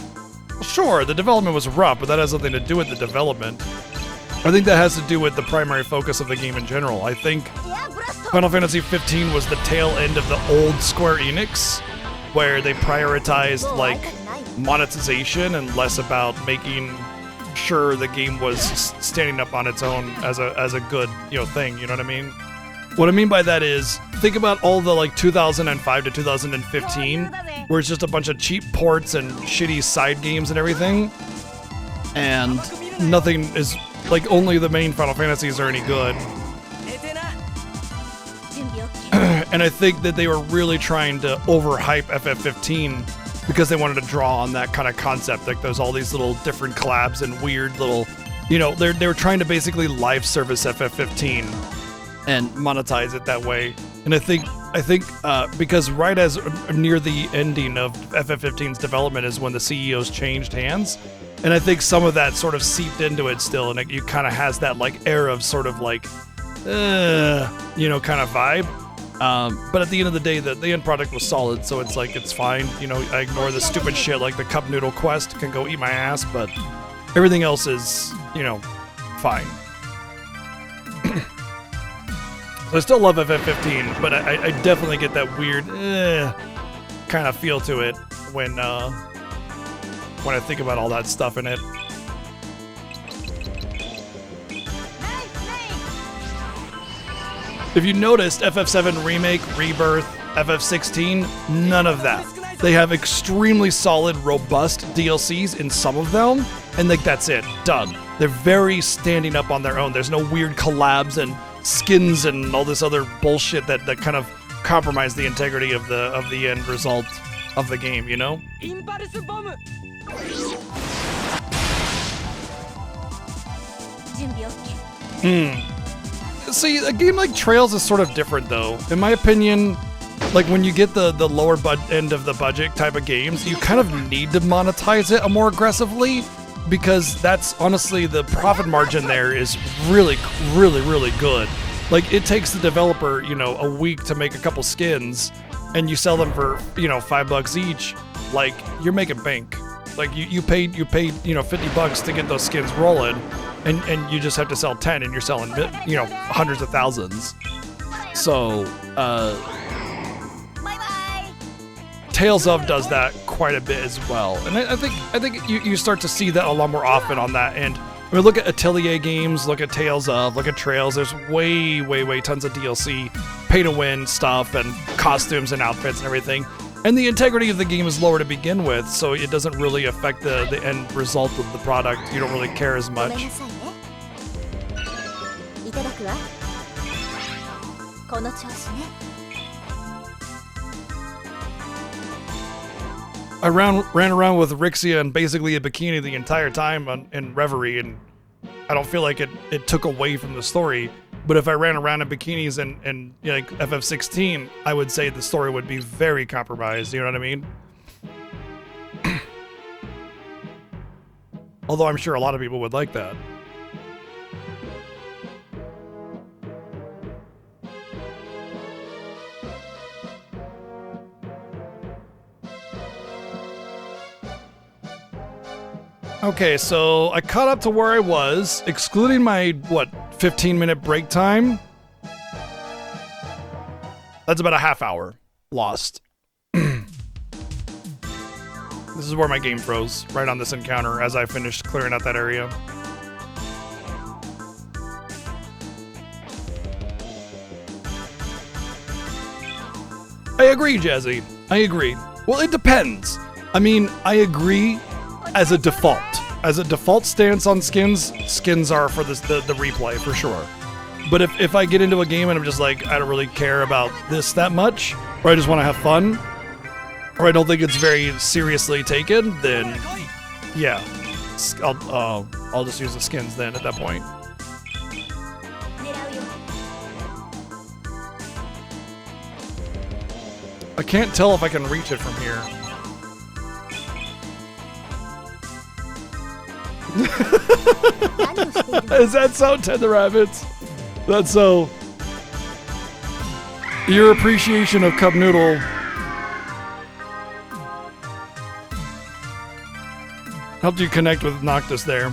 Sure, the development was rough, but that has nothing to do with the development. I think that has to do with the primary focus of the game in general. I think Final Fantasy 15 was the tail end of the old Square Enix, where they prioritized like monetization and less about making sure the game was standing up on its own as a good, thing, you know what I mean? What I mean by that is, think about all the like 2005 to 2015, where it's just a bunch of cheap ports and shitty side games and everything, and nothing is, like, only the main Final Fantasies are any good. And I think that they were really trying to overhype FF15 because they wanted to draw on that kind of concept. Like, there's all these little different collabs and weird little, they were trying to basically live service FF15 and monetize it that way. And I think because right as near the ending of FF15's development is when the CEOs changed hands, and I think some of that sort of seeped into it still, and it kind of has that like air of sort of like, kind of vibe. But at the end of the day, the end product was solid, so it's like, it's fine. I ignore the stupid shit like the Cup Noodle quest can go eat my ass, but everything else is, fine. So I still love FF15, but I definitely get that weird kind of feel to it when I think about all that stuff in it. If you noticed, FF7 Remake, Rebirth, FF16, none of that. They have extremely solid, robust DLCs in some of them, and like that's it, done. They're very standing up on their own. There's no weird collabs and skins and all this other bullshit that kind of compromise the integrity of the end result of the game, See, a game like Trails is sort of different though. In my opinion, like when you get the lower end of the budget type of games, you kind of need to monetize it more aggressively, because that's honestly, the profit margin there is really, really, really good. Like, it takes the developer, a week to make a couple skins, and you sell them for, $5 each. Like, you're making bank. Like, you paid, $50 to get those skins rolling, and you just have to sell 10, and you're selling, hundreds of thousands. So, Tales of does that quite a bit as well, and I think you start to see that a lot more often on that end. I mean, look at Atelier games, look at Tales of, look at Trails. There's way, way, way tons of DLC, pay-to-win stuff, and costumes and outfits and everything. And the integrity of the game is lower to begin with, so it doesn't really affect the end result of the product. You don't really care as much. I ran around with Rixia and basically a bikini the entire time in Reverie, and I don't feel like it took away from the story. But if I ran around in bikinis and like FF16, I would say the story would be very compromised, you know what I mean? Although I'm sure a lot of people would like that. Okay, so I caught up to where I was, excluding my, 15-minute break time? That's about a half hour lost. This is where my game froze, right on this encounter as I finished clearing out that area. I agree, Jazzy. I agree. Well, it depends. I mean, I agree as a default. As a default stance on skins, skins are for the replay, for sure. But if I get into a game and I'm just like, I don't really care about this that much, or I just want to have fun, or I don't think it's very seriously taken, then yeah, I'll just use the skins then at that point. I can't tell if I can reach it from here. Is that so, Tender Rabbits? That's so. Your appreciation of Cup Noodle. Helped you connect with Noctis there.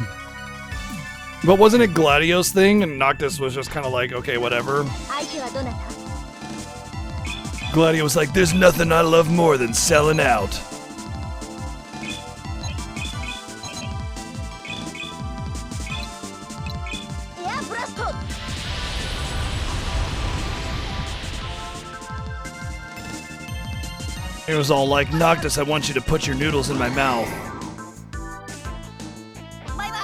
But wasn't it Gladio's thing? And Noctis was just kind of like, okay, whatever. 相手はどなた Gladio was like, there's nothing I love more than selling out. Air Blast! It was all like, Noctis, I want you to put your noodles in my mouth. バイバイ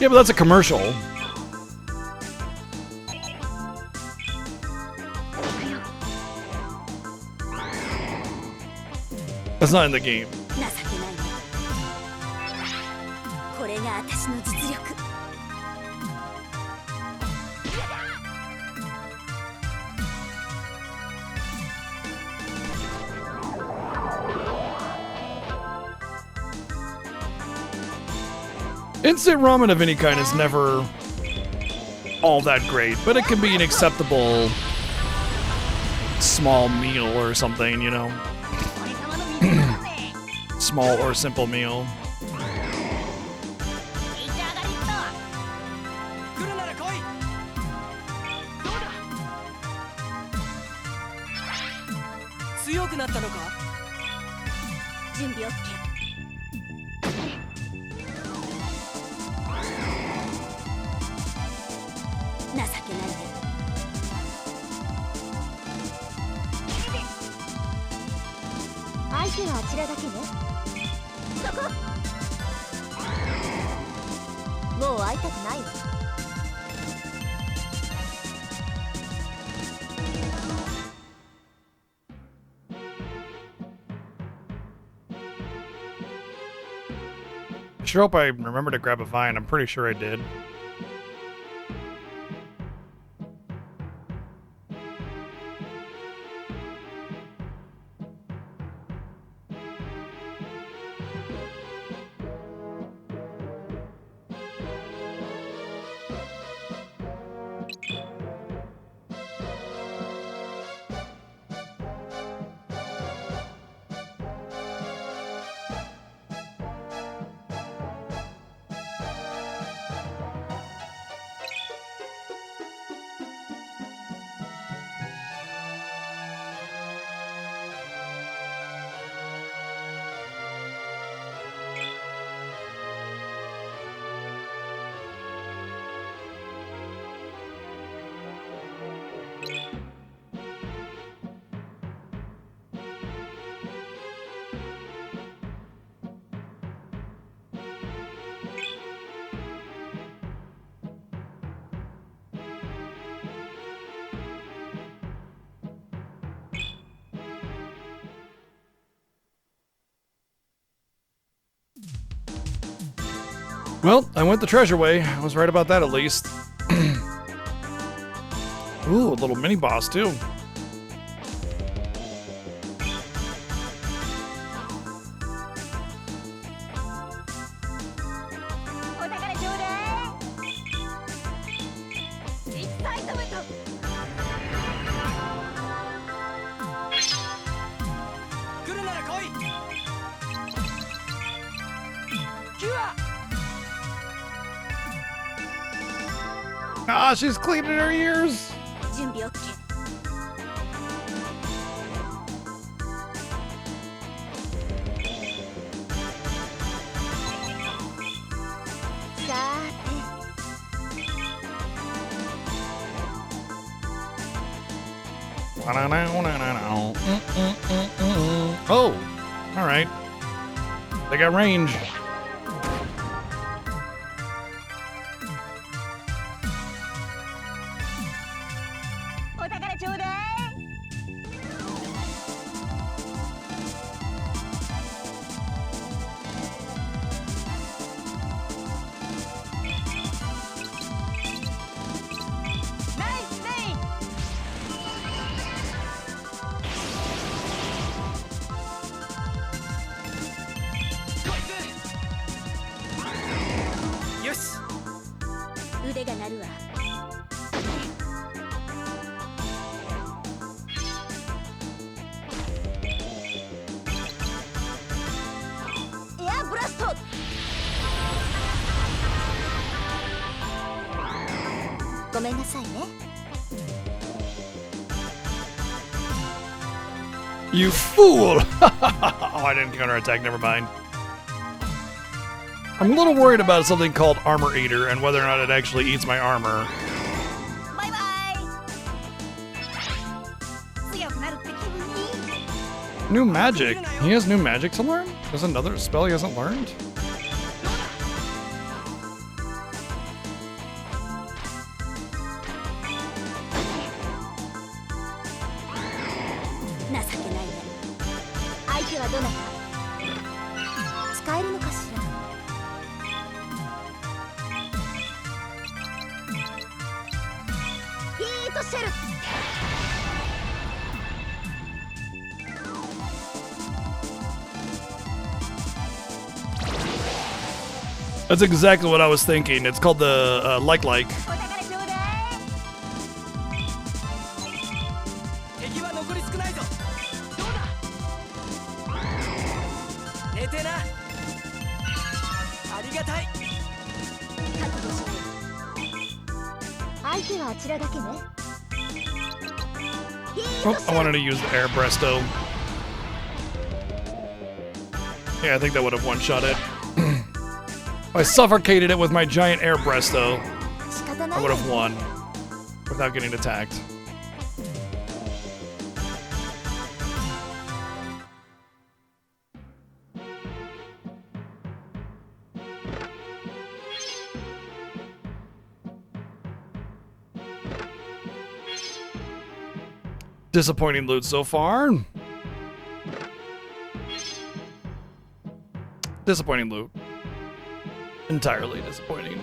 Yeah, but that's a commercial. That's not in the game. 情けないこれが私の実力 Instant ramen of any kind is never all that great, but it can be an acceptable small meal or something, you know? 俺様の水だぜ Small or simple meal. いち上がりっ来るなら来い。どうだ。強くなったのか。と準備 OK 情けないね相手はあちらだけねそこもう会いたくないわ I sure hope I remember to grab a vine. I'm pretty sure I did. Well, I went the treasure way. I was right about that at least. Ooh, a little mini boss too. Ah, she's cleaning her ears. 準備 OK さーて Oh, all right. They got range. めんなさいね。 You fool! Oh, I didn't counterattack, never mind. I'm a little worried about something called Armor Eater and whether or not it actually eats my armor. バイバイ。強くなるって気分に。 New magic. He has new magic to learn? There's another spell he hasn't learned? That's exactly what I was thinking. It's called the like. 敵は残り少ないぞ。どうだ。寝てな。ありがたい。相手はあちらだけね。 Oh, I wanted to use the air bresto. Yeah, I think that would have one-shot it. I suffocated it with my giant air bresto. I would have won without getting attacked. Disappointing loot so far. Disappointing loot. Entirely disappointing.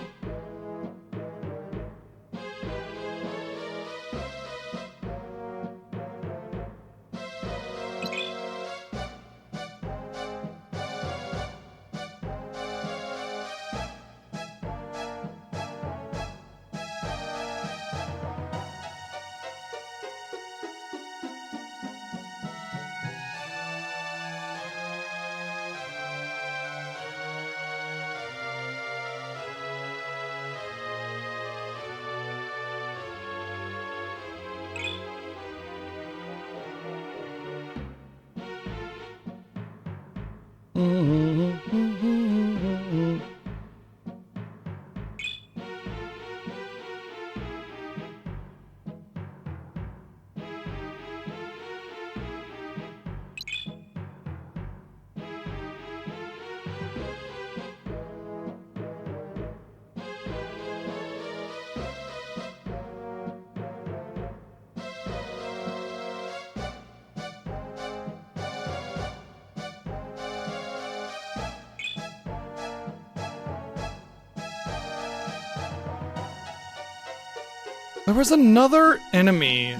There was another enemy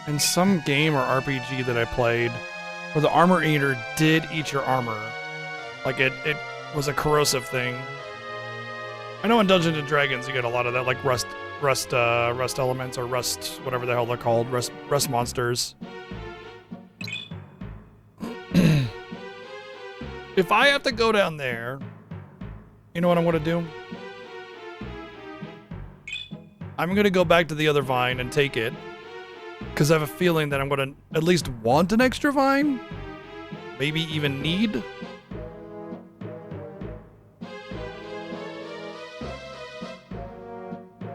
in some game or RPG that I played where the Armor Eater did eat your armor. Like it was a corrosive thing. I know in Dungeons and Dragons you get a lot of that, like rust elements or rust, whatever the hell they're called, rust monsters. If I have to go down there, you know what I'm gonna do? I'm gonna go back to the other vine and take it, because I have a feeling that I'm gonna at least want an extra vine, maybe even need.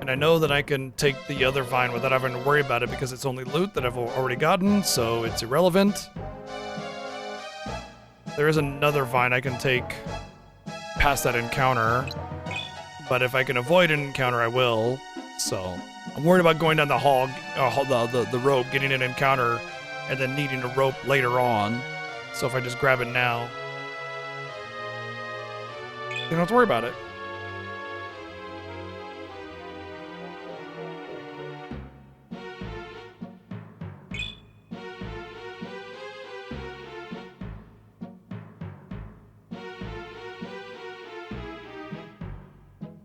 And I know that I can take the other vine without having to worry about it because it's only loot that I've already gotten, so it's irrelevant. There is another vine I can take past that encounter, but if I can avoid an encounter, I will. So I'm worried about going down the hall, the rope, getting an encounter, and then needing a rope later on. So if I just grab it now, you don't have to worry about it.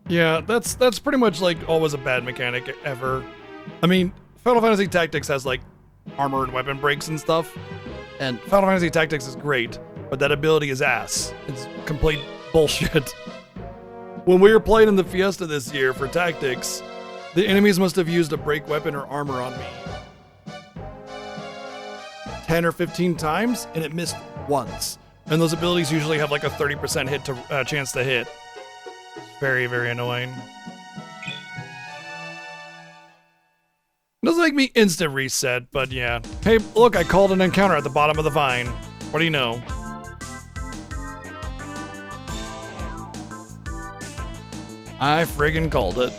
Yeah, that's pretty much like always a bad mechanic ever. I mean, Final Fantasy Tactics has like armor and weapon breaks and stuff, and Final Fantasy Tactics is great, but that ability is ass. It's complete bullshit. When we were playing in the Fiesta this year for Tactics, The enemies must have used a break weapon or armor on me 10 or 15 times, and it missed once. And those abilities usually have like a 30% hit to chance to hit. Very, very annoying. It doesn't make me instant reset, but yeah. Hey, look, I called an encounter at the bottom of the vine. What do you know? I friggin' called it.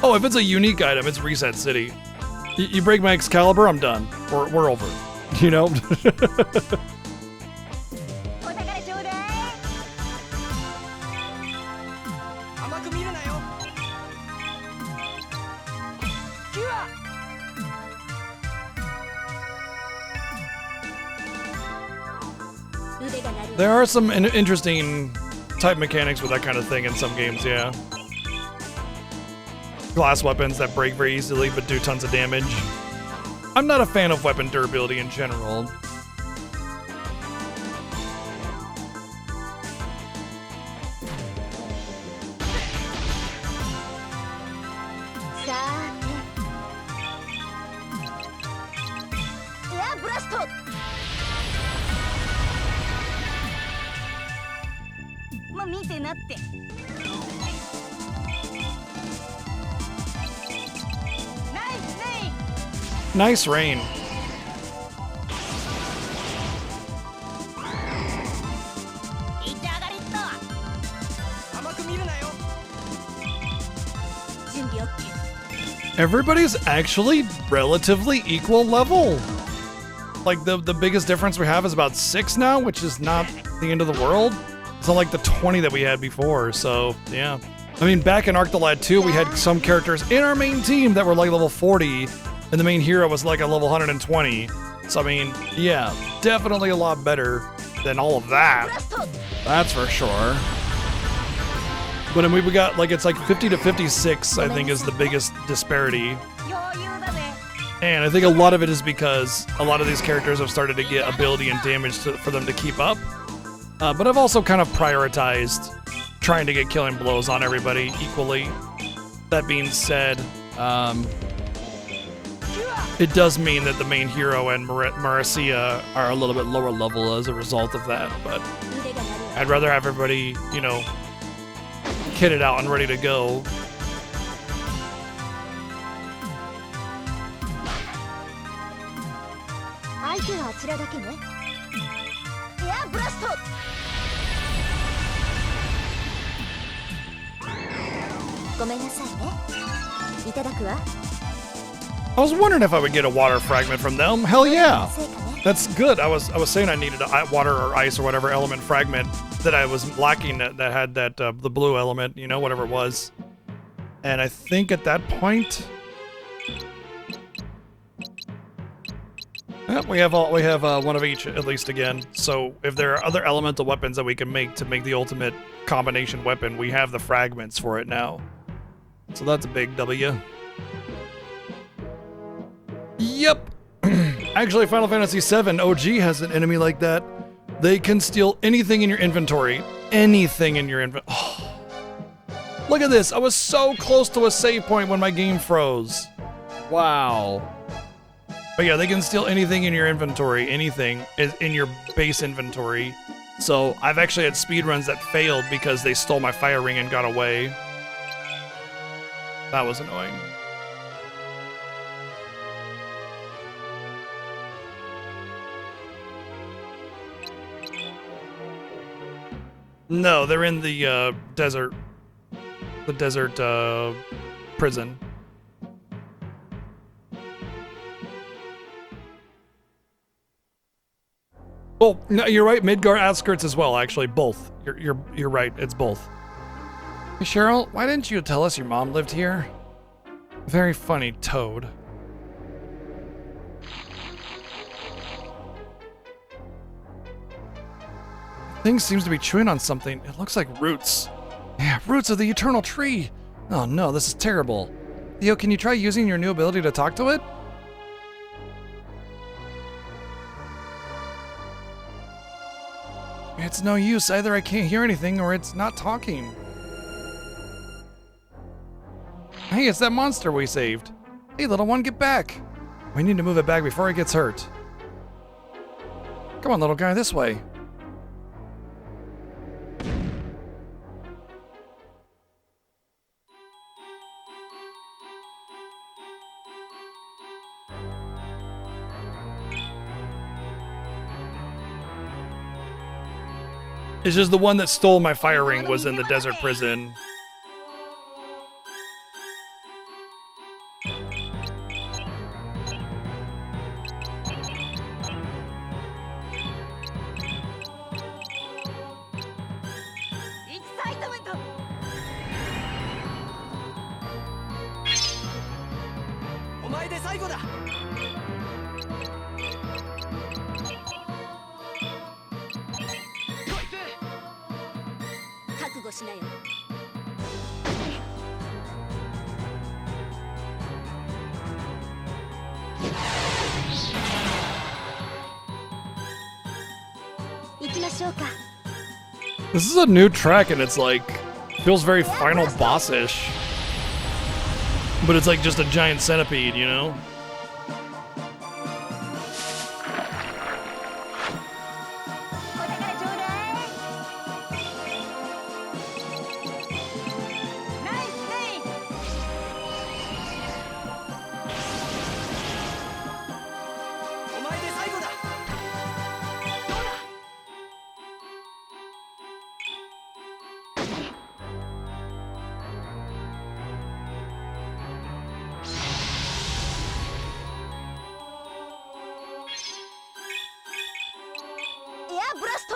Oh, if it's a unique item, it's Reset City. You break my Excalibur, I'm done. We're over. You know? お宝ちょうだい。甘く見るなよ。キュア。腕が鳴る。 There are some interesting type mechanics with that kind of thing in some games, yeah. Glass weapons that break very easily but do tons of damage. I'm not a fan of weapon durability in general. さあね。エアブラスト。まあ見てなって。ナイスネイ。 Nice rain. いたがりっと。甘く見るなよ。準備 OK。 Everybody's actually relatively equal level. Like the biggest difference we have is about 6 now, which is not the end of the world. It's not like the 20 that we had before, so yeah. I mean, back in Arc the Lad 2, we had some characters in our main team that were like level 40, and the main hero was like a level 120. So I mean, yeah, definitely a lot better than all of that. That's for sure. But I mean, we got like, it's like 50 to 56, I think, is the biggest disparity. 余裕だぜ。 And I think a lot of it is because a lot of these characters have started to get ability and damage for them to keep up. But I've also kind of prioritized trying to get killing blows on everybody equally. That being said, it does mean that the main hero and Marcia are a little bit lower level as a result of that. But 腕が鳴る。 I'd rather have everybody, you know, kitted out and ready to go. 相手はあちらだけね。エアブラスト。ごめんなさいね。いただくわ。 I was wondering if I would get a water fragment from them. Hell yeah. 成果ね。 That's good. I was saying I needed a water or ice or whatever element fragment that I was lacking that had that the blue element, you know, whatever it was. And I think at that point, yeah, we have one of each at least again. So if there are other elemental weapons that we can make to make the ultimate combination weapon, we have the fragments for it now. So that's a big W. Yep. Actually, Final Fantasy VII OG has an enemy like that. They can steal anything in your inventory. Anything in your inventory. Oh. Look at this. I was so close to a save point when my game froze. Wow. But yeah, they can steal anything in your inventory. Anything is in your base inventory. So I've actually had speedruns that failed because they stole my fire ring and got away. That was annoying. No, they're in the desert. The desert prison. Oh, no, you're right. Midgar outskirts as well. Actually, both. You're right. It's both. Hey, Cheryl, why didn't you tell us your mom lived here? Very funny, Toad. Thing seems to be chewing on something. It looks like roots. Yeah, roots of the eternal tree. Oh no, this is terrible. Theo, can you try using your new ability to talk to it? It's no use. Either I can't hear anything or it's not talking. hey, it's that monster we saved. Hey, little one, get back. We need to move it back before it gets hurt. Come on, little guy, this way. It's just the one that stole my fire ring was in the desert prison. Excitement! お前で最後だ。覚悟しなよ。行きましょうか。 This is a new track and it's like, feels very final boss-ish. But it's like just a giant centipede, you know? お宝ちょうだい。ナイスプレイ。お前で最後だ。どうだ。 エアブラスト。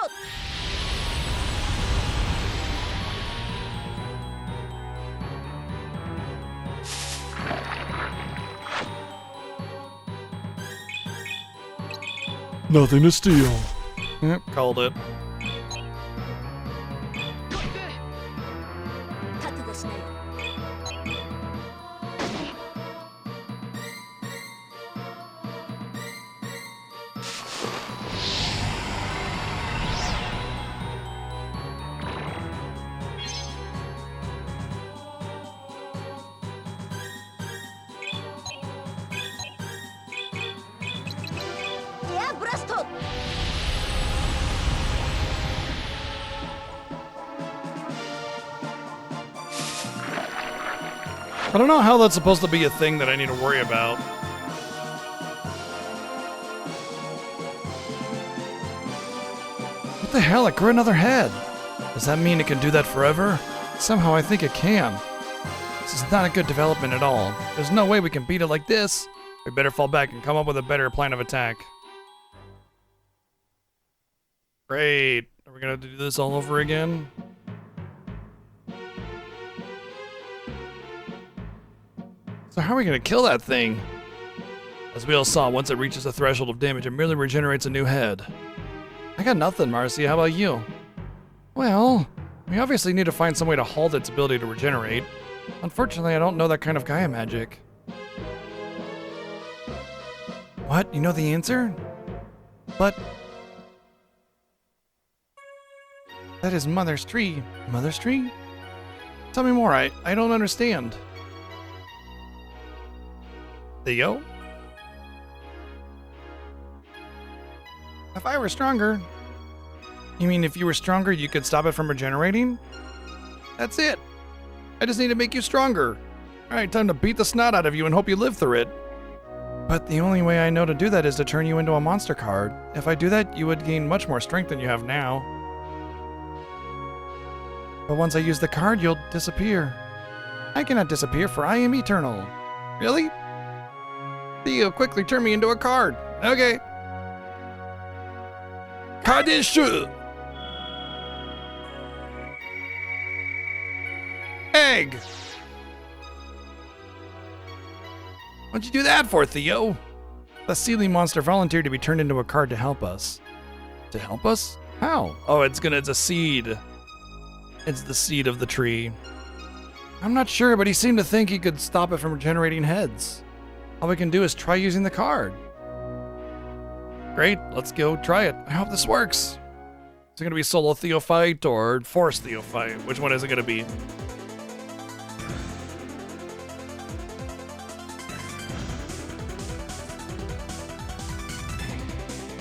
Nothing to steal. Yep, called it. 覚悟しなよ。 エアブラスト。 I don't know how that's supposed to be a thing that I need to worry about. What the hell? It grew another head. Does that mean it can do that forever? Somehow I think it can. This is not a good development at all. There's no way we can beat it like this. We better fall back and come up with a better plan of attack. Great. Are we gonna do this all over again? So how are we gonna kill that thing? As we all saw, once it reaches the threshold of damage, it merely regenerates a new head. I got nothing, Marcy. How about you? Well, we obviously need to find some way to halt its ability to regenerate. Unfortunately, I don't know that kind of Gaia magic. What? You know the answer? But... that is Mother's tree. Mother's tree? Tell me more, I don't understand. Theo? If I were stronger... You mean if you were stronger, you could stop it from regenerating? That's it. I just need to make you stronger. Alright, time to beat the snot out of you and hope you live through it. But the only way I know to do that is to turn you into a monster card. If I do that, you would gain much more strength than you have now. But once I use the card, you'll disappear. I cannot disappear, for I am eternal. Really? Theo, quickly turn me into a card. Okay. Kadishu! Egg! What'd you do that for, Theo? The Sealy monster volunteered to be turned into a card to help us. To help us? How? Oh, it's a seed. It's the seed of the tree. I'm not sure, but he seemed to think he could stop it from generating heads. All we can do is try using the card. Great, let's go try it. I hope this works. Is it gonna be solo Theo fight or force Theo fight? Which one is it gonna be?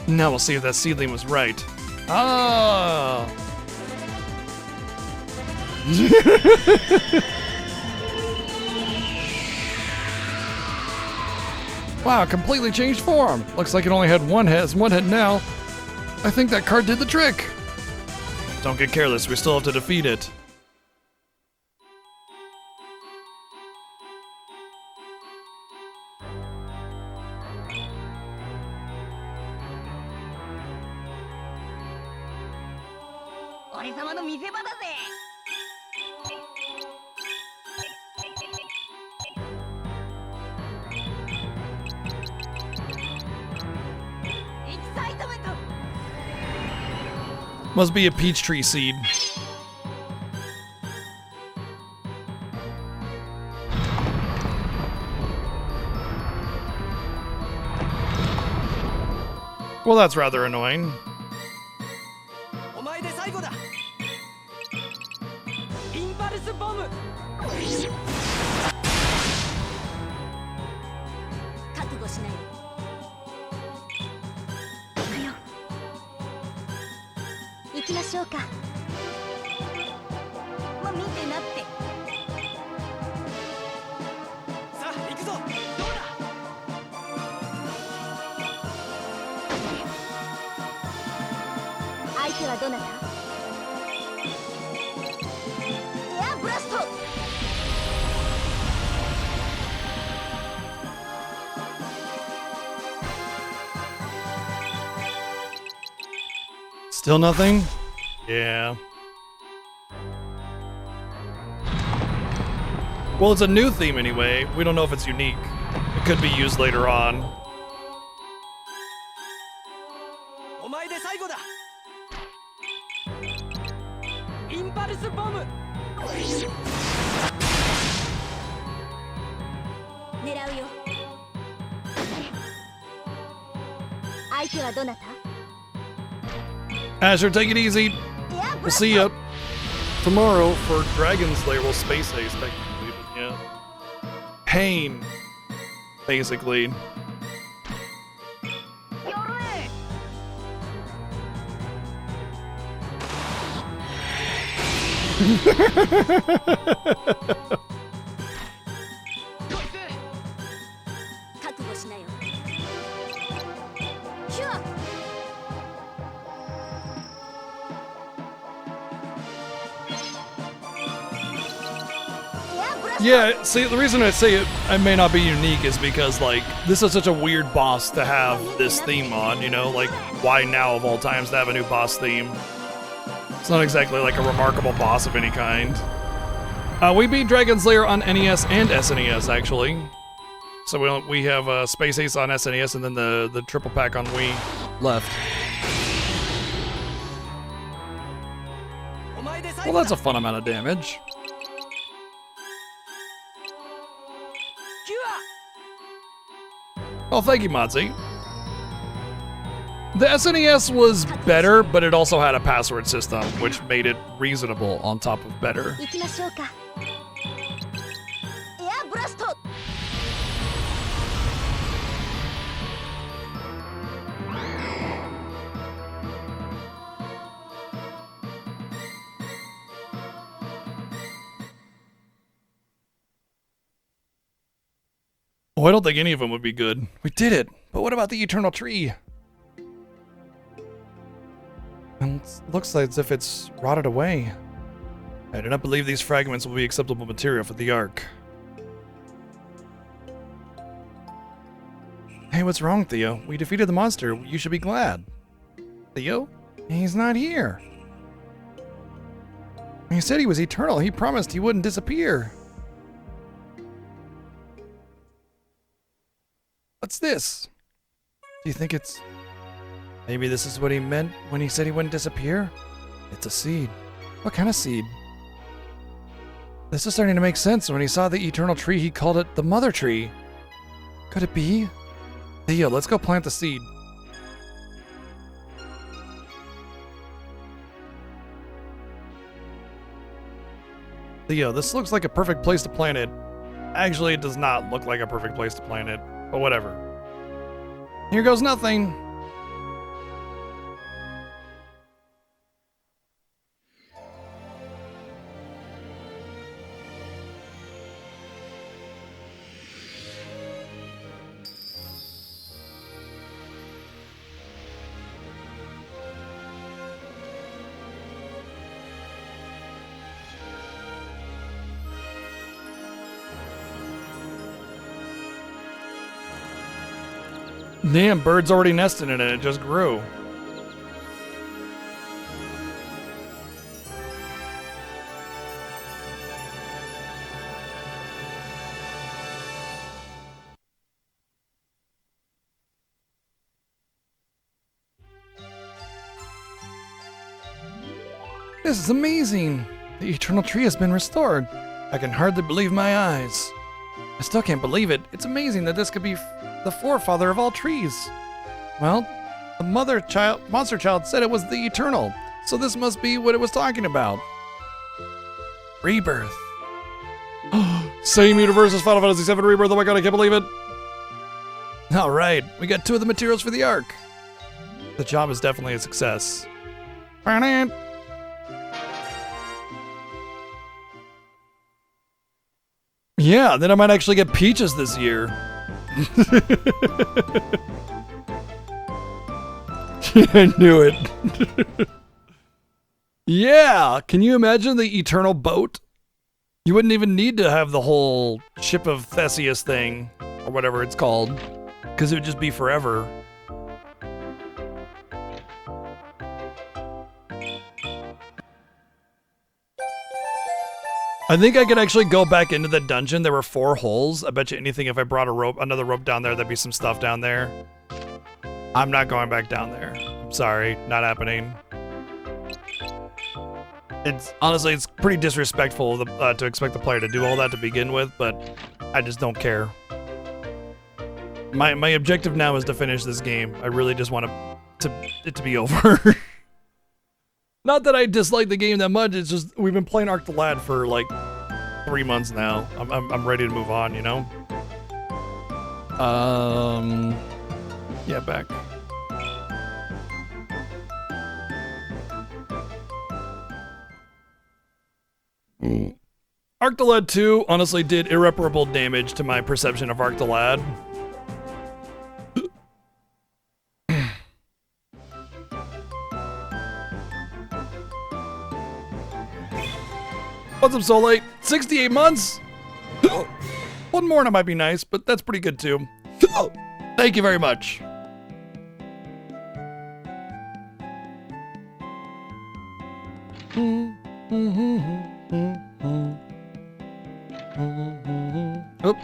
Now we'll see if that seedling was right. Oh! Wow, completely changed form. Looks like it only had one head now. I think that card did the trick. Don't get careless, we still have to defeat it. Must be a peach tree seed. Well, that's rather annoying. お前で最後だインパルスボム覚悟しない行きましょうかまあ見てなってさあ行くぞどうだ相手はどなたエアブラスト Still nothing? Yeah. Well, it's a new theme anyway. We don't know if it's unique. It could be used later on. お前で最後だインパルスボム狙うよ相手はどなた Asher, take it easy. エアブ We'll ラスト see ya tomorrow for Dragon Slayer. Well, Space Ace, technically, but yeah. Pain, basically. よろえ 覚悟しなよシュア Yeah, see, the reason I say it may not be unique is because, like, this is such a weird boss to have this theme on, you know? Like, why now of all times to have a new boss theme? It's not exactly like a remarkable boss of any kind. We beat Dragon Slayer on NES and SNES, actually. So we have Space Ace on SNES and then the triple pack on Wii left. お前で最 Well, 後だ that's a fun amount of damage. キュ Oh, thank you, Mozzie. The SNES was better, but it also had a password system, which made it reasonable on top of better. 行きましょうかエアブラスト Oh, I don't think any of them would be good. We did it, but what about the Eternal Tree? It looks like as if it's rotted away. I do not believe these fragments will be acceptable material for the Ark. Hey, what's wrong, Theo? We defeated the monster. You should be glad. Theo? He's not here. He said he was eternal. He promised he wouldn't disappear. What's this? Do you think it's... Maybe this is what he meant when he said he wouldn't disappear? It's a seed. What kind of seed? This is starting to make sense. When he saw the eternal tree, he called it the mother tree. Could it be? Theo, let's go plant the seed. Theo, this looks like a perfect place to plant it. Actually, it does not look like a perfect place to plant it, but whatever. Here goes nothing. Damn, birds already nested in it. It just grew. This is amazing. The eternal tree has been restored. I can hardly believe my eyes. I still can't believe it. It's amazing that this could be the forefather of all trees. Well, the monster child said it was the eternal, so this must be what it was talking about. Rebirth. Same universe as Final Fantasy VII Rebirth. Oh my god, I can't believe it. All right, we got 2 of the materials for the arc. The job is definitely a success. Yeah, then I might actually get Peaches this year. I knew it. Yeah, can you imagine the eternal boat? You wouldn't even need to have the whole Ship of Theseus thing, or whatever it's called, because it would just be forever. I think I could actually go back into the dungeon. There were 4 holes. I bet you anything if I brought another rope down there, there'd be some stuff down there. I'm not going back down there. I'm sorry, not happening. Honestly, it's pretty disrespectful to expect the player to do all that to begin with, but I just don't care. My objective now is to finish this game. I really just want it to be over. Not that I dislike the game that much, it's just we've been playing Arc the Lad for like 3 months now. I'm ready to move on, you know? Yeah, back. Arc the Lad 2 honestly did irreparable damage to my perception of Arc the Lad. What's up, Soul 8? 68 months? 1 more and it might be nice, but that's pretty good too. Thank you very much. Oop.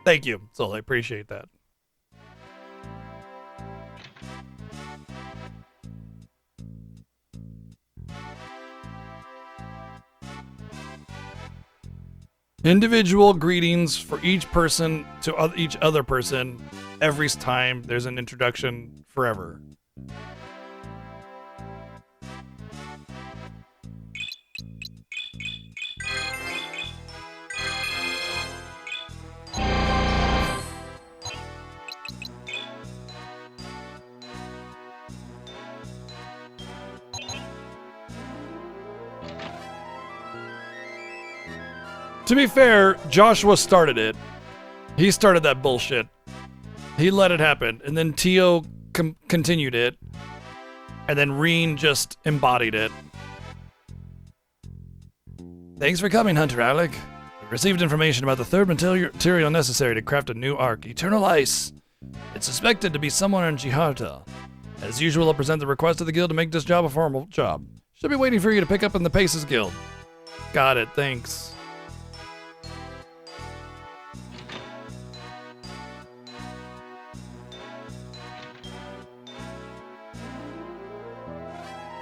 Thank you, Soul. I appreciate that. Individual greetings for each person to each other person every time there's an introduction forever. To be fair, Joshua started it. He started that bullshit. He let it happen, and then Tio continued it, and then Reen just embodied it. Thanks for coming, Hunter Alec. We received information about the third material necessary to craft a new arc, Eternal Ice. It's suspected to be somewhere in Jiharta. As usual, I'll present the request to the guild to make this job a formal job. Should be waiting for you to pick up in the Paces Guild. Got it, thanks.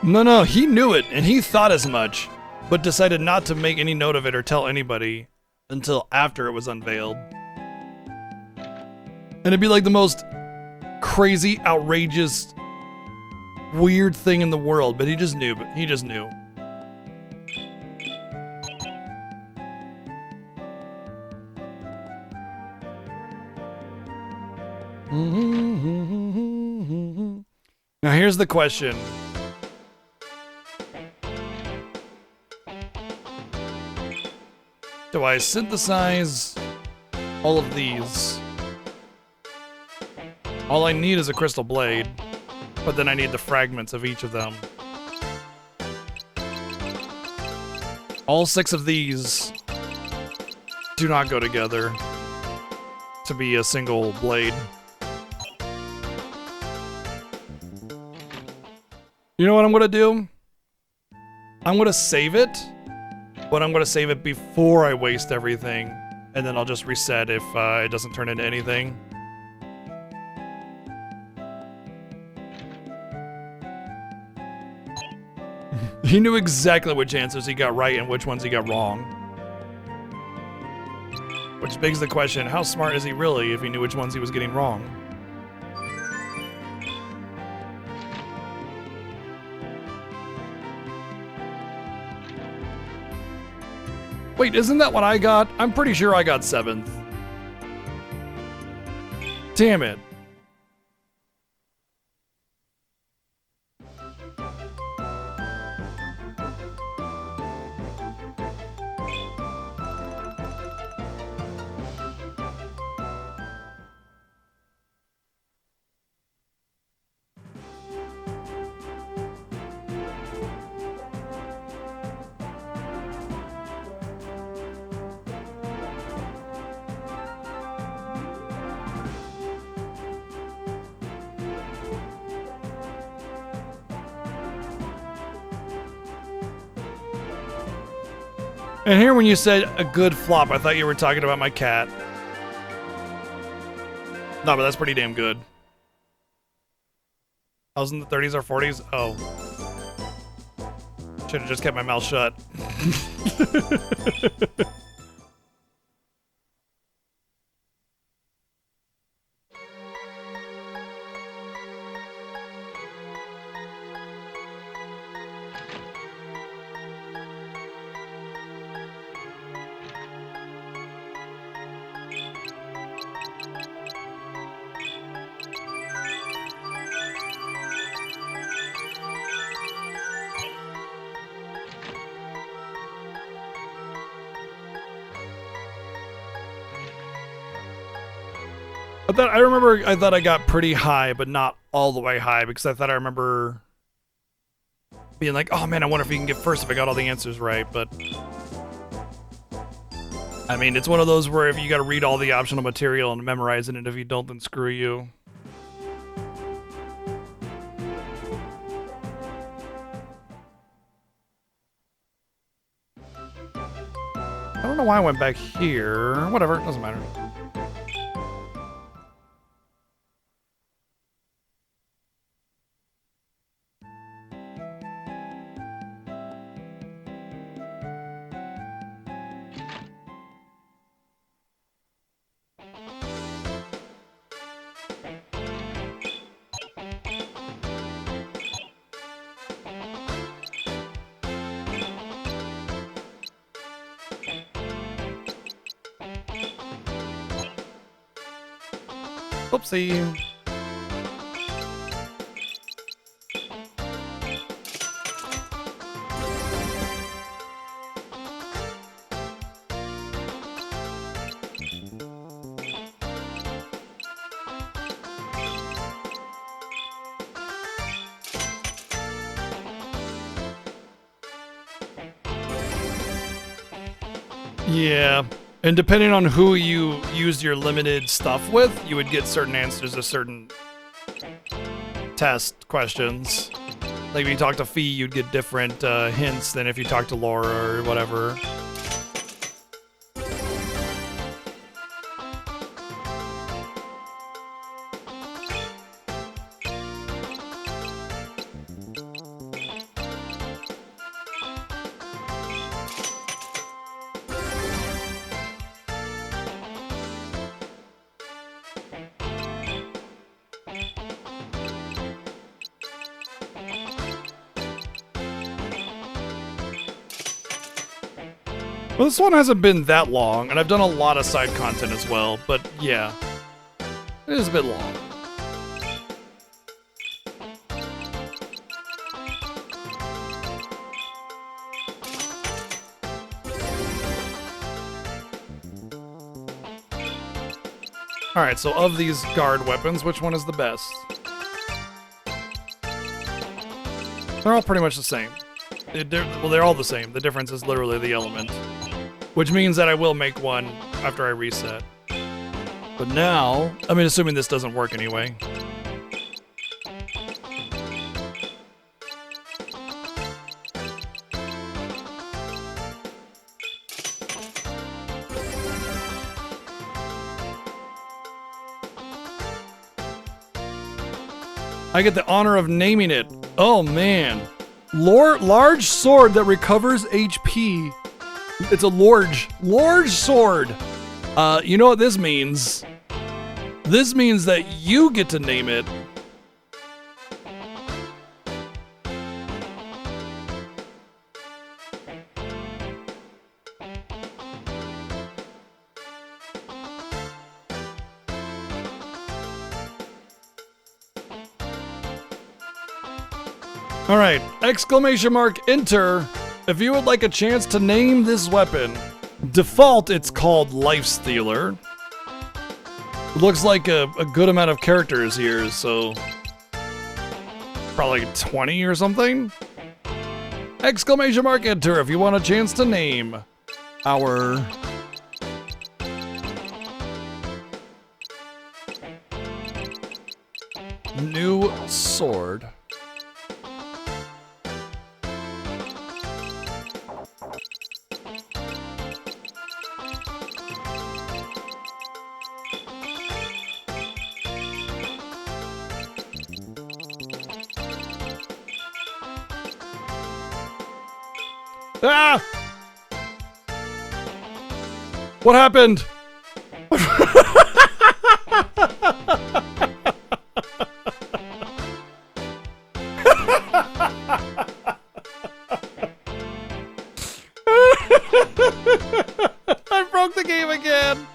No, he knew it, and he thought as much, but decided not to make any note of it or tell anybody until after it was unveiled. And it'd be like the most crazy, outrageous, weird thing in the world, but he just knew. Now here's the question. Do I synthesize all of these? All I need is a crystal blade, but then I need the fragments of each of them. All 6 of these do not go together to be a single blade. You know what I'm gonna do? I'm gonna save it, but I'm gonna save it before I waste everything, and then I'll just reset if it doesn't turn into anything. He knew exactly which answers he got right and which ones he got wrong. Which begs the question, how smart is he really if he knew which ones he was getting wrong? Wait, isn't that what I got? I'm pretty sure I got 7th. Damn it. And here when you said a good flop, I thought you were talking about my cat. No, but that's pretty damn good. I was in the 30s or 40s? Oh. Should have just kept my mouth shut. I thought I got pretty high, but not all the way high, because I thought I remember being like, oh man, I wonder if you can get first if I got all the answers right, but I mean, it's one of those where if you gotta read all the optional material and memorize it, and if you don't, then screw you. I don't know why I went back here. Whatever, doesn't matter. Oopsie. Yeah. And depending on who you used your limited stuff with, you would get certain answers to certain test questions. Like if you talk to Fee, you'd get different hints than if you talk to Laura or whatever. Well, this one hasn't been that long, and I've done a lot of side content as well, but yeah, it is a bit long. Alright, so of these guard weapons, which one is the best? They're all pretty much the same. They're all the same. The difference is literally the element. Which means that I will make one after I reset. But now, I mean, assuming this doesn't work anyway. I get the honor of naming it. Oh man. Large sword that recovers HP. It's a large sword. You know what this means? This means that you get to name it. All right, exclamation mark enter if you would like a chance to name this weapon. Default, it's called Life Stealer. Looks like a good amount of characters here, so probably 20 or something. Exclamation mark enter if you want a chance to name our new sword. Ah! What happened? I broke the game again.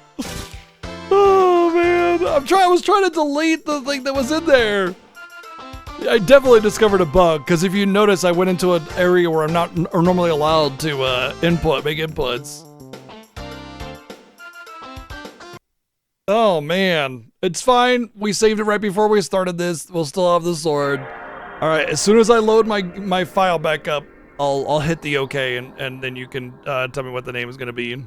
Oh man, I was trying to delete the thing that was in there. I definitely discovered a bug, because if you notice, I went into an area where I'm not normally allowed to make inputs. Oh man, it's fine. We saved it right before we started this. We'll still have the sword. All right, as soon as I load my file back up, I'll hit the OK, and then you can tell me what the name is gonna be.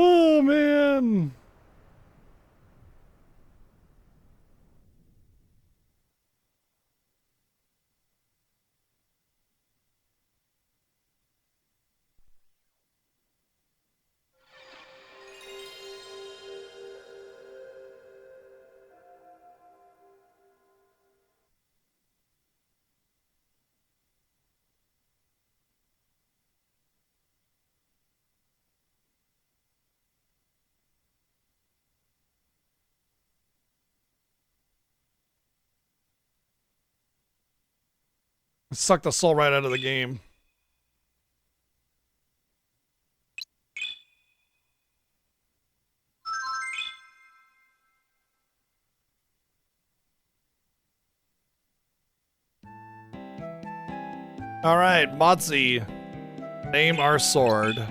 Oh man. Suck the soul right out of the game. All right, Motzi, name our sword.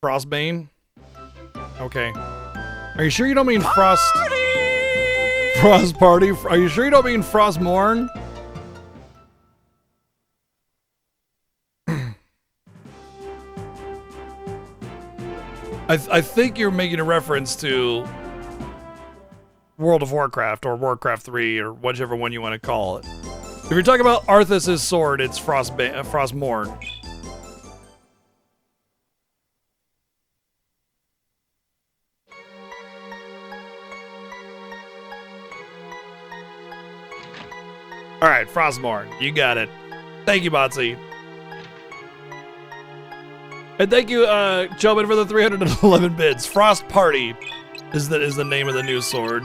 Frostbane? Okay. Are you sure you don't mean Frost... Frost Party? Are you sure you don't mean Frostmourne? I think you're making a reference to World of Warcraft or Warcraft 3 or whichever one you want to call it. If you're talking about Arthas' sword, it's Frostmourne. All right, Frostmourne, you got it. Thank you, Botsy. And thank you, Chobin, for the 311 bits. Frost Party is the name of the new sword.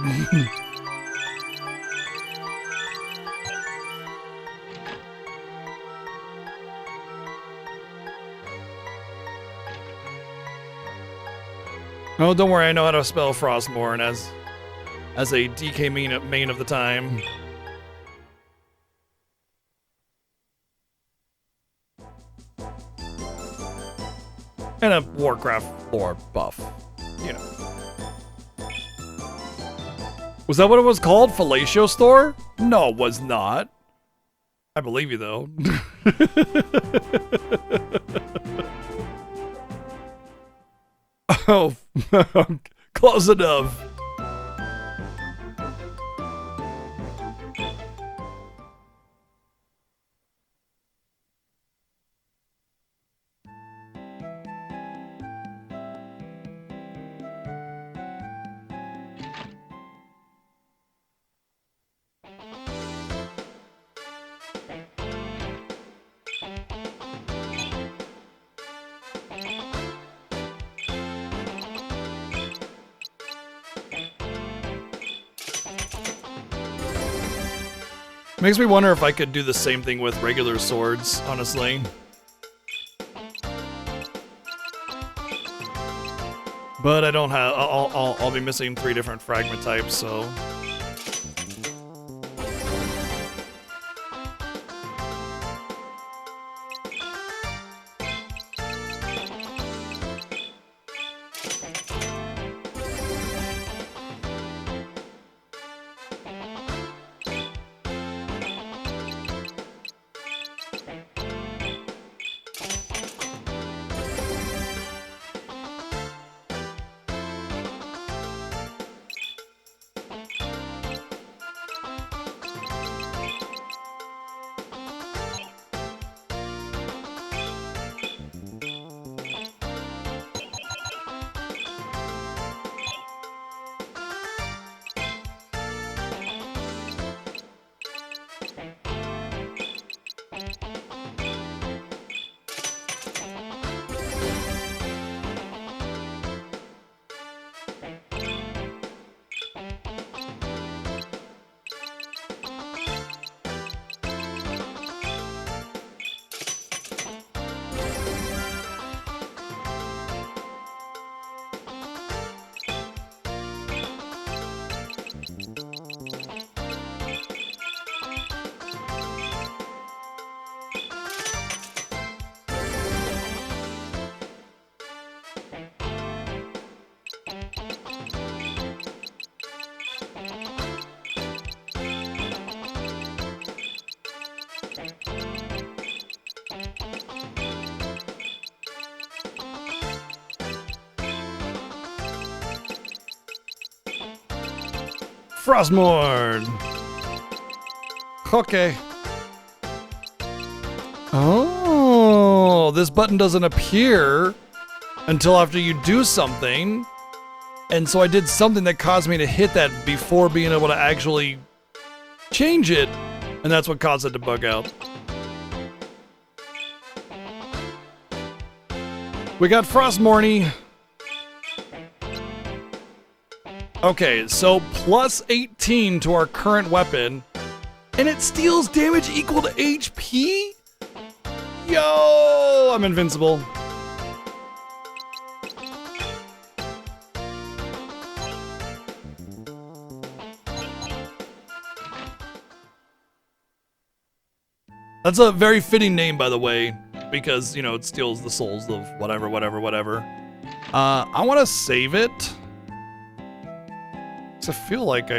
Oh, don't worry, I know how to spell Frostmourne as a DK main of the time. And a Warcraft lore buff, you know. Was that what it was called? Fellatio Store? No, it was not. I believe you, though. Oh, close enough. Makes me wonder if I could do the same thing with regular swords, honestly. But I don't have. I'll be missing 3 different fragment types, so. Frostmourne! Okay. Oh, this button doesn't appear until after you do something. And so I did something that caused me to hit that before being able to actually change it. And that's what caused it to bug out. We got Frostmourne. Okay, so plus 18 to our current weapon, and it steals damage equal to HP? Yo, I'm invincible. That's a very fitting name, by the way, because, you know, it steals the souls of whatever. I want to save it. I feel like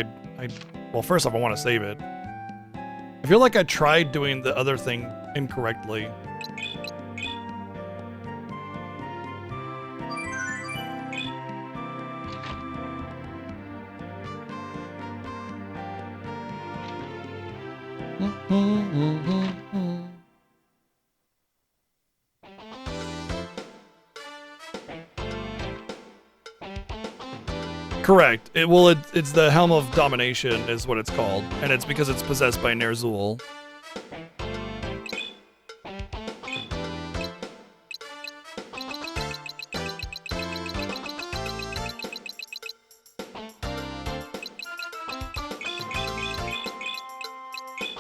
well, first off, I want to save it. I feel like I tried doing the other thing incorrectly. Correct. It's the Helm of Domination is what it's called, and it's because it's possessed by Ner'zhul.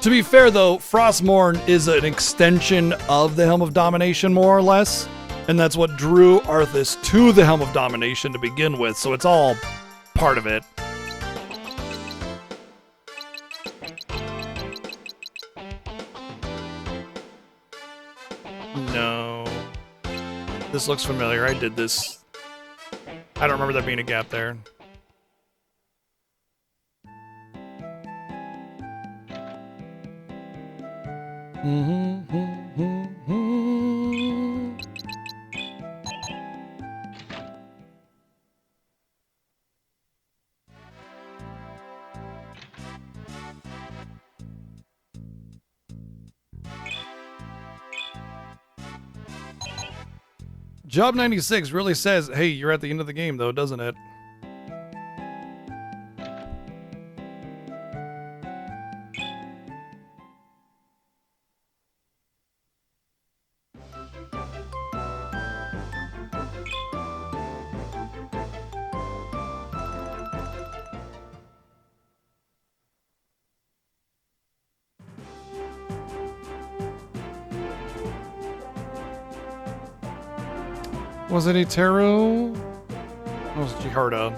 To be fair, though, Frostmourne is an extension of the Helm of Domination, more or less. And that's what drew Arthas to the Helm of Domination to begin with, so it's all part of it. No. This looks familiar. I did this. I don't remember there being a gap there. Job 96 really says, hey, you're at the end of the game, though, doesn't it? Was it Iteru? It was Jiharda.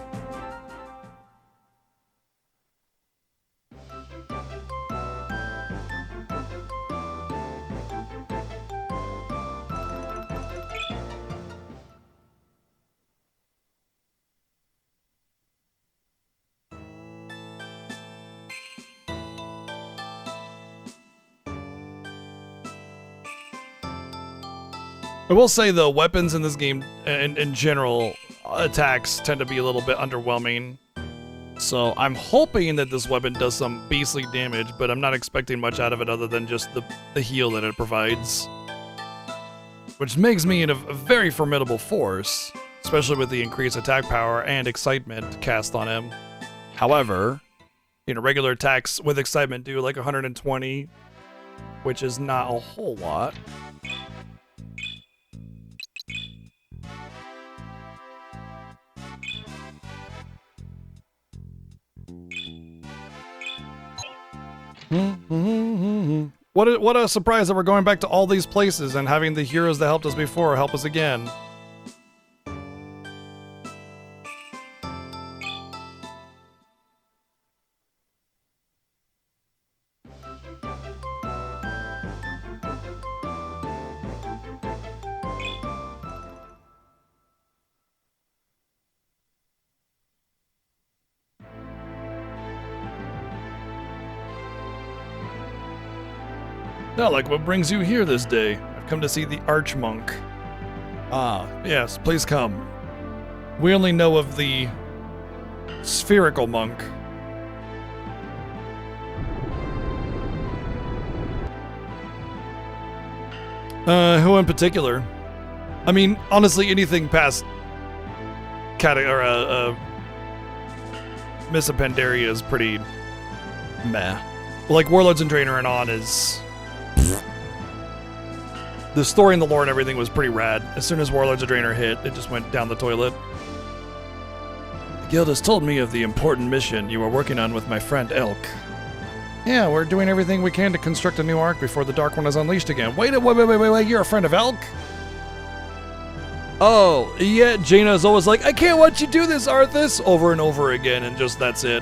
I will say, though, weapons in this game, and in general, attacks tend to be a little bit underwhelming. So I'm hoping that this weapon does some beastly damage, but I'm not expecting much out of it other than just the heal that it provides. Which makes me a very formidable force, especially with the increased attack power and excitement cast on him. However, you know, regular attacks with excitement do like 120, which is not a whole lot. What a surprise that we're going back to all these places and having the heroes that helped us before help us again. Now, like, what brings you here this day? I've come to see the Archmonk. Ah, yes, please come. We only know of the spherical monk. Who in particular? I mean, honestly, anything past Miss Pandaria is pretty meh. Like, Warlords and Draenor and on is... The story and the lore and everything was pretty rad. As soon as Warlords of Draenor hit, it just went down the toilet. The guild has told me of the important mission you are working on with my friend Elk. Yeah, we're doing everything we can to construct a new arc before the Dark One is unleashed again. Wait, you're a friend of Elk? Oh, yeah, Jaina's always like, I can't watch you do this, Arthas, over and over again, and just that's it.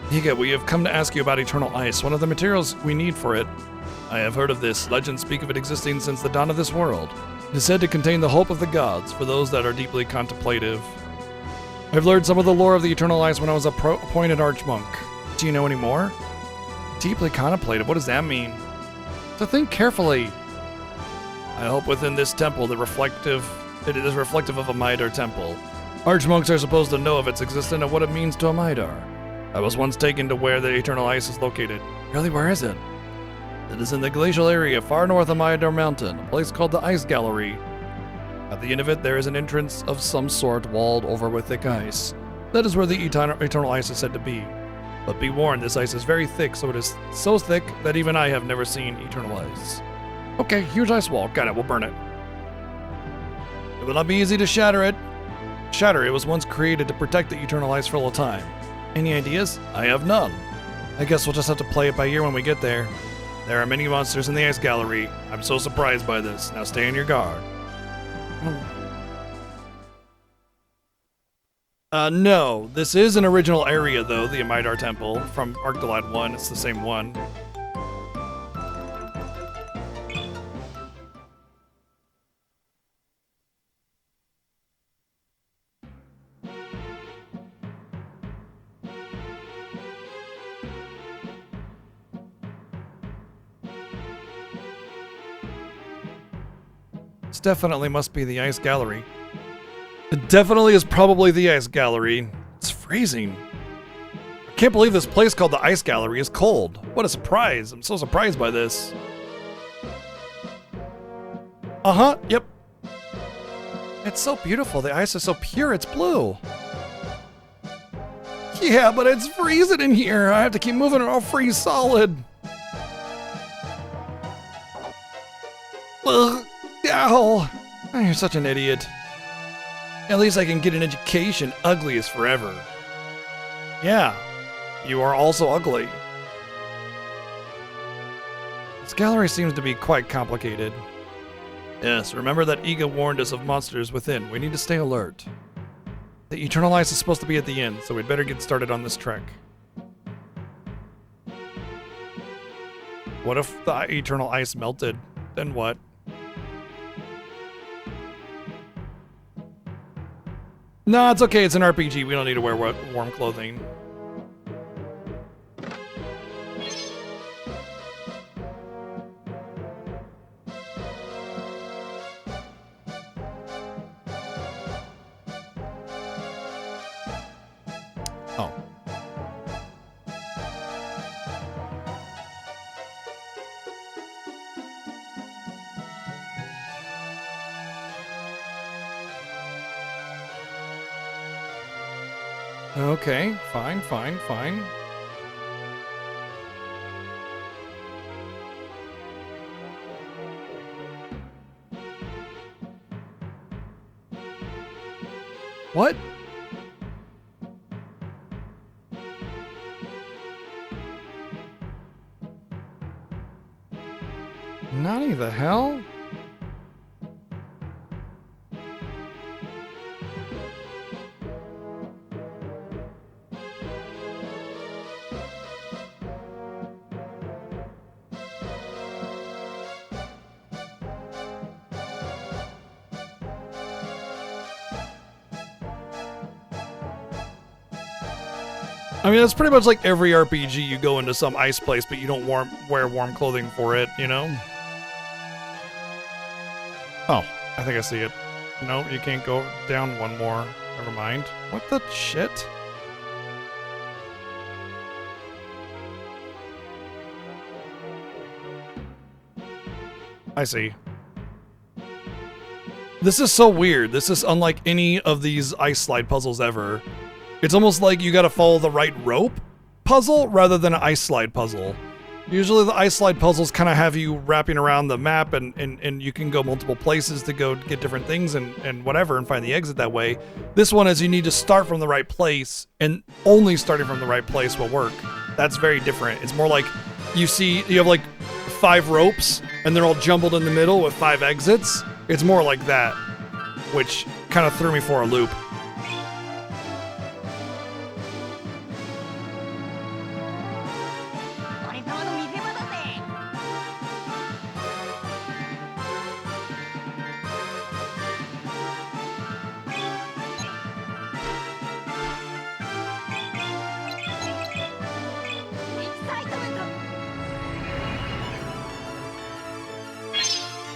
Higa, we have come to ask you about Eternal Ice, one of the materials we need for it. I have heard of this. Legends speak of it existing since the dawn of this world. It is said to contain the hope of the gods for those that are deeply contemplative. I've learned some of the lore of the Eternal Ice when I was appointed Archmonk. Do you know any more? Deeply contemplative, what does that mean? To think carefully. I hope within this temple it is reflective of a Midar temple. Archmonks are supposed to know of its existence and what it means to a Midar. I was once taken to where the Eternal Ice is located. Really, where is it? It is in the glacial area far north of Midar Mountain, a place called the Ice Gallery. At the end of it, there is an entrance of some sort walled over with thick ice. That is where the Eternal Ice is said to be. But be warned, this ice is very thick, so it is so thick that even I have never seen Eternal Ice. Okay, huge ice wall. Got it, we'll burn it. It will not be easy to shatter it. It was once created to protect the Eternal Ice for all time. Any ideas? I have none. I guess we'll just have to play it by ear when we get there. There are many monsters in the ice gallery. I'm so surprised by this. Now stay on your guard. No. This is an original area, though, the Amidar Temple from Arctolad 1. It's the same one. This definitely must be the ice gallery. It definitely is probably the ice gallery. It's freezing. I can't believe this place called the ice gallery is cold. What a surprise. I'm so surprised by this. Uh-huh, yep. It's so beautiful. The ice is so pure, it's blue. Yeah, but it's freezing in here. I have to keep moving or I'll freeze solid. Ugh. Ow! Oh, you're such an idiot. At least I can get an education. Ugly is forever. Yeah, you are also ugly. This gallery seems to be quite complicated. Yes, remember that Iga warned us of monsters within. We need to stay alert. The Eternal Ice is supposed to be at the end, so we'd better get started on this trek. What if the Eternal Ice melted? Then what? No, it's okay. It's an RPG. We don't need to wear warm clothing. Oh. Okay, fine. What? Nani the hell? I mean, that's pretty much like every RPG. You go into some ice place, but you don't wear warm clothing for it, you know? Oh, I think I see it. No, you can't go down one more. Never mind. What the shit? I see. This is so weird. This is unlike any of these ice slide puzzles ever. It's almost like you gotta follow the right rope puzzle rather than an ice slide puzzle. Usually the ice slide puzzles kind of have you wrapping around the map and you can go multiple places to go get different things and whatever and find the exit that way. This one is you need to start from the right place, and only starting from the right place will work. That's very different. It's more like you have like 5 ropes and they're all jumbled in the middle with 5 exits. It's more like that, which kind of threw me for a loop.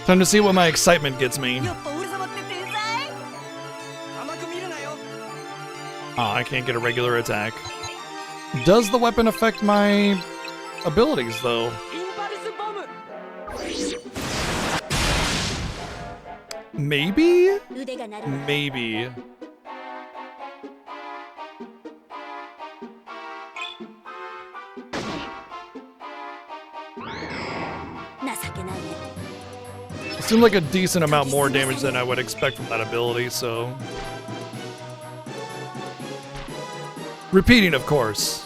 Time to see what my excitement gets me. やっぱ俺様って天才。甘く見るなよ。 Oh, I can't get a regular attack. Does the weapon affect my abilities, though? インパルスボム。 Maybe? 腕が鳴る Maybe. 情けないね It seemed like a decent amount more damage than I would expect from that ability, so... Repeating, of course.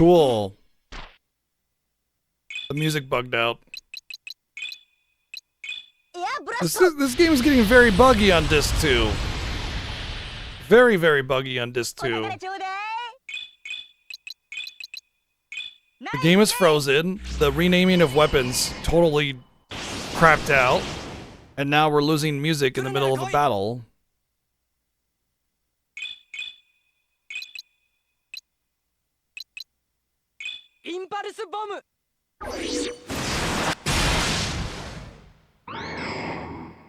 cool. The music bugged out. エアブラスト This game is getting very buggy on disc 2. Very, very buggy on disc お 2. 宝ちょうだい The game is frozen. The renaming of weapons totally crapped out. And now we're losing music in the middle of a battle. インパルスボム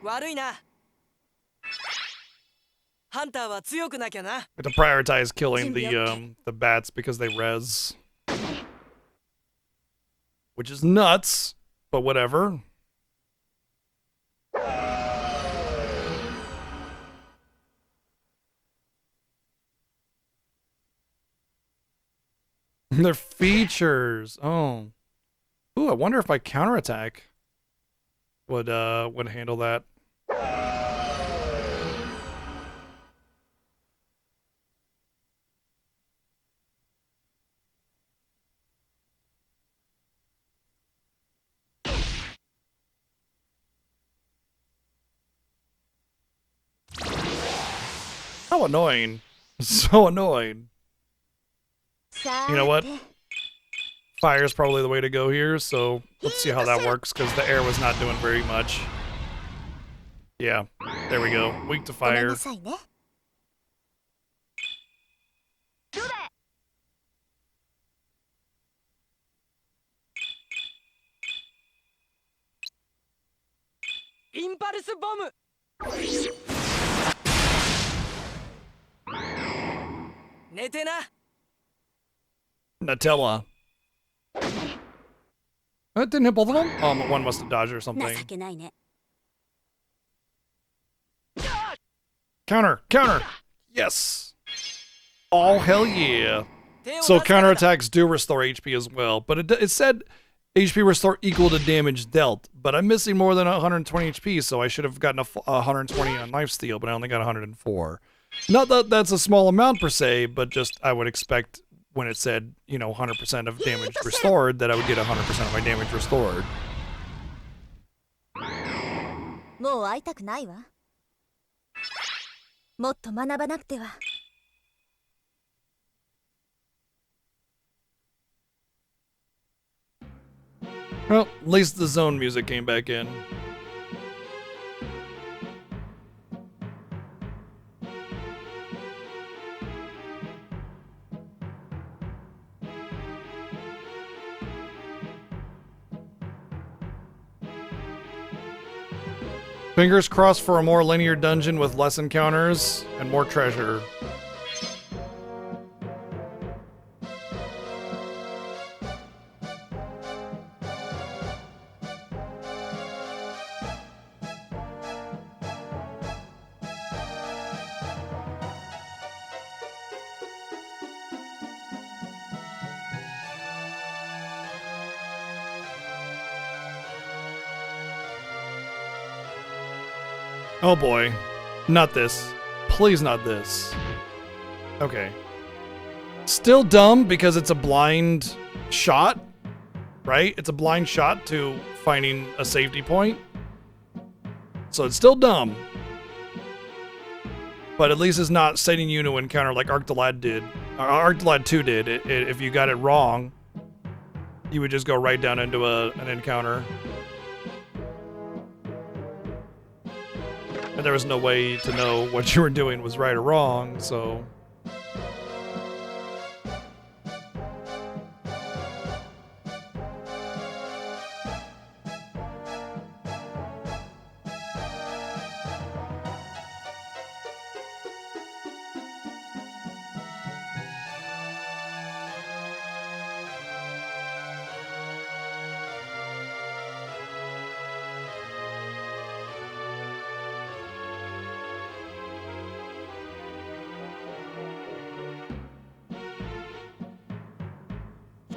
悪いなハンターは強くなきゃな We have to prioritize killing the bats because they res. Which is nuts, but whatever. Their features. Oh. Ooh, I wonder if my counterattack would handle that. So annoying. So annoying. You know what? Fire is probably the way to go here, so let's see how that works, because the air was not doing very much. Yeah, there we go. Weak to ごめん fire. なさいねどうだインパルスボム寝てな Nutella. That didn't hit both of them? One must have dodged or 情 something. けないね Counter! Counter! Yes! Oh, hell yeah. 手を So 出すからだ counterattacks do restore HP as well, but it said HP restore equal to damage dealt, but I'm missing more than 120 HP, so I should have gotten a 120 on lifesteal, but I only got 104. Not that that's a small amount per se, but just I would expect when it said, 100% of damage restored, that I would get 100% of my damage restored. もう会いたくないわもっと学ばなくては Well, at least the zone music came back in. Fingers crossed for a more linear dungeon with less encounters and more treasure. Oh boy. Not this. Please not this. Okay. Still dumb because it's a blind shot, right? It's a blind shot to finding a safety point. So it's still dumb. But at least it's not setting you to encounter like Arctolad did. Arctolad 2 did. If you got it wrong, you would just go right down into an encounter. And there was no way to know what you were doing was right or wrong, so...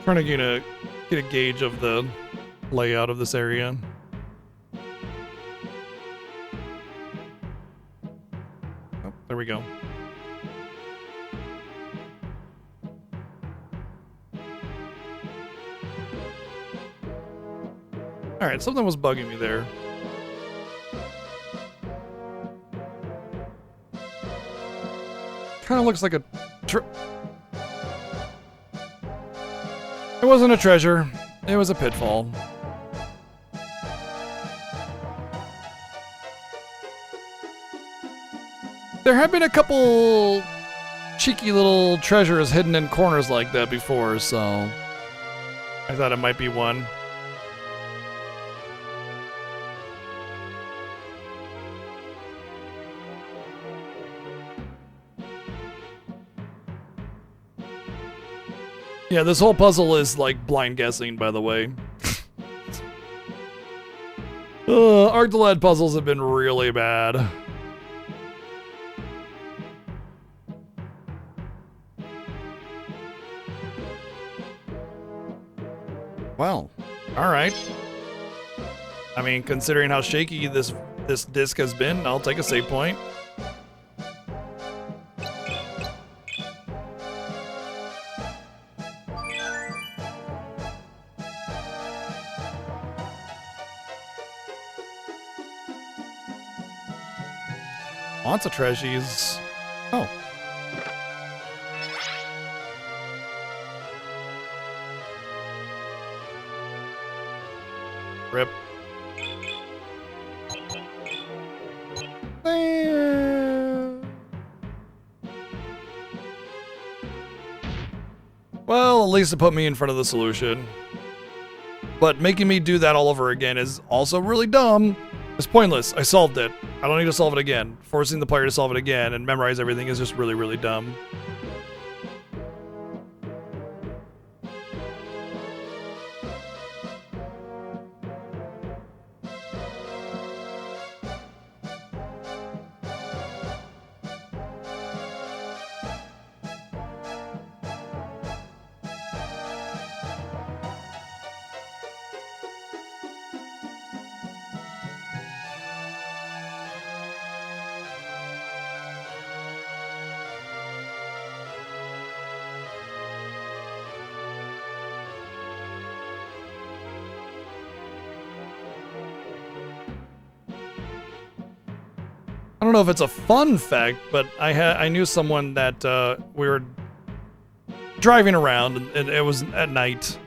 Trying to get a gauge of the layout of this area. Oh, there we go. Alright, something was bugging me there. Kind of looks like a... It wasn't a treasure. It was a pitfall. There have been a couple cheeky little treasures hidden in corners like that before, so I thought it might be one. Yeah, this whole puzzle is like blind guessing, by the way. Arctilad puzzles have been really bad. Well, all right. I mean, considering how shaky this disc has been, I'll take a save point. Lots of treasures. Oh. Rip. Well, at least it put me in front of the solution. But making me do that all over again is also really dumb. It's pointless. I solved it. I don't need to solve it again. Forcing the player to solve it again and memorize everything is just really, really dumb. I don't know if it's a fun fact, but I knew someone that we were driving around and it was at night.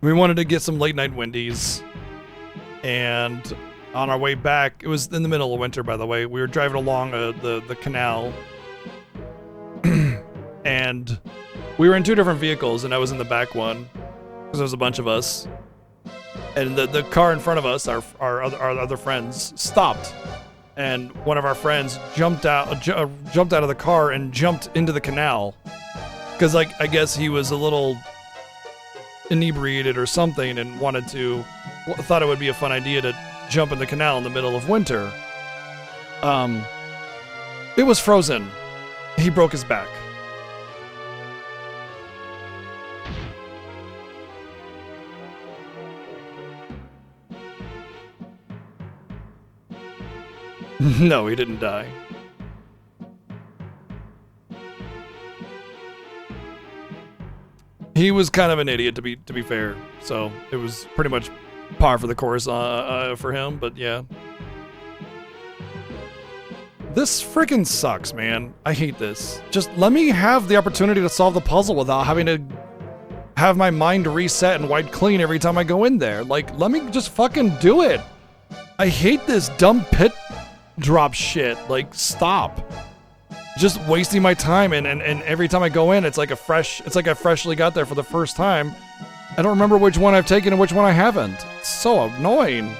We wanted to get some late night Wendy's, and on our way back, it was in the middle of winter, by the way. We were driving along the canal, and we were in two different vehicles, and I was in the back one because there was a bunch of us, and the car in front of us, our other friends, stopped. And one of our friends jumped out of the car and jumped into the canal, because like I guess he was a little inebriated or something and thought it would be a fun idea to jump in the canal in the middle of winter. It was frozen. He broke his back. No, he didn't die. He was kind of an idiot, to be fair. So it was pretty much par for the course for him. But yeah, this freaking sucks, man. I hate this. Just let me have the opportunity to solve the puzzle without having to have my mind reset and wipe clean every time I go in there. Like, let me just fucking do it. I hate this dumb pit drop shit. Like, stop. Just wasting my time, and every time I go in, it's like I freshly got there for the first time. I don't remember which one I've taken and which one I haven't. It's so annoying.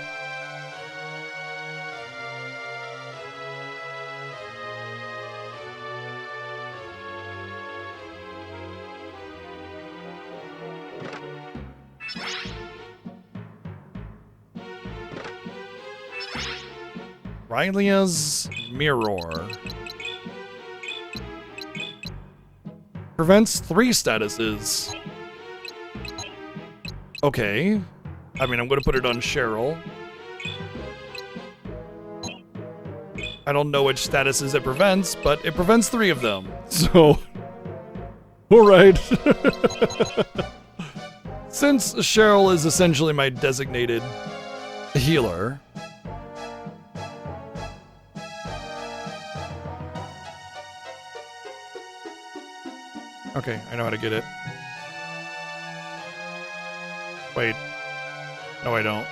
Rhylia's Mirror. Prevents 3 statuses. Okay. I mean, I'm going to put it on Cheryl. I don't know which statuses it prevents, but it prevents 3 of them. So, alright. Since Cheryl is essentially my designated healer. Okay, I know how to get it. Wait. No, I don't.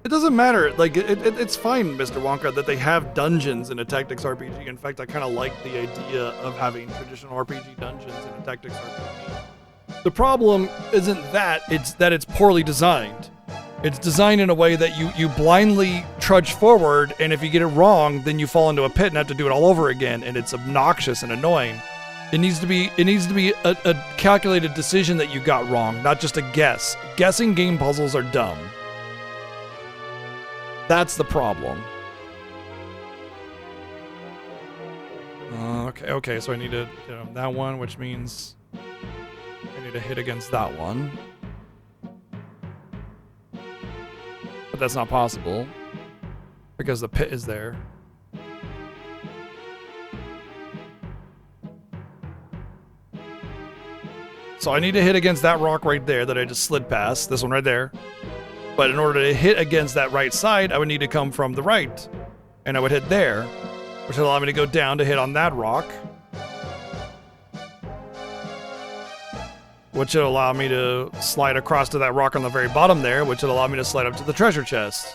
It doesn't matter. Like, it's fine, Mr. Wonka, that they have dungeons in a Tactics RPG. In fact, I kind of like the idea of having traditional RPG dungeons in a Tactics RPG. The problem isn't that, it's that it's poorly designed. It's designed in a way that you blindly trudge forward, and if you get it wrong, then you fall into a pit and have to do it all over again, and it's obnoxious and annoying. It needs to be a calculated decision that you got wrong, not just a guess. Guessing game puzzles are dumb. That's the problem. Okay, so I need to hit that one, which means I need to hit against that one. But that's not possible because the pit is there. So I need to hit against that rock right there that I just slid past, this one right there. But in order to hit against that right side, I would need to come from the right. And I would hit there, which would allow me to go down to hit on that rock. Which would allow me to slide across to that rock on the very bottom there, which would allow me to slide up to the treasure chest.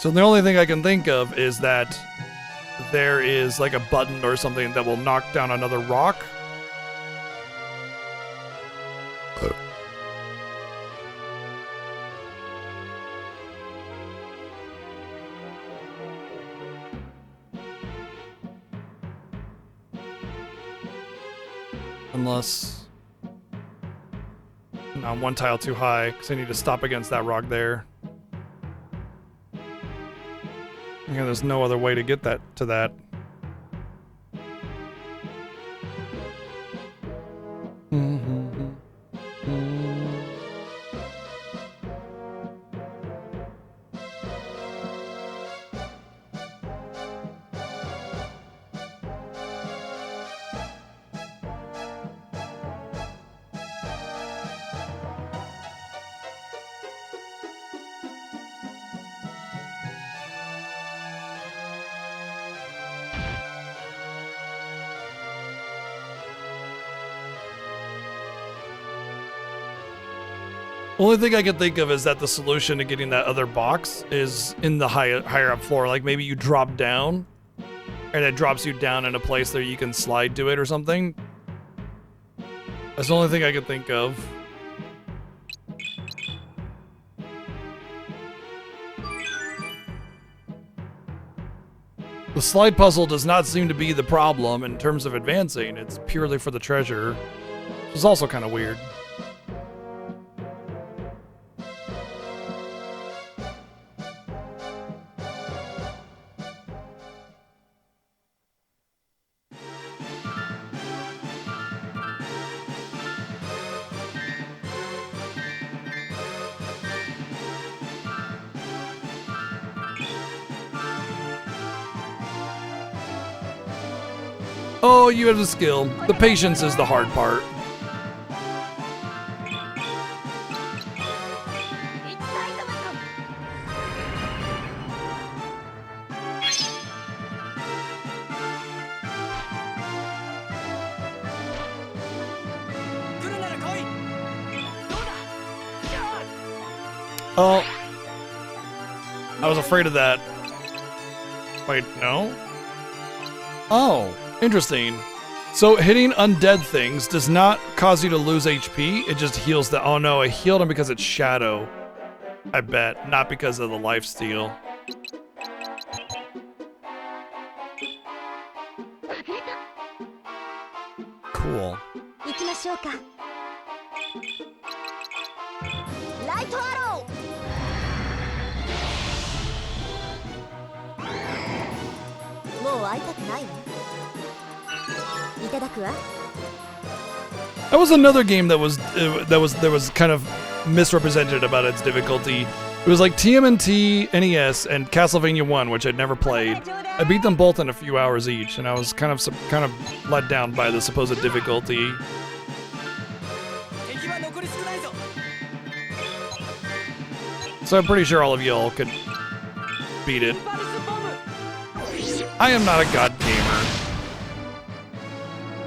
So the only thing I can think of is that there is like a button or something that will knock down another rock. Unless no, I'm one tile too high because I need to stop against that rock there. Yeah, there's no other way to get that to that. Only thing I can think of is that the solution to getting that other box is in the higher up floor. Like maybe you drop down, and it drops you down in a place that you can slide to it or something. That's the only thing I can think of. The slide puzzle does not seem to be the problem in terms of advancing. It's purely for the treasure, which is also kind of weird. Oh, you have the skill. The patience is the hard part. Oh. I was afraid of that. Wait, no? Oh. Interesting. So hitting undead things does not cause you to lose HP, it just heals the— oh no, it healed him because it's shadow. I bet, not because of the lifesteal. Cool. う会いたくないわ。いただくわ。 That was another game that was kind of misrepresented about its difficulty. It was like TMNT, NES, and Castlevania 1, which I'd never played. I beat them both in a few hours each, and I was kind of let down by the supposed difficulty. 敵は残り少ないぞ。 So I'm pretty sure all of y'all could beat it. パルスボム。 I am not a god gamer.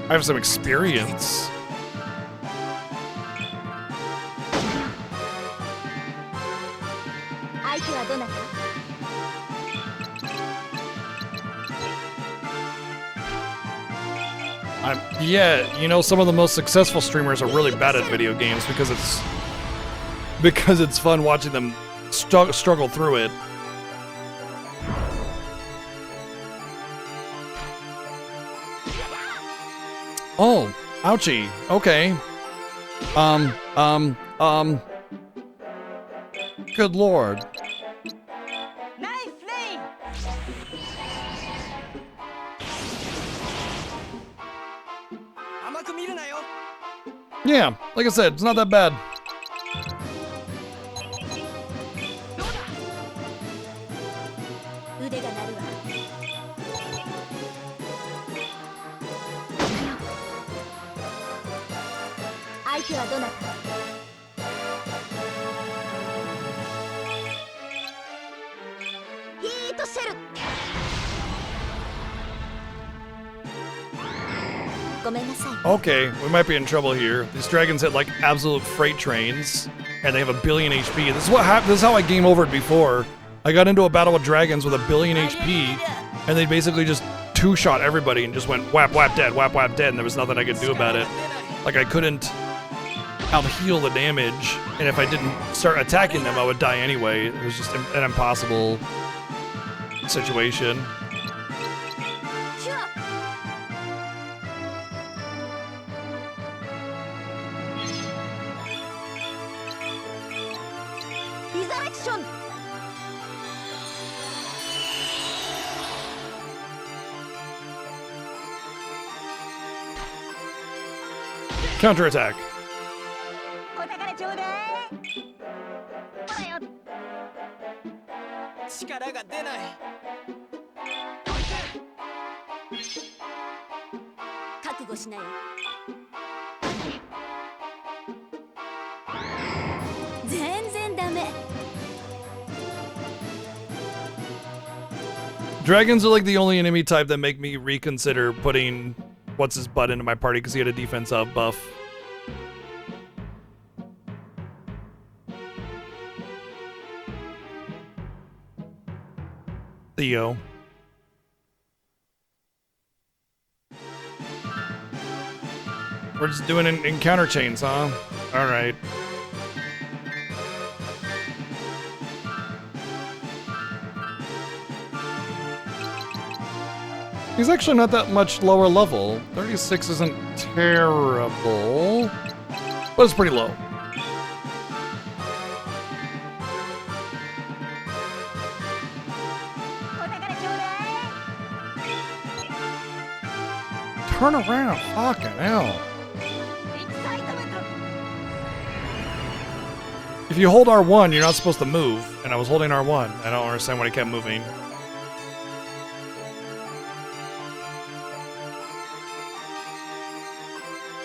I have some experience. 相手はどなた？ Yeah, you know, some of the most successful streamers are really bad at video games because it's fun watching them struggle through it. Oh, ouchie. Okay. Good lord. ナイスレイン。 甘く見るなよ。 Yeah, like I said, it's not that bad. どうだ。腕が鳴るわ。相手はどなた？ヒートシェル。ごめんなさい。 Okay, we might be in trouble here. These dragons hit like absolute freight trains, and they have a billion HP. This is what happened. This is how I game overed before. I got into a battle with dragons with a billion HP, and they basically just two-shot everybody and just went whap, whap, dead, and there was nothing I could do about it. Like I couldn't out-heal the damage, and if I didn't start attacking them, I would die anyway. It was just an impossible situation. シュワ。リザレクション。 Counterattack. お宝ちょうだい。ほらよ。力が出ない。覚悟しなよ。全然ダメ。 Dragons are like the only enemy type that make me reconsider putting what's his butt into my party because he had a defense up buff. Theo. We're just doing encounter chains, huh? Alright. He's actually not that much lower level. 36 isn't terrible, but it's pretty low. Turn around, fucking hell. If you hold R1, you're not supposed to move, and I was holding R1. I don't understand why I kept moving.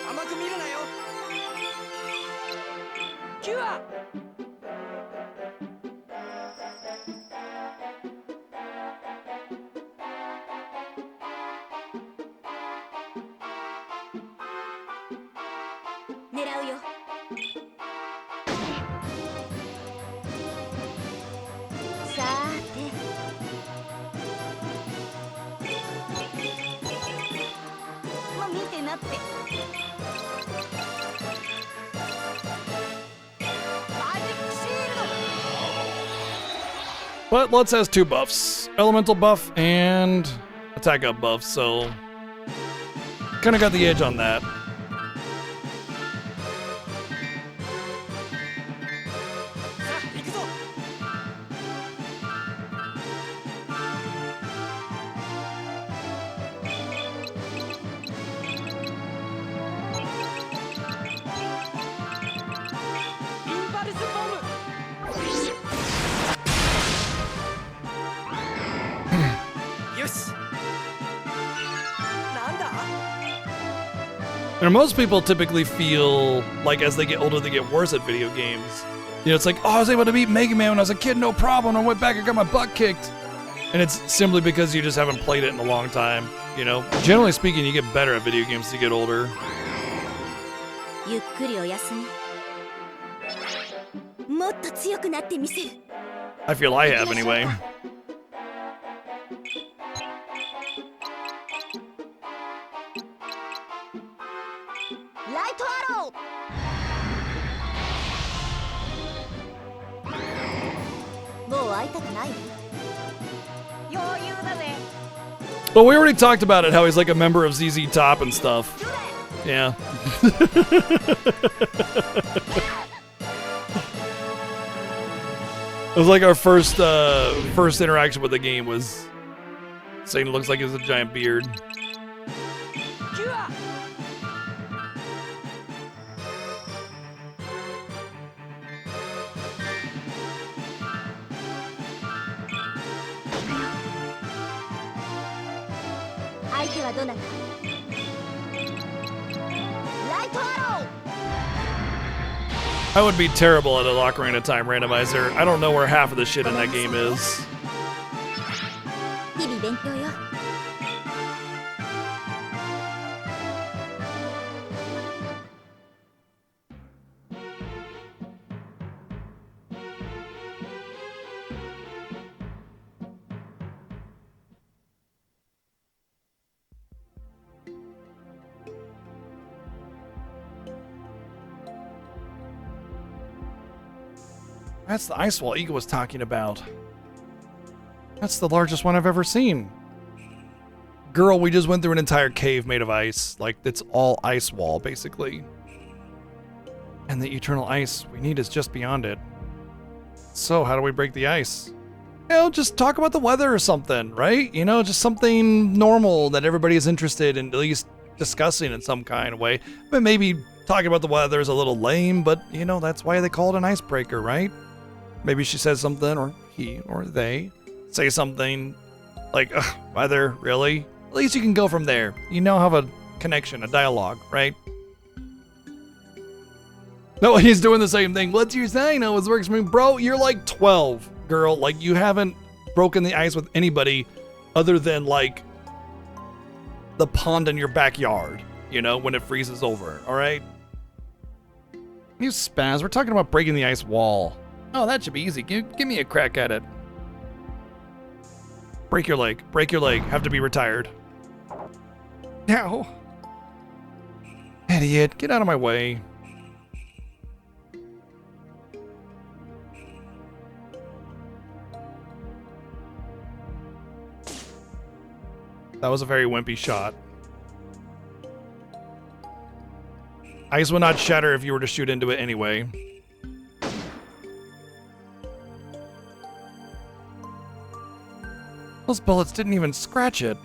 甘く見るなよ。キュア。 狙うよ。さーて。まあ見てなって。マジックシールド。 But Lutz has two buffs. Elemental buff and attack up buff, so kinda got the edge on that. さあ行くぞ。 こよしなんだ And most people typically feel like as they get older, they get worse at video games. You know, it's like, oh, I was able to beat Mega Man when I was a kid, no problem. I went back and got my butt kicked. And it's simply because you just haven't played it in a long time. You know, generally speaking, you get better at video games as you get older. ゆっくりお休みもっと強くなってみせる I feel I have anyway. ライトアローもう会いたくない余裕だぜ Well, we already talked about it, how he's like a member of ZZ Top and stuff. Yeah. It was like our first interaction with the game was saying it looks like he has a giant beard. キュア 相手はどなたライトアロー I would be terrible at a Ocarina of Time randomizer. I don't know where half of the shit in that game is. 日々勉強よ That's the ice wall Iga was talking about. That's the largest one I've ever seen. Girl, we just went through an entire cave made of ice. Like, it's all ice wall, basically. And the eternal ice we need is just beyond it. So, how do we break the ice? You know, just talk about the weather or something, right? You know, just something normal that everybody is interested in at least discussing in some kind of way. But maybe talking about the weather is a little lame, but, you know, that's why they call it an icebreaker, right? Maybe she says something, or he, or they say something like, ugh, weather, really? At least you can go from there. You now have a connection, a dialogue, right? No, he's doing the same thing. What's your sign? Oh, it works for me. Bro, you're like 12, girl. Like, you haven't broken the ice with anybody other than, like, the pond in your backyard, you know, when it freezes over, all right? You spaz, we're talking about breaking the ice wall. Oh, that should be easy. Give me a crack at it. Break your leg. Break your leg. Have to be retired. Ow. Idiot, get out of my way. That was a very wimpy shot. Ice will not shatter if you were to shoot into it anyway. Those bullets didn't even scratch it.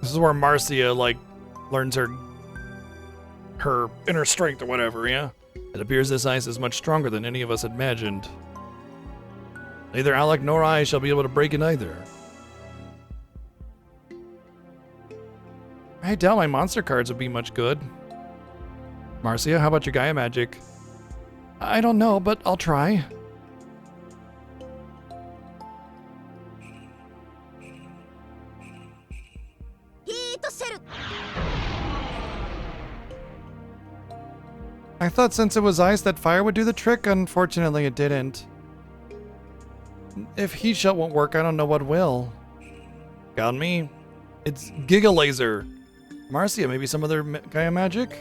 This is where Marcia, like, learns her inner strength or whatever, yeah? It appears this ice is much stronger than any of us imagined. Neither Alec nor I shall be able to break it either. I doubt my monster cards would be much good. Marcia, how about your Gaia magic? I don't know, but I'll try. I thought since it was ice that fire would do the trick. Unfortunately, it didn't. If heat shot won't work, I don't know what will. Got me. It's Giga Laser. Marcia, maybe some other Gaia magic?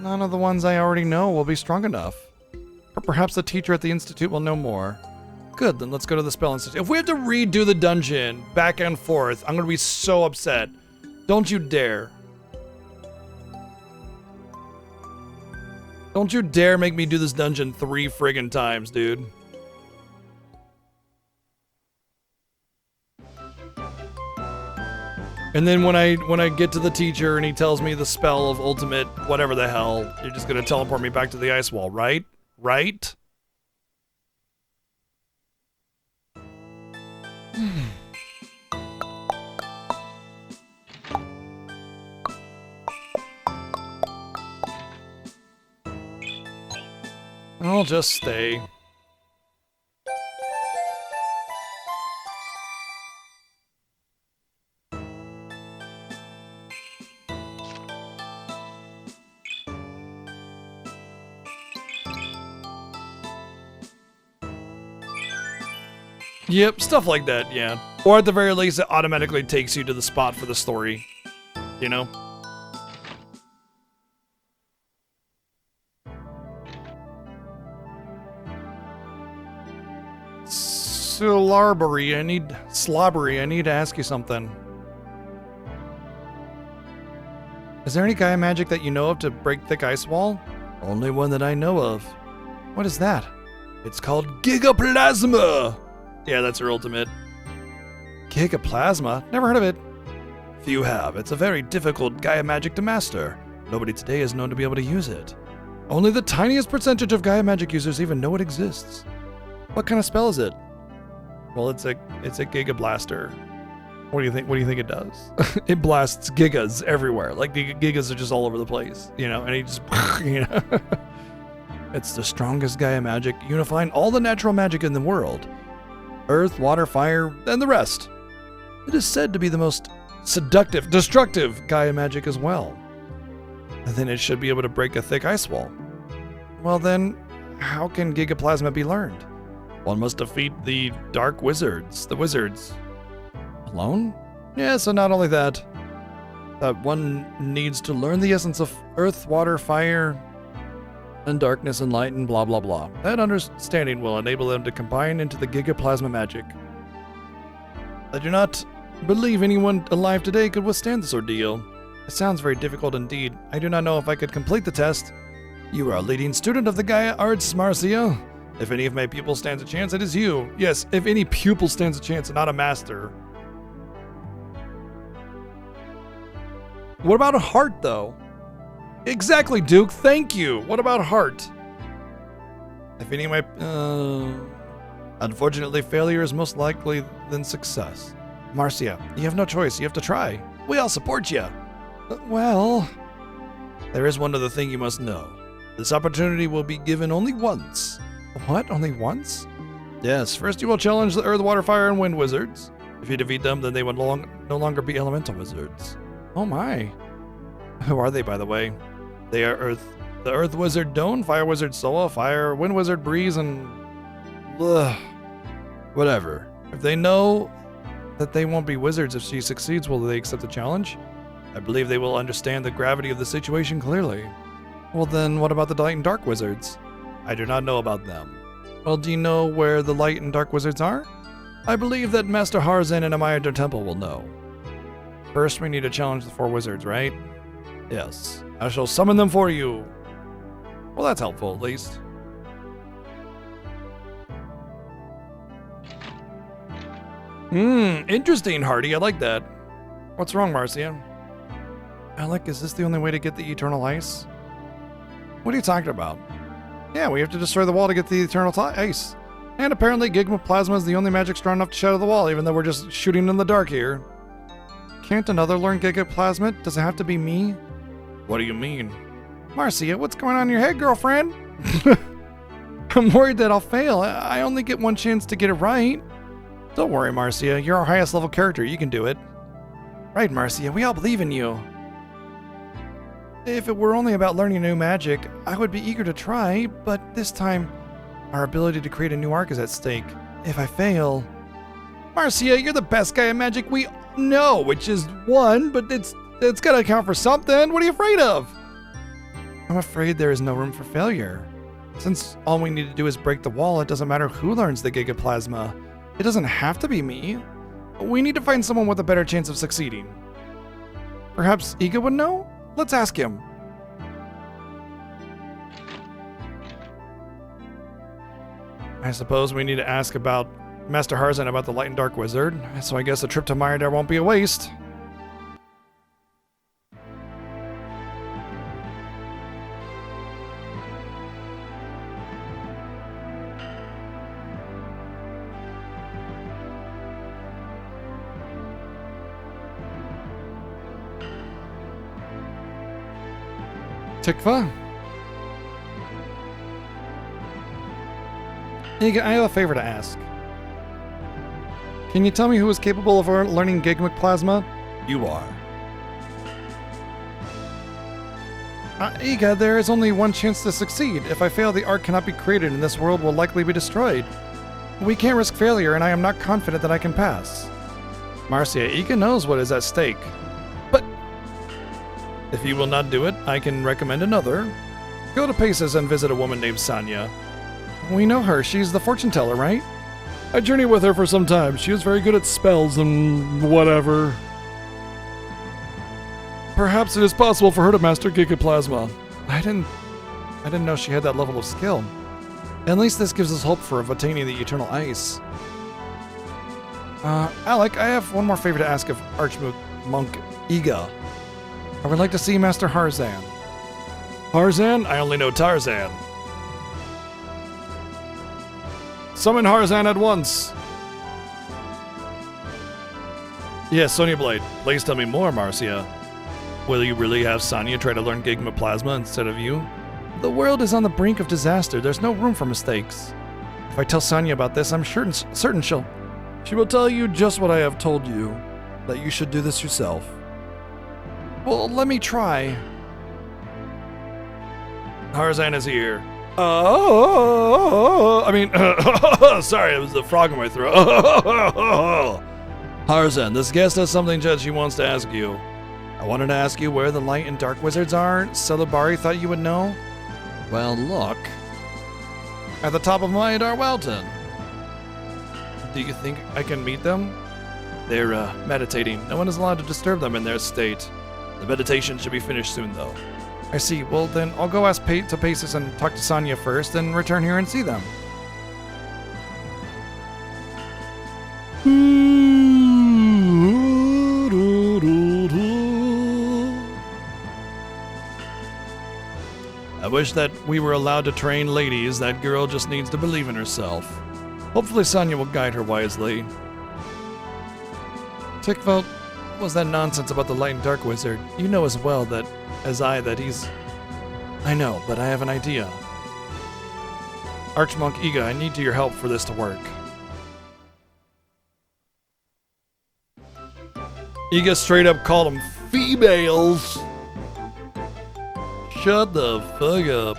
None of the ones I already know will be strong enough. Or perhaps the teacher at the Institute will know more. Good, then let's go to the Spell Institute. If we have to redo the dungeon back and forth, I'm gonna be so upset. Don't you dare. Don't you dare make me do this dungeon 3 friggin' times, dude. And then when I get to the teacher and he tells me the spell of ultimate whatever the hell, you're just gonna teleport me back to the ice wall, right? Right? I'll just stay. Yep, stuff like that, yeah. Or at the very least, it automatically takes you to the spot for the story. You know? Slobbery, I need to ask you something. Is there any Gaia magic that you know of to break thick ice wall? Only one that I know of. What is that? It's called Gigaplasma! Yeah, that's her ultimate. Gigaplasma? Never heard of it. Few have. It's a very difficult Gaia magic to master. Nobody today is known to be able to use it. Only the tiniest percentage of Gaia magic users even know it exists. What kind of spell is it? Well, it's a Giga Blaster. What do you think? What do you think it does? It blasts gigas everywhere. Like gigas are just all over the place, you know. And he just, you know, it's the strongest Gaia magic, unifying all the natural magic in the world: earth, water, fire, and the rest. It is said to be the most destructive Gaia magic as well. And then it should be able to break a thick ice wall. Well, then, how can Gigaplasma be learned? One must defeat the Dark Wizards. The wizards. Alone? Yeah, so not only that, one needs to learn the essence of earth, water, fire, and darkness and light and blah blah blah. That understanding will enable them to combine into the Gigaplasma magic. I do not believe anyone alive today could withstand this ordeal. It sounds very difficult indeed. I do not know if I could complete the test. You are a leading student of the Gaia Arts, Marcia. If any of my pupils stands a chance, it is you. Yes, if any pupil stands a chance and not a master. What about a heart, though? Exactly, Duke. Thank you. What about heart? If any of my... Unfortunately, failure is most likely than success. Marcia, you have no choice. You have to try. We all support you. Well... There is one other thing you must know. This opportunity will be given only once. What? Only once? Yes, first you will challenge the Earth, Water, Fire, and Wind wizards. If you defeat them, then they will no longer be elemental wizards. Oh my. Who are they, by the way? They are the Earth Wizard Dawn, Fire Wizard Soa, Wind Wizard Breeze, and... whatever. If they know that they won't be wizards if she succeeds, will they accept the challenge? I believe they will understand the gravity of the situation clearly. Well then, what about the Light and Dark Wizards? I do not know about them. Well, do you know where the Light and Dark Wizards are? I believe that Master Harzan and Amaya Temple will know. First, we need to challenge the 4 wizards, right? Yes. I shall summon them for you. Well, that's helpful, at least. Interesting, Hardy. I like that. What's wrong, Marcia? Alec, is this the only way to get the Eternal Ice? What are you talking about? Yeah, we have to destroy the wall to get the Eternal Ice. And apparently Gigaplasma is the only magic strong enough to shatter the wall, even though we're just shooting in the dark here. Can't another learn Gigaplasma? Does it have to be me? What do you mean? Marcia, what's going on in your head, girlfriend? I'm worried that I'll fail. I only get one chance to get it right. Don't worry, Marcia. You're our highest level character. You can do it. Right, Marcia. We all believe in you. If it were only about learning new magic, I would be eager to try, but this time, our ability to create a new arc is at stake. If I fail... Marcia, you're the best guy at magic we know, which is 1, but it's gotta count for something. What are you afraid of? I'm afraid there is no room for failure. Since all we need to do is break the wall, it doesn't matter who learns the Gigaplasma. It doesn't have to be me. We need to find someone with a better chance of succeeding. Perhaps Iga would know? Let's ask him. I suppose we need to ask about Master Harzan about the Light and Dark Wizard, so I guess a trip to Myrdare won't be a waste. Tikva? Iga, I have a favor to ask. Can you tell me who is capable of learning Gigamic Plasma? You are. Iga, there is only one chance to succeed. If I fail, the art cannot be created and this world will likely be destroyed. We can't risk failure, and I am not confident that I can pass. Marcia, Iga knows what is at stake. But if you will not do it, I can recommend another. Go to Paces and visit a woman named Sanya. We know her. She's the fortune teller, right? I journeyed with her for some time. She is very good at spells and whatever. Perhaps it is possible for her to master Gigaplasma. I didn't know she had that level of skill. At least this gives us hope for attaining the eternal ice. Alec, I have one more favor to ask of Archmonk Iga. I would like to see Master Harzan. Harzan? I only know Tarzan. Summon Harzan at once. Yes, Sonya Blade. Please tell me more, Marcia. Will you really have Sanya try to learn Gigma Plasma instead of you? The world is on the brink of disaster. There's no room for mistakes. If I tell Sanya about this, I'm certain she will tell you just what I have told you, that you should do this yourself. Well, let me try. Harzan is here. Sorry, it was a frog in my throat. Harzan, this guest has something that she wants to ask you. I wanted to ask you where the light and dark wizards are. Celebari thought you would know. Well, look. At the top of Maedar Welton. Do you think I can meet them? They're meditating. No one is allowed to disturb them in their state. The meditation should be finished soon, though. I see. Well, then I'll go ask to Paces and talk to Sanya first, and return here and see them. I wish that we were allowed to train ladies. That girl just needs to believe in herself. Hopefully Sanya will guide her wisely. Tickveld, what was that nonsense about the light and dark wizard? You know as well that he's... I know, but I have an idea. Archmonk Iga, I need your help for this to work. Iga straight up called them females. Shut the fuck up.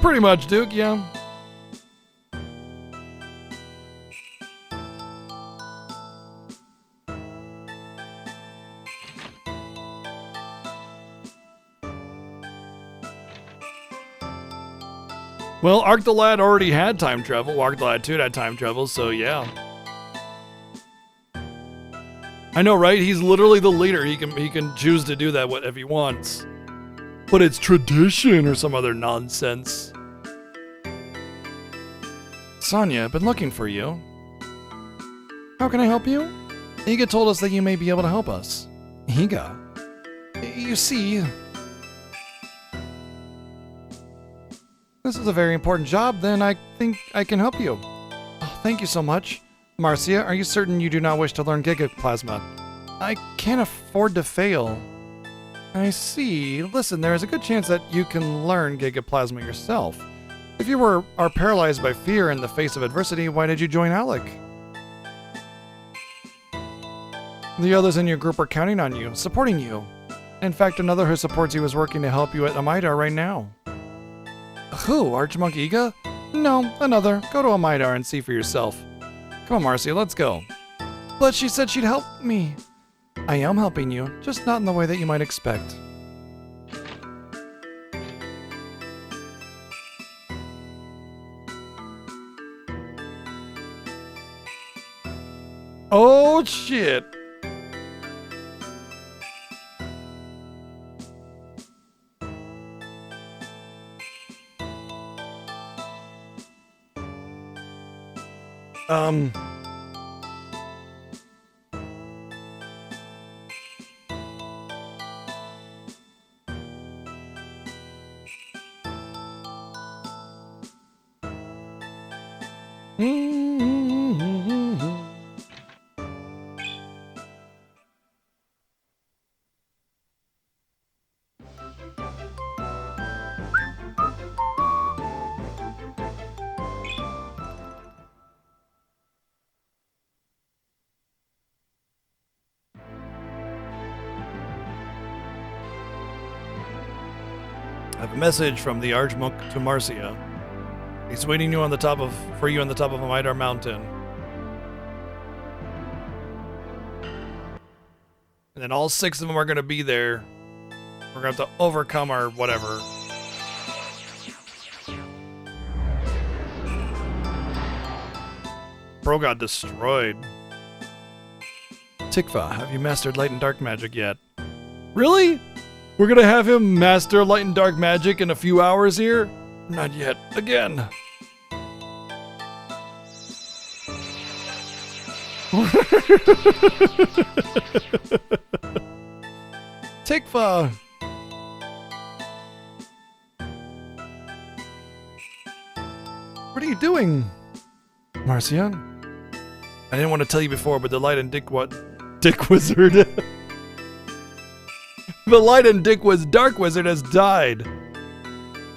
Pretty much, Duke, yeah. Well, Arc the Lad already had time travel. Arc the Lad 2 had time travel, so yeah. I know, right? He's literally the leader. He can choose to do that if he wants. But it's tradition or some other nonsense. Sanya, I've been looking for you. How can I help you? Iga told us that you may be able to help us. Iga? You see... This is a very important job, then I think I can help you. Oh, thank you so much. Marcia, are you certain you do not wish to learn Gigaplasma? I can't afford to fail. I see. Listen, there is a good chance that you can learn Gigaplasma yourself. If you are paralyzed by fear in the face of adversity, why did you join Alec? The others in your group are counting on you, supporting you. In fact, another who supports you is working to help you at Amidar right now. Who? Archmonk Iga? No, another. Go to Amidar and see for yourself. Come on, Marcia, let's go. But she said she'd help me. I am helping you, just not in the way that you might expect. Oh, shit. I have a message from the Archmonk to Marcia. He's waiting for you on the top of Amidar Mountain. And then all 6 of them are going to be there. We're going to have to overcome our whatever. Bro got destroyed. Tikva, have you mastered light and dark magic yet? Really? We're gonna have him master light and dark magic in a few hours here? Not yet. Again. Tikva. What are you doing? Marcia? I didn't want to tell you before, but the light and Dick Wizard. The light and Dick Dark Wizard has died.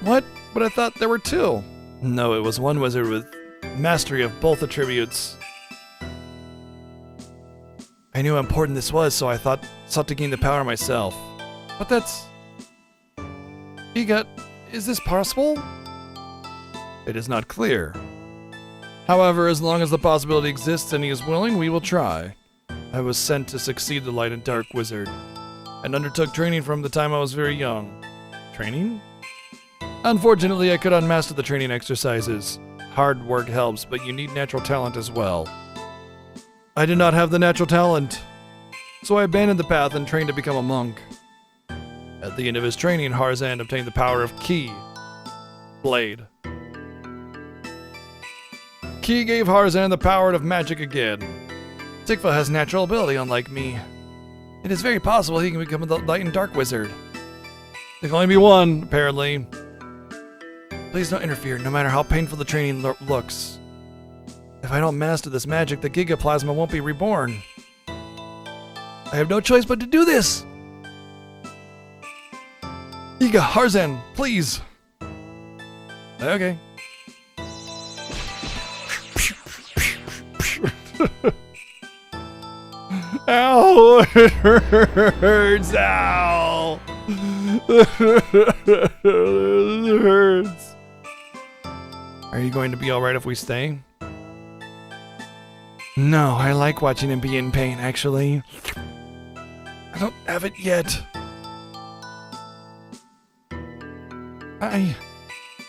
What? But I thought there were 2. No, it was one wizard with mastery of both attributes. I knew how important this was, so I sought to gain the power myself. But that's... is this possible? It is not clear. However, as long as the possibility exists and he is willing, we will try. I was sent to succeed the Light and Dark Wizard, and undertook training from the time I was very young. Training? Unfortunately, I could not master the training exercises. Hard work helps, but you need natural talent as well. I did not have the natural talent, so I abandoned the path and trained to become a monk. At the end of his training, Harzan obtained the power of Ki. Blade. Ki gave Harzan the power of magic again. Tikva has natural ability, unlike me. It is very possible he can become the Light and Dark Wizard. There can only be one, apparently. Please don't interfere, no matter how painful the training looks. If I don't master this magic, the Gigaplasma won't be reborn. I have no choice but to do this! Iga, Harzan, please! Okay. Ow! It hurts! Ow! It hurts. Are you going to be alright if we stay? No, I like watching him be in pain, actually. I don't have it yet. I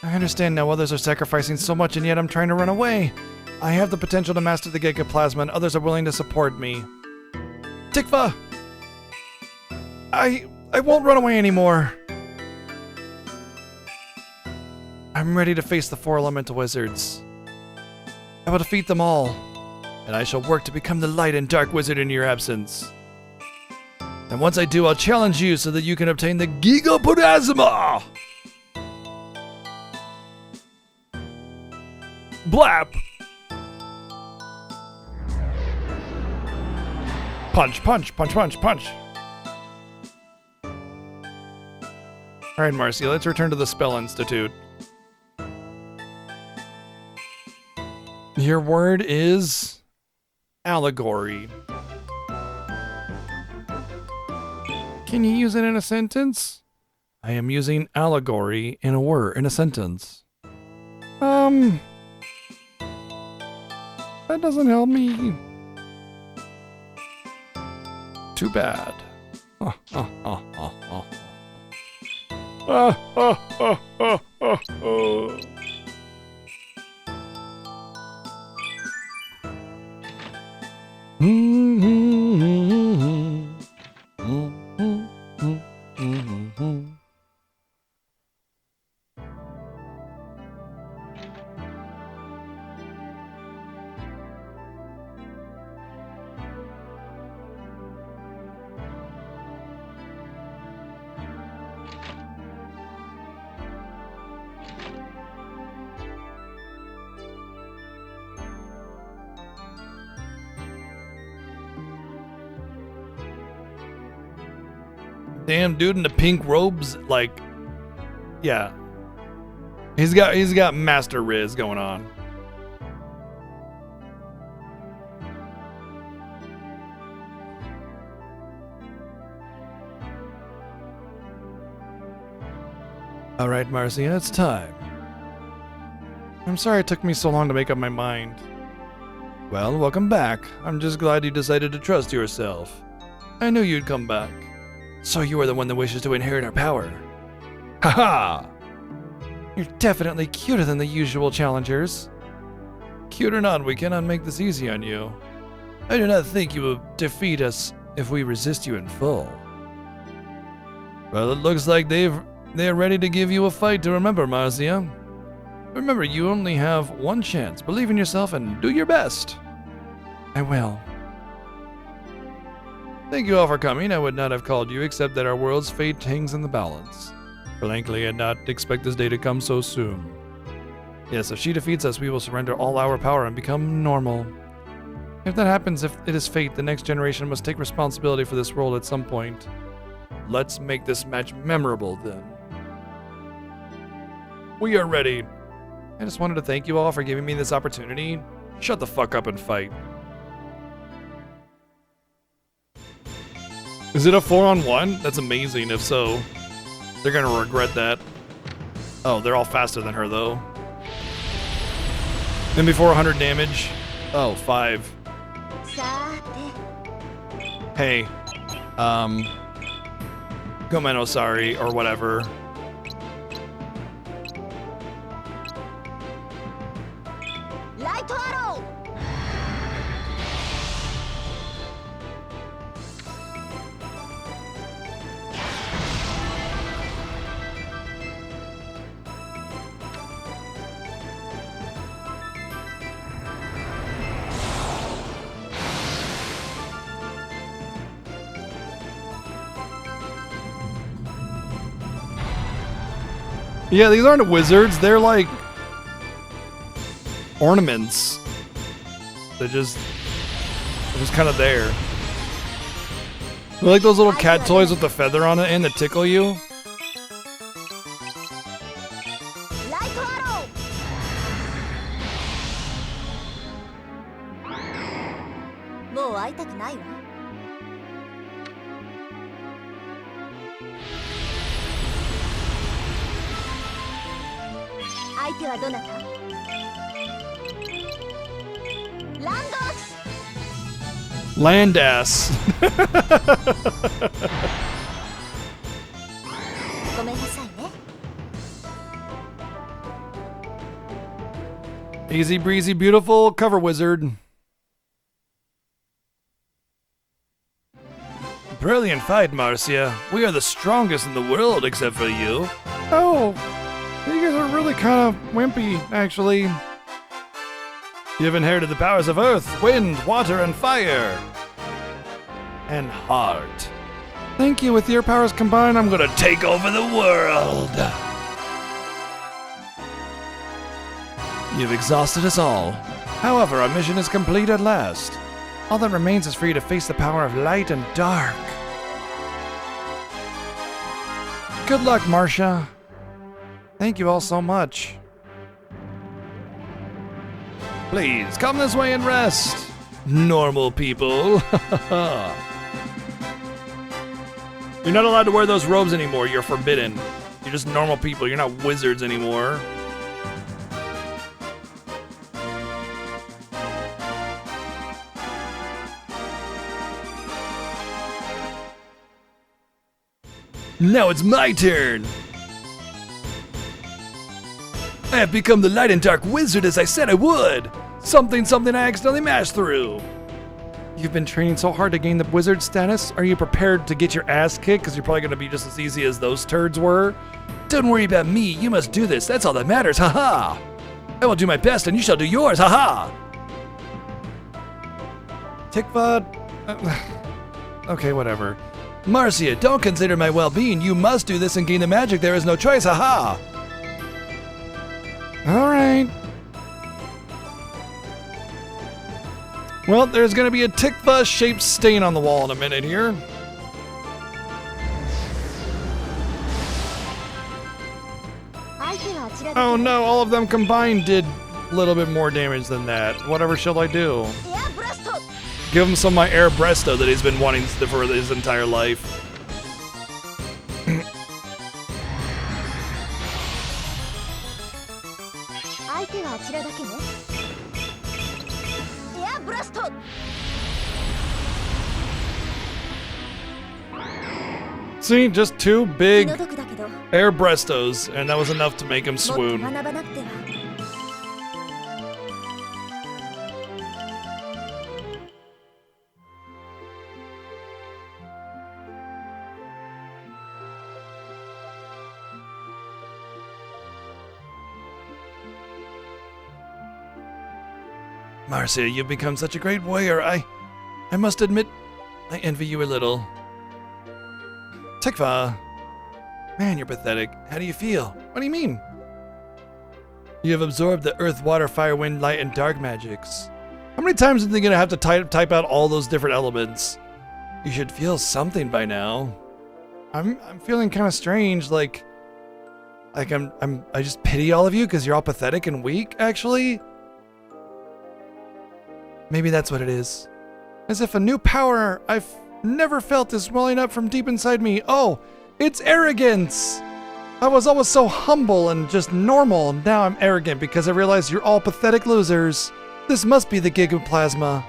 understand now others are sacrificing so much and yet I'm trying to run away. I have the potential to master the Gigaplasma and others are willing to support me. Tikva! I won't run away anymore. I'm ready to face the 4 elemental wizards. I will defeat them all, and I shall work to become the Light and Dark Wizard in your absence. And once I do, I'll challenge you so that you can obtain the Gigaplasma! Blap! Punch, punch, punch, punch, punch. Alright, Marcia, let's return to the Spell Institute. Your word is allegory. Can you use it in a sentence? I am using allegory in a sentence. That doesn't help me. Too bad. Damn dude in the pink robes, like, yeah. He's got Master Riz going on. All right, Marcia, it's time. I'm sorry it took me so long to make up my mind. Well, welcome back. I'm just glad you decided to trust yourself. I knew you'd come back. So you are the one that wishes to inherit our power. Haha! You're definitely cuter than the usual challengers. Cute or not, we cannot make this easy on you. I do not think you will defeat us if we resist you in full. Well, it looks like they're ready to give you a fight to remember, Marcia. Remember, you only have one chance. Believe in yourself and do your best. I will. Thank you all for coming. I would not have called you except that our world's fate hangs in the balance. Frankly, I did not expect this day to come so soon. Yes, if she defeats us, we will surrender all our power and become normal. If that happens, if it is fate, the next generation must take responsibility for this world at some point. Let's make this match memorable then. We are ready. I just wanted to thank you all for giving me this opportunity. Shut the fuck up and fight. Is it a 4-on-1? That's amazing. If so, they're gonna regret that. Oh, they're all faster than her though. And before 100 damage. Oh, 5. さて Hey, Gomen Osari or whatever. Light arrow! Yeah, these aren't wizards. They're like ornaments. They're just kind of there. They're like those little cat toys with the feather on it and that tickle you. Light arrow! もう会いたくないわ。相手はどなた？ランドス！ Landass. ごめんなさいね。 Easy breezy, beautiful cover wizard. Brilliant fight, Marcia. We are the strongest in the world except for you. Oh, you guys are really kind of wimpy, actually. You've inherited the powers of earth, wind, water, and fire. And heart. Thank you. With your powers combined, I'm gonna take over the world. You've exhausted us all. However, our mission is complete at last. All that remains is for you to face the power of light and dark. Good luck, Marcia. Thank you all so much. Please, come this way and rest. Normal people. You're not allowed to wear those robes anymore. You're forbidden. You're just normal people. You're not wizards anymore. Now it's my turn! I have become the light and dark wizard as I said I would! Something I accidentally mashed through! You've been training so hard to gain the wizard status? Are you prepared to get your ass kicked? Because you're probably going to be just as easy as those turds were? Don't worry about me, you must do this, that's all that matters, haha! I will do my best and you shall do yours, haha! Tikva... okay, whatever. Marcia, don't consider my well-being. You must do this and gain the magic. There is no choice. Haha! Alright. Well, there's going to be a Tikva-shaped stain on the wall in a minute here. 相手はあちらだけ Oh no, all of them combined did a little bit more damage than that. Whatever shall I do? エアブラスト Give him some of my air bresto that he's been wanting for his entire life. 相手はあちらだけねエアブラスト See, just two 気 big の毒だけども air brestos, and that was enough to make him っと swoon. 学ばなくては Marcia, you've become such a great warrior. I must admit, I envy you a little. Tikva, man, you're pathetic. How do you feel? What do you mean? You have absorbed the earth, water, fire, wind, light, and dark magics. How many times are they gonna have to type out all those different elements? You should feel something by now. I'm feeling kind of strange, like I just pity all of you because you're all pathetic and weak, actually. Maybe that's what it is. As if a new power I've never felt is welling up from deep inside me. Oh, it's arrogance! I was always so humble and just normal, and now I'm arrogant because I realize you're all pathetic losers. This must be the Gigaplasma.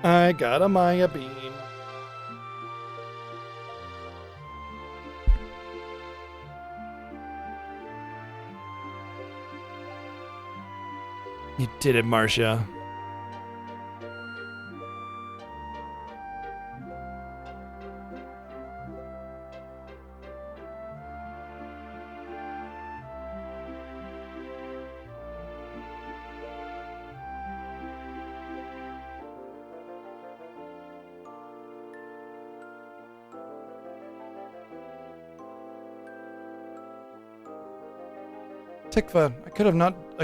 I got a Maya beam. You did it, Marcia. Tikva, I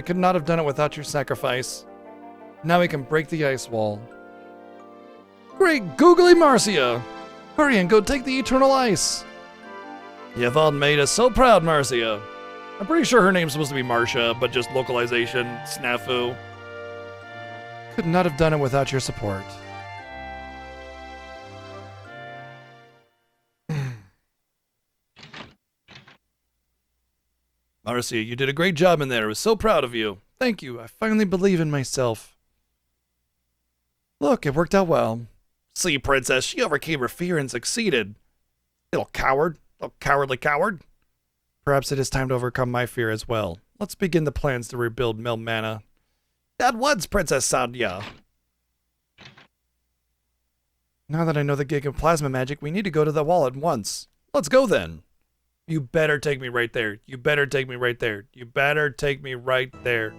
could not have done it without your sacrifice. Now we can break the ice wall. Great googly Marcia! Hurry and go take the eternal ice! You've all made us so proud, Marcia. I'm pretty sure her name's supposed to be Marcia, but just localization, snafu. Could not have done it without your support. Marcia, you did a great job in there. I was so proud of you. Thank you. I finally believe in myself. Look, it worked out well. See, Princess, she overcame her fear and succeeded. Little coward. Little cowardly coward. Perhaps it is time to overcome my fear as well. Let's begin the plans to rebuild Melmana. At once, Princess Sandhya. Now that I know the Gigaplasma magic, we need to go to the wall at once. Let's go then. You better take me right there. You better take me right there. You better take me right there.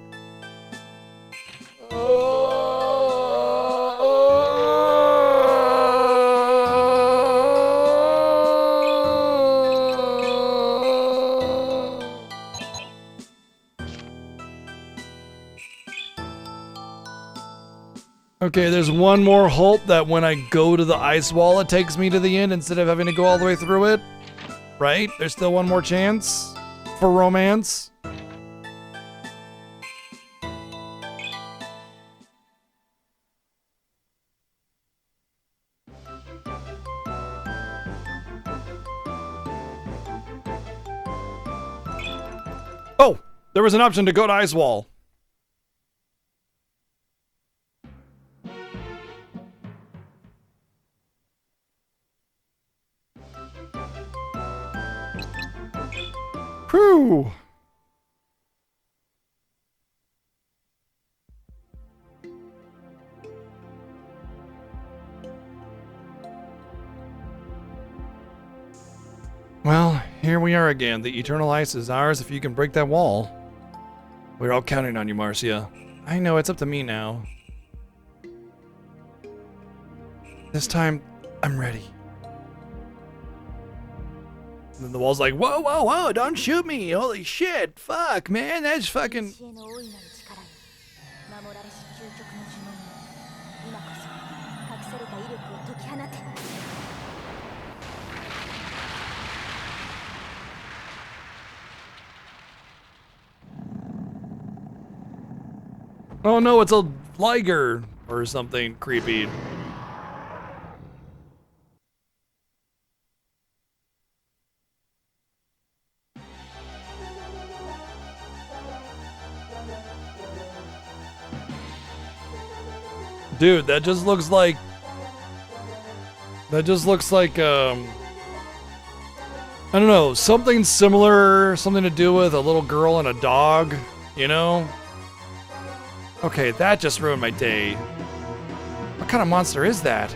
Okay, there's one more halt that when I go to the ice wall, it takes me to the end instead of having to go all the way through it. Right? There's still one more chance for romance. Oh, there was an option to go to Ice Wall. Whew. Well, here we are again. The eternal ice is ours if you can break that wall. We're all counting on you, Marcia. I know, it's up to me now. This time, I'm ready. And then the wall's like, whoa, whoa, whoa, don't shoot me. Holy shit. Fuck, man. That's fucking. 知恵の大いなる力よ守られし究極の呪文よ今こそ隠された威力を解き放て Oh no, it's a liger or something creepy. Dude, that just looks like I don't know, something similar, something to do with a little girl and a dog, you know? Okay, that just ruined my day. What kind of monster is that?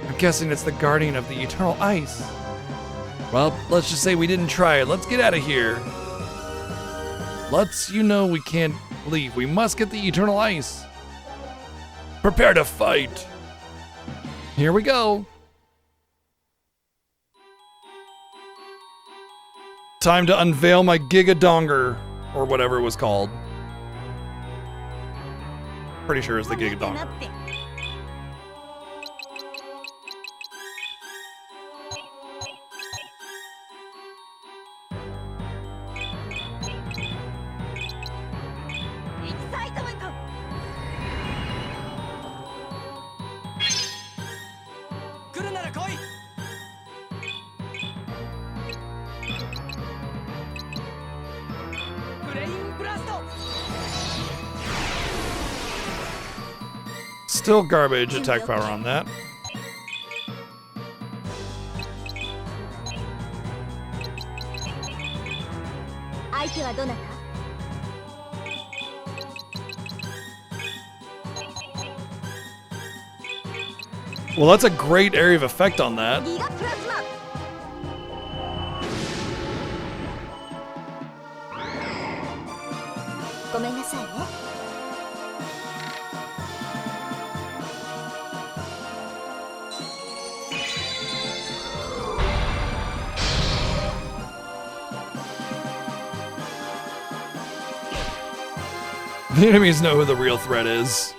I'm guessing it's the guardian of the eternal ice. Well, let's just say we didn't try it. Let's get out of here. We can't leave. We must get the eternal ice. Prepare to fight. Here we go. Time to unveil my Gigadonger, or whatever it was called. Pretty sure it's the 見て Gigadonger. なって エキサイトメント 来るなら来い ブレインブラスト Still garbage attack power on that. 相手はどなた Well, that's a great area of effect on that. ギガプラズマ ごめんなさいね The enemies know who the real threat is.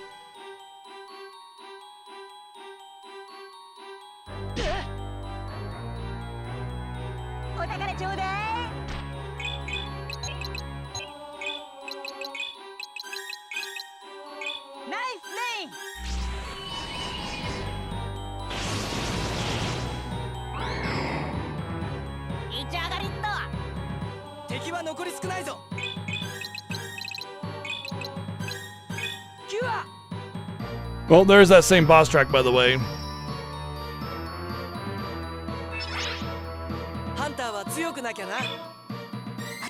お宝ちょうだい ナイスレイン いち上がりっと 敵は残り少ないぞキュア Well, there's that same boss track, by the way. ハンターは強くなきゃなあ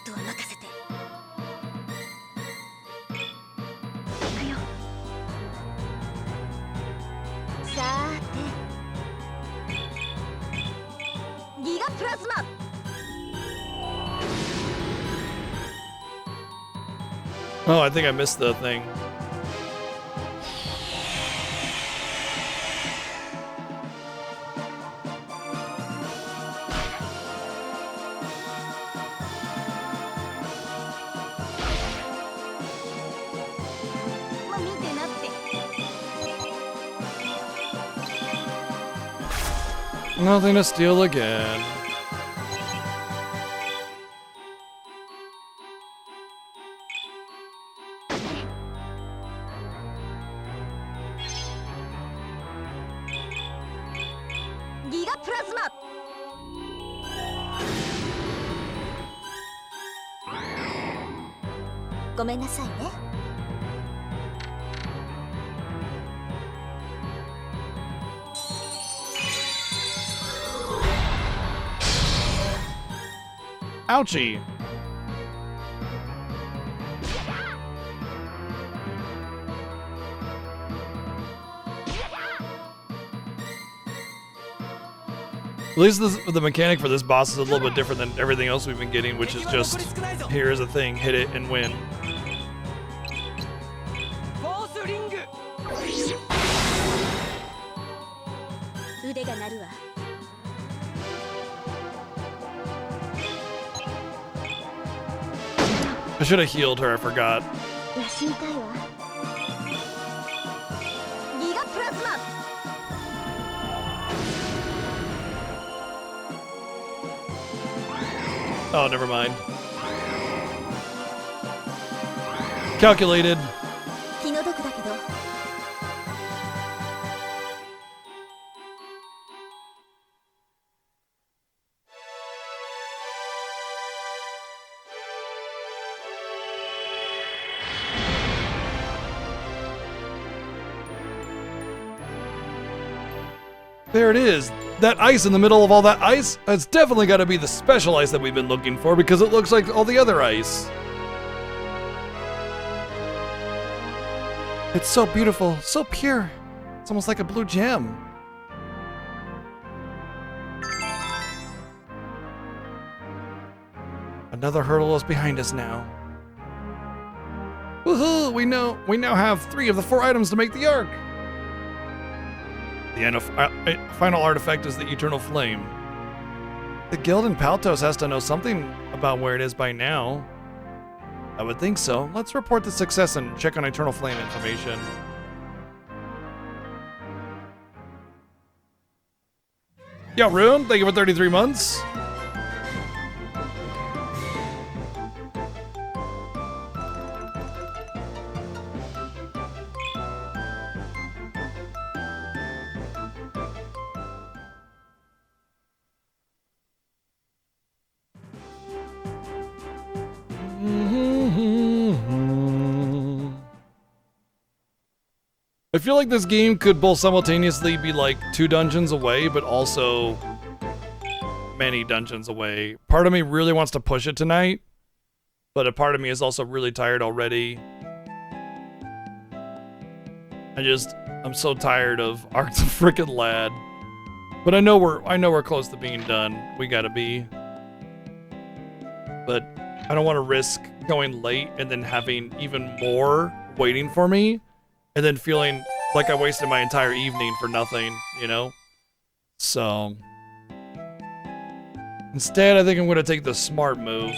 とは任せて行くよさーてギガプラズマ Oh, I think I missed the thing. Nothing to steal again. Giga Plasma! ごめんなさいね。Ouchie. At least the mechanic for this boss is a little bit different than everything else we've been getting, which is just, here's a thing, hit it and win. フォースリング 腕が鳴るわ。I should have healed her, I forgot. 休みたいわギガプラズマ Oh, never mind. Calculated. 気の毒だけど There it is. That ice in the middle of all that ice, that's definitely got to be the special ice that we've been looking for because it looks like all the other ice. It's so beautiful, so pure. It's almost like a blue gem. Another hurdle is behind us now. Woohoo! We now have 3 of the 4 items to make the arc. The final artifact is the Eternal Flame. The guild in Paltos has to know something about where it is by now. I would think so. Let's report the success and check on Eternal Flame information. Yeah, Rune, thank you for 33 months. I feel like this game could both simultaneously be like 2 dungeons away, but also many dungeons away. Part of me really wants to push it tonight, but a part of me is also really tired already. I'm so tired of Arc the Frickin' Lad. But I know we're close to being done. We gotta be. But I don't want to risk going late and then having even more waiting for me. And then feeling like I wasted my entire evening for nothing, you know? So instead, I think I'm going to take the smart move.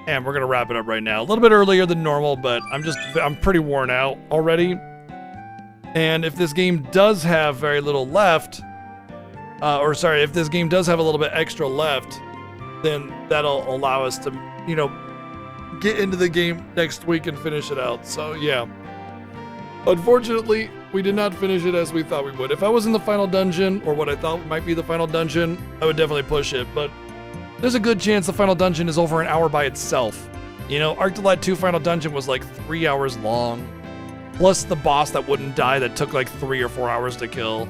And we're going to wrap it up right now. A little bit earlier than normal, but I'm pretty worn out already. And if this game does have very little left, if this game does have a little bit extra left, then that'll allow us to, you know, get into the game next week and finish it out. So yeah, unfortunately we did not finish it as we thought we would. If I was in the final dungeon, or what I thought might be the final dungeon, I would definitely push it, but there's a good chance the final dungeon is over an hour by itself. You know, Arc the Lad 2 final dungeon was like 3 hours long, plus the boss that wouldn't die that took like 3 or 4 hours to kill.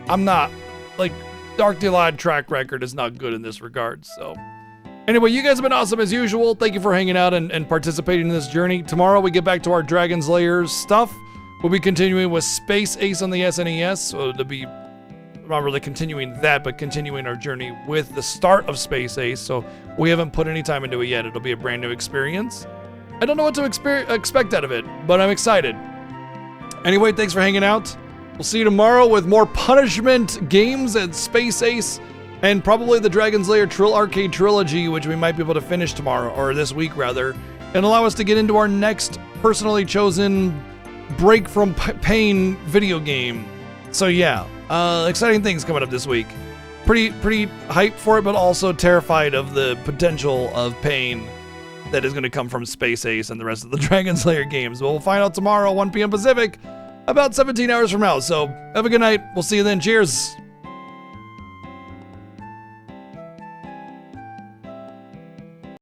I'm not, like, the Arc the Lad track record is not good in this regard. So anyway, you guys have been awesome as usual. Thank you for hanging out and participating in this journey. Tomorrow we get back to our Dragon's Lair stuff. We'll be continuing with Space Ace on the SNES. So to be not really continuing that, but continuing our journey with the start of Space Ace. So we haven't put any time into it yet. It'll be a brand new experience. I don't know what to expect out of it, but I'm excited. Anyway, thanks for hanging out. We'll see you tomorrow with more Punishment games and Space Ace. And probably the Dragon's Lair Arcade Trilogy, which we might be able to finish tomorrow, or this week rather, and allow us to get into our next personally chosen Break from Pain video game. So yeah, exciting things coming up this week. Pretty hyped for it, but also terrified of the potential of pain that is going to come from Space Ace and the rest of the Dragon's Lair games. We'll find out tomorrow, 1 p.m. Pacific, about 17 hours from now. So have a good night. We'll see you then. Cheers.